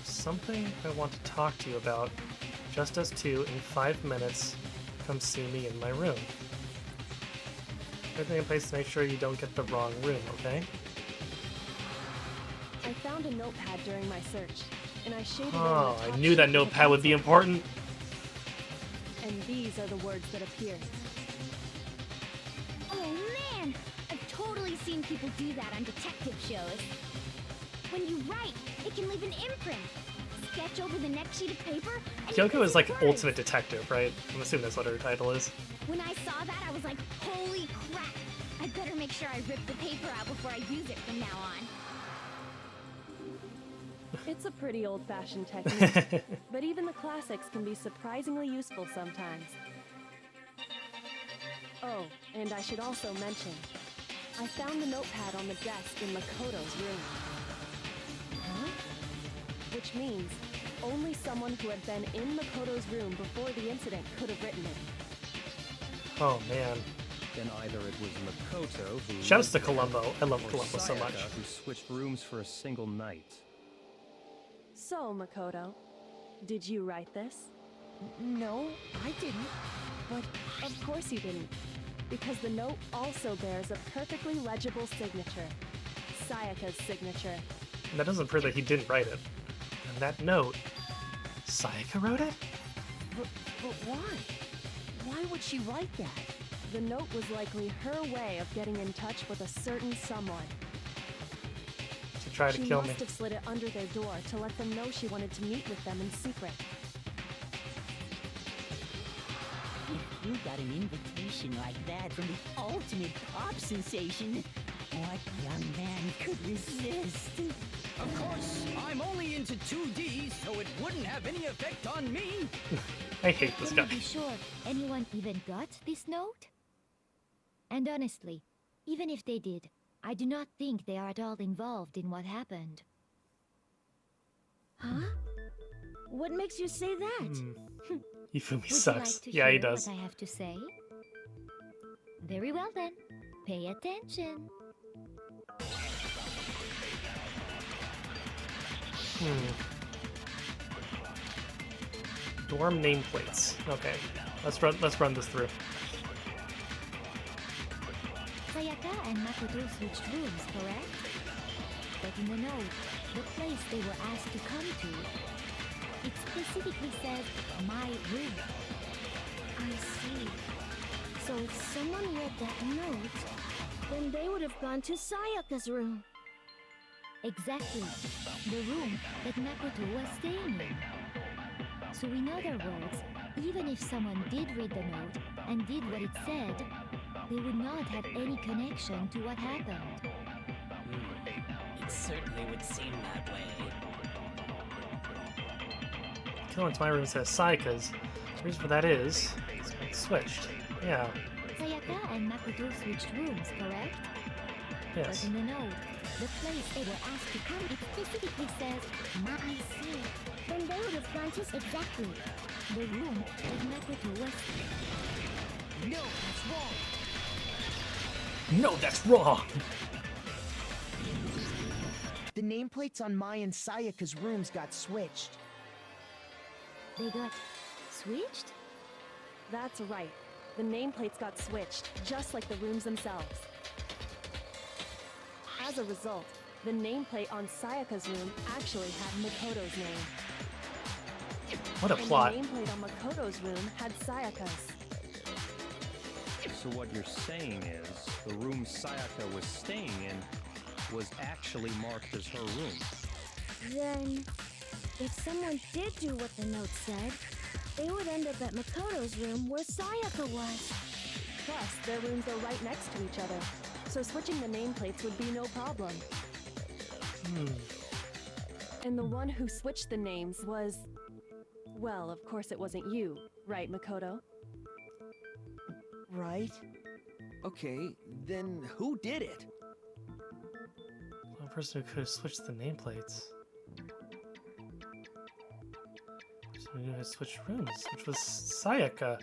Something I want to talk to you about. Just us two in 5 minutes. Come see me in my room. Everything in place to make sure you don't get the wrong room, okay? I found a notepad during my search, and I shaded Oh, in the I knew that notepad would be important. And these are the words that appear. Oh man! I've totally seen people do that on detective shows. When you write, it can leave an imprint. Sketch over the next sheet of paper. And Kyoko is like ultimate detective, right? I'm assuming that's what her title is. When I saw that, I was like, holy crap! I better make sure I rip the paper out before I use it from now on. It's a pretty old-fashioned technique, but even the classics can be surprisingly useful sometimes. Oh, and I should also mention, I found the notepad on the desk in Makoto's room. Huh? Which means only someone who had been in Makoto's room before the incident could have written it. Oh man. Then either it was Makoto who... Shouts to Columbo. I love Columbo so Sayaka much. who switched rooms for a single night. So, Makoto, did you write this? No, I didn't. But of course you didn't, because the note also bears a perfectly legible signature. Sayaka's signature. And that doesn't prove that he didn't write it. And that note, Sayaka wrote it? But why? Why would she write that? The note was likely her way of getting in touch with a certain someone. To try to kill me. She must have slid it under their door to let them know she wanted to meet with them in secret. If you got an invitation like that from the ultimate pop sensation, what young man could resist? Of course, I'm only into 2D, so it wouldn't have any effect on me. I hate this guy. Can you be sure anyone even got this note? And honestly, even if they did, I do not think they are at all involved in what happened. Huh? What makes you say that? Ifumi Would sucks. you like to Yeah, he hear does. what I have to say? Very well then. Pay attention. Dorm nameplates. Okay, let's run this through. Sayaka and Makoto switched rooms, correct? But in the note, the place they were asked to come to, it specifically says, my room. I see. So if someone read that note, then they would have gone to Sayaka's room. Exactly. The room that Makoto was staying in. So in other words, even if someone did read the note and did what it said, they would not have any connection to what happened. It certainly would seem that way. Go into my room says Sayaka's. The reason for that is it's switched. Yeah. Sayaka and Makoto switched rooms, correct? Yes. But in the note, the place they were asked to come, it specifically says, I see. Then they would have gone to exactly the room that Makoto was. No, that's wrong. No, that's wrong. The nameplates on Mai and Sayaka's rooms got switched. They got switched? That's right. The nameplates got switched, just like the rooms themselves. As a result, the nameplate on Sayaka's room actually had Makoto's name. What a plot. And the nameplate on Makoto's room had Sayaka's. So what you're saying is, the room Sayaka was staying in was actually marked as her room. Then, if someone did do what the note said, they would end up at Makoto's room where Sayaka was. Plus, their rooms are right next to each other, so switching the nameplates would be no problem. And the one who switched the names was... Well, of course it wasn't you, right, Makoto? Right? Okay, then who did it? One person who could have switched the nameplates. We switched rooms, which was Sayaka.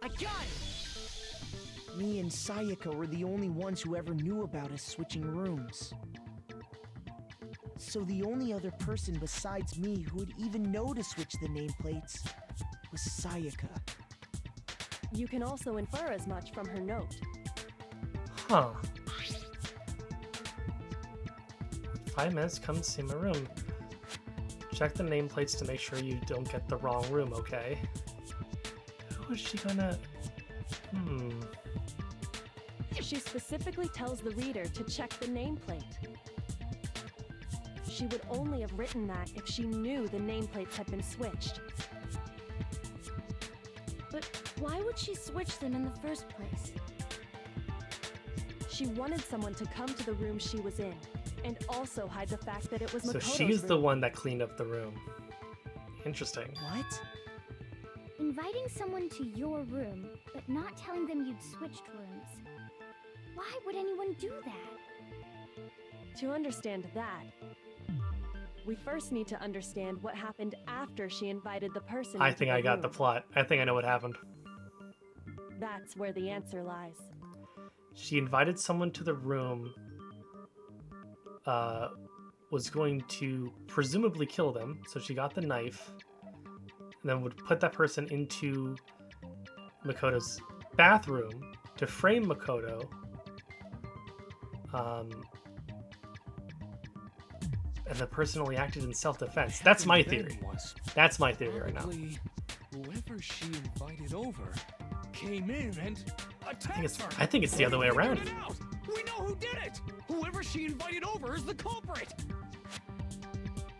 I got it! Me and Sayaka were the only ones who ever knew about us switching rooms. So the only other person besides me who would even know to switch the nameplates was Sayaka. You can also infer as much from her note. Huh. 5 minutes, come see my room. Check the nameplates to make sure you don't get the wrong room, okay? How is she gonna... She specifically tells the reader to check the nameplate. She would only have written that if she knew the nameplates had been switched. But why would she switch them in the first place? She wanted someone to come to the room she was in, and also hide the fact that it was Makoto's So she's room. the one that cleaned up the room. Interesting. What? Inviting someone to your room, but not telling them you'd switched rooms. Why would anyone do that? To understand that, we first need to understand what happened after she invited the person I into think the I got the room. plot. I think I know what happened. That's where the answer lies. She invited someone to the room, was going to presumably kill them, so she got the knife, and then would put that person into Makoto's bathroom to frame Makoto. And the person only acted in self-defense. That's my theory. That's my theory right now. Probably whoever she invited over came in and attacked her. I think it's the other way around. Figured it out. We know who did it. Whoever she invited over is the culprit.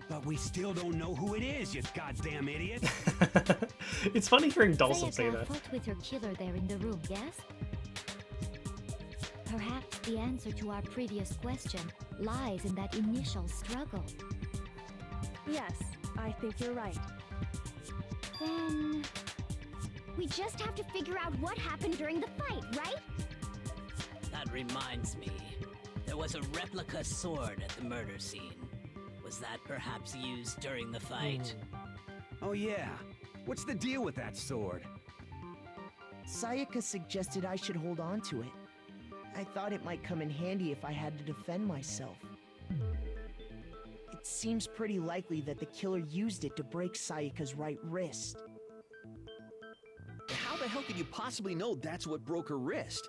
But we still don't know who it is, you goddamn idiot. It's funny hearing Dawson say Sayaka that. fought with her killer there in the room, yes? Perhaps the answer to our previous question lies in that initial struggle. Yes, I think you're right. Then... we just have to figure out what happened during the fight, right? That reminds me. There was a replica sword at the murder scene. Was that perhaps used during the fight? Oh yeah. What's the deal with that sword? Sayaka suggested I should hold on to it. I thought it might come in handy if I had to defend myself. It seems pretty likely that the killer used it to break Sayaka's right wrist. How the hell could you possibly know that's what broke her wrist?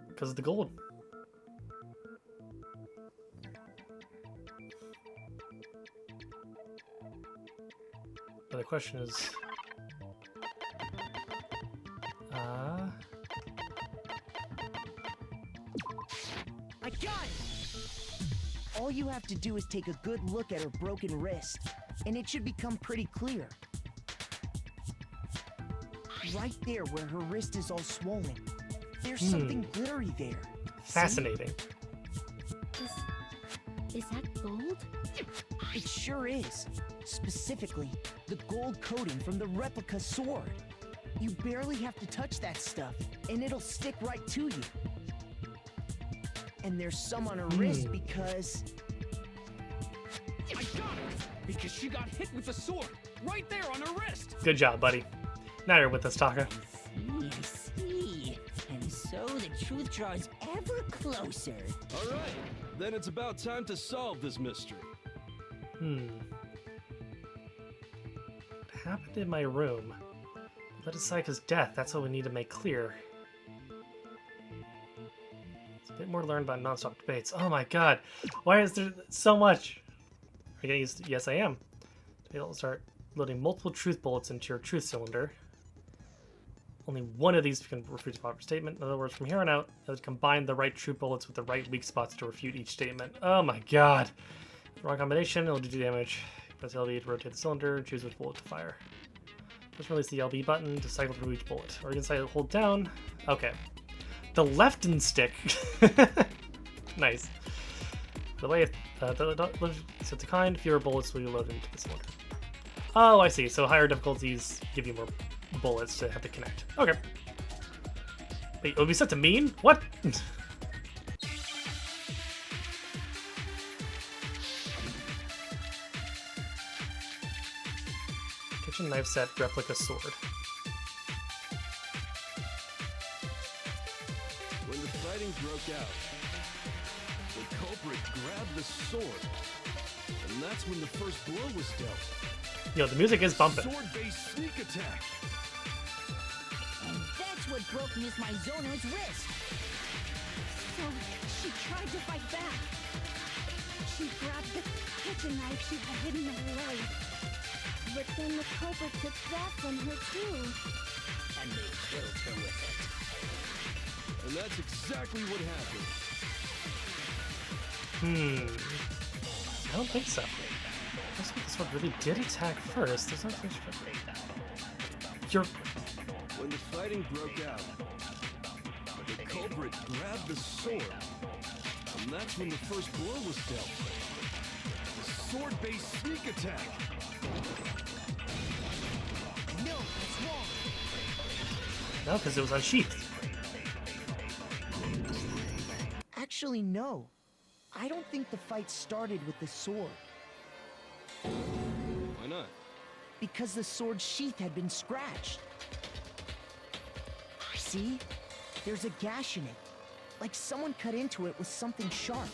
Because of the gold. But the question is... I got it! All you have to do is take a good look at her broken wrist, and it should become pretty clear. Right there where her wrist is all swollen. There's something glittery there. Fascinating. Is that gold? It sure is. Specifically, the gold coating from the replica sword. You barely have to touch that stuff, and it'll stick right to you. And there's some on her wrist because... I got it! Because she got hit with the sword, right there on her wrist! Good job, buddy. Now you're with us, Taka. I see. And so the truth draws ever closer. All right, then it's about time to solve this mystery. What happened in my room? Led to Sayaka's death. That's what we need to make clear. It's a bit more learned by non-stop debates. Oh my god. Why is there so much? Are you getting used to... Yes, I am. It'll start loading multiple truth bullets into your truth cylinder. Only one of these can refute a proper statement. In other words, from here on out, it would combine the right truth bullets with the right weak spots to refute each statement. Oh my god. Wrong combination, it'll do damage. Press LB to rotate the cylinder, choose which bullet to fire. Just release the LB button to cycle through each bullet. Or you can say hold down. Okay. The left and stick. Nice. The way set to kind, fewer bullets will be loaded into the cylinder. Oh, I see. So higher difficulties give you more bullets to have to connect. Okay. Wait, it would be set to mean? What? Kitchen knife set, replica sword. When the fighting broke out, the culprit grabbed the sword, and that's when the first blow was dealt. Yo, the music is bumping. Sword-based sneak attack. And that's what broke Miss Mizono's wrist. So she tried to fight back. She grabbed the kitchen knife she had hidden in her leg. But then the culprit took that from her too. And they killed her with it. And that's exactly what happened. I don't think so. Looks like this one really did attack first. There's no You're... When the fighting broke out, the culprit grabbed the sword, and that's when the first blow was dealt. The sword-based sneak attack. No, that's wrong. No, because it was unsheathed. Actually, no. I don't think the fight started with the sword. Why not? Because the sword's sheath had been scratched. See? There's a gash in it. Like someone cut into it with something sharp.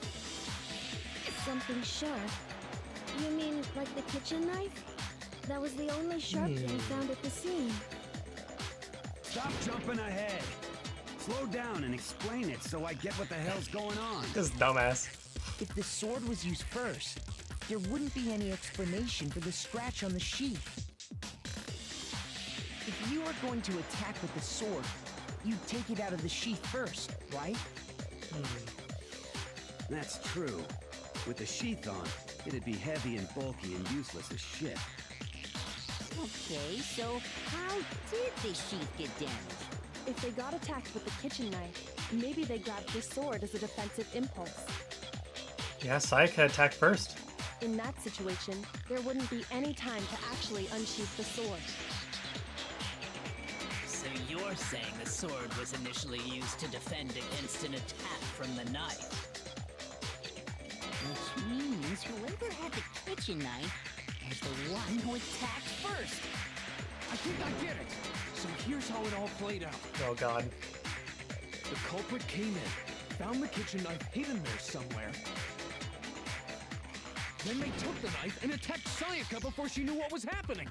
Something sharp? You mean like the kitchen knife? That was the only sharp thing found at the scene. Stop jumping ahead. Slow down and explain it so I get what the hell's going on. This dumbass. If the sword was used first, there wouldn't be any explanation for the scratch on the sheath. If you were going to attack with the sword, you'd take it out of the sheath first, right? That's true. With the sheath on, it'd be heavy and bulky and useless as shit. Okay, so how did the sheath get damaged? If they got attacked with the kitchen knife, maybe they grabbed the sword as a defensive impulse. Yeah, Sayaka attacked first. In that situation, there wouldn't be any time to actually unsheath the sword. So you're saying the sword was initially used to defend against an attack from the knife? Which means whoever had the kitchen knife was the one who attacked first. I think I get it. So here's how it all played out. Oh god. The culprit came in, found the kitchen knife hidden there somewhere. Then they took the knife and attacked Sayaka before she knew what was happening.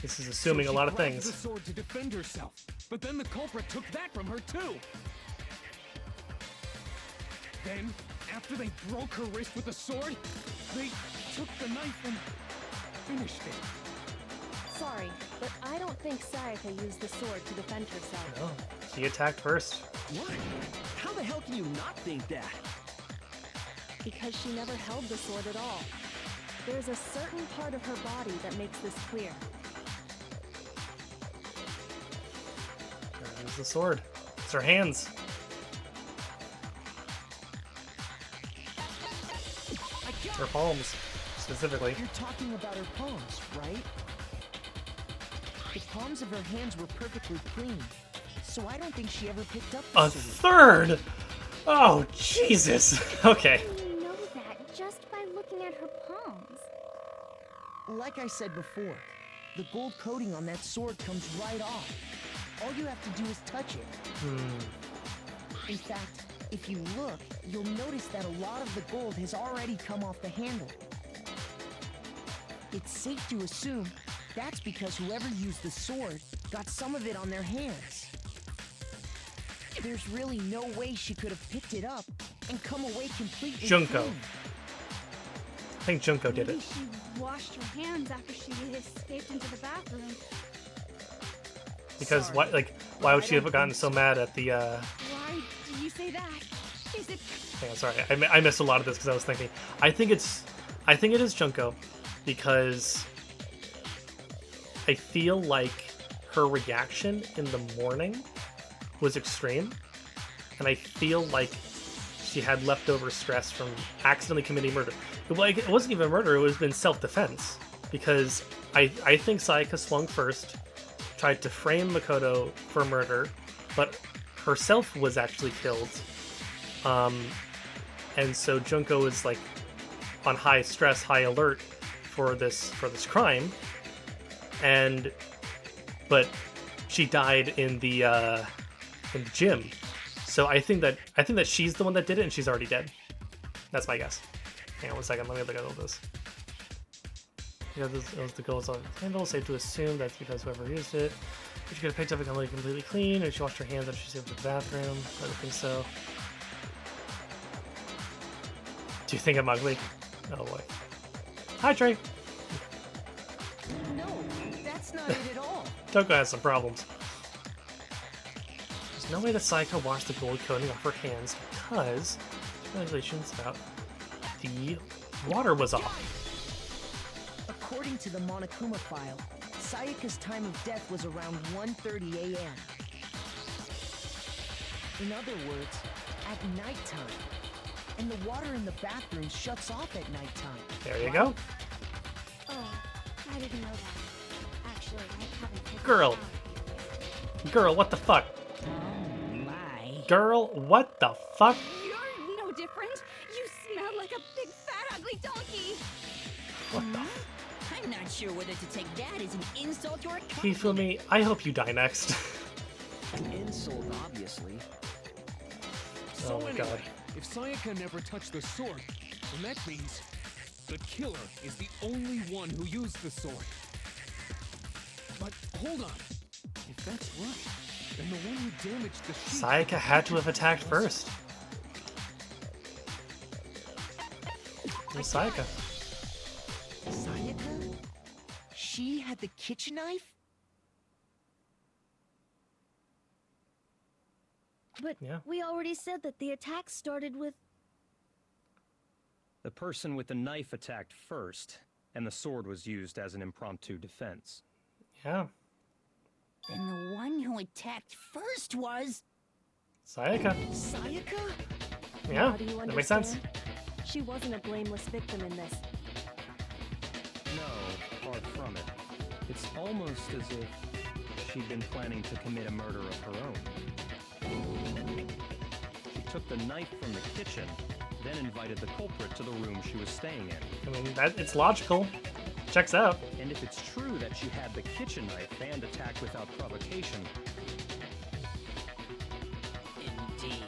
This is assuming a lot of things. She grabbed the sword to defend herself, but then the culprit took that from her too. Then, after they broke her wrist with the sword, they took the knife and finished it. Sorry, but I don't think Sayaka used the sword to defend herself. No, she attacked first. What? How the hell can you not think that? Because she never held the sword at all. There's a certain part of her body that makes this clear. There's the sword. It's her hands. Her palms, specifically. You're talking about her palms, right? The palms of her hands were perfectly clean, so I don't think she ever picked up the A sword. third! Oh, Jesus. Okay. You know that just by looking at her palms. Like I said before, the gold coating on that sword comes right off. All you have to do is touch it. In fact, if you look, you'll notice that a lot of the gold has already come off the handle. It's safe to assume that's because whoever used the sword got some of it on their hands. There's really no way she could have picked it up and come away completely Junko. clean. I think Junko did Maybe it. she washed her hands after she escaped into the bathroom. Because why would she have gotten so mad at the Why do you say that? Is it... hang on, sorry. I missed a lot of this because I was thinking. I think it is Junko because I feel like her reaction in the morning was extreme, and I feel like she had leftover stress from accidentally committing murder. It wasn't even murder, it was been self-defense, because I think Sayaka swung first, tried to frame Makoto for murder, but herself was actually killed, and so Junko is like on high stress, high alert, for this crime, but she died in the gym. So I think that she's the one that did it, and she's already dead. That's my guess. Hang on 1 second. Let me look at all this. Yeah, this was the goals on the handle. Safe to assume that's because whoever used it. But she could have picked up and completely clean, or she washed her hands after she went to the bathroom. I don't think so. Do you think I'm ugly? Oh boy. Hi, Trey. No, that's not it at all. Toko has some problems. There's no way that Sayaka washed the gold coating off her hands because regulations about the water was off. According to the Monokuma file, Sayaka's time of death was around 1:30 a.m. In other words, at nighttime. And the water in the bathroom shuts off at nighttime. There you go. Oh, I didn't know that. Actually, I haven't taken Girl. Girl, what the fuck? Oh my. Girl, what the fuck? You're no different. You smell like a big fat ugly donkey. What the I'm not sure whether to take that as an insult or a Hifumi, I hope you die next. An insult, obviously. So Oh my anyway, god. if Sayaka never touched the sword, then that means the killer is the only one who used the sword. But hold on. If that's right, then the one who damaged the sheep... Sayaka had to have attacked first. Who's Sayaka? Sayaka? She had the kitchen knife? But Yeah. we already said that the attack started with... The person with the knife attacked first, and the sword was used as an impromptu defense. Yeah. Then the one who attacked first was... Sayaka. Sayaka? Yeah, Now do you that makes sense. understand? She wasn't a blameless victim in this. No, far from it. It's almost as if she'd been planning to commit a murder of her own. She took the knife from the kitchen, then invited the culprit to the room she was staying in. I mean, it's logical. Checks out. And if it's true that she had the kitchen knife and attacked without provocation... Indeed.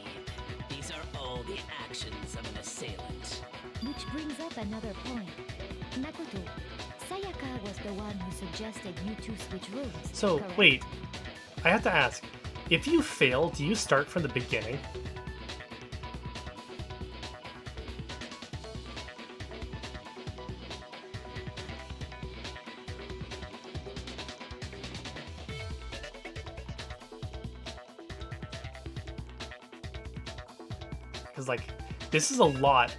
These are all the actions of an assailant. Which brings up another point. Makoto, Sayaka was the one who suggested you two switch rooms. So, correct? wait. I have to ask. If you fail, do you start from the beginning? Because, like, this is a lot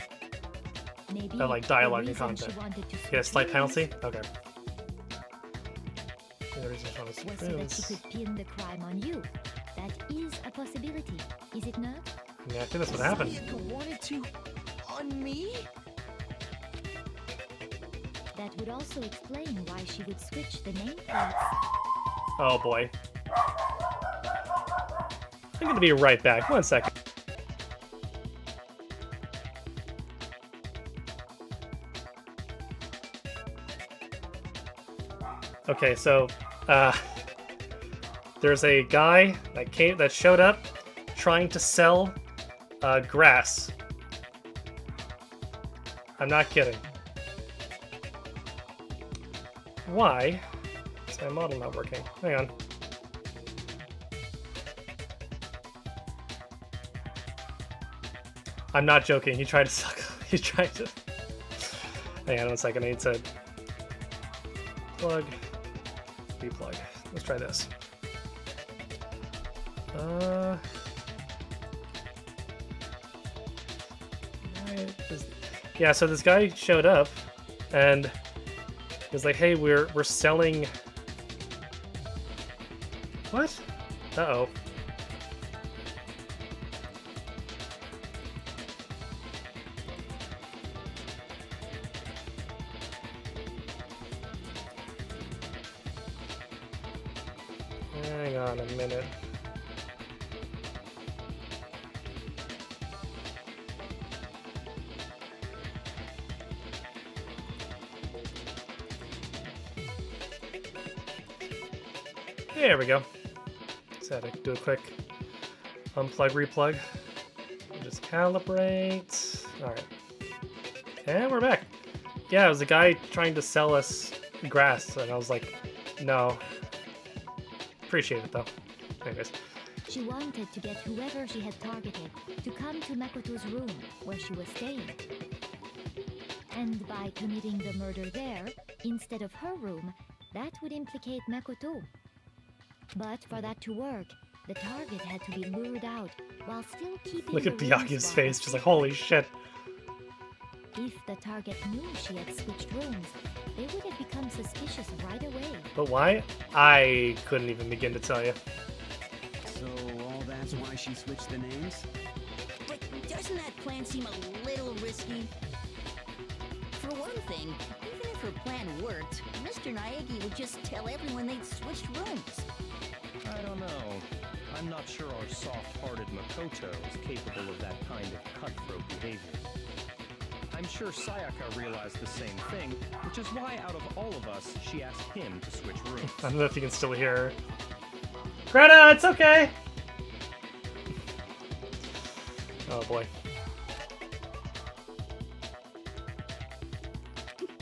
Maybe of, like, the dialogue and reason she content. wanted to Get a switch slight rooms penalty? Okay. The reason she wanted to was switch so that rooms. she could pin the crime on you. That is a possibility, is it not? Yeah, I think that's what happened. Sayaka wanted to... on me? That would also explain why she would switch the nameplates. Oh boy. I'm gonna be right back. 1 second. Okay, so there's a guy that showed up trying to sell grass. I'm not kidding. Why is my model not working? Hang on. I'm not joking. He tried to suck. He tried to. Hang on 1 second. I need to plug. Deplug. Let's try this. Yeah. So this guy showed up, and he was like, "Hey, we're selling." What? Uh-oh. Hang on a minute. There we go. Just had to do a quick unplug, replug. Just calibrate. Alright. And we're back. Yeah, it was a guy trying to sell us grass, and I was like, no. Appreciate it, though. Anyways. She wanted to get whoever she had targeted to come to Makoto's room, where she was staying. And by committing the murder there, instead of her room, that would implicate Makoto. But for that to work, the target had to be lured out while still keeping Look at the Byakuya's face, just like, holy shit. If the target knew she had switched rooms, they would have become suspicious right away. But why? I couldn't even begin to tell you. So all that's why she switched the names? But doesn't that plan seem a little risky? For one thing, even if her plan worked, Mr. Naegi would just tell everyone they'd switched rooms. I don't know. I'm not sure our soft-hearted Makoto is capable of that kind of cutthroat behavior. I'm sure Sayaka realized the same thing, which is why out of all of us, she asked him to switch rooms. I don't know if you can still hear her. Greta, it's okay! Oh boy.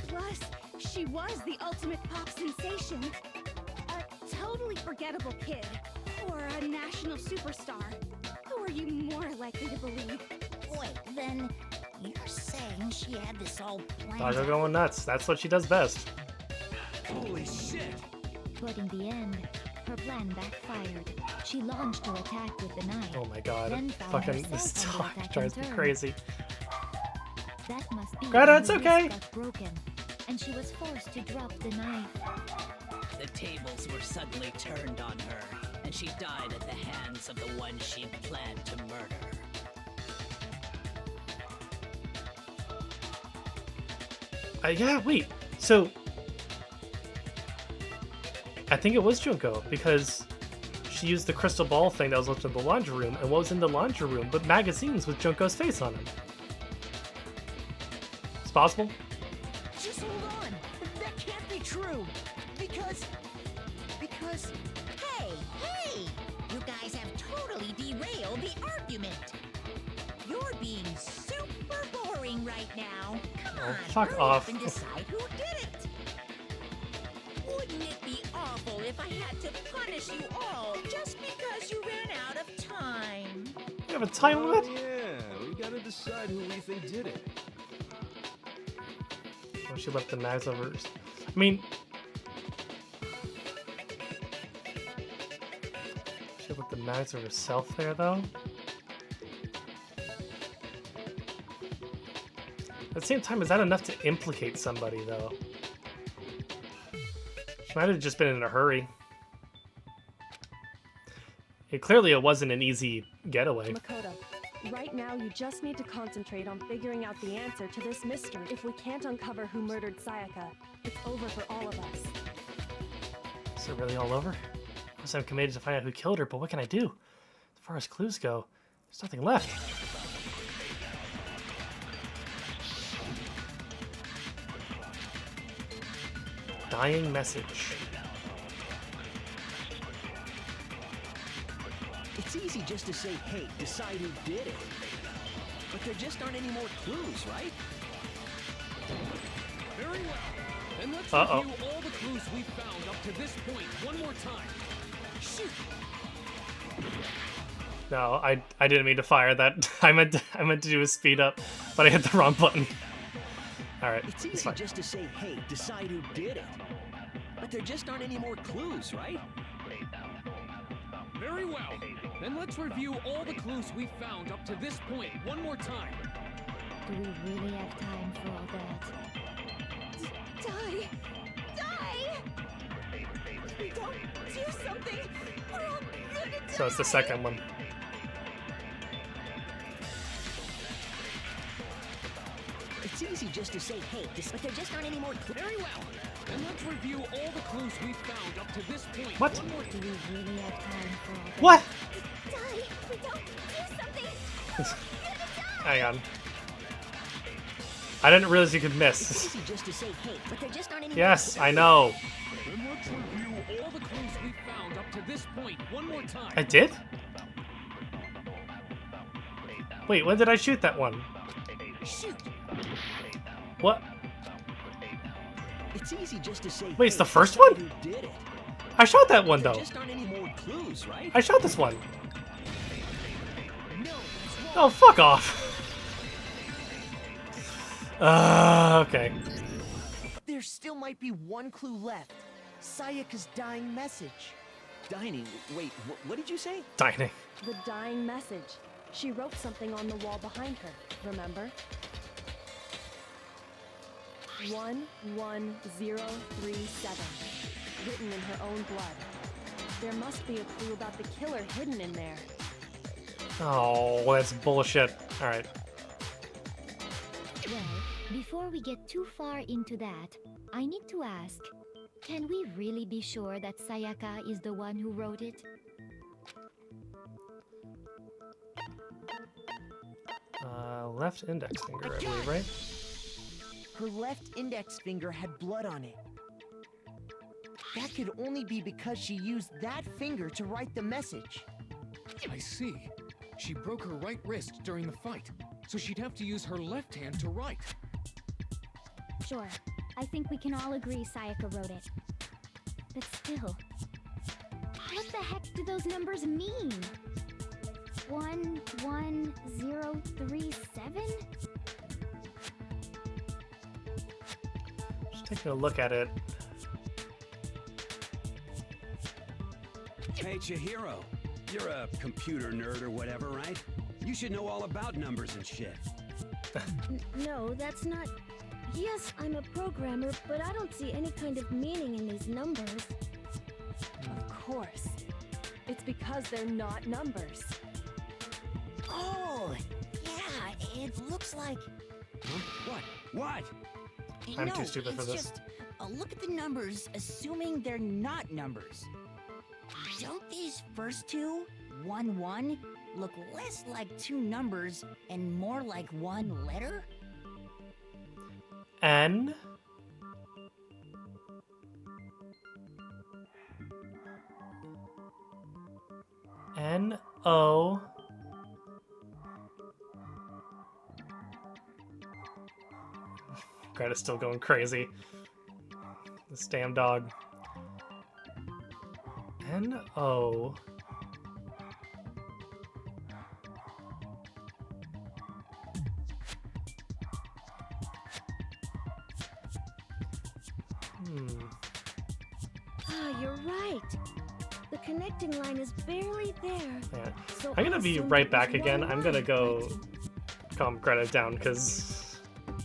Plus, she was the ultimate pop sensation. A totally forgettable kid. Or a national superstar. Who are you more likely to believe? Wait, then you're saying she had this all planned Doggo out? going nuts. That's what she does best. Holy shit! But in the end, her plan backfired. She launched her attack with the knife. Oh my god. Then found Fucking this herself under talk attack drives in me turn. crazy. That must be Greta, when it's the okay. wrist got broken, and she was forced to drop the knife. The tables were suddenly turned on her, and she died at the hands of the one she'd planned to murder. Yeah, wait. So, I think it was Junko, because she used the crystal ball thing that was left in the laundry room, and what was in the laundry room but magazines with Junko's face on them. It's possible? Just hold on. That can't be true. Because... Hey! You guys have totally derailed the argument. You're being super boring right now. Come Oh, on, fuck hurry off. up and decide who did it. Wouldn't it be awful if I had to punish you all just because you ran out of time? You have a time limit? Yeah, we gotta decide who we think did it. Oh, she left the knives over. I mean, she left the knives over herself there, though. At the same time, is that enough to implicate somebody, though? She might have just been in a hurry. Clearly, it wasn't an easy getaway. Makoto, right now you just need to concentrate on figuring out the answer to this mystery. If we can't uncover who murdered Sayaka, it's over for all of us. Is it really all over? Of course, I'm committed to find out who killed her, but what can I do? As far as clues go, there's nothing left. Dying message. It's easy just to say, hey, decide who did it. But there just aren't any more clues, right? Very well. Then let's Uh-oh. review all the clues we've found up to this point one more time. Shoot! No, I didn't mean to fire that. I meant to do a speed up, but I hit the wrong button. All right, It's it's easy fine. just to say, hey, decide who did it. But there just aren't any more clues, right? Very well. Then let's review all the clues we've found up to this point one more time. Do we really have time for all that? Die! Die! If we don't do something, we're all gonna die! So it's the second one. It's easy just to say, hey, but there just aren't any more clues. Very well. Then let's review all the clues we've found up to this point. What? One more Do we really have time for all that? What? Die! If we don't do something, we're all gonna die! Hang on. I didn't realize you could It's miss. easy just to say, hey, but there just aren't any Yes, more I know. Then let's review all the clues we've found up to this point one more time. I did? Wait, when did I shoot that one? Shoot! What? It's easy just to say. Wait, it's the "Hey, first somebody one? who did it." I shot that one There though. just aren't any more clues, right? I shot this one. No, Oh, fuck off. Okay. there still might be one clue left. Sayaka's dying message. Dining. Wait, what did you say? Dining. The dying message. She wrote something on the wall behind her, remember? 11037. Written in her own blood. There must be a clue about the killer hidden in there. Oh, that's bullshit. Alright. Well, before we get too far into that, I need to ask, can we really be sure that Sayaka is the one who wrote it? Left index finger, I believe, right? Her left index finger had blood on it. That could only be because she used that finger to write the message. I see. She broke her right wrist during the fight, so she'd have to use her left hand to write. Sure, I think we can all agree Sayaka wrote it. But still, what the heck do those numbers mean? 11037? Just taking a look at it. Hey, Chihiro. You're a computer nerd or whatever, right? You should know all about numbers and shit. No, that's not... Yes, I'm a programmer, but I don't see any kind of meaning in these numbers. Of course. It's because they're not numbers. Oh, yeah, it looks like... Huh? What? I'm too stupid for this. Just look at the numbers, assuming they're not numbers. Don't these first two, 1-1, look less like two numbers and more like one letter? N. N-O. Greta's still going crazy. This damn dog. N-O. Ah, you're right. The connecting line is barely there. Yeah. So I'm gonna I be assumed right it back was again. one I'm gonna line go connecting. calm Greta down because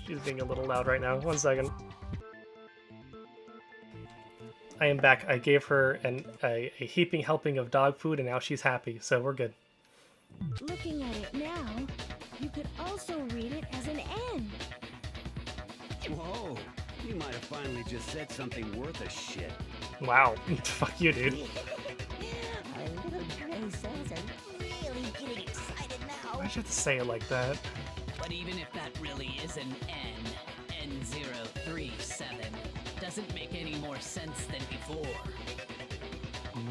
she's being a little loud right now. 1 second. I am back. I gave her a heaping helping of dog food and now she's happy, so we're good. Looking at it now, you could also read it as an N. Whoa, you might have finally just said something worth a shit. Wow. Fuck you, dude. Our little gray cells are really getting excited now. Why'd you have to say it like that? But even if that really is an N037, doesn't make any more sense than before.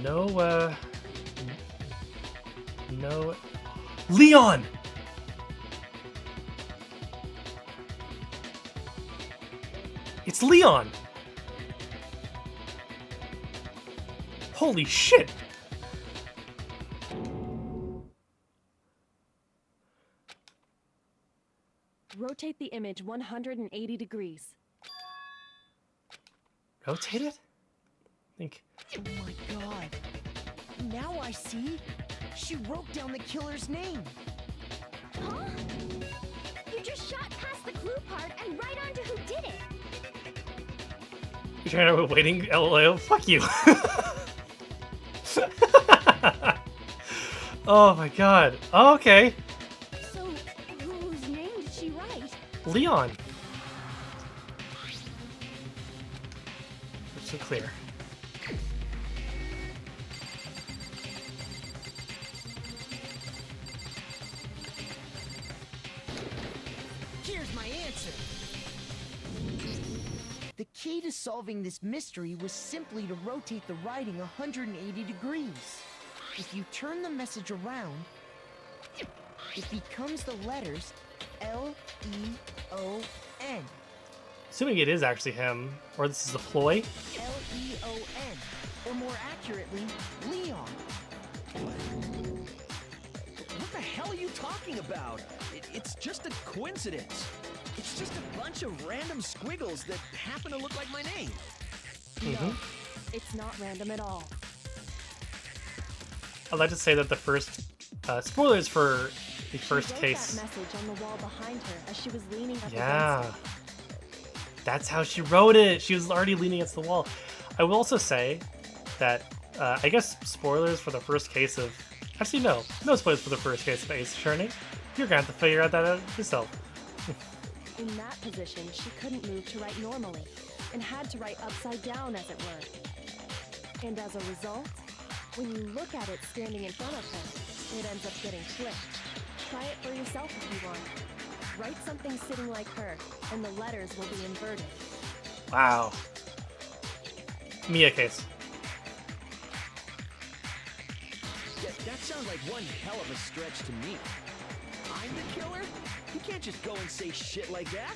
No, no... Leon! It's Leon! Holy shit! Rotate the image 180 degrees. Rotate it? I think... Oh my god. Now I see. She wrote down the killer's name. Huh? You just shot past the clue part and right onto who did it. You're trying to waiting, LOL. Fuck you. Oh my god. Oh, okay. So, whose name did she write? Leon. So clear. Here's my answer. The key to to solving this mystery was simply to rotate the writing 180 degrees. If you turn the message around, it becomes the letters L-E-O-N. Assuming it is actually him, or this is a ploy. L-E-O-N, or more accurately, Leon. What the hell are you talking about? It's just a coincidence. It's just a bunch of random squiggles that happen to look like my name. No, it's not random at all. I'd like to say that the first spoilers for the first She wrote case. that message on the wall behind her as she was leaning up Yeah, against it. that's how she wrote it. She was already leaning against the wall. I will also say that I guess spoilers for the first case of. Actually, no spoilers for the first case of Ace Attorney. You're gonna have to figure out that out yourself. In that position, she couldn't move to write normally, and had to write upside down, as it were. And as a result, when you look at it standing in front of her, it ends up getting flipped. Try it for yourself if you want. Write something sitting like her, and the letters will be inverted. Wow. Mia case. That sounds like one hell of a stretch to me. I'm the killer? You can't just go and say shit like that.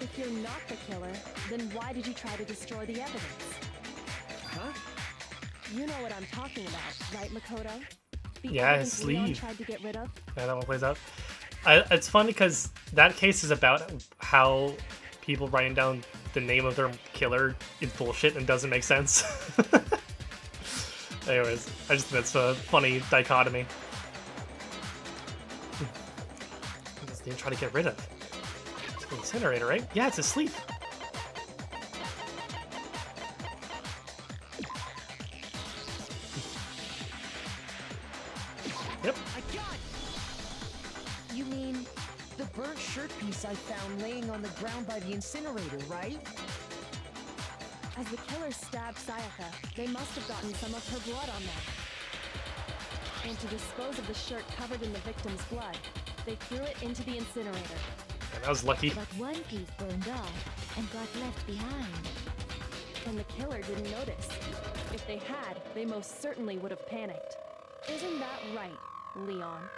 If you're not the killer, then why did you try to destroy the evidence? Huh? You know what I'm talking about, right, Makoto? The Yeah, his evidence Leon sleeve. tried to get rid of? Yeah, that one plays out. It's funny because that case is about how people writing down the name of their killer is bullshit and doesn't make sense. Anyways, I just think that's a funny dichotomy. What does he try to get rid of? It's the incinerator, right? Yeah, it's asleep. Yep. I got it! You mean the burnt shirt piece I found laying on the ground by the incinerator, right? As the killer stabbed Sayaka, they must have gotten some of her blood on them. And to dispose of the shirt covered in the victim's blood, they threw it into the incinerator. And that was lucky. But one piece burned off and got left behind. And the killer didn't notice. If they had, they most certainly would have panicked. Isn't that right, Leon?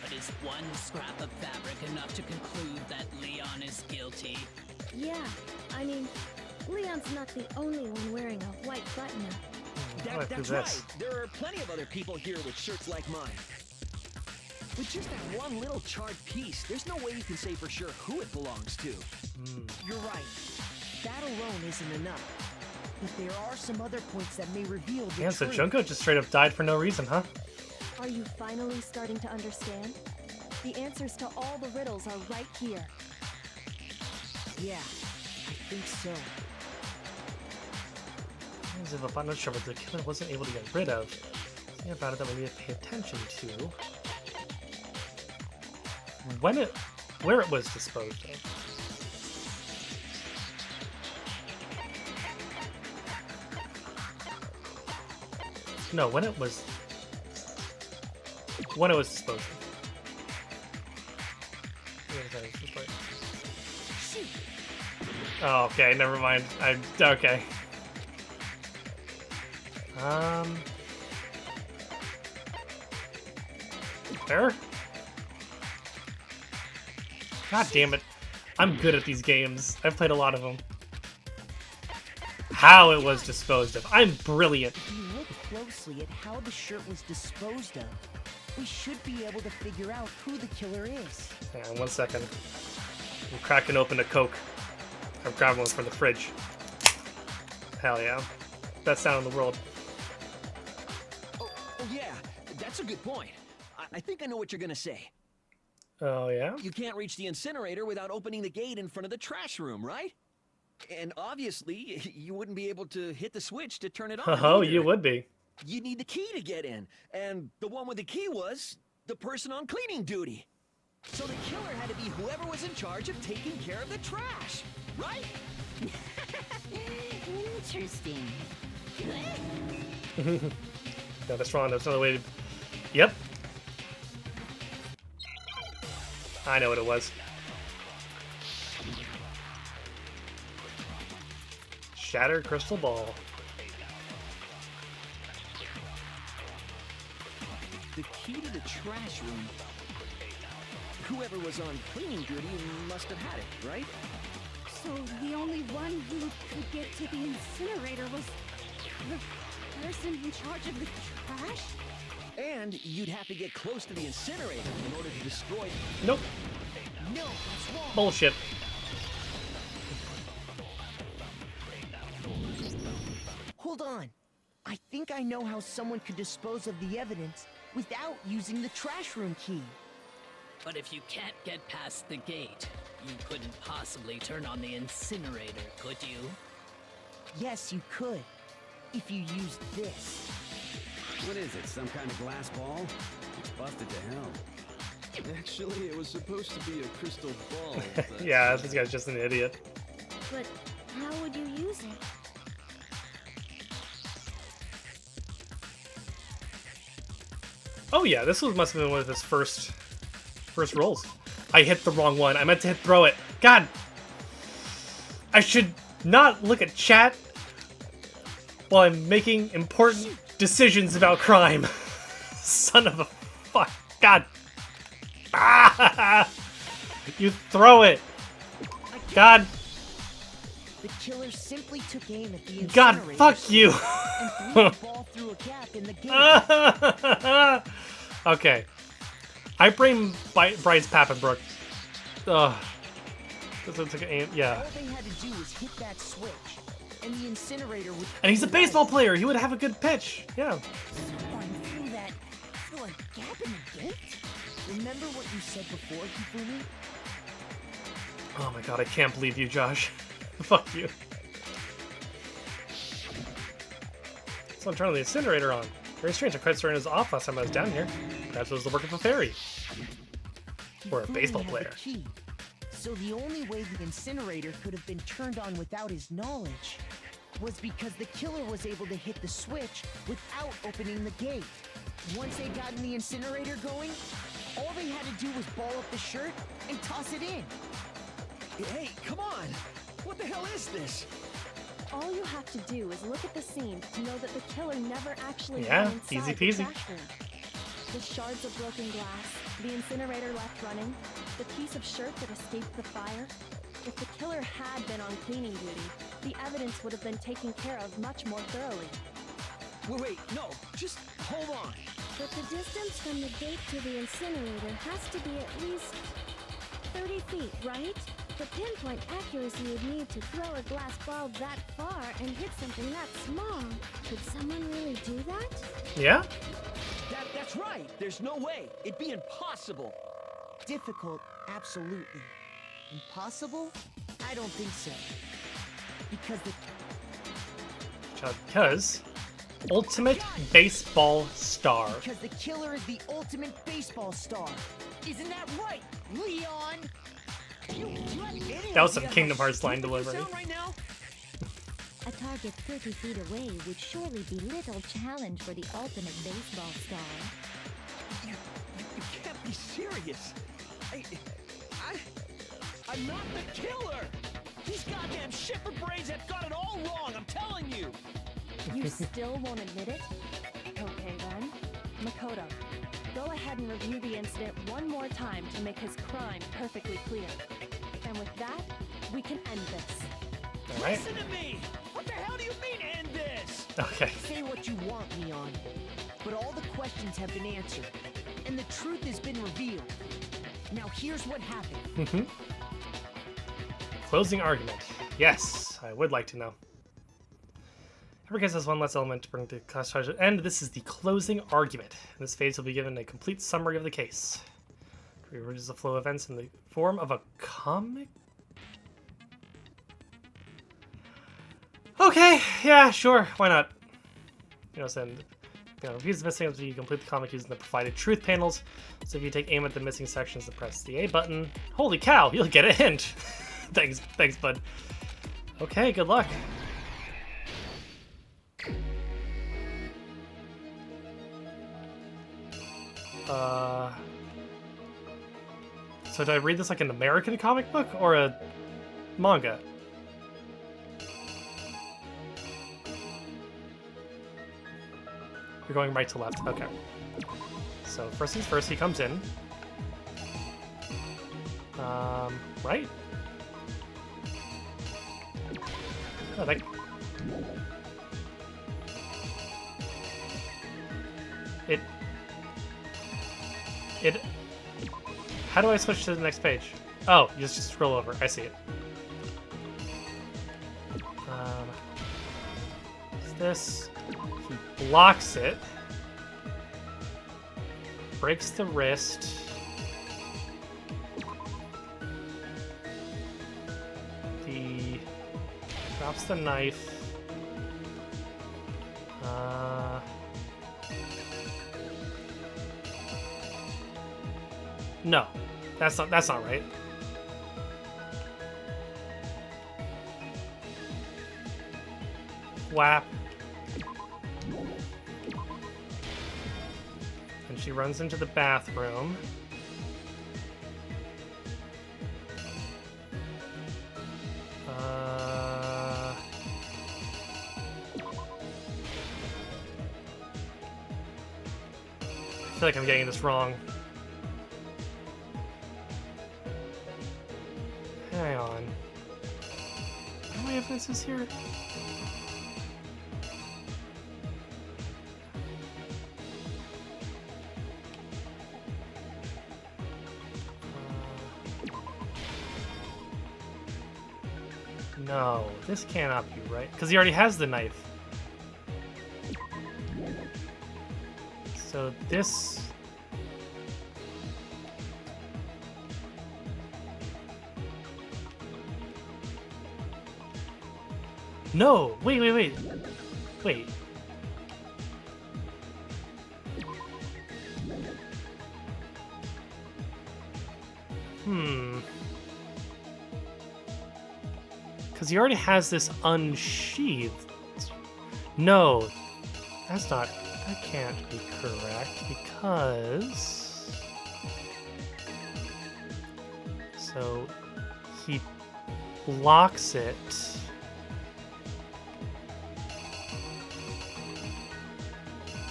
But is one scrap of fabric enough to conclude that Leon is guilty? Yeah, I mean, Leon's not the only one wearing a white button-up. That's right. There are plenty of other people here with shirts like mine. With just that one little charred piece, there's no way you can say for sure who it belongs to. You're right. That alone isn't enough. But there are some other points that may reveal the Yeah, so truth. Junko just straight up died for no reason, huh? Are you finally starting to understand? The answers to all the riddles are right here. Yeah, I think so. As if I'm not sure what the killer wasn't able to get rid of. Something about it that we need to pay attention to. Where it was disposed of. No, when it was disposed of. Oh, okay, never mind. Okay. There? God damn it. I'm good at these games. I've played a lot of them. How it was disposed of. I'm brilliant. If you look closely at how the shirt was disposed of, we should be able to figure out who the killer is. Hang on 1 second. I'm cracking open a Coke. I'm grabbing one from the fridge. Hell yeah. Best sound in the world. Oh yeah, that's a good point. I think I know what you're gonna say. Oh yeah? You can't reach the incinerator without opening the gate in front of the trash room, right? And obviously, you wouldn't be able to hit the switch to turn it on. Oh, either. you would be. You need the key to get in, and the one with the key was the person on cleaning duty. So the killer had to be whoever was in charge of taking care of the trash, right? Interesting. No, that's wrong. That's another way to... Yep. I know what it was. Shattered crystal ball. The key to the trash room. Whoever was on cleaning duty must have had it, right? So the only one who could get to the incinerator was the person in charge of the trash? And you'd have to get close to the incinerator in order to destroy... Nope. No, that's wrong. Bullshit. Hold on. I think I know how someone could dispose of the evidence without using the trash room key. But if you can't get past the gate, you couldn't possibly turn on the incinerator, could you? Yes, you could. If you used this. What is it, some kind of glass ball? It's busted to hell. Actually, it was supposed to be a crystal ball. Yeah, this guy's just an idiot. But how would you use it? Oh yeah, this must have been one of his first rolls. I hit the wrong one. I meant to hit throw it. God! I should not look at chat while I'm making important decisions about crime. Son of a fuck. God. Ah! You throw it. God. The killer simply took aim at the God, incinerator fuck you. and threw the ball through a gap in the gate. Okay. I blame Bryce Pappenbrook. Ugh. This looks like an aim. Yeah. All they had to do was hit that switch, and the incinerator would... And he's a baseball player. He would have a good pitch. Yeah. Someone threw a gap in the gate? Remember what you said before, Hifumi? Oh my god, I can't believe you, Josh. Fuck you. So I'm turning the incinerator on. Very strange. I tried turning this off last time I was down here. Perhaps it was the work of a fairy. Or a baseball player. Key. So the only way the incinerator could have been turned on without his knowledge was because the killer was able to hit the switch without opening the gate. Once they'd gotten the incinerator going, all they had to do was ball up the shirt and toss it in. Hey, come on! What the hell is this? All you have to do is look at the scene to know that the killer never actually Yeah, went inside easy the peasy. trash room. The shards of broken glass, the incinerator left running, the piece of shirt that escaped the fire. If the killer had been on cleaning duty, the evidence would have been taken care of much more thoroughly. Wait, no, just hold on. But the distance from the gate to the incinerator has to be at least 30 feet, right? The pinpoint accuracy you'd need to throw a glass ball that far and hit something that small. Could someone really do that? Yeah? That's right. There's no way. It'd be impossible. Difficult, absolutely. Impossible? I don't think so. Because ultimate baseball star. Because the killer is the ultimate baseball star. Isn't that right, Leon? That was some Kingdom Hearts line delivery. Right now? A target 30 feet away would surely be little challenge for the ultimate baseball star. You can't be serious. I'm not the killer. These goddamn shipper brains have got it all wrong, I'm telling you. You still won't admit it? Okay then. Makoto, go ahead and review the incident one more time to make his crime perfectly clear. And with that, we can end this. Alright. Listen to me! What the hell do you mean, end this? Okay. Say what you want, Leon. But all the questions have been answered, and the truth has been revealed. Now here's what happened. Closing argument. Yes, I would like to know. Every case has one less element to bring to class charge, and this is the closing argument. In this phase will be given a complete summary of the case. Reverses the flow of events in the form of a comic. Okay, yeah, sure, why not? You know, send. You know, if he's missing, you complete the comic using the provided truth panels. So if you take aim at the missing sections and press the A button, holy cow, you'll get a hint. Thanks, bud. Okay, good luck. So do I read this like an American comic book or a manga? You're going right to left. Okay. So first things first, he comes in. Right? Oh, that... It... How do I switch to the next page? Oh, you just scroll over. I see it. What's this? He blocks it. Breaks the wrist. Drops the knife. No, that's not right. Whap. And she runs into the bathroom. I feel like I'm getting this wrong. Hang on. How many evidences here? No, this cannot be right. Because he already has the knife. So this... No! Wait. Wait. Because he already has this unsheathed. No, that's not... That can't be correct because... So, he blocks it.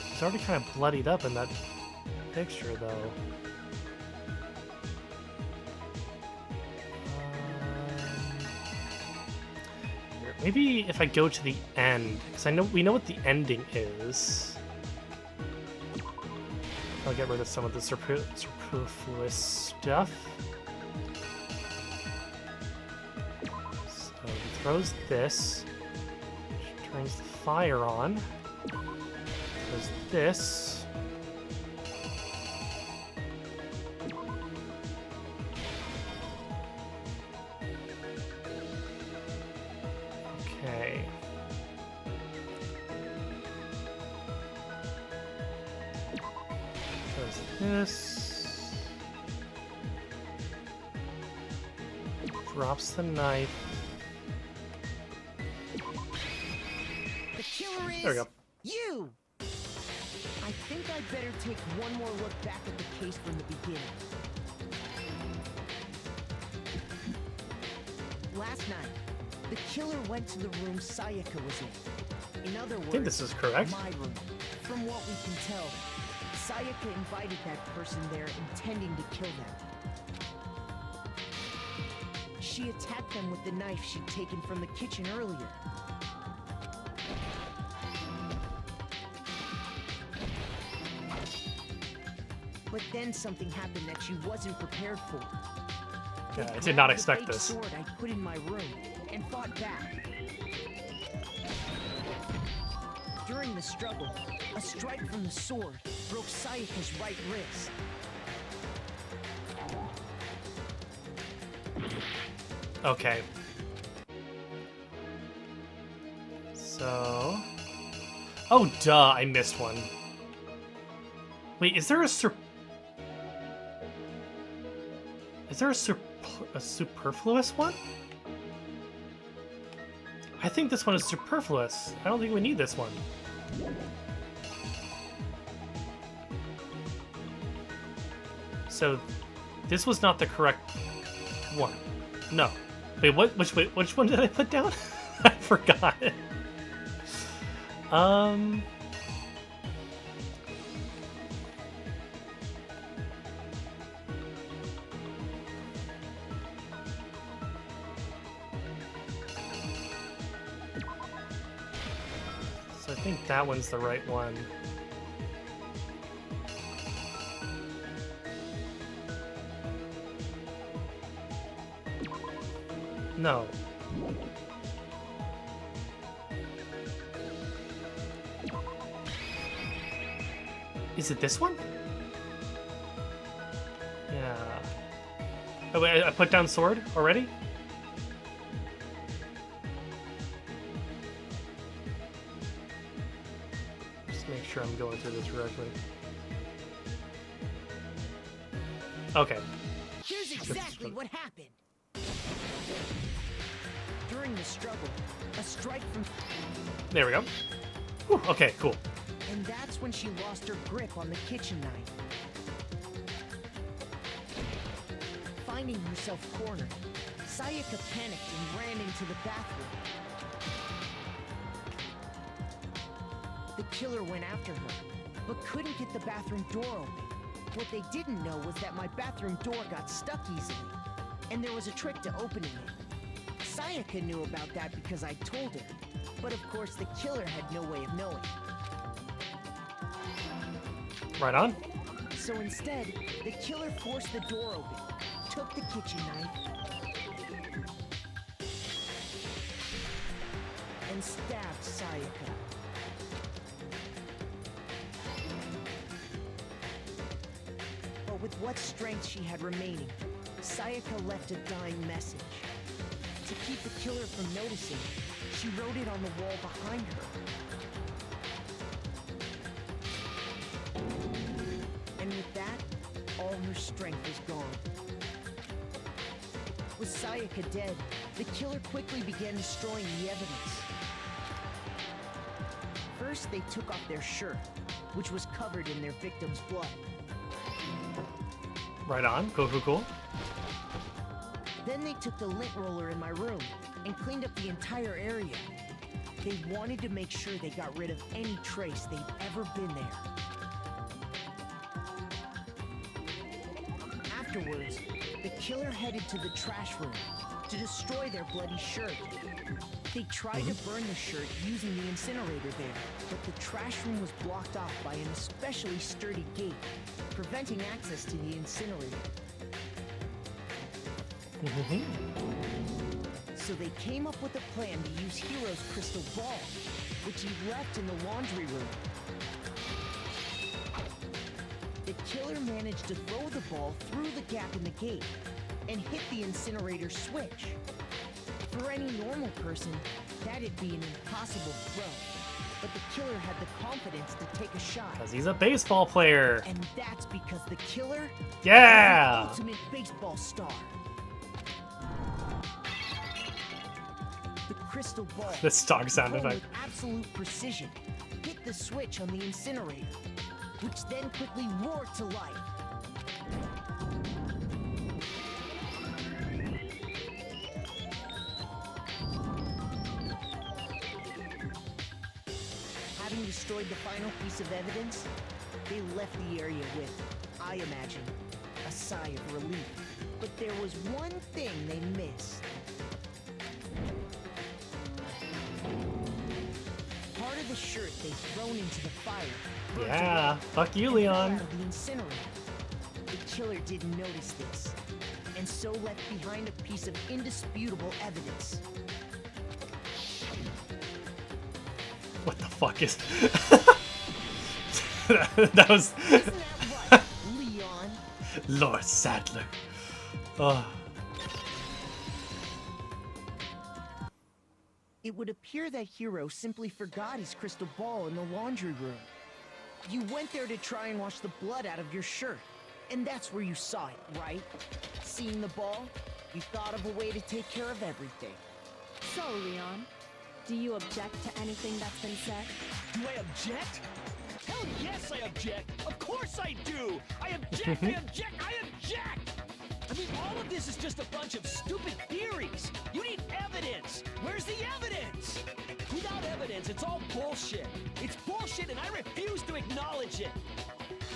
He's already kind of bloodied up in that picture, though. Maybe if I go to the end, because we know what the ending is. I'll get rid of some of the superfluous stuff. So he throws this, which turns the fire on. Throws this. Okay. This drops the knife. The killer is there we go. You. I think I'd better take one more look back at the case from the beginning. Last night, the killer went to the room Sayaka was in. In other words, I think this is correct. My room. From what we can tell, Sayaka invited that person there intending to kill them. She attacked them with the knife she'd taken from the kitchen earlier. But then something happened that she wasn't prepared for. Yeah, I did not expect this. Sword I put in my room and fought back. During the struggle, a strike from the sword broke Sayaka's right wrist. Okay. So... Oh, duh, I missed one. Wait, is there a superfluous one? I think this one is superfluous. I don't think we need this one. So, this was not the correct one. No. Wait, which one did I put down? I forgot. think that one's the right one. No. Is it this one? Yeah. Oh wait, I put down sword already? Just make sure I'm going through this correctly. Okay. Here's exactly what happened. During the struggle, a strike from... There we go. Whew, okay, cool. And that's when she lost her grip on the kitchen knife. Finding herself cornered, Sayaka panicked and ran into the bathroom. The killer went after her, but couldn't get the bathroom door open. What they didn't know was that my bathroom door got stuck easily, and there was a trick to opening it. Sayaka knew about that because I told her, but of course the killer had no way of knowing. Right on. So instead, the killer forced the door open, took the kitchen knife, and stabbed Sayaka. But with what strength she had remaining, Sayaka left a dying message. To keep the killer from noticing, she wrote it on the wall behind her. And with that, all her strength was gone. With Sayaka dead, the killer quickly began destroying the evidence. First, they took off their shirt, which was covered in their victim's blood. Right on. Cool, cool, cool. Then they took the lint roller in my room and cleaned up the entire area. They wanted to make sure they got rid of any trace they'd ever been there. Afterwards, the killer headed to the trash room to destroy their bloody shirt. They tried to burn the shirt using the incinerator there, but the trash room was blocked off by an especially sturdy gate, preventing access to the incinerator. So they came up with a plan to use Hiro's crystal ball, which he left in the laundry room. The killer managed to throw the ball through the gap in the gate and hit the incinerator switch. For any normal person, that'd be an impossible throw. But the killer had the confidence to take a shot. Because he's a baseball player. And that's because the killer Yeah! is the ultimate baseball star. The crystal ball, This dog sound thrown effect. with absolute precision, hit the switch on the incinerator, which then quickly roared to life. Having destroyed the final piece of evidence, they left the area with, I imagine, a sigh of relief. But there was one thing they missed. Part of the shirt they'd thrown into the fire. burned Yeah, away fuck you, and Leon. fell out of the incinerator. The killer didn't notice this, and so left behind a piece of indisputable evidence. What the fuck is... that was... Isn't that right, Leon? Lord Sadler. Oh. It would appear that Hiro simply forgot his crystal ball in the laundry room. You went there to try and wash the blood out of your shirt, and that's where you saw it, right? Seeing the ball, you thought of a way to take care of everything. So, Leon, do you object to anything that's been said? Do I object? Hell yes, I object! Of course I do! I object, I object, I object! I mean, all of this is just a bunch of stupid theories! You need evidence! Where's the evidence? Without evidence, it's all bullshit! It's bullshit and I refuse to acknowledge it!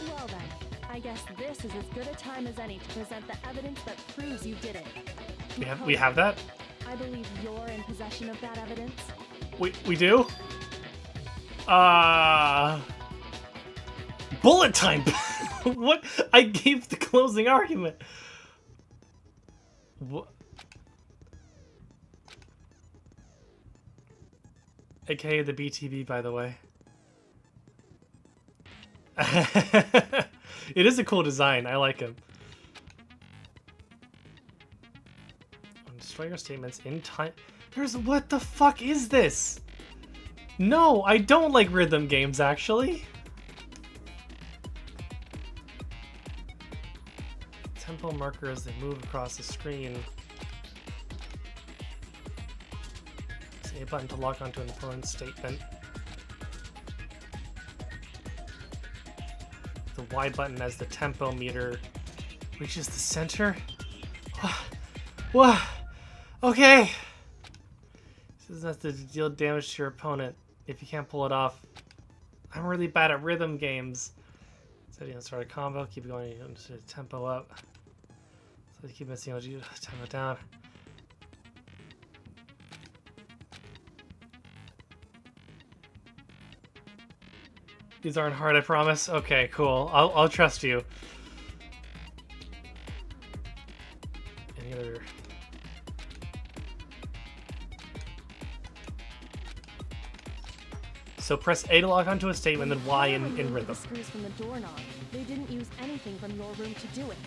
Well then, I guess this is as good a time as any to present the evidence that proves you did it. We have that? I believe you're in possession of that evidence. We do? Bullet time! What? I gave the closing argument. What? AKA the BTB, by the way. It is a cool design. I like him. Destroy your statements in time. What the fuck is this? No, I don't like rhythm games, actually. Tempo marker as they move across the screen. It's A button to lock onto an important statement. The Y button as the tempo meter reaches the center. What? Okay. This is not to deal damage to your opponent if you can't pull it off. I'm really bad at rhythm games. So you start a combo, keep it going, you tempo up. So you keep missing OG, tempo down. These aren't hard, I promise. Okay, cool. I'll trust you. Any other? So press A to lock onto a statement, then Y in rhythm. The screws from the doorknob. They didn't use anything from your room to do it.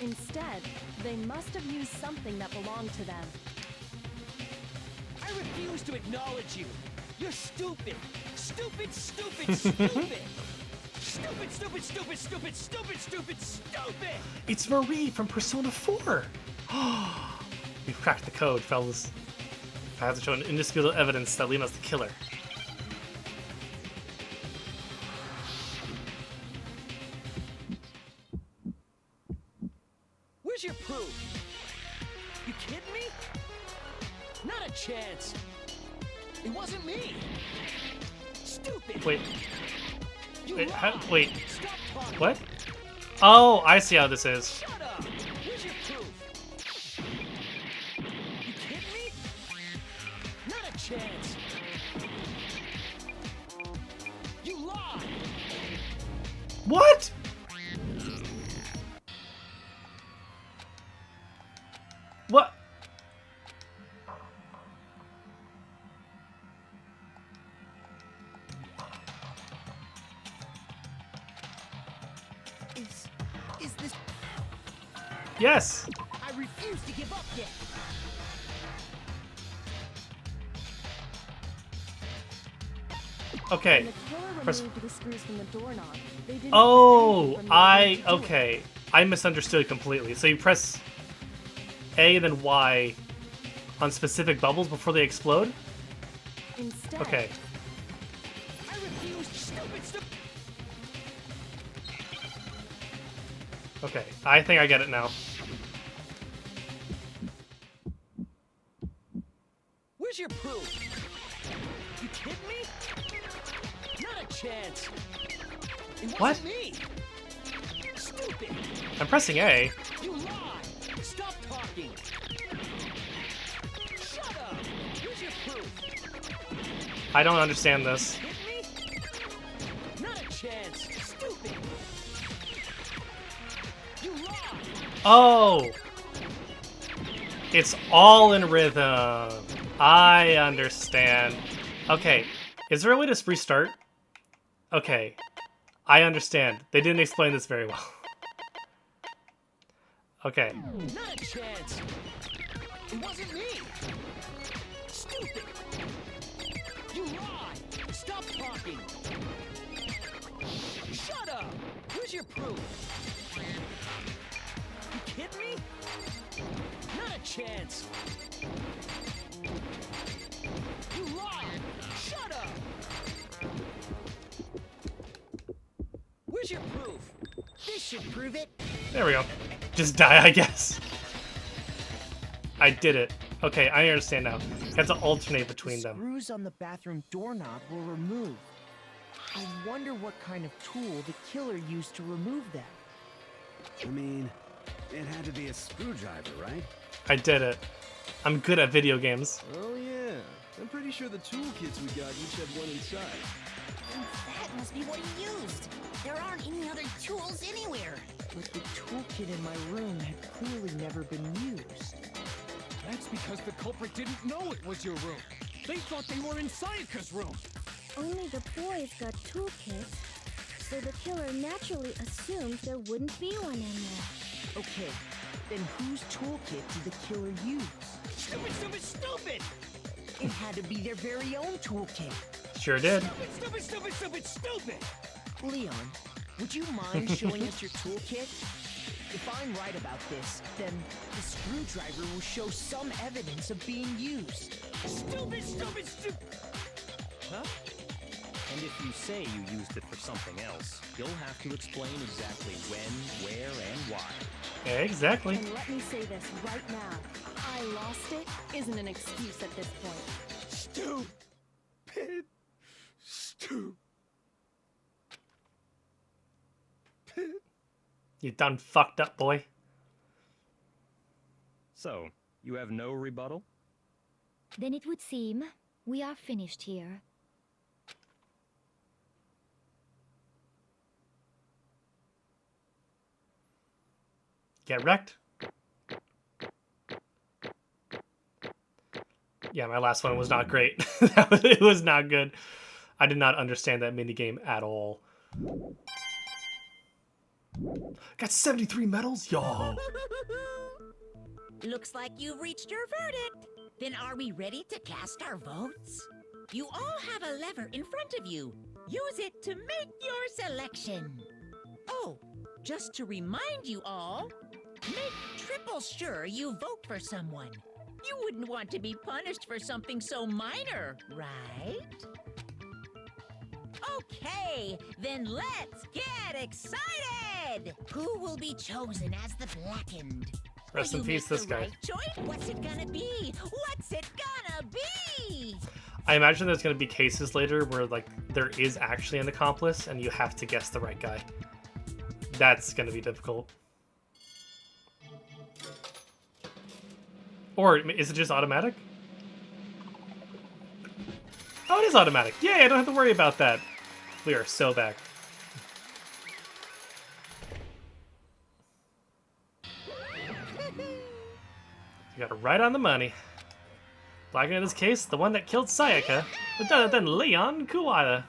Instead, they must have used something that belonged to them. I refuse to acknowledge you. You're stupid. Stupid, stupid, stupid. Stupid, stupid, stupid, stupid, stupid, stupid, stupid. It's Marie from Persona 4. We've cracked the code, fellas. I have to show indisputable evidence that Lena's the killer. Where's your proof? You kidding me? Not a chance. It wasn't me. Stupid. Wait. You Wait, lied. wait. Stop talking. What? Oh, I see how this is. Shut up. Where's your proof? You kidding me? Not a chance. You lied. What? What? Is this... Yes. I refuse to give up yet. Okay. When the killer Press. removed the screws from the doorknob, they didn't Oh, use anything from your room to do it. okay. I misunderstood completely. So you press A and then Y on specific bubbles before they explode? Instead, Okay. I refuse. Stupid, stupid. Okay. I think I get it now. Where's your proof? You kidding me? Not a chance. It What? wasn't me. Stupid. I'm pressing A. You lied. Stop talking. Shut up. Where's your proof? I don't understand this. Kidding me? Not a chance. Stupid. You lied. Oh! It's all in rhythm. I understand. Okay. Is there a way to restart? Okay. I understand. They didn't explain this very well. Okay. Not a chance. It wasn't me. Stupid. You lied. Stop talking. Shut up. Where's your proof? You kidding me? Not a chance. You lied. Shut up. Where's your proof? This should prove it. There we go. Just die, I guess. I did it. Okay, I understand now. You have to alternate between The them. screws on the bathroom doorknob were removed. I wonder what kind of tool the killer used to remove them. I mean, it had to be a screwdriver, right? I did it. I'm good at video games. Oh yeah, I'm pretty sure the toolkits we got each had one inside. That must be what he used. There aren't any other tools anywhere. But the toolkit in my room had clearly never been used. That's because the culprit didn't know it was your room. They thought they were in Sayaka's room. Only the boys got toolkits, so the killer naturally assumed there wouldn't be one in there. Okay, then whose toolkit did the killer use? Stupid, stupid, stupid! It had to be their very own toolkit. Sure did. Stupid, stupid, stupid, stupid, stupid! Leon, would you mind showing us your toolkit? If I'm right about this, then the screwdriver will show some evidence of being used. Stupid, stupid, stupid! Huh? And if you say you used it for something else, you'll have to explain exactly when, where, and why. Exactly. And let me say this right now. I lost it isn't an excuse at this point. Stupid. Stupid. You done fucked up, boy. So, you have no rebuttal? Then it would seem we are finished here. Get wrecked. Yeah, my last one was not great. It was not good. I did not understand that minigame at all. Got 73 medals? Yo! Looks like you've reached your verdict. Then are we ready to cast our votes? You all have a lever in front of you. Use it to make your selection. Oh, just to remind you all, make triple sure you vote for someone. You wouldn't want to be punished for something so minor, right? Okay, then let's get excited! Who will be chosen as the Blackened? Rest in peace, this guy. Right choice? What's it gonna be? What's it gonna be? I imagine there's going to be cases later where, like, there is actually an accomplice and you have to guess the right guy. That's going to be difficult. Or is it just automatic? Oh, it is automatic. Yay, I don't have to worry about that. We are so back. You got it right on the money. Blackened in this case, the one that killed Sayaka, was none other than Leon Kuwata.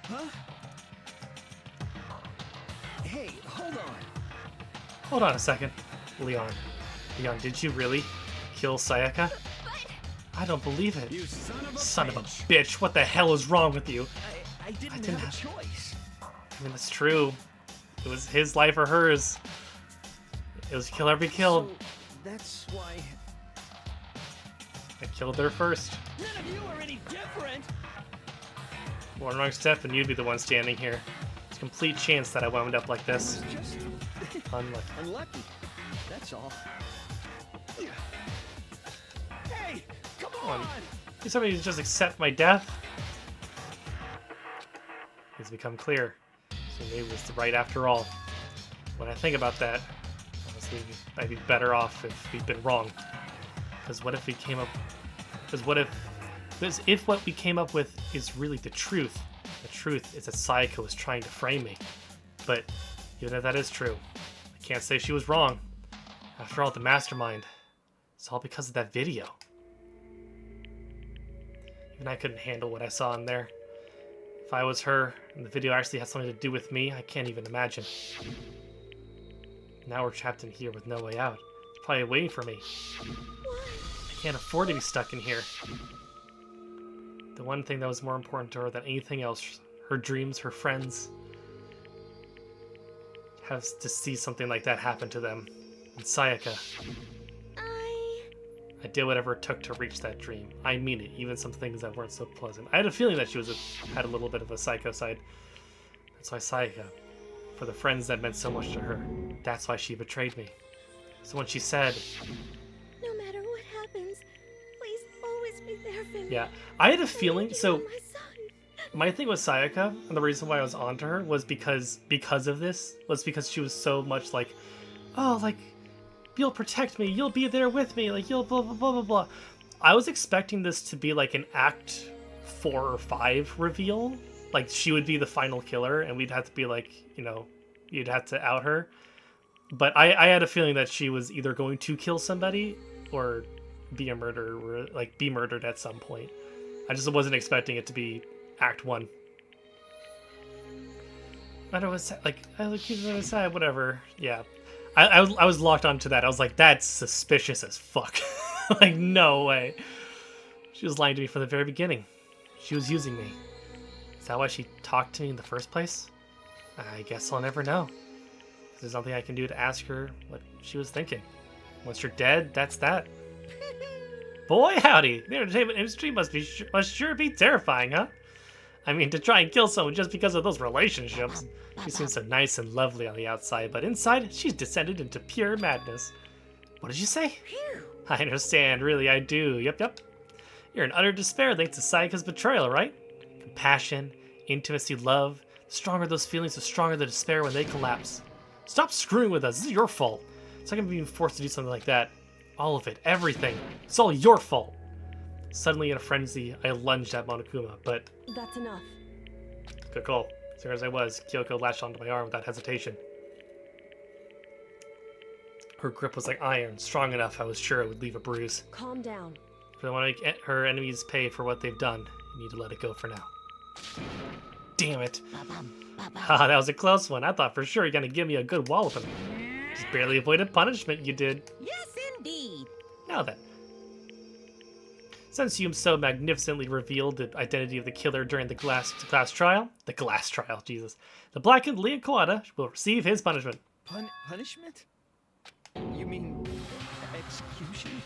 Huh? Hey, hold on. Hold on a second. Leon, did you really kill Sayaka? I don't believe it. You son of a bitch, what the hell is wrong with you? I didn't have a choice. I mean, it's true. It was his life or hers. It was kill or be killed. So that's why I killed her first. none of you are any different. One wrong step and you'd be the one standing here. It's a complete chance that I wound up like this. Just Unlucky. unlucky. That's all. Hey, come on! Can somebody just accept my death? It's become clear. So maybe it was right after all. When I think about that, honestly, I'd be better off if we'd been wrong. Because what if we came up... Because if what we came up with is really the truth is that Sayaka was trying to frame me. But even if that is true, I can't say she was wrong. After all, the mastermind. It's all because of that video. Even I couldn't handle what I saw in there. If I was her, and the video actually had something to do with me, I can't even imagine. Now we're trapped in here with no way out. It's probably waiting for me. I can't afford to be stuck in here. The one thing that was more important to her than anything else, her dreams, her friends, have to see something like that happen to them. And Sayaka. I did whatever it took to reach that dream. I mean it, even some things that weren't so pleasant. I had a feeling that she had a little bit of a psycho side. That's why Sayaka, for the friends that meant so much to her, that's why she betrayed me. So when she said, No matter what happens, please always be there for me. yeah, I had a feeling, so my thing with Sayaka, and the reason why I was onto her was because of this, was because she was so much like, oh, like, you'll protect me, you'll be there with me, like, you'll blah, blah, blah, blah, blah. I was expecting this to be like an Act 4 or 5 reveal. Like, she would be the final killer, and we'd have to be like, you know, you'd have to out her. But I had a feeling that she was either going to kill somebody or be a murderer, like be murdered at some point. I just wasn't expecting it to be Act 1. But it was like, I was sad, whatever. Yeah. I was locked onto that. I was like, that's suspicious as fuck. Like, no way. She was lying to me from the very beginning. She was using me. Is that why she talked to me in the first place? I guess I'll never know. There's nothing I can do to ask her what she was thinking. Once you're dead, that's that. Boy, howdy. The entertainment industry must sure be terrifying, huh? I mean, to try and kill someone just because of those relationships. She seems so nice and lovely on the outside, but inside, she's descended into pure madness. What did you say? I understand, really, I do. Yep. You're in utter despair thanks to Sayaka's betrayal, right? Compassion, intimacy, love. The stronger those feelings, the stronger the despair when they collapse. Stop screwing with us. This is your fault. It's not gonna be forced to do something like that. All of it, everything. It's all your fault. Suddenly, in a frenzy, I lunged at Monokuma, but... That's enough. Good call. Sure as I was, Kyoko latched onto my arm without hesitation. Her grip was like iron, strong enough I was sure it would leave a bruise. Calm down. If I want to make her enemies pay for what they've done, you need to let it go for now. Damn it. That was a close one. I thought for sure you're gonna give me a good walloping. Just barely avoided punishment, you did. Yes, indeed. Now then. Since you so magnificently revealed the identity of the killer during the glass trial, Jesus, the blackened Leon Kawada will receive his punishment. Punishment? You mean execution?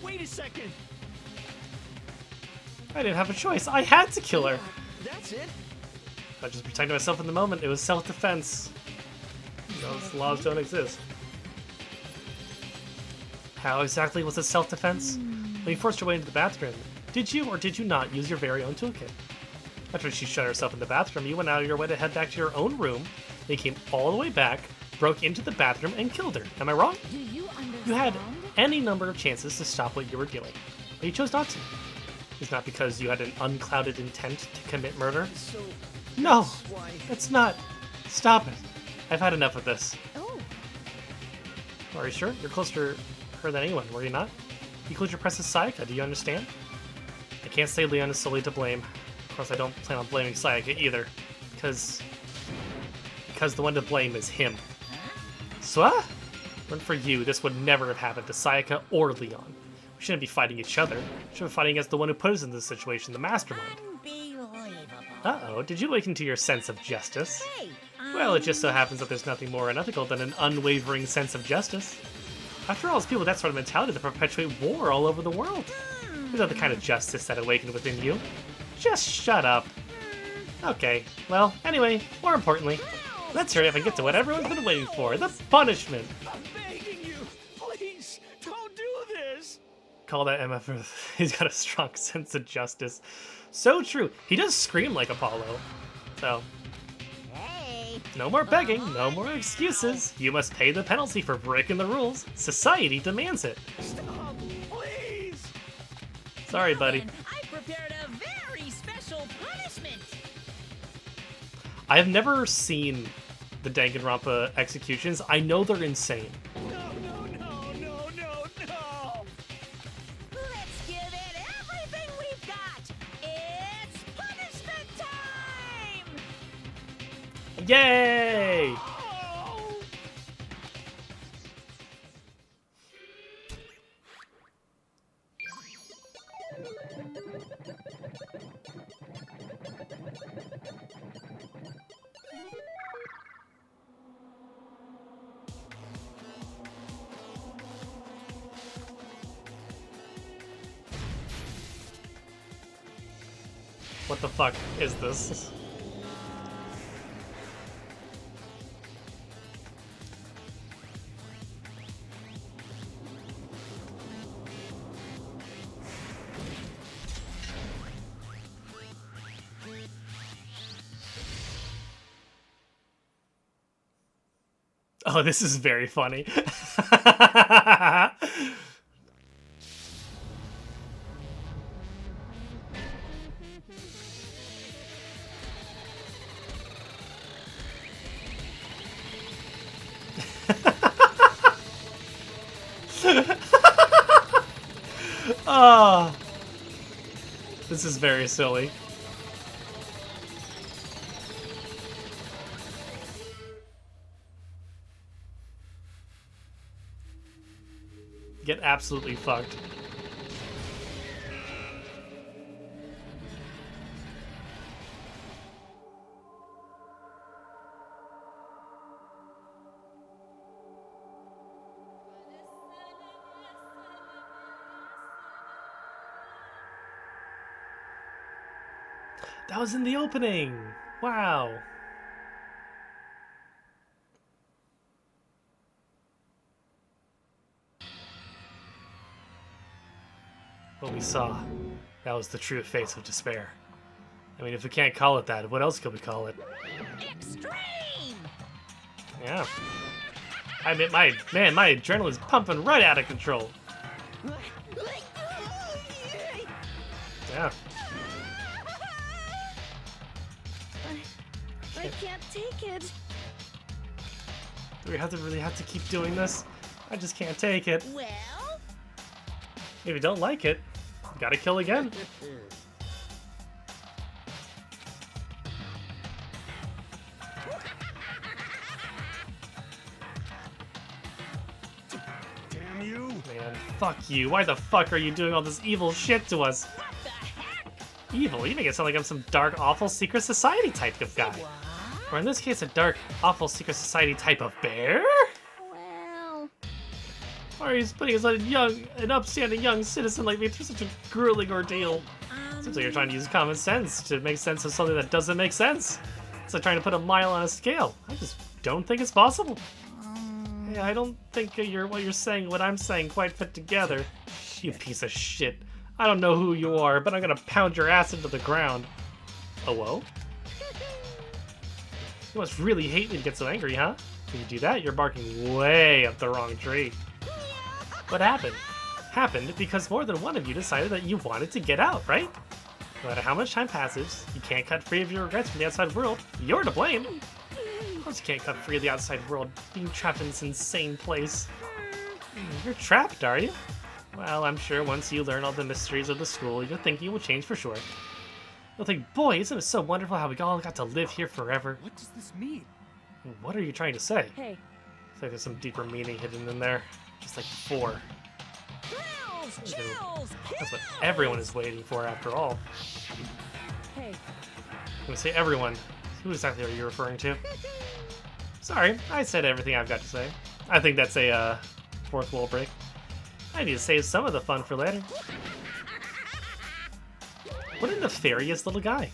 Wait a second! I didn't have a choice. I had to kill her. That's it? I just protected myself in the moment. It was self-defense. Those laws don't exist. How exactly was it self-defense? When you forced your way into the bathroom, did you or did you not use your very own toolkit? After she shut herself in the bathroom, you went out of your way to head back to your own room. Then you came all the way back, broke into the bathroom, and killed her. Am I wrong? Do you understand? You had any number of chances to stop what you were doing, but you chose not to. It's not because you had an unclouded intent to commit murder. So No, it's not. Stop it. I've had enough of this. Oh. Are you sure? You're closer to her than anyone, were you not? You closed your press with Sayaka, do you understand? I can't say Leon is solely to blame. Of course, I don't plan on blaming Sayaka either. Because the one to blame is him. So, but for you, this would never have happened to Sayaka or Leon. We shouldn't be fighting each other. We should be fighting against the one who put us in this situation, the mastermind. Uh-oh, did you awaken to your sense of justice? Well, it just so happens that there's nothing more unethical than an unwavering sense of justice. After all, it's people with that sort of mentality that perpetuate war all over the world. Is that the kind of justice that awakened within you? Just shut up. Okay, well, anyway, more importantly, let's hurry up and get to what everyone's been waiting for, the punishment. I'm begging you, please, don't do this. Call that MF. He's got a strong sense of justice. So true. He does scream like Apollo. So, no more begging, no more excuses. You must pay the penalty for breaking the rules. Society demands it. Stop, please. Sorry, buddy. I prepared a very special punishment. I have never seen the Danganronpa executions. I know they're insane. No. Let's give it everything we've got. It's punishment time. Yay! What the fuck is this? Oh, this is very funny. Oh, this is very silly. Get absolutely fucked. That was in the opening. Wow. What we saw, that was the true face of despair. I mean, if we can't call it that, what else could we call it? Extreme! Yeah. I mean, my adrenaline's pumping right out of control. Yeah. I can't take it. Do we really have to keep doing this? I just can't take it. Well? If you don't like it, you gotta kill again. Damn you! Man, fuck you. Why the fuck are you doing all this evil shit to us? Evil? You make it sound like I'm some dark, awful secret society type of guy. Or in this case, a dark, awful secret society type of bear? Well... Why are you putting an upstanding young citizen like me through such a grueling ordeal? Seems like you're trying to use common sense to make sense of something that doesn't make sense. It's like trying to put a mile on a scale. I just don't think it's possible. Hey, I don't think what you're saying, what I'm saying, quite fit together. You piece of shit. I don't know who you are, but I'm gonna pound your ass into the ground. Oh, whoa? You must really hate me to get so angry, huh? When you do that, you're barking way up the wrong tree. What happened? Happened because more than one of you decided that you wanted to get out, right? No matter how much time passes, you can't cut free of your regrets from the outside world. You're to blame. Of course you can't cut free of the outside world, being trapped in this insane place. You're trapped, are you? Well, I'm sure once you learn all the mysteries of the school, your thinking will change for sure. You'll think, boy, isn't it so wonderful how we all got to live here forever? What does this mean? What are you trying to say? Hey. I think there's some deeper meaning hidden in there. Just like before. That's what everyone is waiting for after all. Hey. I'm gonna say everyone. Who exactly are you referring to? Sorry, I said everything I've got to say. I think that's a fourth wall break. I need to save some of the fun for later. What a nefarious little guy.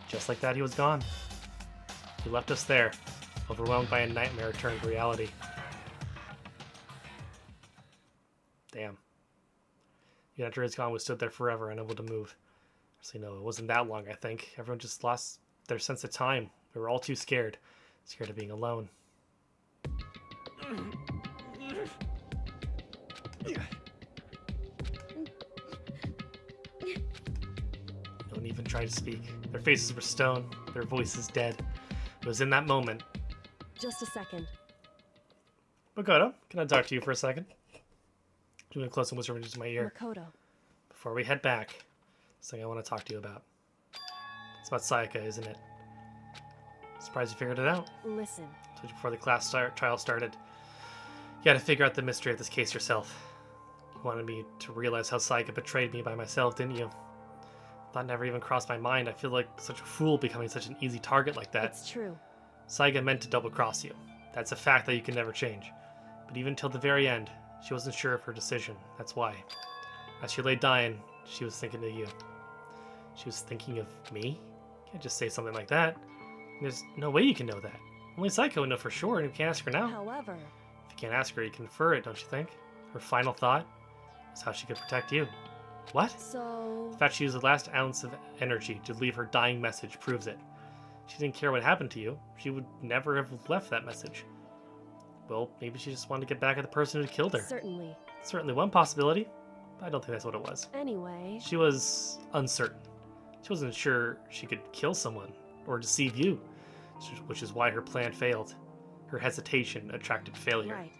Just like that, he was gone. He left us there, overwhelmed by a nightmare turned reality. Damn. The enter is gone. We stood there forever, unable to move. Actually, no, it wasn't that long, I think. Everyone just lost their sense of time. We were all too scared. Scared of being alone. Don't even try to speak. Their faces were stone, their voices dead. It was in that moment. Just a second. Makoto, can I talk to you for a second? Doing a close and whisper into my ear. Makoto. Before we head back, something I want to talk to you about. It's about Sayaka, isn't it? Surprised you figured it out. Listen. Told you before the trial started. You had to figure out the mystery of this case yourself. You wanted me to realize how Sayaka betrayed me by myself, didn't you? That never even crossed my mind. I feel like such a fool becoming such an easy target like that. It's true. Sayaka meant to double-cross you. That's a fact that you can never change. But even till the very end, she wasn't sure of her decision. That's why. As she lay dying, she was thinking of you. She was thinking of me? You can't just say something like that. There's no way you can know that. Only Sayaka would know for sure, and you can't ask her now. However... If you can't ask her, you can infer it, don't you think? Her final thought is how she could protect you. What? So... The fact she used the last ounce of energy to leave her dying message proves it. She didn't care what happened to you. She would never have left that message. Well, maybe she just wanted to get back at the person who killed her. Certainly. Certainly one possibility. But I don't think that's what it was. Anyway... She was uncertain. She wasn't sure she could kill someone or deceive you, which is why her plan failed. Her hesitation attracted failure. Right.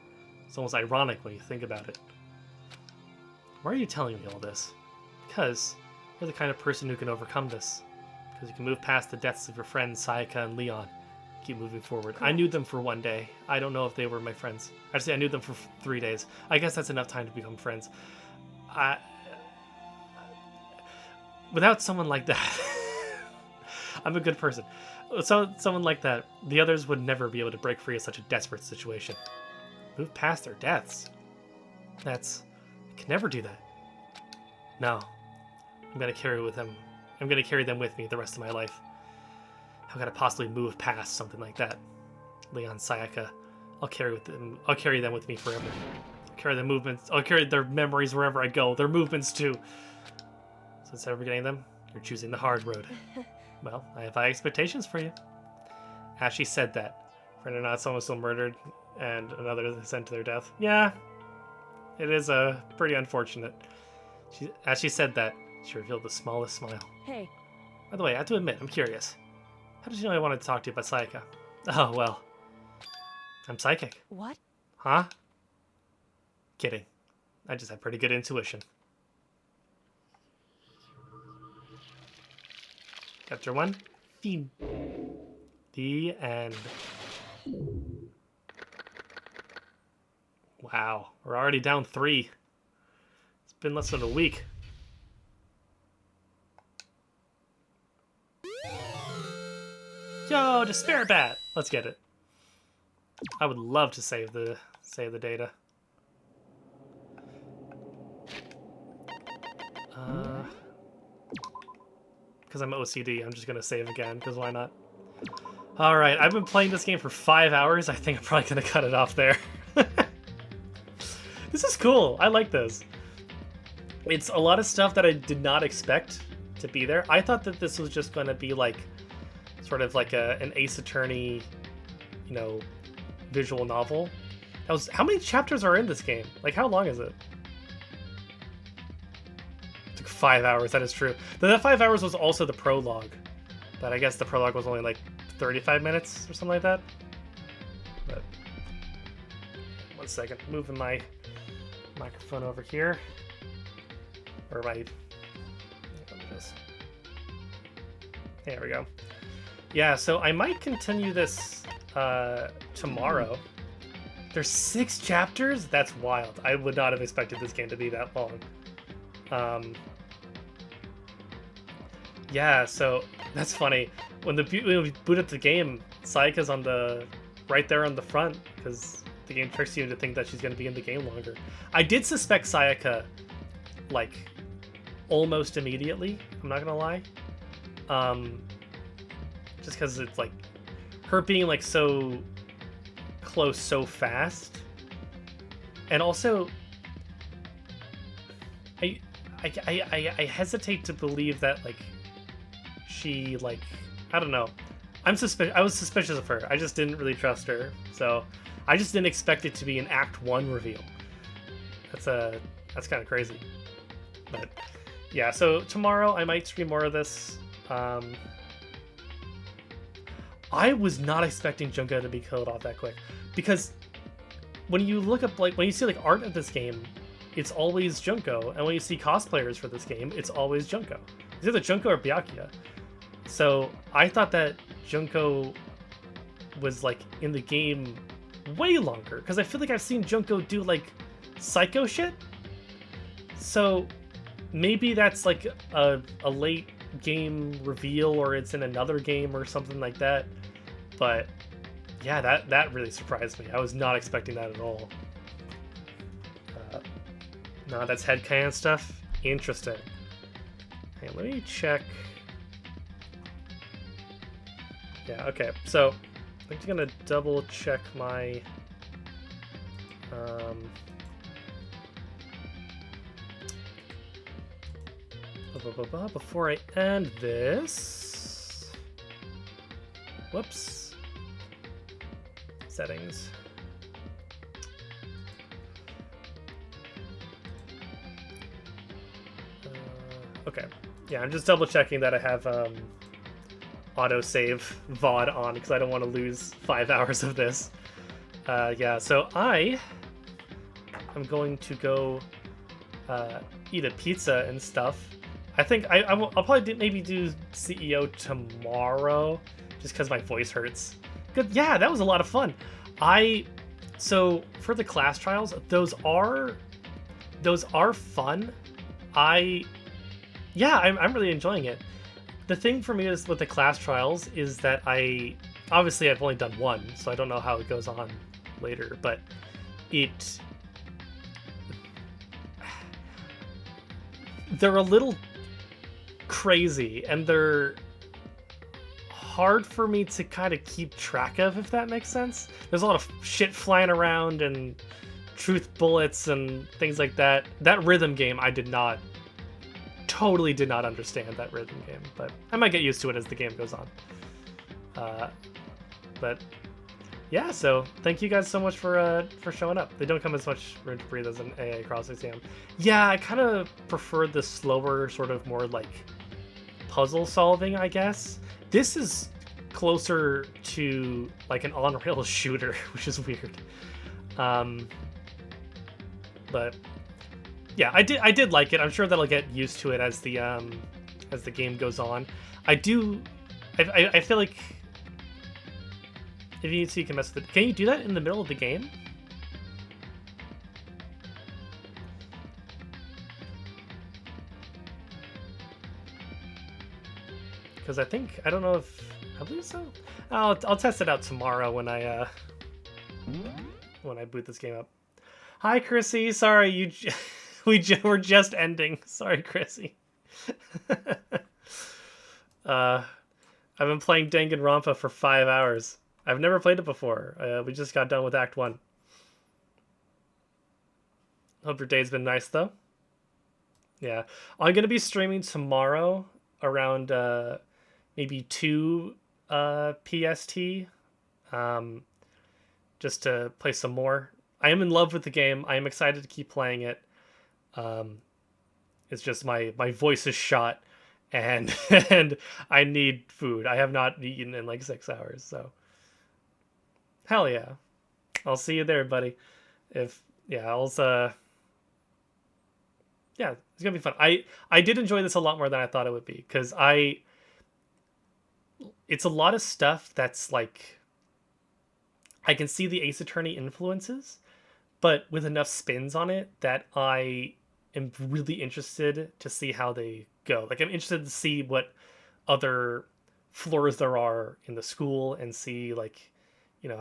It's almost ironic when you think about it. Why are you telling me all this? Because you're the kind of person who can overcome this. Because you can move past the deaths of your friends Sayaka and Leon. Keep moving forward. I knew them for 1 day. I don't know if they were my friends. Actually, I knew them for 3 days. I guess that's enough time to become friends. Without someone like that, I'm a good person. So someone like that, the others would never be able to break free of such a desperate situation. Move past their deaths. I can never do that. No, I'm gonna carry them with me the rest of my life. How could I possibly move past something like that? Leon, Sayaka, I'll carry them with me forever. I'll carry their memories wherever I go. Their movements too. So instead of forgetting them, you're choosing the hard road. Well, I have high expectations for you. As she said that, friend or not, someone was still murdered and another sent to their death. Yeah, it is pretty unfortunate. As she said that, she revealed the smallest smile. Hey. By the way, I have to admit, I'm curious. How did you know I wanted to talk to you about Sayaka? Oh, well. I'm psychic. What? Huh? Kidding. I just have pretty good intuition. Chapter 1. The end. Wow, we're already down 3. It's been less than a week. Yo, Despair Bat! Let's get it. I would love to save the data. Because I'm OCD, I'm just gonna save again, because why not? Alright, I've been playing this game for 5 hours. I think I'm probably gonna cut it off there. This is cool. I like this. It's a lot of stuff that I did not expect to be there. I thought that this was just gonna be like sort of like an Ace Attorney, you know, visual novel. How many chapters are in this game? Like, how long is it? It took 5 hours, that is true. That 5 hours was also the prologue. But I guess the prologue was only like 35 minutes or something like that. But 1 second, moving my microphone over here. Or my... There we go. Yeah, so I might continue this tomorrow. There's 6 chapters? That's wild. I would not have expected this game to be that long. Yeah, so that's funny. When we boot up the game, Sayaka's on right there on the front, because the game tricks you into think that she's going to be in the game longer. I did suspect Sayaka, like, almost immediately. I'm not gonna lie. Just because it's like her being like so close so fast, and also I hesitate to believe that like she like I don't know. I was suspicious of her. I just didn't really trust her, so I just didn't expect it to be an Act 1 reveal. That's kind of crazy, but yeah. So tomorrow I might stream more of this. I was not expecting Junko to be killed off that quick, because when you look up when you see like art of this game, it's always Junko, and when you see cosplayers for this game, it's always Junko. It's either Junko or Byakuya. So I thought that Junko was like in the game way longer, because I feel like I've seen Junko do like psycho shit. So maybe that's like a late game reveal, or it's in another game or something like that. But yeah, that really surprised me. I was not expecting that at all. No, that's headcanon stuff. Interesting. Hey, let me check. Yeah, okay. So I'm just gonna double check my before I end this. Whoops. Settings. Okay. Yeah, I'm just double checking that I have autosave VOD on, because I don't want to lose 5 hours of this. Yeah, so I am going to go eat a pizza and stuff. I think I'll probably maybe do CEO tomorrow, just because my voice hurts. Good, yeah, that was a lot of fun. So for the class trials, those are fun. I'm really enjoying it. The thing for me is with the class trials is that obviously I've only done one, so I don't know how it goes on later, but they're a little crazy and they're hard for me to kind of keep track of, if that makes sense. There's a lot of shit flying around and truth bullets and things like that. That rhythm game, I totally did not understand that rhythm game, but I might get used to it as the game goes on. But yeah, so thank you guys so much for showing up. They don't come as much room to breathe as an AA cross exam. Yeah, I kind of prefer the slower, sort of more like puzzle solving, I guess. This is closer to like an on-rails shooter, which is weird. But yeah, I did like it. I'm sure that I'll get used to it as the game goes on. I feel like if you need to, you can mess with it. Can you do that in the middle of the game? Because I don't know if I believe so. I'll test it out tomorrow when I boot this game up. Hi, Chrissy. Sorry, we're just ending. Sorry, Chrissy. I've been playing Danganronpa for 5 hours. I've never played it before. We just got done with Act 1. Hope your day's been nice, though. Yeah. I'm going to be streaming tomorrow around maybe 2 PST. Just to play some more. I am in love with the game. I am excited to keep playing it. It's just my voice is shot and and I need food. I have not eaten in like 6 hours, so hell yeah. I'll see you there, buddy. Yeah, it's gonna be fun. I did enjoy this a lot more than I thought it would be, because it's a lot of stuff that's like, I can see the Ace Attorney influences, but with enough spins on it that I am really interested to see how they go. Like, I'm interested to see what other floors there are in the school and see, like,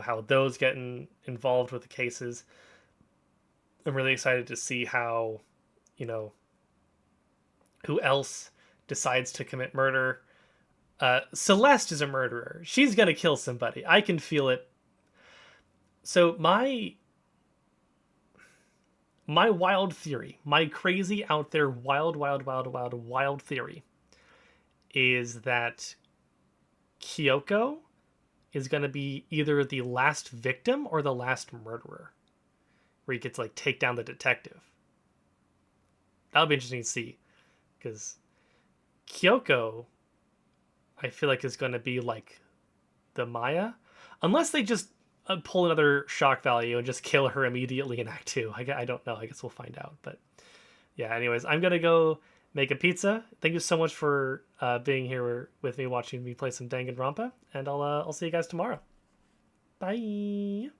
how those get involved with the cases. I'm really excited to see how, who else decides to commit murder. Celeste is a murderer. She's gonna kill somebody. I can feel it. So my wild theory, my crazy out there wild theory is that Kyoko is going to be either the last victim or the last murderer, where you get to like take down the detective. That'll be interesting to see, because Kyoko, I feel like, is going to be like the Maya, unless they just pull another shock value and just kill her immediately in Act 2. I don't know. I guess we'll find out. But yeah, anyways, I'm going to go make a pizza. Thank you so much for being here with me, watching me play some Danganronpa, and I'll see you guys tomorrow. Bye.